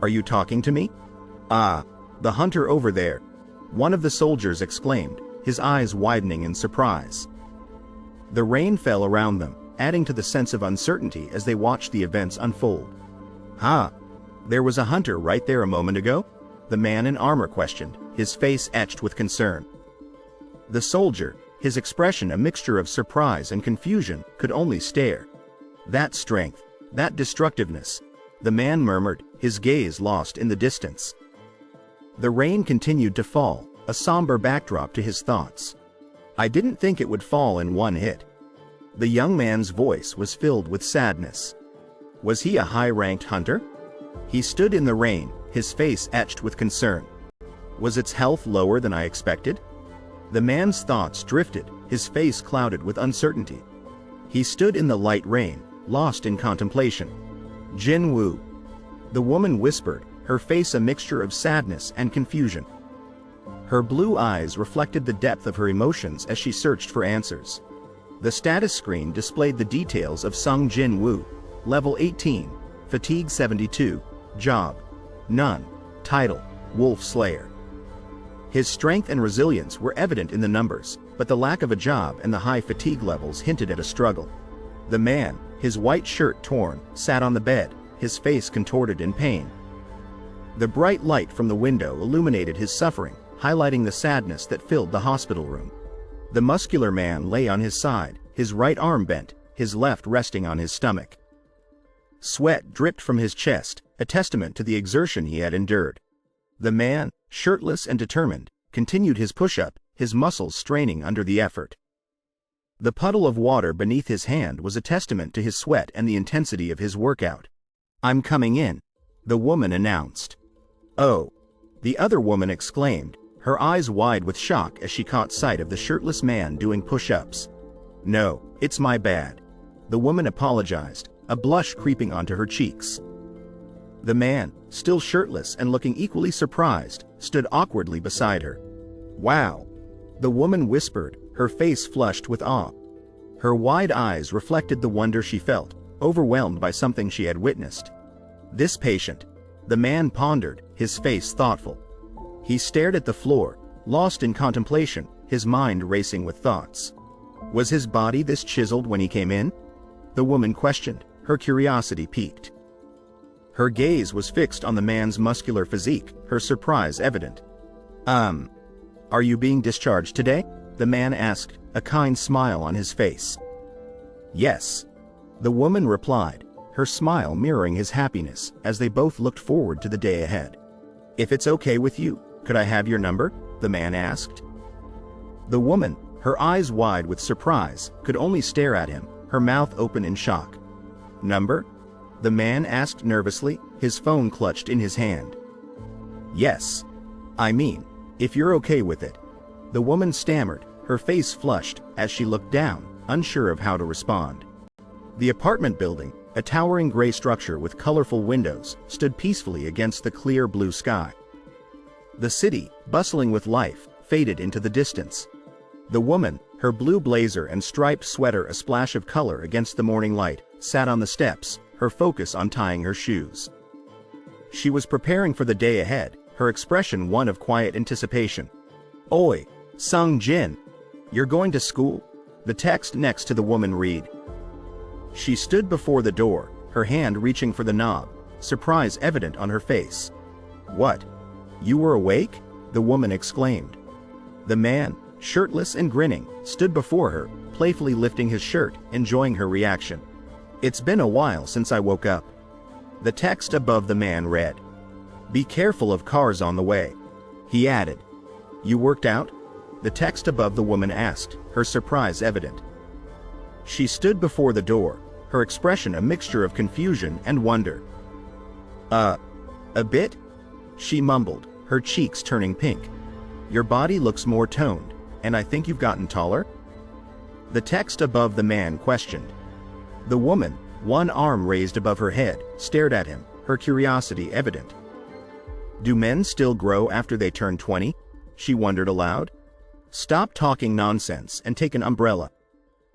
Are you talking to me? Ah, the hunter over there. One of the soldiers exclaimed, his eyes widening in surprise. The rain fell around them, adding to the sense of uncertainty as they watched the events unfold. There was a hunter right there a moment ago? The man in armor questioned, his face etched with concern. The soldier, his expression a mixture of surprise and confusion, could only stare. That strength, that destructiveness, the man murmured, his gaze lost in the distance. The rain continued to fall, a somber backdrop to his thoughts. I didn't think it would fall in one hit. The young man's voice was filled with sadness. Was he a high-ranked hunter? He stood in the rain, his face etched with concern. Was its health lower than I expected? The man's thoughts drifted, his face clouded with uncertainty. He stood in the light rain, lost in contemplation. Jin Woo. The woman whispered, her face a mixture of sadness and confusion. Her blue eyes reflected the depth of her emotions as she searched for answers. The status screen displayed the details of Sung Jin Woo, level 18, fatigue 72, job, none, title, Wolf Slayer. His strength and resilience were evident in the numbers, but the lack of a job and the high fatigue levels hinted at a struggle. The man, his white shirt torn, sat on the bed, his face contorted in pain. The bright light from the window illuminated his suffering, highlighting the sadness that filled the hospital room. The muscular man lay on his side, his right arm bent, his left resting on his stomach. Sweat dripped from his chest, a testament to the exertion he had endured. The man, shirtless and determined, continued his push-up, his muscles straining under the effort. The puddle of water beneath his hand was a testament to his sweat and the intensity of his workout. I'm coming in, the woman announced. Oh, the other woman exclaimed, her eyes wide with shock as she caught sight of the shirtless man doing push-ups. No, it's my bad. The woman apologized, a blush creeping onto her cheeks. The man, still shirtless and looking equally surprised, stood awkwardly beside her. Wow! The woman whispered, her face flushed with awe. Her wide eyes reflected the wonder she felt, overwhelmed by something she had witnessed. This patient, the man pondered, his face thoughtful. He stared at the floor, lost in contemplation, his mind racing with thoughts. Was his body this chiseled when he came in? The woman questioned, her curiosity piqued. Her gaze was fixed on the man's muscular physique, her surprise evident. Are you being discharged today? The man asked, a kind smile on his face. Yes. The woman replied, her smile mirroring his happiness as they both looked forward to the day ahead. If it's okay with you, could I have your number? The man asked. The woman, her eyes wide with surprise, could only stare at him, her mouth open in shock. Number? The man asked nervously, his phone clutched in his hand. Yes. I mean, if you're okay with it. The woman stammered, her face flushed as she looked down, unsure of how to respond. The apartment building, a towering gray structure with colorful windows, stood peacefully against the clear blue sky. The city, bustling with life, faded into the distance. The woman, her blue blazer and striped sweater a splash of color against the morning light, sat on the steps, her focus on tying her shoes. She was preparing for the day ahead, her expression one of quiet anticipation. "Oi, Sung Jin, you're going to school?" The text next to the woman read. She stood before the door, her hand reaching for the knob, surprise evident on her face. "What? You were awake?" the woman exclaimed. The man, shirtless and grinning, stood before her, playfully lifting his shirt, enjoying her reaction. "It's been a while since I woke up." The text above the man read. "Be careful of cars on the way." He added, "You worked out?" The text above the woman asked, her surprise evident. She stood before the door, her expression a mixture of confusion and wonder. A bit?" she mumbled, her cheeks turning pink. "Your body looks more toned, and I think you've gotten taller?" The text above the man questioned. The woman, one arm raised above her head, stared at him, her curiosity evident. "Do men still grow after they turn 20? She wondered aloud. "Stop talking nonsense and take an umbrella."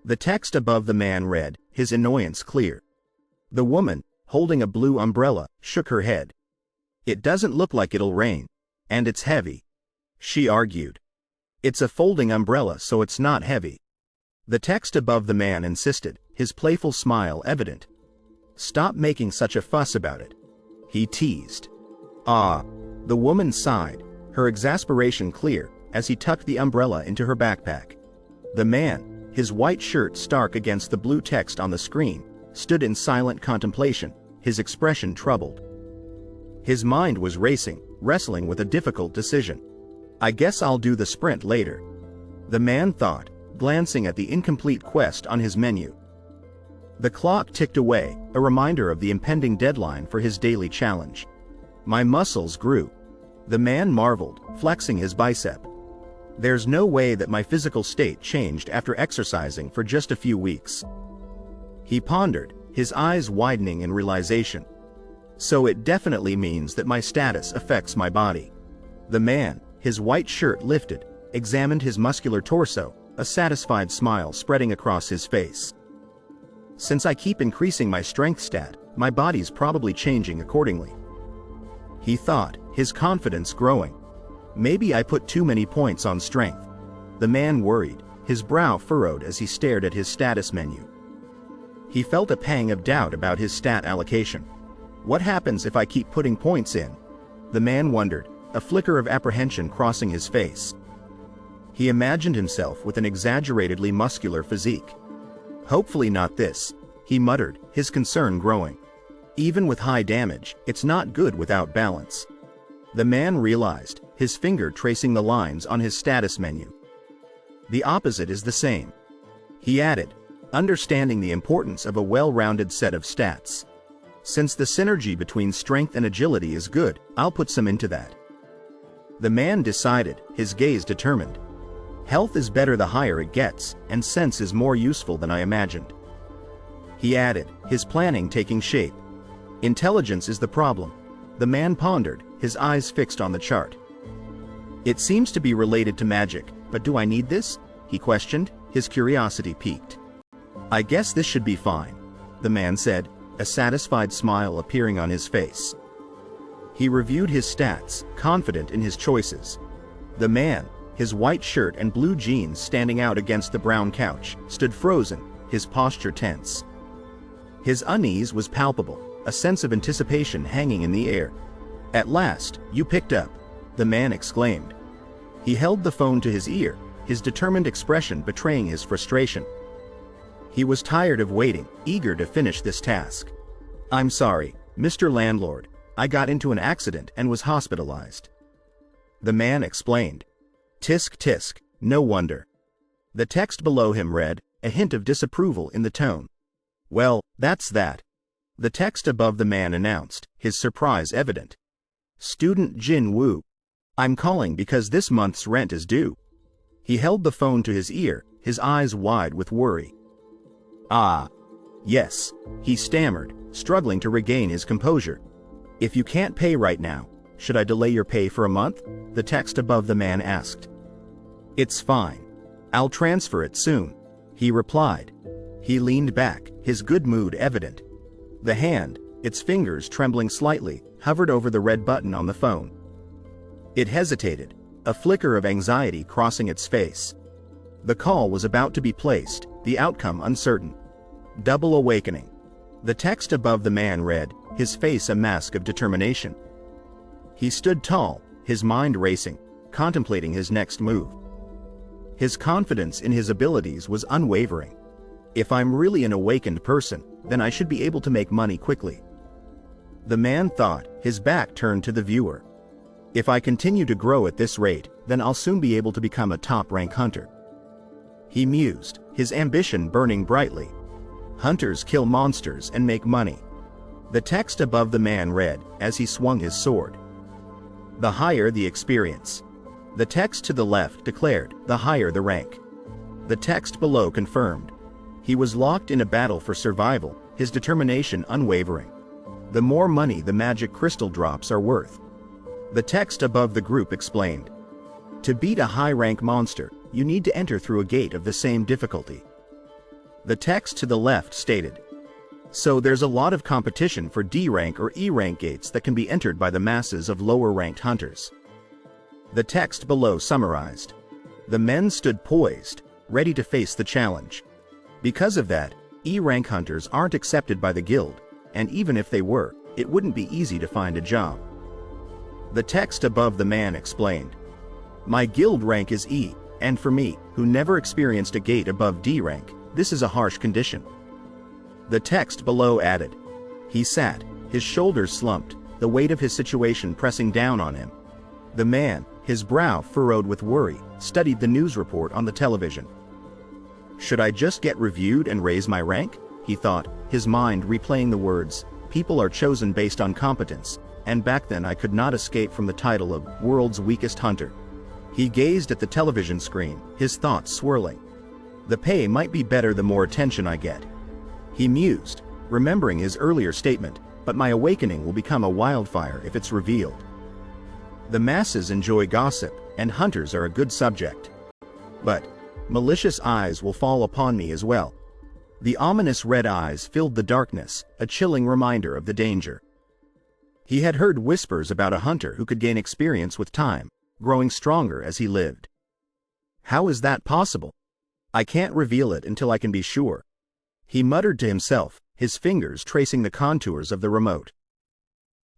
The text above the man read, his annoyance clear. The woman, holding a blue umbrella, shook her head. "It doesn't look like it'll rain. And it's heavy," she argued. "It's a folding umbrella, so it's not heavy." The text above the man insisted, his playful smile evident. "Stop making such a fuss about it," he teased. "Ah," the woman sighed, her exasperation clear, as he tucked the umbrella into her backpack. The man, his white shirt stark against the blue text on the screen, stood in silent contemplation, his expression troubled. His mind was racing, wrestling with a difficult decision. "I guess I'll do the sprint later," the man thought, glancing at the incomplete quest on his menu. The clock ticked away, a reminder of the impending deadline for his daily challenge. "My muscles grew," the man marveled, flexing his bicep. "There's no way that my physical state changed after exercising for just a few weeks." He pondered, his eyes widening in realization. "So it definitely means that my status affects my body." The man, his white shirt lifted, examined his muscular torso, a satisfied smile spreading across his face. "Since I keep increasing my strength stat, my body's probably changing accordingly," he thought, his confidence growing. "Maybe I put too many points on strength." The man worried, his brow furrowed as he stared at his status menu. He felt a pang of doubt about his stat allocation. What happens if I keep putting points in? The man wondered, a flicker of apprehension crossing his face. He imagined himself with an exaggeratedly muscular physique. "Hopefully not this," he muttered, his concern growing. "Even with high damage, it's not good without balance." The man realized, his finger tracing the lines on his status menu. "The opposite is the same," he added, understanding the importance of a well-rounded set of stats. "Since the synergy between strength and agility is good, I'll put some into that." The man decided, his gaze determined. "Health is better the higher it gets, and sense is more useful than I imagined." He added, his planning taking shape. "Intelligence is the problem," the man pondered, his eyes fixed on the chart. "It seems to be related to magic, but do I need this?" he questioned, his curiosity piqued. "I guess this should be fine," the man said, a satisfied smile appearing on his face. He reviewed his stats, confident in his choices. The man, his white shirt and blue jeans standing out against the brown couch, stood frozen, his posture tense. His unease was palpable, a sense of anticipation hanging in the air. "At last, you picked up," the man exclaimed. He held the phone to his ear, his determined expression betraying his frustration. He was tired of waiting, eager to finish this task. "I'm sorry, Mr. Landlord, I got into an accident and was hospitalized," the man explained. Tisk tisk, no wonder. The text below him read, a hint of disapproval in the tone. "Well, that's that," the text above the man announced, his surprise evident. "Student Jin Woo. I'm calling because this month's rent is due." He held the phone to his ear, his eyes wide with worry. Ah. Yes, he stammered, struggling to regain his composure. If you can't pay right now, should I delay your pay for a month? The text above the man asked. It's fine. I'll transfer it soon, he replied. He leaned back, his good mood evident. The hand, its fingers trembling slightly, hovered over the red button on the phone. It hesitated, a flicker of anxiety crossing its face. The call was about to be placed, the outcome uncertain. Double awakening. The text above the man read, his face a mask of determination. He stood tall, his mind racing, contemplating his next move. His confidence in his abilities was unwavering. If I'm really an awakened person, then I should be able to make money quickly. The man thought, his back turned to the viewer. If I continue to grow at this rate, then I'll soon be able to become a top-rank hunter. He mused, his ambition burning brightly. Hunters kill monsters and make money. The text above the man read, as he swung his sword. The higher the experience. The text to the left declared, the higher the rank. The text below confirmed. He was locked in a battle for survival, his determination unwavering. The more money the magic crystal drops are worth. The text above the group explained. To beat a high-rank monster, you need to enter through a gate of the same difficulty. The text to the left stated. So there's a lot of competition for D-rank or E-rank gates that can be entered by the masses of lower-ranked hunters. The text below summarized. The men stood poised, ready to face the challenge. Because of that, E-rank hunters aren't accepted by the guild, and even if they were, it wouldn't be easy to find a job. The text above the man explained. My guild rank is E, and for me, who never experienced a gate above D rank, this is a harsh condition. The text below added. He sat, his shoulders slumped, the weight of his situation pressing down on him. The man, his brow furrowed with worry, studied the news report on the television. Should I just get reviewed and raise my rank? He thought, his mind replaying the words, people are chosen based on competence, and back then I could not escape from the title of World's Weakest Hunter. He gazed at the television screen, his thoughts swirling. The pay might be better the more attention I get. He mused, remembering his earlier statement, but my awakening will become a wildfire if it's revealed. The masses enjoy gossip, and hunters are a good subject. But malicious eyes will fall upon me as well. The ominous red eyes filled the darkness, a chilling reminder of the danger. He had heard whispers about a hunter who could gain experience with time, growing stronger as he lived. How is that possible? I can't reveal it until I can be sure. He muttered to himself, his fingers tracing the contours of the remote.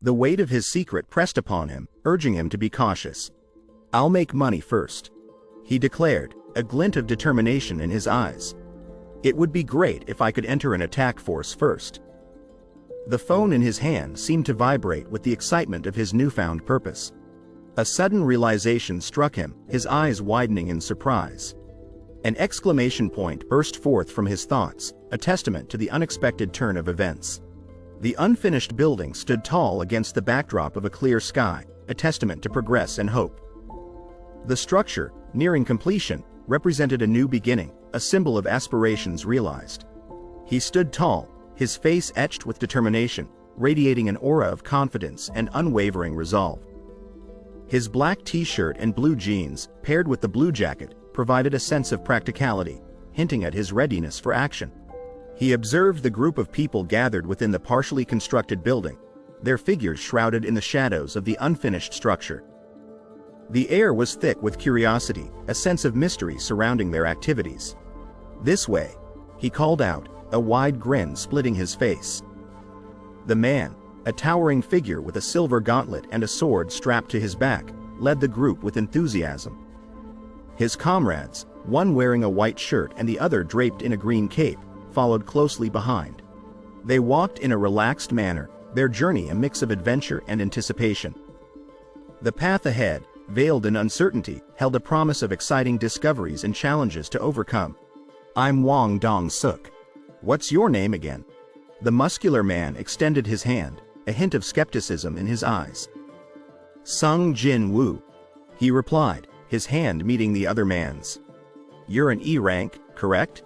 The weight of his secret pressed upon him, urging him to be cautious. I'll make money first, he declared, a glint of determination in his eyes. It would be great if I could enter an attack force first. The phone in his hand seemed to vibrate with the excitement of his newfound purpose. A sudden realization struck him, his eyes widening in surprise. An exclamation point burst forth from his thoughts, a testament to the unexpected turn of events. The unfinished building stood tall against the backdrop of a clear sky, a testament to progress and hope. The structure, nearing completion, represented a new beginning, a symbol of aspirations realized. He stood tall, his face etched with determination, radiating an aura of confidence and unwavering resolve. His black t-shirt and blue jeans, paired with the blue jacket, provided a sense of practicality, hinting at his readiness for action. He observed the group of people gathered within the partially constructed building, their figures shrouded in the shadows of the unfinished structure. The air was thick with curiosity, a sense of mystery surrounding their activities. This way, he called out, a wide grin splitting his face. The man, a towering figure with a silver gauntlet and a sword strapped to his back, led the group with enthusiasm. His comrades, one wearing a white shirt and the other draped in a green cape, followed closely behind. They walked in a relaxed manner, their journey a mix of adventure and anticipation. The path ahead, veiled in uncertainty, held a promise of exciting discoveries and challenges to overcome. I'm Wang Dong Suk. What's your name again? The muscular man extended his hand, a hint of skepticism in his eyes. Sung Jin Woo, he replied, his hand meeting the other man's. You're an E rank, correct?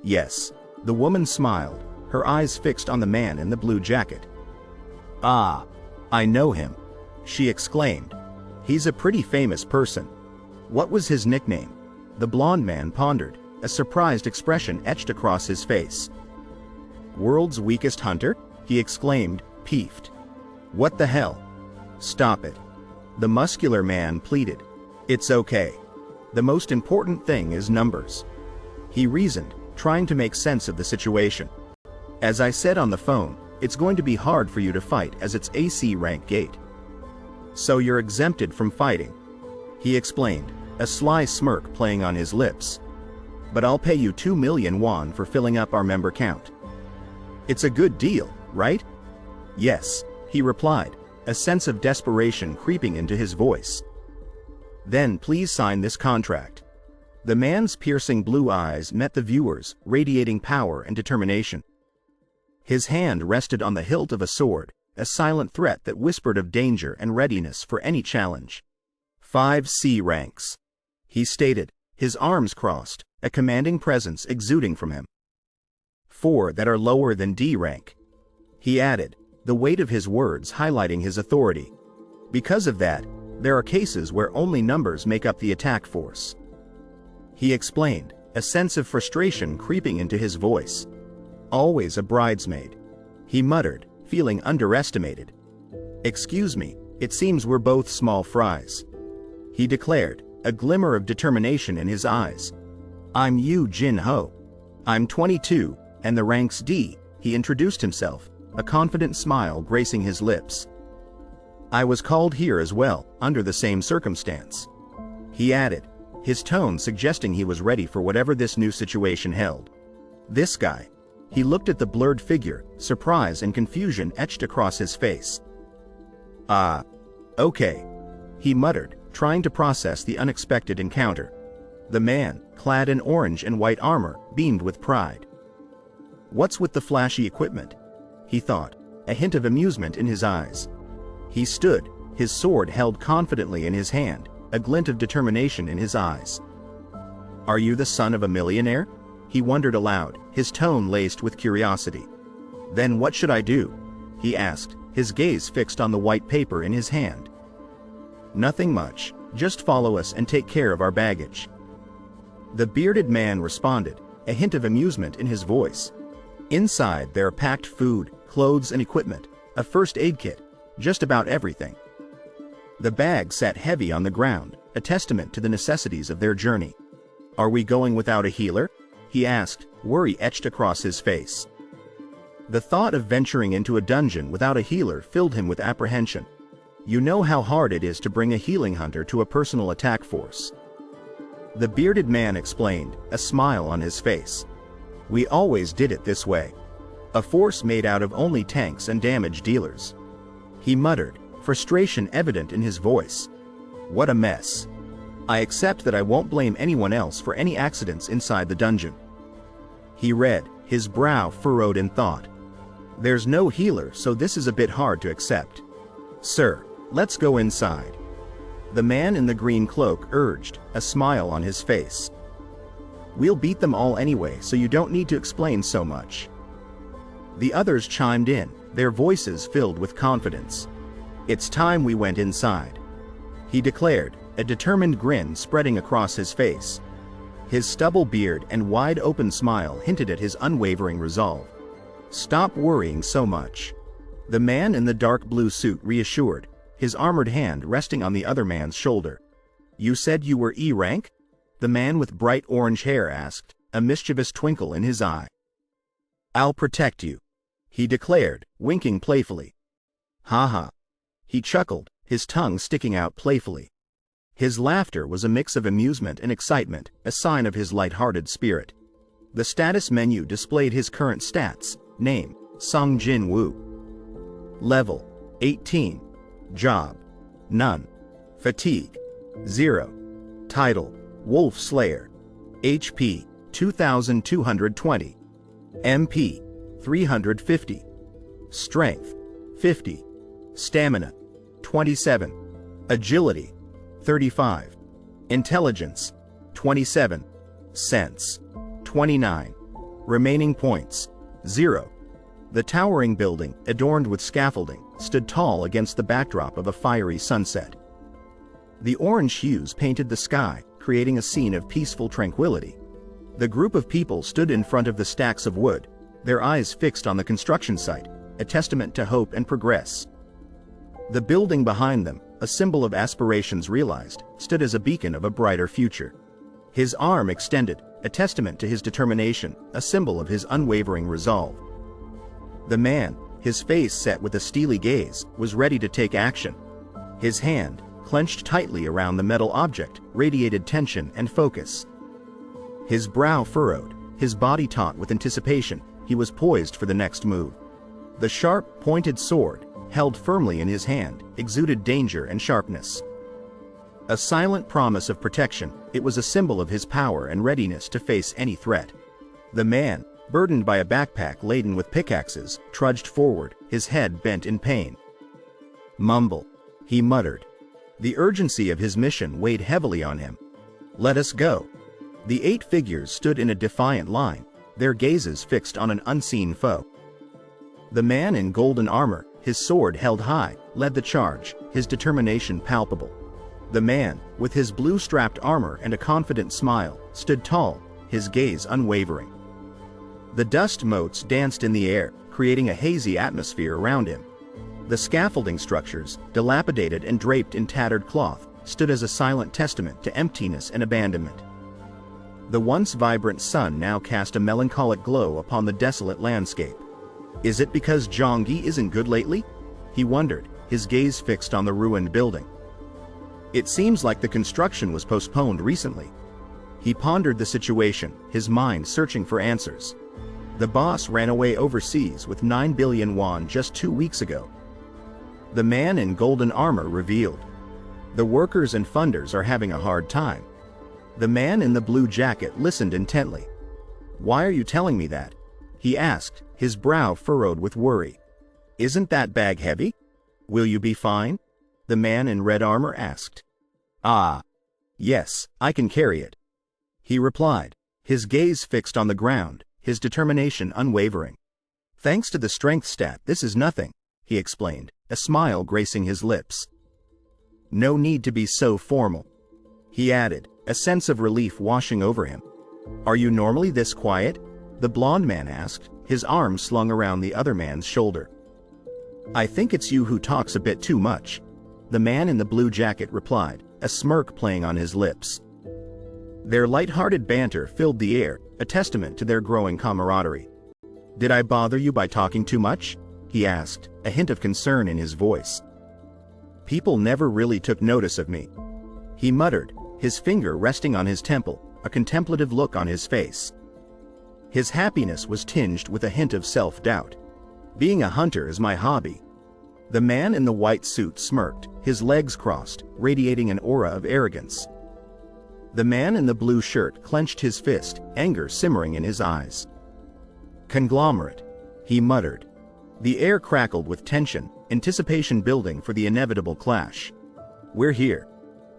Yes. The woman smiled, her eyes fixed on the man in the blue jacket. "Ah, I know him," she exclaimed. "He's a pretty famous person." "What was his nickname?" The blond man pondered, a surprised expression etched across his face. "World's weakest hunter?" he exclaimed, peeved. "What the hell? Stop it." The muscular man pleaded. "It's okay. The most important thing is numbers," he reasoned, trying to make sense of the situation. "As I said on the phone, it's going to be hard for you to fight as it's AC rank gate. So you're exempted from fighting," he explained, a sly smirk playing on his lips. "But I'll pay you 2 million won for filling up our member count. It's a good deal, right?" "Yes," he replied, a sense of desperation creeping into his voice. "Then please sign this contract." The man's piercing blue eyes met the viewer's, radiating power and determination. His hand rested on the hilt of a sword, a silent threat that whispered of danger and readiness for any challenge. 5 C ranks," he stated, his arms crossed, a commanding presence exuding from him. 4 that are lower than D rank," he added, the weight of his words highlighting his authority. "Because of that, there are cases where only numbers make up the attack force," he explained, a sense of frustration creeping into his voice. "Always a bridesmaid," he muttered, feeling underestimated. "Excuse me, it seems we're both small fries," he declared, a glimmer of determination in his eyes. "I'm Yu Jin Ho. I'm 22, and the rank's D," he introduced himself, a confident smile gracing his lips. "I was called here as well, under the same circumstance," he added, his tone suggesting he was ready for whatever this new situation held. "This guy," he looked at the blurred figure, surprise and confusion etched across his face. "Ah, okay," he muttered, trying to process the unexpected encounter. The man, clad in orange and white armor, beamed with pride. "What's with the flashy equipment?" he thought, a hint of amusement in his eyes. He stood, his sword held confidently in his hand, a glint of determination in his eyes. "Are you the son of a millionaire?" he wondered aloud, his tone laced with curiosity. "Then what should I do?" he asked, his gaze fixed on the white paper in his hand. "Nothing much, just follow us and take care of our baggage," the bearded man responded, a hint of amusement in his voice. "Inside there are packed food, clothes and equipment, a first aid kit, just about everything." The bag sat heavy on the ground, a testament to the necessities of their journey. "Are we going without a healer?" he asked, worry etched across his face. The thought of venturing into a dungeon without a healer filled him with apprehension. You know how hard it is to bring a healing hunter to a personal attack force. The bearded man explained, a smile on his face. "We always did it this way. A force made out of only tanks and damage dealers," he muttered, frustration evident in his voice. "What a mess. I accept that I won't blame anyone else for any accidents inside the dungeon." He read, his brow furrowed in thought. "There's no healer, so this is a bit hard to accept. Sir, let's go inside," the man in the green cloak urged, a smile on his face. "We'll beat them all anyway, so you don't need to explain so much." The others chimed in, their voices filled with confidence. "It's time we went inside," he declared, a determined grin spreading across his face. His stubble beard and wide-open smile hinted at his unwavering resolve. "Stop worrying so much," the man in the dark blue suit reassured, his armored hand resting on the other man's shoulder. "You said you were E rank?" the man with bright orange hair asked, a mischievous twinkle in his eye. "I'll protect you," he declared, winking playfully. "Ha ha," he chuckled, his tongue sticking out playfully. His laughter was a mix of amusement and excitement, a sign of his light-hearted spirit. The status menu displayed his current stats. Name, Sung Jin Woo. Level, 18. Job, none. Fatigue, 0. Title, Wolf Slayer. HP, 2220. MP, 350. Strength, 50. Stamina, 27. Agility, 35. Intelligence, 27. Sense, 29. Remaining points, 0. The towering building, adorned with scaffolding, stood tall against the backdrop of a fiery sunset. The orange hues painted the sky, creating a scene of peaceful tranquility. The group of people stood in front of the stacks of wood, their eyes fixed on the construction site, a testament to hope and progress. The building behind them, a symbol of aspirations realized, stood as a beacon of a brighter future. His arm extended, a testament to his determination, a symbol of his unwavering resolve. The man, his face set with a steely gaze, was ready to take action. His hand, clenched tightly around the metal object, radiated tension and focus. His brow furrowed, his body taut with anticipation, he was poised for the next move. The sharp, pointed sword, held firmly in his hand, exuded danger and sharpness. A silent promise of protection, it was a symbol of his power and readiness to face any threat. The man, burdened by a backpack laden with pickaxes, trudged forward, his head bent in pain. "Mumble," he muttered. The urgency of his mission weighed heavily on him. "Let us go." The 8 figures stood in a defiant line, their gazes fixed on an unseen foe. The man in golden armor, his sword held high, led the charge, his determination palpable. The man, with his blue-strapped armor and a confident smile, stood tall, his gaze unwavering. The dust motes danced in the air, creating a hazy atmosphere around him. The scaffolding structures, dilapidated and draped in tattered cloth, stood as a silent testament to emptiness and abandonment. The once vibrant sun now cast a melancholic glow upon the desolate landscape. Is it because Zhongyi isn't good lately? He wondered, his gaze fixed on the ruined building. It seems like the construction was postponed recently. He pondered the situation, his mind searching for answers. The boss ran away overseas with 9 billion won just 2 weeks ago. The man in golden armor revealed. The workers and funders are having a hard time. The man in the blue jacket listened intently. "Why are you telling me that?" he asked, his brow furrowed with worry. "Isn't that bag heavy? Will you be fine?" the man in red armor asked. "Ah, yes, I can carry it," he replied, his gaze fixed on the ground, his determination unwavering. "Thanks to the strength stat, this is nothing," he explained, a smile gracing his lips. "No need to be so formal," he added, a sense of relief washing over him. "Are you normally this quiet?" the blonde man asked, his arm slung around the other man's shoulder. "I think it's you who talks a bit too much," the man in the blue jacket replied, a smirk playing on his lips. Their light-hearted banter filled the air, a testament to their growing camaraderie. "Did I bother you by talking too much?" he asked, a hint of concern in his voice. "People never really took notice of me," he muttered, his finger resting on his temple, a contemplative look on his face. His happiness was tinged with a hint of self-doubt. "Being a hunter is my hobby." The man in the white suit smirked, his legs crossed, radiating an aura of arrogance. The man in the blue shirt clenched his fist, anger simmering in his eyes. "Conglomerate," he muttered. The air crackled with tension, anticipation building for the inevitable clash. "We're here,"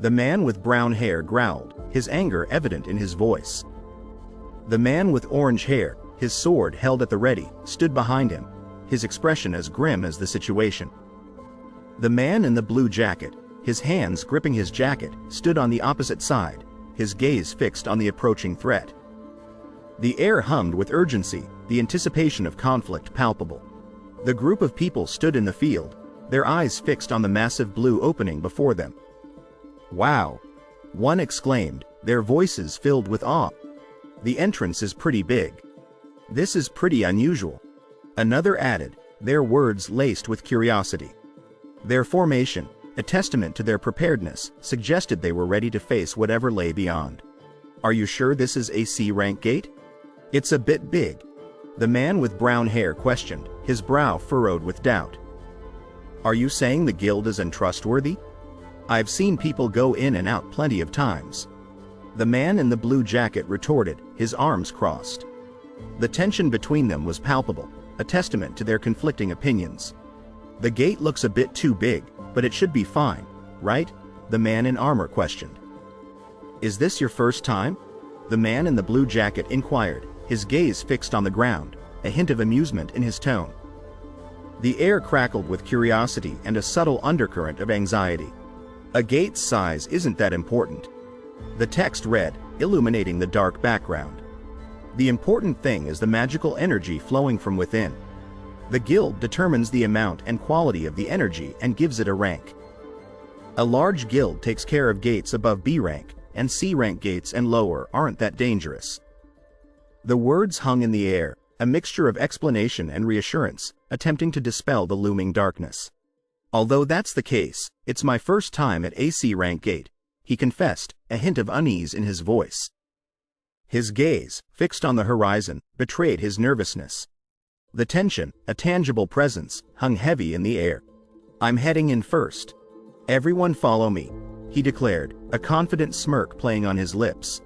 the man with brown hair growled, his anger evident in his voice. The man with orange hair, his sword held at the ready, stood behind him, his expression as grim as the situation. The man in the blue jacket, his hands gripping his jacket, stood on the opposite side, his gaze fixed on the approaching threat. The air hummed with urgency, the anticipation of conflict palpable. The group of people stood in the field, their eyes fixed on the massive blue opening before them. "Wow!" one exclaimed, their voices filled with awe. "The entrance is pretty big. This is pretty unusual." Another added, their words laced with curiosity. Their formation, a testament to their preparedness, suggested they were ready to face whatever lay beyond. "Are you sure this is a C rank gate?" "It's a bit big," the man with brown hair questioned, his brow furrowed with doubt. "Are you saying the guild is untrustworthy? I've seen people go in and out plenty of times." The man in the blue jacket retorted, his arms crossed. The tension between them was palpable, a testament to their conflicting opinions. "The gate looks a bit too big, but it should be fine, right?" the man in armor questioned. "Is this your first time?" the man in the blue jacket inquired, his gaze fixed on the ground, a hint of amusement in his tone. The air crackled with curiosity and a subtle undercurrent of anxiety. A gate's size isn't that important. The text read, illuminating the dark background. The important thing is the magical energy flowing from within. The guild determines the amount and quality of the energy and gives it a rank. A large guild takes care of gates above B rank, and C rank gates and lower aren't that dangerous. The words hung in the air, a mixture of explanation and reassurance, attempting to dispel the looming darkness. Although that's the case, it's my first time at AC rank gate, he confessed, a hint of unease in his voice. His gaze, fixed on the horizon, betrayed his nervousness. The tension, a tangible presence, hung heavy in the air. I'm heading in first. Everyone follow me, he declared, a confident smirk playing on his lips.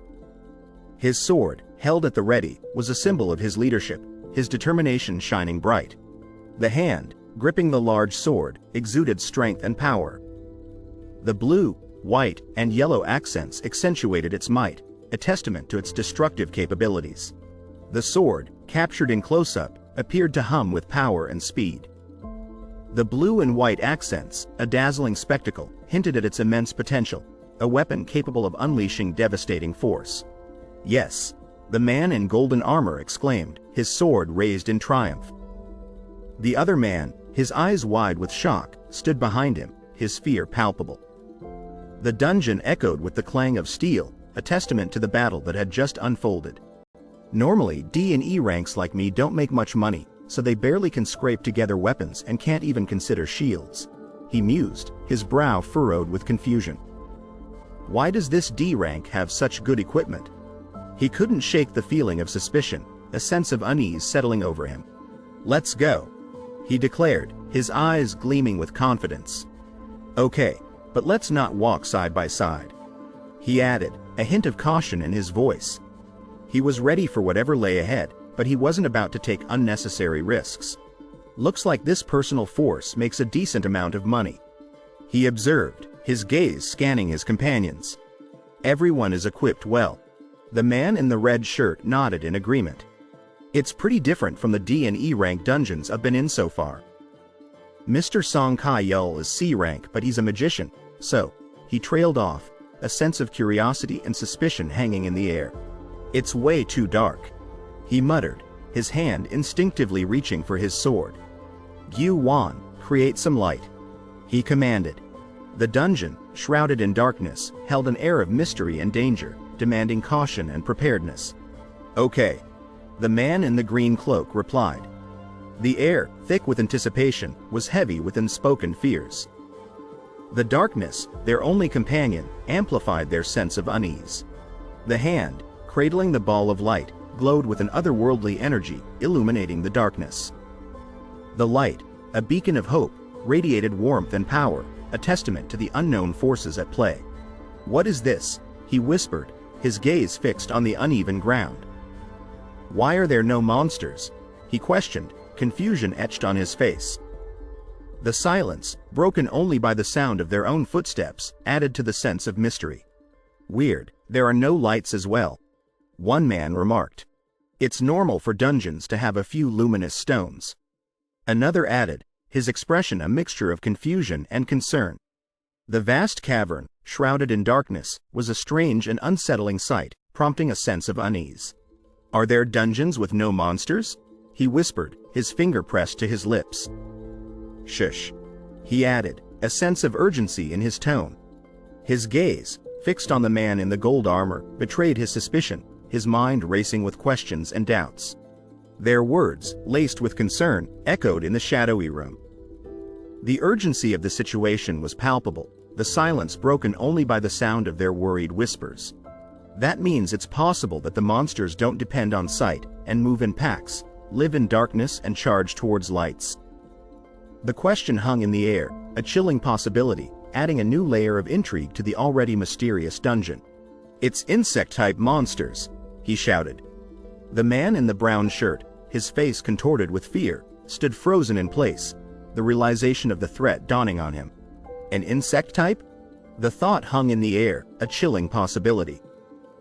His sword, held at the ready, was a symbol of his leadership, his determination shining bright. The hand, gripping the large sword, exuded strength and power. The blue, white, and yellow accents accentuated its might, a testament to its destructive capabilities. The sword, captured in close-up, appeared to hum with power and speed. The blue and white accents, a dazzling spectacle, hinted at its immense potential, a weapon capable of unleashing devastating force. Yes, the man in golden armor exclaimed, his sword raised in triumph. The other man, his eyes wide with shock, stood behind him, his fear palpable. The dungeon echoed with the clang of steel, a testament to the battle that had just unfolded. Normally, D and E ranks like me don't make much money, so they barely can scrape together weapons and can't even consider shields. He mused, his brow furrowed with confusion. Why does this D rank have such good equipment? He couldn't shake the feeling of suspicion, a sense of unease settling over him. Let's go, he declared, his eyes gleaming with confidence. Okay, but let's not walk side by side, he added, a hint of caution in his voice. He was ready for whatever lay ahead, but he wasn't about to take unnecessary risks. Looks like this personal force makes a decent amount of money, he observed, his gaze scanning his companions. Everyone is equipped well. The man in the red shirt nodded in agreement. It's pretty different from the D and E rank dungeons I've been in so far. Mr. Song Kai-yul is C rank, but he's a magician, so, he trailed off, a sense of curiosity and suspicion hanging in the air. It's way too dark, he muttered, his hand instinctively reaching for his sword. Yu Wan, create some light, he commanded. The dungeon, shrouded in darkness, held an air of mystery and danger, demanding caution and preparedness. Okay, the man in the green cloak replied. The air, thick with anticipation, was heavy with unspoken fears. The darkness, their only companion, amplified their sense of unease. The hand, cradling the ball of light, glowed with an otherworldly energy, illuminating the darkness. The light, a beacon of hope, radiated warmth and power, a testament to the unknown forces at play. What is this? He whispered, his gaze fixed on the uneven ground. Why are there no monsters? He questioned, confusion etched on his face. The silence, broken only by the sound of their own footsteps, added to the sense of mystery. Weird, there are no lights as well, one man remarked. It's normal for dungeons to have a few luminous stones. Another added, his expression a mixture of confusion and concern. The vast cavern, shrouded in darkness, was a strange and unsettling sight, prompting a sense of unease. Are there dungeons with no monsters? He whispered, his finger pressed to his lips. Shush, he added, a sense of urgency in his tone. His gaze, fixed on the man in the gold armor, betrayed his suspicion, his mind racing with questions and doubts. Their words, laced with concern, echoed in the shadowy room. The urgency of the situation was palpable, the silence broken only by the sound of their worried whispers. That means it's possible that the monsters don't depend on sight and move in packs, live in darkness and charge towards lights. The question hung in the air, a chilling possibility, adding a new layer of intrigue to the already mysterious dungeon. It's insect-type monsters, he shouted. The man in the brown shirt, his face contorted with fear, stood frozen in place, the realization of the threat dawning on him. An insect type? The thought hung in the air, a chilling possibility.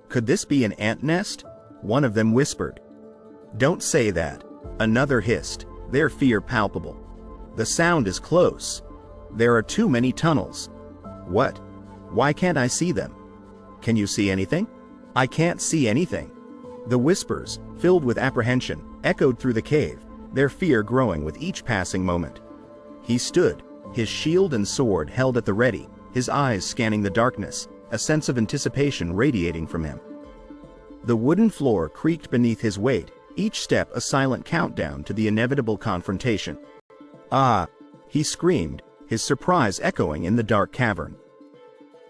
Could this be an ant nest? One of them whispered. Don't say that. Another hissed, their fear palpable. The sound is close. There are too many tunnels. What? Why can't I see them? Can you see anything? I can't see anything. The whispers, filled with apprehension, echoed through the cave, their fear growing with each passing moment. He stood, his shield and sword held at the ready, his eyes scanning the darkness, a sense of anticipation radiating from him. The wooden floor creaked beneath his weight, each step a silent countdown to the inevitable confrontation. "Ah!" he screamed, his surprise echoing in the dark cavern.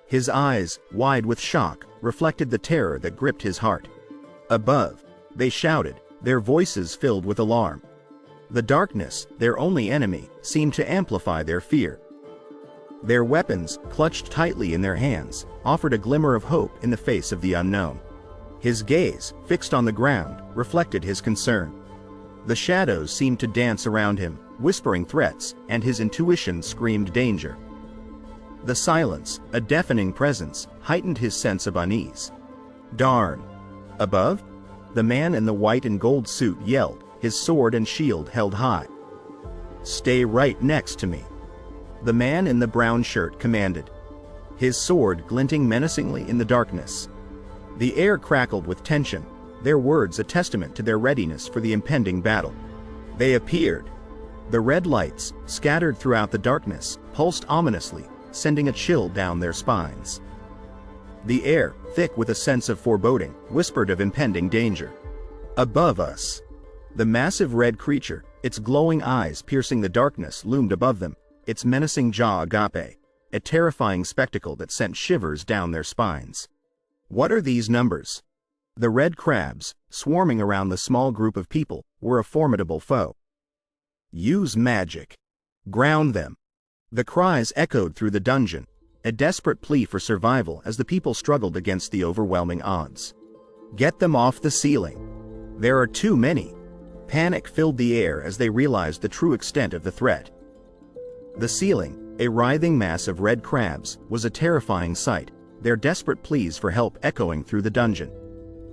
His eyes, wide with shock, reflected the terror that gripped his heart. Above, they shouted, their voices filled with alarm. The darkness, their only enemy, seemed to amplify their fear. Their weapons, clutched tightly in their hands, offered a glimmer of hope in the face of the unknown. His gaze, fixed on the ground, reflected his concern. The shadows seemed to dance around him, whispering threats, and his intuition screamed danger. The silence, a deafening presence, heightened his sense of unease. Darn! Above, the man in the white and gold suit yelled, his sword and shield held high. "Stay right next to me," the man in the brown shirt commanded, his sword glinting menacingly in the darkness. The air crackled with tension, their words a testament to their readiness for the impending battle. They appeared. The red lights, scattered throughout the darkness, pulsed ominously, sending a chill down their spines. The air, thick with a sense of foreboding, whispered of impending danger. Above us, the massive red creature, its glowing eyes piercing the darkness, loomed above them, its menacing jaw agape, a terrifying spectacle that sent shivers down their spines. What are these numbers? The red crabs, swarming around the small group of people, were a formidable foe. Use magic. Ground them. The cries echoed through the dungeon, a desperate plea for survival as the people struggled against the overwhelming odds. Get them off the ceiling. There are too many. Panic filled the air as they realized the true extent of the threat. The ceiling, a writhing mass of red crabs, was a terrifying sight, their desperate pleas for help echoing through the dungeon.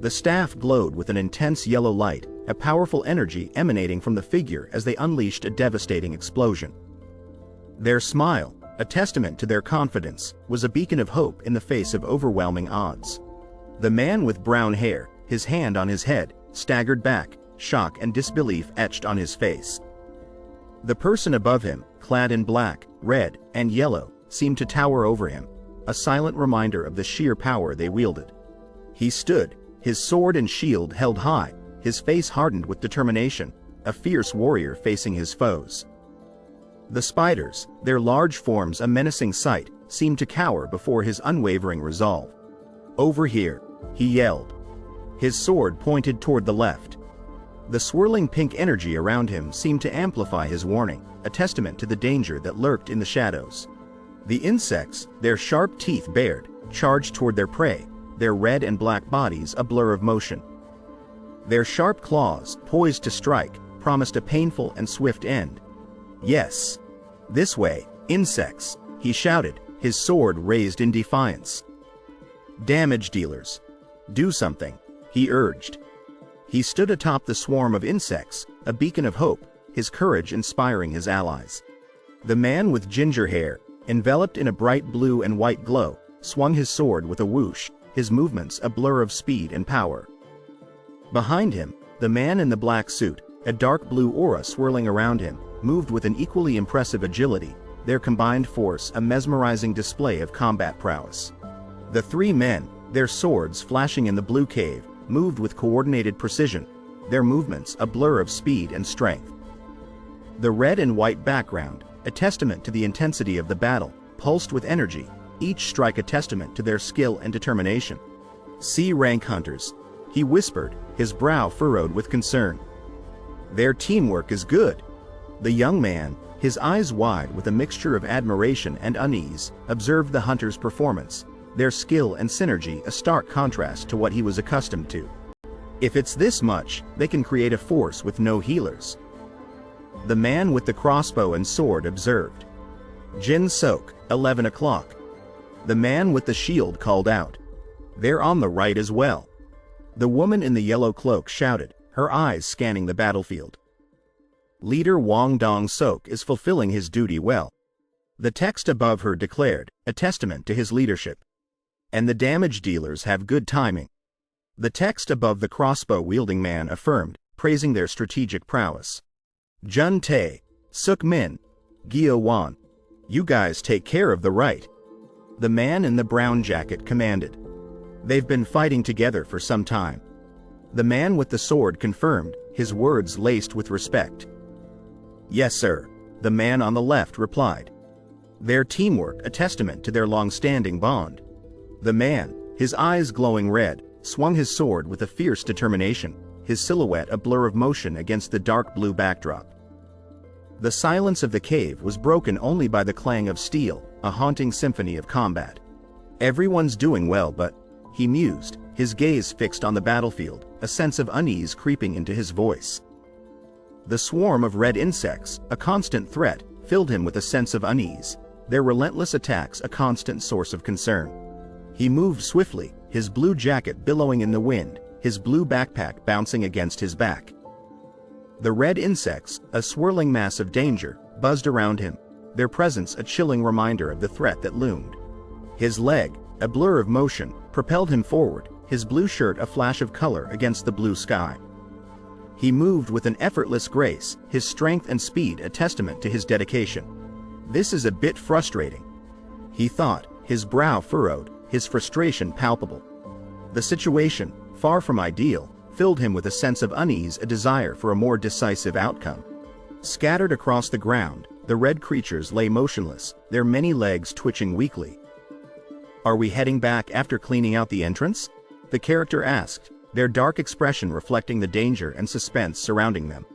The staff glowed with an intense yellow light, a powerful energy emanating from the figure as they unleashed a devastating explosion. Their smile, a testament to their confidence, was a beacon of hope in the face of overwhelming odds. The man with brown hair, his hand on his head, staggered back, shock and disbelief etched on his face. The person above him, clad in black, red, and yellow, seemed to tower over him, a silent reminder of the sheer power they wielded. He stood, his sword and shield held high, his face hardened with determination, a fierce warrior facing his foes. The spiders, their large forms a menacing sight, seemed to cower before his unwavering resolve. "Over here," he yelled. His sword pointed toward the left. The swirling pink energy around him seemed to amplify his warning, a testament to the danger that lurked in the shadows. The insects, their sharp teeth bared, charged toward their prey, their red and black bodies a blur of motion. Their sharp claws, poised to strike, promised a painful and swift end. "Yes. This way, insects," he shouted, his sword raised in defiance. "Damage dealers. Do something," he urged. He stood atop the swarm of insects, a beacon of hope, his courage inspiring his allies. The man with ginger hair, enveloped in a bright blue and white glow, swung his sword with a whoosh, his movements a blur of speed and power. Behind him, the man in the black suit, a dark blue aura swirling around him, moved with an equally impressive agility, their combined force a mesmerizing display of combat prowess. The three men, their swords flashing in the blue cave, moved with coordinated precision, their movements a blur of speed and strength. The red and white background, a testament to the intensity of the battle, pulsed with energy, each strike a testament to their skill and determination. "See rank hunters," he whispered, his brow furrowed with concern. "Their teamwork is good." The young man, his eyes wide with a mixture of admiration and unease, observed the hunters' performance, their skill and synergy a stark contrast to what he was accustomed to. "If it's this much, they can create a force with no healers." The man with the crossbow and sword observed. "Jin Sok, 11 o'clock. The man with the shield called out. "They're on the right as well." The woman in the yellow cloak shouted, her eyes scanning the battlefield. Leader Wang Dong-sok is fulfilling his duty well. The text above her declared, a testament to his leadership. And the damage dealers have good timing. The text above the crossbow-wielding man affirmed, praising their strategic prowess. Jun Tae, Suk Min, Gyo Wan, you guys take care of the right. The man in the brown jacket commanded. They've been fighting together for some time. The man with the sword confirmed, his words laced with respect. Yes, sir, the man on the left replied. Their teamwork a testament to their long-standing bond. The man, his eyes glowing red, swung his sword with a fierce determination, his silhouette a blur of motion against the dark blue backdrop. The silence of the cave was broken only by the clang of steel, a haunting symphony of combat. Everyone's doing well, but, he mused, his gaze fixed on the battlefield, a sense of unease creeping into his voice. The swarm of red insects, a constant threat, filled him with a sense of unease, their relentless attacks a constant source of concern. He moved swiftly, his blue jacket billowing in the wind, his blue backpack bouncing against his back. The red insects, a swirling mass of danger, buzzed around him, their presence a chilling reminder of the threat that loomed. His leg, a blur of motion, propelled him forward, his blue shirt a flash of color against the blue sky. He moved with an effortless grace, his strength and speed a testament to his dedication. This is a bit frustrating, he thought, his brow furrowed, his frustration palpable. The situation, far from ideal, filled him with a sense of unease, a desire for a more decisive outcome. Scattered across the ground, the red creatures lay motionless, their many legs twitching weakly. Are we heading back after cleaning out the entrance? The character asked, their dark expression reflecting the danger and suspense surrounding them.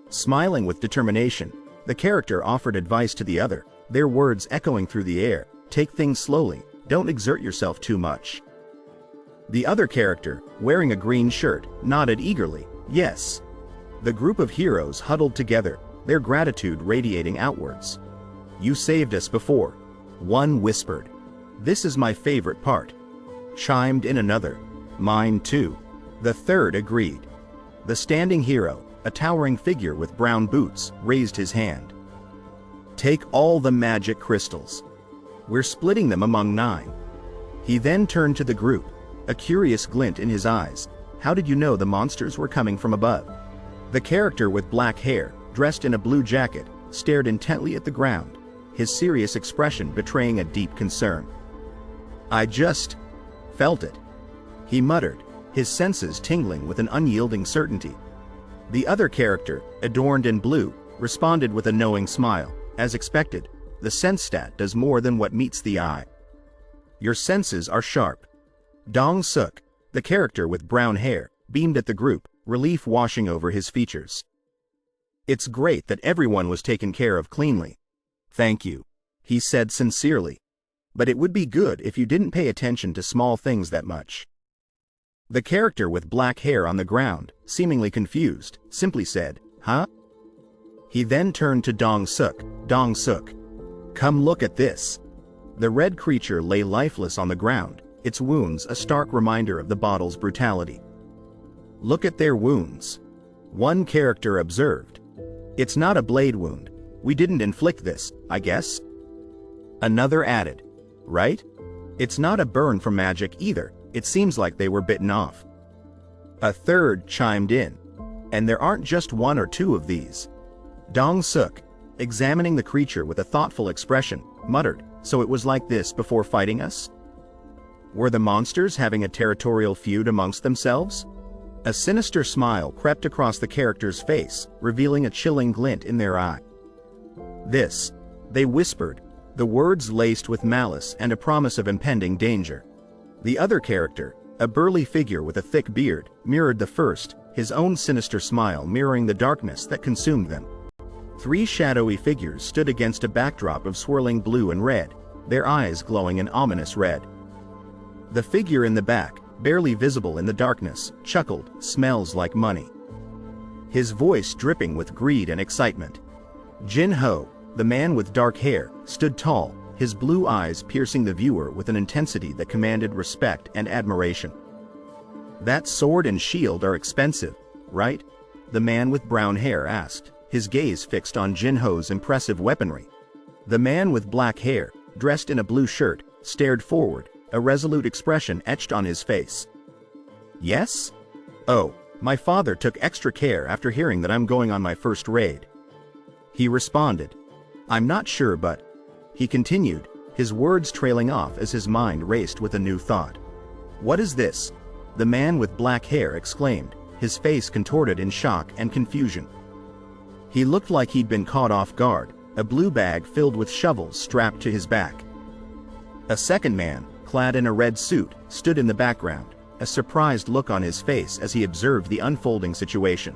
Smiling with determination, the character offered advice to the other, their words echoing through the air, take things slowly, don't exert yourself too much. The other character, wearing a green shirt, nodded eagerly, yes. The group of heroes huddled together, their gratitude radiating outwards. You saved us before, one whispered. This is my favorite part. Chimed in another. Mine too. The third agreed. The standing hero, a towering figure with brown boots, raised his hand. Take all the magic crystals. We're splitting them among 9. He then turned to the group, a curious glint in his eyes. How did you know the monsters were coming from above? The character with black hair, dressed in a blue jacket, stared intently at the ground, his serious expression betraying a deep concern. I just felt it, he muttered, his senses tingling with an unyielding certainty. The other character, adorned in blue, responded with a knowing smile. As expected, the sense stat does more than what meets the eye. Your senses are sharp. Dong-suk, the character with brown hair, beamed at the group, relief washing over his features. It's great that everyone was taken care of cleanly. Thank you, he said sincerely. But it would be good if you didn't pay attention to small things that much. The character with black hair on the ground, seemingly confused, simply said, huh? He then turned to Dong-suk. Dong-suk, come look at this. The red creature lay lifeless on the ground, its wounds a stark reminder of the bottle's brutality. Look at their wounds. One character observed. It's not a blade wound. We didn't inflict this, I guess. Another added. Right? It's not a burn from magic either. It seems like they were bitten off. A third chimed in. And there aren't just 1 or 2 of these. Dong-suk, examining the creature with a thoughtful expression, muttered, so it was like this before fighting us? Were the monsters having a territorial feud amongst themselves? A sinister smile crept across the character's face, revealing a chilling glint in their eye. This, they whispered, the words laced with malice and a promise of impending danger. The other character, a burly figure with a thick beard, mirrored the first, his own sinister smile mirroring the darkness that consumed them. 3 shadowy figures stood against a backdrop of swirling blue and red, their eyes glowing an ominous red. The figure in the back, barely visible in the darkness, chuckled, smells like money. His voice dripping with greed and excitement. Jin Ho, the man with dark hair, stood tall, his blue eyes piercing the viewer with an intensity that commanded respect and admiration. That sword and shield are expensive, right?" the man with brown hair asked, his gaze fixed on Jinho's impressive weaponry. The man with black hair, dressed in a blue shirt, stared forward, a resolute expression etched on his face. "Yes? Oh, my father took extra care after hearing that I'm going on my first raid," he responded. "I'm not sure, but," he continued, his words trailing off as his mind raced with a new thought. "What is this?" the man with black hair exclaimed, his face contorted in shock and confusion. He looked like he'd been caught off guard, a blue bag filled with shovels strapped to his back. A second man, clad in a red suit, stood in the background, a surprised look on his face as he observed the unfolding situation.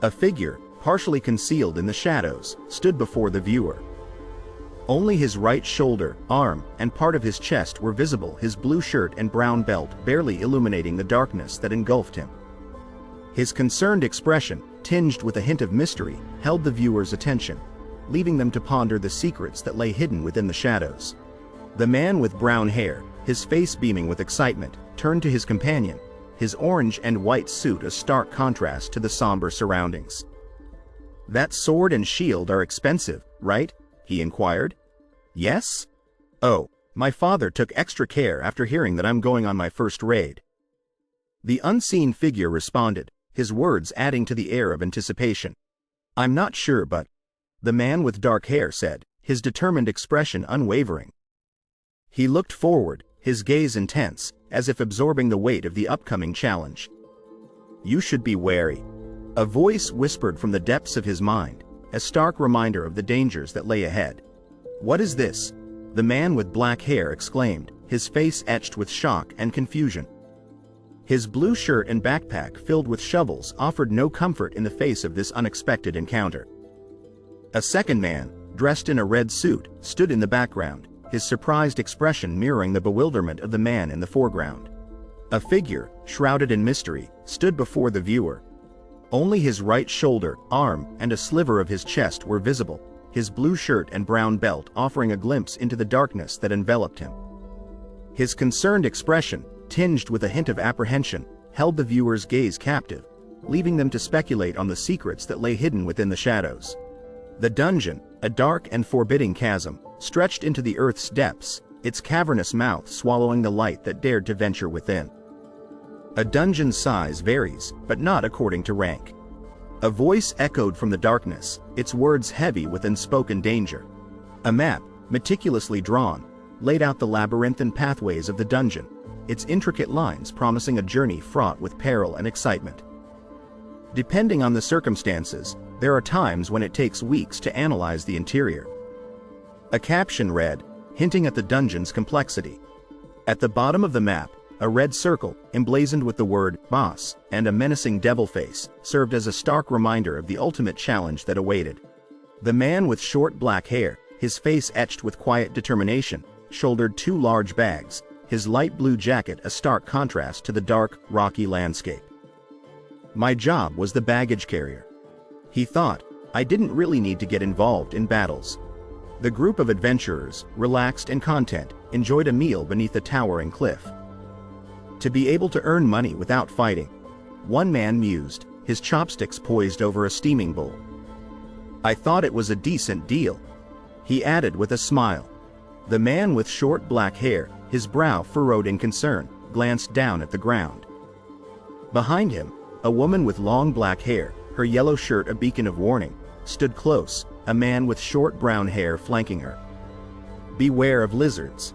A figure, partially concealed in the shadows, stood before the viewer. Only his right shoulder, arm, and part of his chest were visible, his blue shirt and brown belt barely illuminating the darkness that engulfed him. His concerned expression, tinged with a hint of mystery, held the viewer's attention, leaving them to ponder the secrets that lay hidden within the shadows. The man with brown hair, his face beaming with excitement, turned to his companion, his orange and white suit a stark contrast to the somber surroundings. "That sword and shield are expensive, right?" he inquired. "Yes? Oh, my father took extra care after hearing that I'm going on my first raid," the unseen figure responded, his words adding to the air of anticipation. "I'm not sure, but," the man with dark hair said, his determined expression unwavering. He looked forward, his gaze intense, as if absorbing the weight of the upcoming challenge. "You should be wary," a voice whispered from the depths of his mind, a stark reminder of the dangers that lay ahead. "What is this?" the man with black hair exclaimed, his face etched with shock and confusion. His blue shirt and backpack filled with shovels offered no comfort in the face of this unexpected encounter. A second man, dressed in a red suit, stood in the background, his surprised expression mirroring the bewilderment of the man in the foreground. A figure, shrouded in mystery, stood before the viewer. Only his right shoulder, arm, and a sliver of his chest were visible, his blue shirt and brown belt offering a glimpse into the darkness that enveloped him. His concerned expression, tinged with a hint of apprehension, held the viewer's gaze captive, leaving them to speculate on the secrets that lay hidden within the shadows. The dungeon, a dark and forbidding chasm, stretched into the earth's depths, its cavernous mouth swallowing the light that dared to venture within. A dungeon's size varies, but not according to rank. A voice echoed from the darkness, its words heavy with unspoken danger. A map, meticulously drawn, laid out the labyrinthine pathways of the dungeon, its intricate lines promising a journey fraught with peril and excitement. Depending on the circumstances, there are times when it takes weeks to analyze the interior. A caption read, hinting at the dungeon's complexity. At the bottom of the map, a red circle, emblazoned with the word "boss" and a menacing devil face, served as a stark reminder of the ultimate challenge that awaited. The man with short black hair, his face etched with quiet determination, shouldered two large bags, his light blue jacket a stark contrast to the dark, rocky landscape. "My job was the baggage carrier," he thought. "I didn't really need to get involved in battles." The group of adventurers, relaxed and content, enjoyed a meal beneath a towering cliff. To be able to earn money without fighting, one man mused, his chopsticks poised over a steaming bowl. "I thought it was a decent deal," he added with a smile. The man with short black hair, his brow furrowed in concern, glanced down at the ground. Behind him, a woman with long black hair, her yellow shirt a beacon of warning, stood close, a man with short brown hair flanking her. "Beware of lizards,"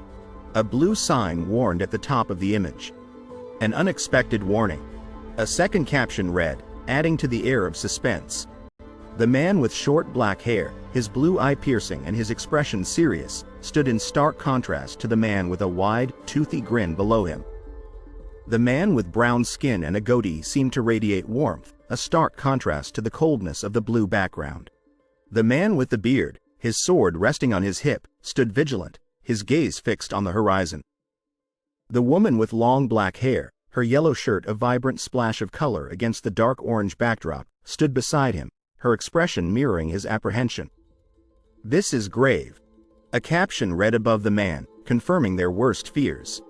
a blue sign warned at the top of the image. An unexpected warning. A second caption read, adding to the air of suspense. The man with short black hair, his blue eye piercing and his expression serious, stood in stark contrast to the man with a wide, toothy grin below him. The man with brown skin and a goatee seemed to radiate warmth, a stark contrast to the coldness of the blue background. The man with the beard, his sword resting on his hip, stood vigilant, his gaze fixed on the horizon. The woman with long black hair, her yellow shirt a vibrant splash of color against the dark orange backdrop, stood beside him, her expression mirroring his apprehension. "This is grave," a caption read above the man, confirming their worst fears.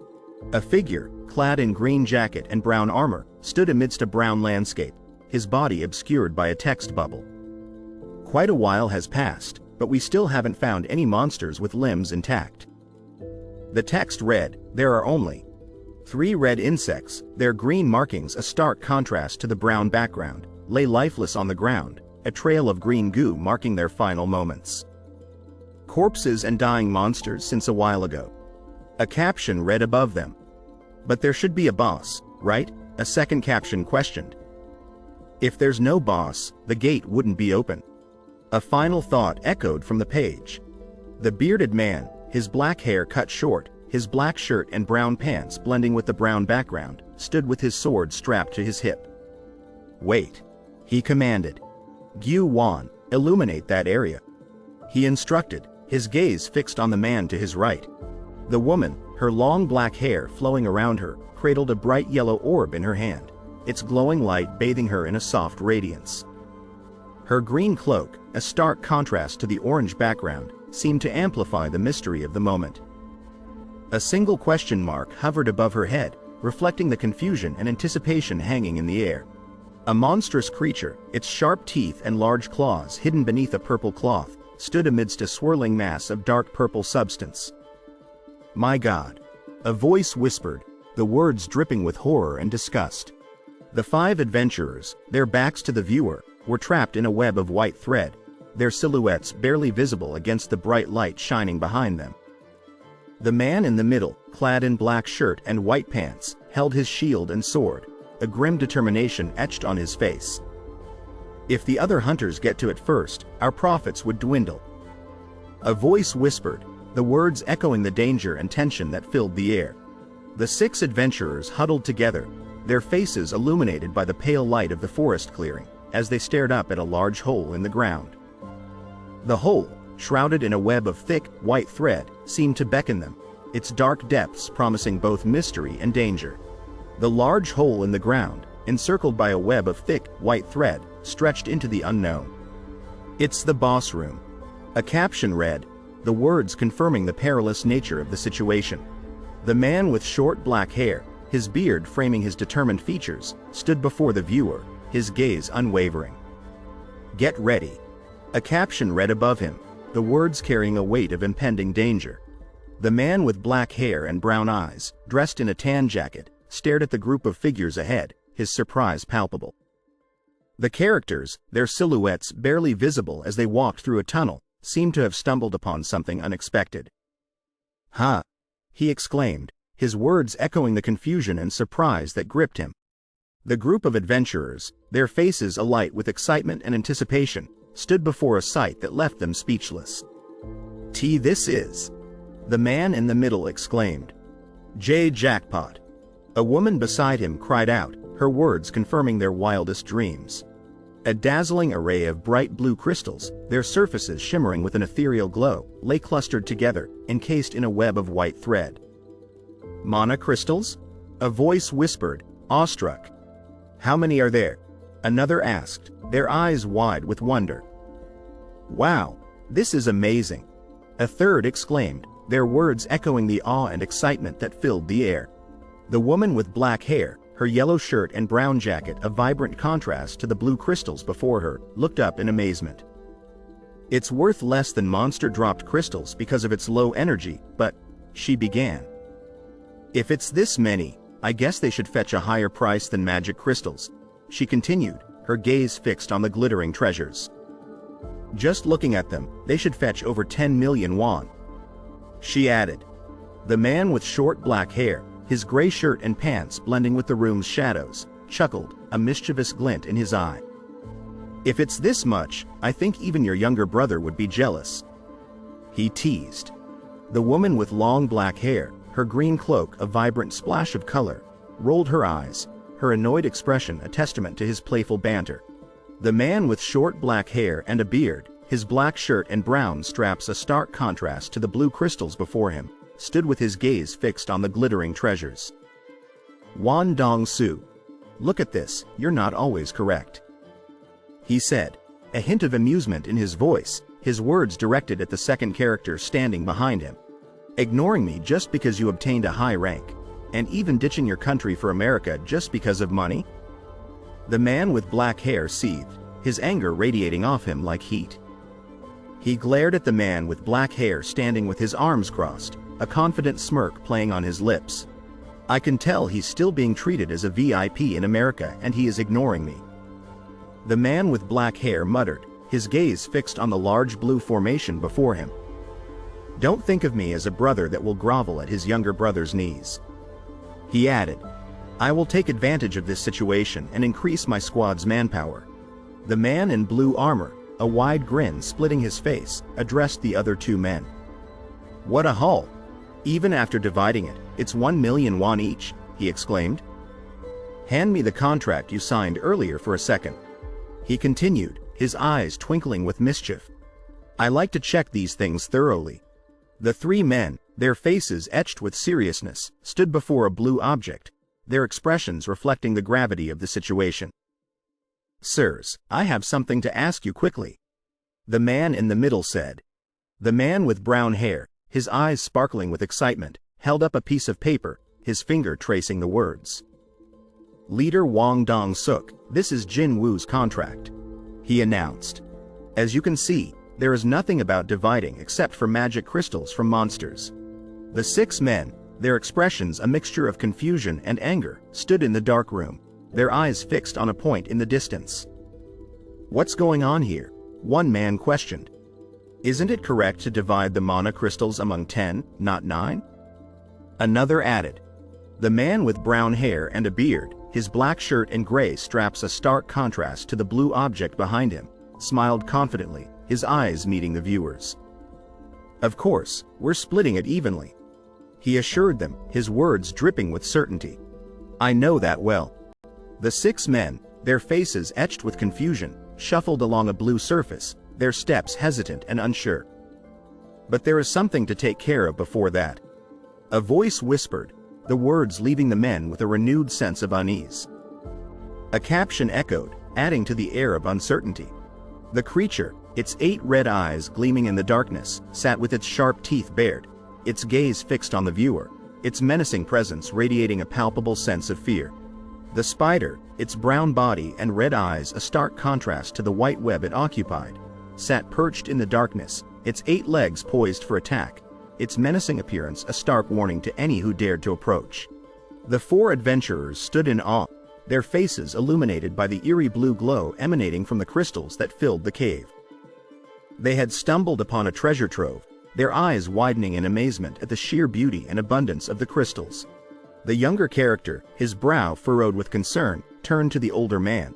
A figure, clad in green jacket and brown armor, stood amidst a brown landscape, his body obscured by a text bubble. Quite a while has passed, but we still haven't found any monsters with limbs intact. The text read, "There are only 3 red insects, their green markings a stark contrast to the brown background, lay lifeless on the ground, a trail of green goo marking their final moments. Corpses and dying monsters since a while ago." A caption read above them. "But there should be a boss, right?" a second caption questioned. "If there's no boss, the gate wouldn't be open." A final thought echoed from the page. The bearded man, his black hair cut short, his black shirt and brown pants blending with the brown background, stood with his sword strapped to his hip. "Wait," he commanded. "Gyu Wan, illuminate that area." He instructed, his gaze fixed on the man to his right. The woman, her long black hair flowing around her, cradled a bright yellow orb in her hand, its glowing light bathing her in a soft radiance. Her green cloak, a stark contrast to the orange background, seemed to amplify the mystery of the moment. A single question mark hovered above her head, reflecting the confusion and anticipation hanging in the air. A monstrous creature, its sharp teeth and large claws hidden beneath a purple cloth, stood amidst a swirling mass of dark purple substance. "My God," a voice whispered, the words dripping with horror and disgust. The 5 adventurers, their backs to the viewer, were trapped in a web of white thread, their silhouettes barely visible against the bright light shining behind them. The man in the middle, clad in black shirt and white pants, held his shield and sword, a grim determination etched on his face. "If the other hunters get to it first, our profits would dwindle." A voice whispered, the words echoing the danger and tension that filled the air. The 6 adventurers huddled together, their faces illuminated by the pale light of the forest clearing, as they stared up at a large hole in the ground. The hole, shrouded in a web of thick, white thread, seemed to beckon them, its dark depths promising both mystery and danger. The large hole in the ground, encircled by a web of thick, white thread, stretched into the unknown. "It's the boss room." A caption read, the words confirming the perilous nature of the situation. The man with short black hair, his beard framing his determined features, stood before the viewer, his gaze unwavering. "Get ready." A caption read above him, the words carrying a weight of impending danger. The man with black hair and brown eyes, dressed in a tan jacket, stared at the group of figures ahead, his surprise palpable. The characters, their silhouettes barely visible as they walked through a tunnel, seemed to have stumbled upon something unexpected. "Huh!" he exclaimed, his words echoing the confusion and surprise that gripped him. The group of adventurers, their faces alight with excitement and anticipation, stood before a sight that left them speechless. This is," the man in the middle exclaimed. Jackpot." A woman beside him cried out, her words confirming their wildest dreams. A dazzling array of bright blue crystals, their surfaces shimmering with an ethereal glow, lay clustered together, encased in a web of white thread. "Mana crystals?" a voice whispered, awestruck. "How many are there?" another asked, their eyes wide with wonder. "Wow, this is amazing," a third exclaimed, their words echoing the awe and excitement that filled the air. The woman with black hair, her yellow shirt and brown jacket a vibrant contrast to the blue crystals before her, looked up in amazement. "It's worth less than monster-dropped crystals because of its low energy, but," she began. "If it's this many, I guess they should fetch a higher price than magic crystals," she continued, her gaze fixed on the glittering treasures. "Just looking at them, they should fetch over 10 million won," she added. The man with short black hair, his gray shirt and pants blending with the room's shadows, chuckled, a mischievous glint in his eye. "If it's this much, I think even your younger brother would be jealous," he teased. The woman with long black hair, her green cloak a vibrant splash of color, rolled her eyes, her annoyed expression a testament to his playful banter. The man with short black hair and a beard, his black shirt and brown straps a stark contrast to the blue crystals before him, stood with his gaze fixed on the glittering treasures. "Wan Dong Su, look at this, you're not always correct," he said, a hint of amusement in his voice, his words directed at the second character standing behind him. "Ignoring me just because you obtained a high rank, and even ditching your country for America just because of money?" The man with black hair seethed, his anger radiating off him like heat. He glared at the man with black hair standing with his arms crossed, a confident smirk playing on his lips. I can tell he's still being treated as a VIP in America and he is ignoring me. The man with black hair muttered, his gaze fixed on the large blue formation before him. Don't think of me as a brother that will grovel at his younger brother's knees. He added, I will take advantage of this situation and increase my squad's manpower. The man in blue armor, a wide grin splitting his face, addressed the other two men. What a haul! Even after dividing it, it's 1 million won each, he exclaimed. Hand me the contract you signed earlier for a second. He continued, his eyes twinkling with mischief. I like to check these things thoroughly. The three men, their faces etched with seriousness, stood before a blue object, their expressions reflecting the gravity of the situation. Sirs, I have something to ask you quickly. The man in the middle said. The man with brown hair, his eyes sparkling with excitement, held up a piece of paper, his finger tracing the words. Leader Wang Dong-suk, this is Jin Woo's contract, he announced. As you can see, there is nothing about dividing except for magic crystals from monsters. The 6 men, their expressions a mixture of confusion and anger, stood in the dark room, their eyes fixed on a point in the distance. What's going on here? One man questioned. Isn't it correct to divide the mana crystals among 10, not 9? Another added. The man with brown hair and a beard, his black shirt and gray straps a stark contrast to the blue object behind him, smiled confidently, his eyes meeting the viewers. Of course, we're splitting it evenly, he assured them, his words dripping with certainty. I know that well. The 6 men, their faces etched with confusion, shuffled along a blue surface, their steps hesitant and unsure. But there is something to take care of before that. A voice whispered, the words leaving the men with a renewed sense of unease. A caption echoed, adding to the air of uncertainty. The creature, its 8 red eyes gleaming in the darkness, sat with its sharp teeth bared, its gaze fixed on the viewer, its menacing presence radiating a palpable sense of fear. The spider, its brown body and red eyes a stark contrast to the white web it occupied, sat perched in the darkness, its 8 legs poised for attack, its menacing appearance a stark warning to any who dared to approach. The 4 adventurers stood in awe, their faces illuminated by the eerie blue glow emanating from the crystals that filled the cave. They had stumbled upon a treasure trove, their eyes widening in amazement at the sheer beauty and abundance of the crystals. The younger character, his brow furrowed with concern, turned to the older man.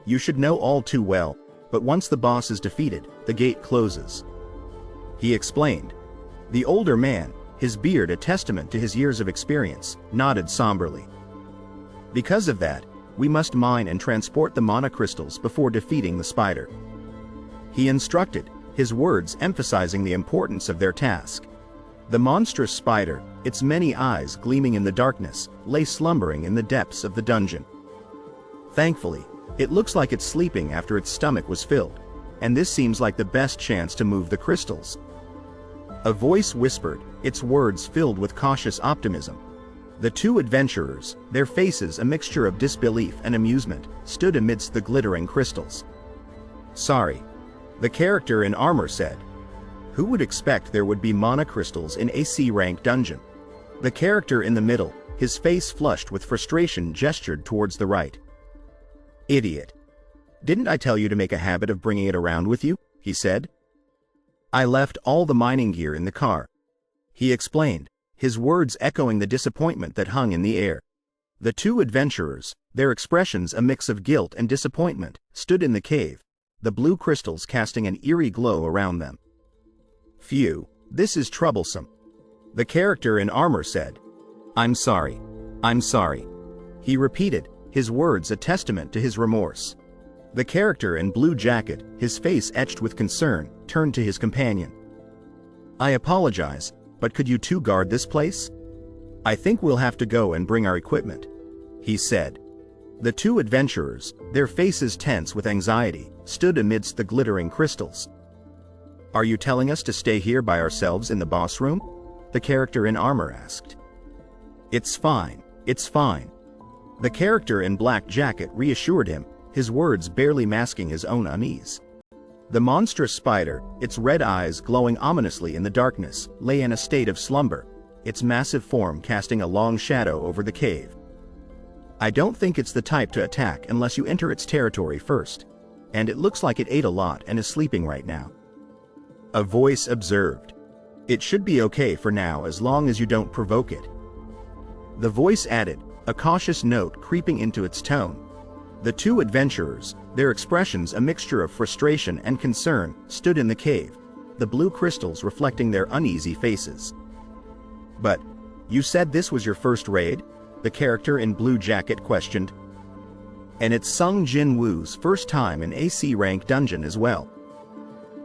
You should know all too well, but once the boss is defeated, the gate closes, he explained. The older man, his beard a testament to his years of experience, nodded somberly. Because of that, we must mine and transport the mana crystals before defeating the spider, he instructed, his words emphasizing the importance of their task. The monstrous spider, its many eyes gleaming in the darkness, lay slumbering in the depths of the dungeon. Thankfully, it looks like it's sleeping after its stomach was filled, and this seems like the best chance to move the crystals. A voice whispered, its words filled with cautious optimism. The 2 adventurers, their faces a mixture of disbelief and amusement, stood amidst the glittering crystals. Sorry, the character in armor said. Who would expect there would be mana crystals in a C-rank dungeon? The character in the middle, his face flushed with frustration, gestured towards the right. Idiot. Didn't I tell you to make a habit of bringing it around with you? He said. I left all the mining gear in the car, he explained, his words echoing the disappointment that hung in the air. The 2 adventurers, their expressions a mix of guilt and disappointment, stood in the cave, the blue crystals casting an eerie glow around them. Phew, this is troublesome, the character in armor said. I'm sorry, he repeated, his words a testament to his remorse. The character in blue jacket, his face etched with concern, turned to his companion. I apologize, but could you 2 guard this place? I think we'll have to go and bring our equipment, he said. The 2 adventurers, their faces tense with anxiety, stood amidst the glittering crystals. Are you telling us to stay here by ourselves in the boss room? The character in armor asked. It's fine, The character in black jacket reassured him, his words barely masking his own unease. The monstrous spider, its red eyes glowing ominously in the darkness, lay in a state of slumber, its massive form casting a long shadow over the cave. I don't think it's the type to attack unless you enter its territory first. And it looks like it ate a lot and is sleeping right now. A voice observed. It should be okay for now as long as you don't provoke it. The voice added, a cautious note creeping into its tone. The two adventurers, their expressions a mixture of frustration and concern, stood in the cave, the blue crystals reflecting their uneasy faces. But, you said this was your first raid? The character in blue jacket questioned. And it's Sung Jin Woo's first time in AC rank dungeon as well.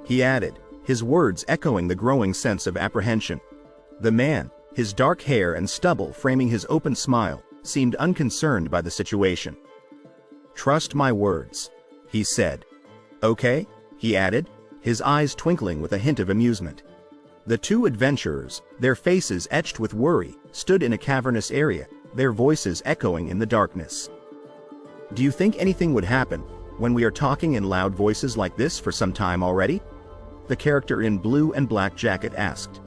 He added, his words echoing the growing sense of apprehension. The man, his dark hair and stubble framing his open smile, seemed unconcerned by the situation. Trust my words, he said. Okay, he added, his eyes twinkling with a hint of amusement. The two adventurers, their faces etched with worry, stood in a cavernous area, their voices echoing in the darkness. Do you think anything would happen when we are talking in loud voices like this for some time already? The character in blue and black jacket asked.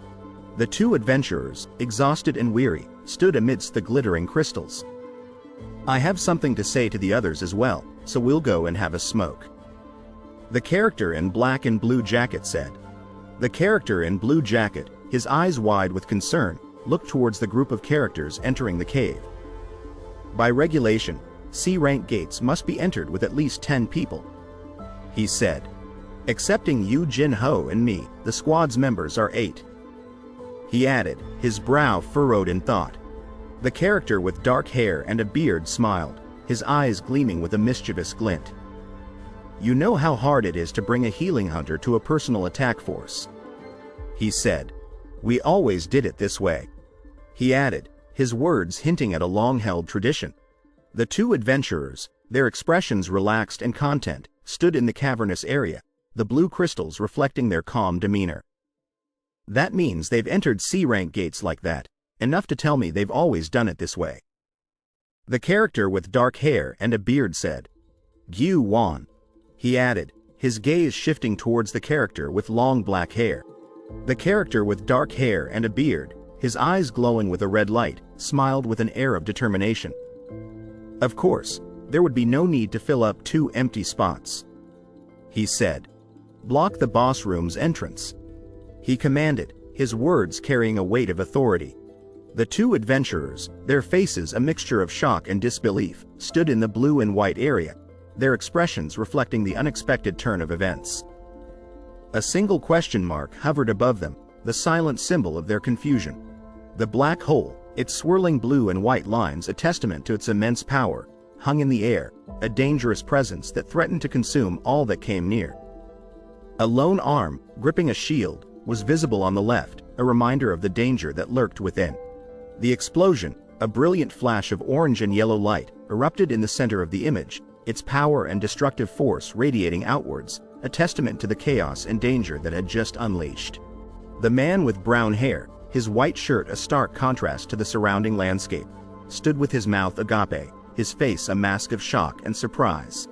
The two adventurers, exhausted and weary, stood amidst the glittering crystals. I have something to say to the others as well, so we'll go and have a smoke. The character in black and blue jacket said. The character in blue jacket, his eyes wide with concern, looked towards the group of characters entering the cave. By regulation, C-rank gates must be entered with at least 10 people, he said. Excepting Yu Jin Ho and me, the squad's members are 8. He added, his brow furrowed in thought. The character with dark hair and a beard smiled, his eyes gleaming with a mischievous glint. You know how hard it is to bring a healing hunter to a personal attack force, he said. We always did it this way. He added, his words hinting at a long-held tradition. The two adventurers, their expressions relaxed and content, stood in the cavernous area, the blue crystals reflecting their calm demeanor. That means they've entered C-rank gates like that, enough to tell me they've always done it this way. The character with dark hair and a beard said. Gyu Wan. He added, his gaze shifting towards the character with long black hair. The character with dark hair and a beard, his eyes glowing with a red light, smiled with an air of determination. Of course, there would be no need to fill up 2 empty spots, he said. Block the boss room's entrance, he commanded, his words carrying a weight of authority. The two adventurers, their faces a mixture of shock and disbelief, stood in the blue and white area, their expressions reflecting the unexpected turn of events. A single question mark hovered above them, the silent symbol of their confusion. The black hole, its swirling blue and white lines a testament to its immense power, hung in the air, a dangerous presence that threatened to consume all that came near. A lone arm, gripping a shield, was visible on the left, a reminder of the danger that lurked within. The explosion, a brilliant flash of orange and yellow light, erupted in the center of the image, its power and destructive force radiating outwards, a testament to the chaos and danger that had just unleashed. The man with brown hair, his white shirt a stark contrast to the surrounding landscape, stood with his mouth agape, his face a mask of shock and surprise.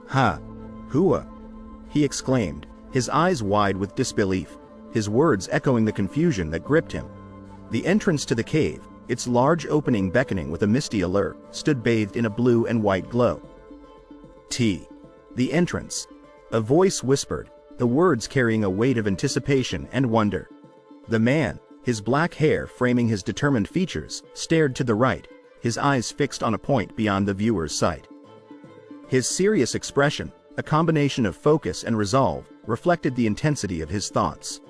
Ha! Hua! He exclaimed, his eyes wide with disbelief, his words echoing the confusion that gripped him. The entrance to the cave, its large opening beckoning with a misty allure, stood bathed in a blue and white glow. The entrance. A voice whispered, the words carrying a weight of anticipation and wonder. The man, his black hair framing his determined features, stared to the right, his eyes fixed on a point beyond the viewer's sight. His serious expression, a combination of focus and resolve, reflected the intensity of his thoughts.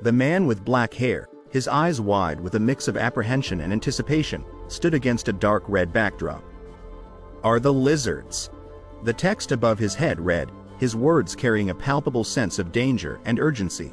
The man with black hair, his eyes wide with a mix of apprehension and anticipation, stood against a dark red backdrop. Are the lizards? The text above his head read, his words carrying a palpable sense of danger and urgency.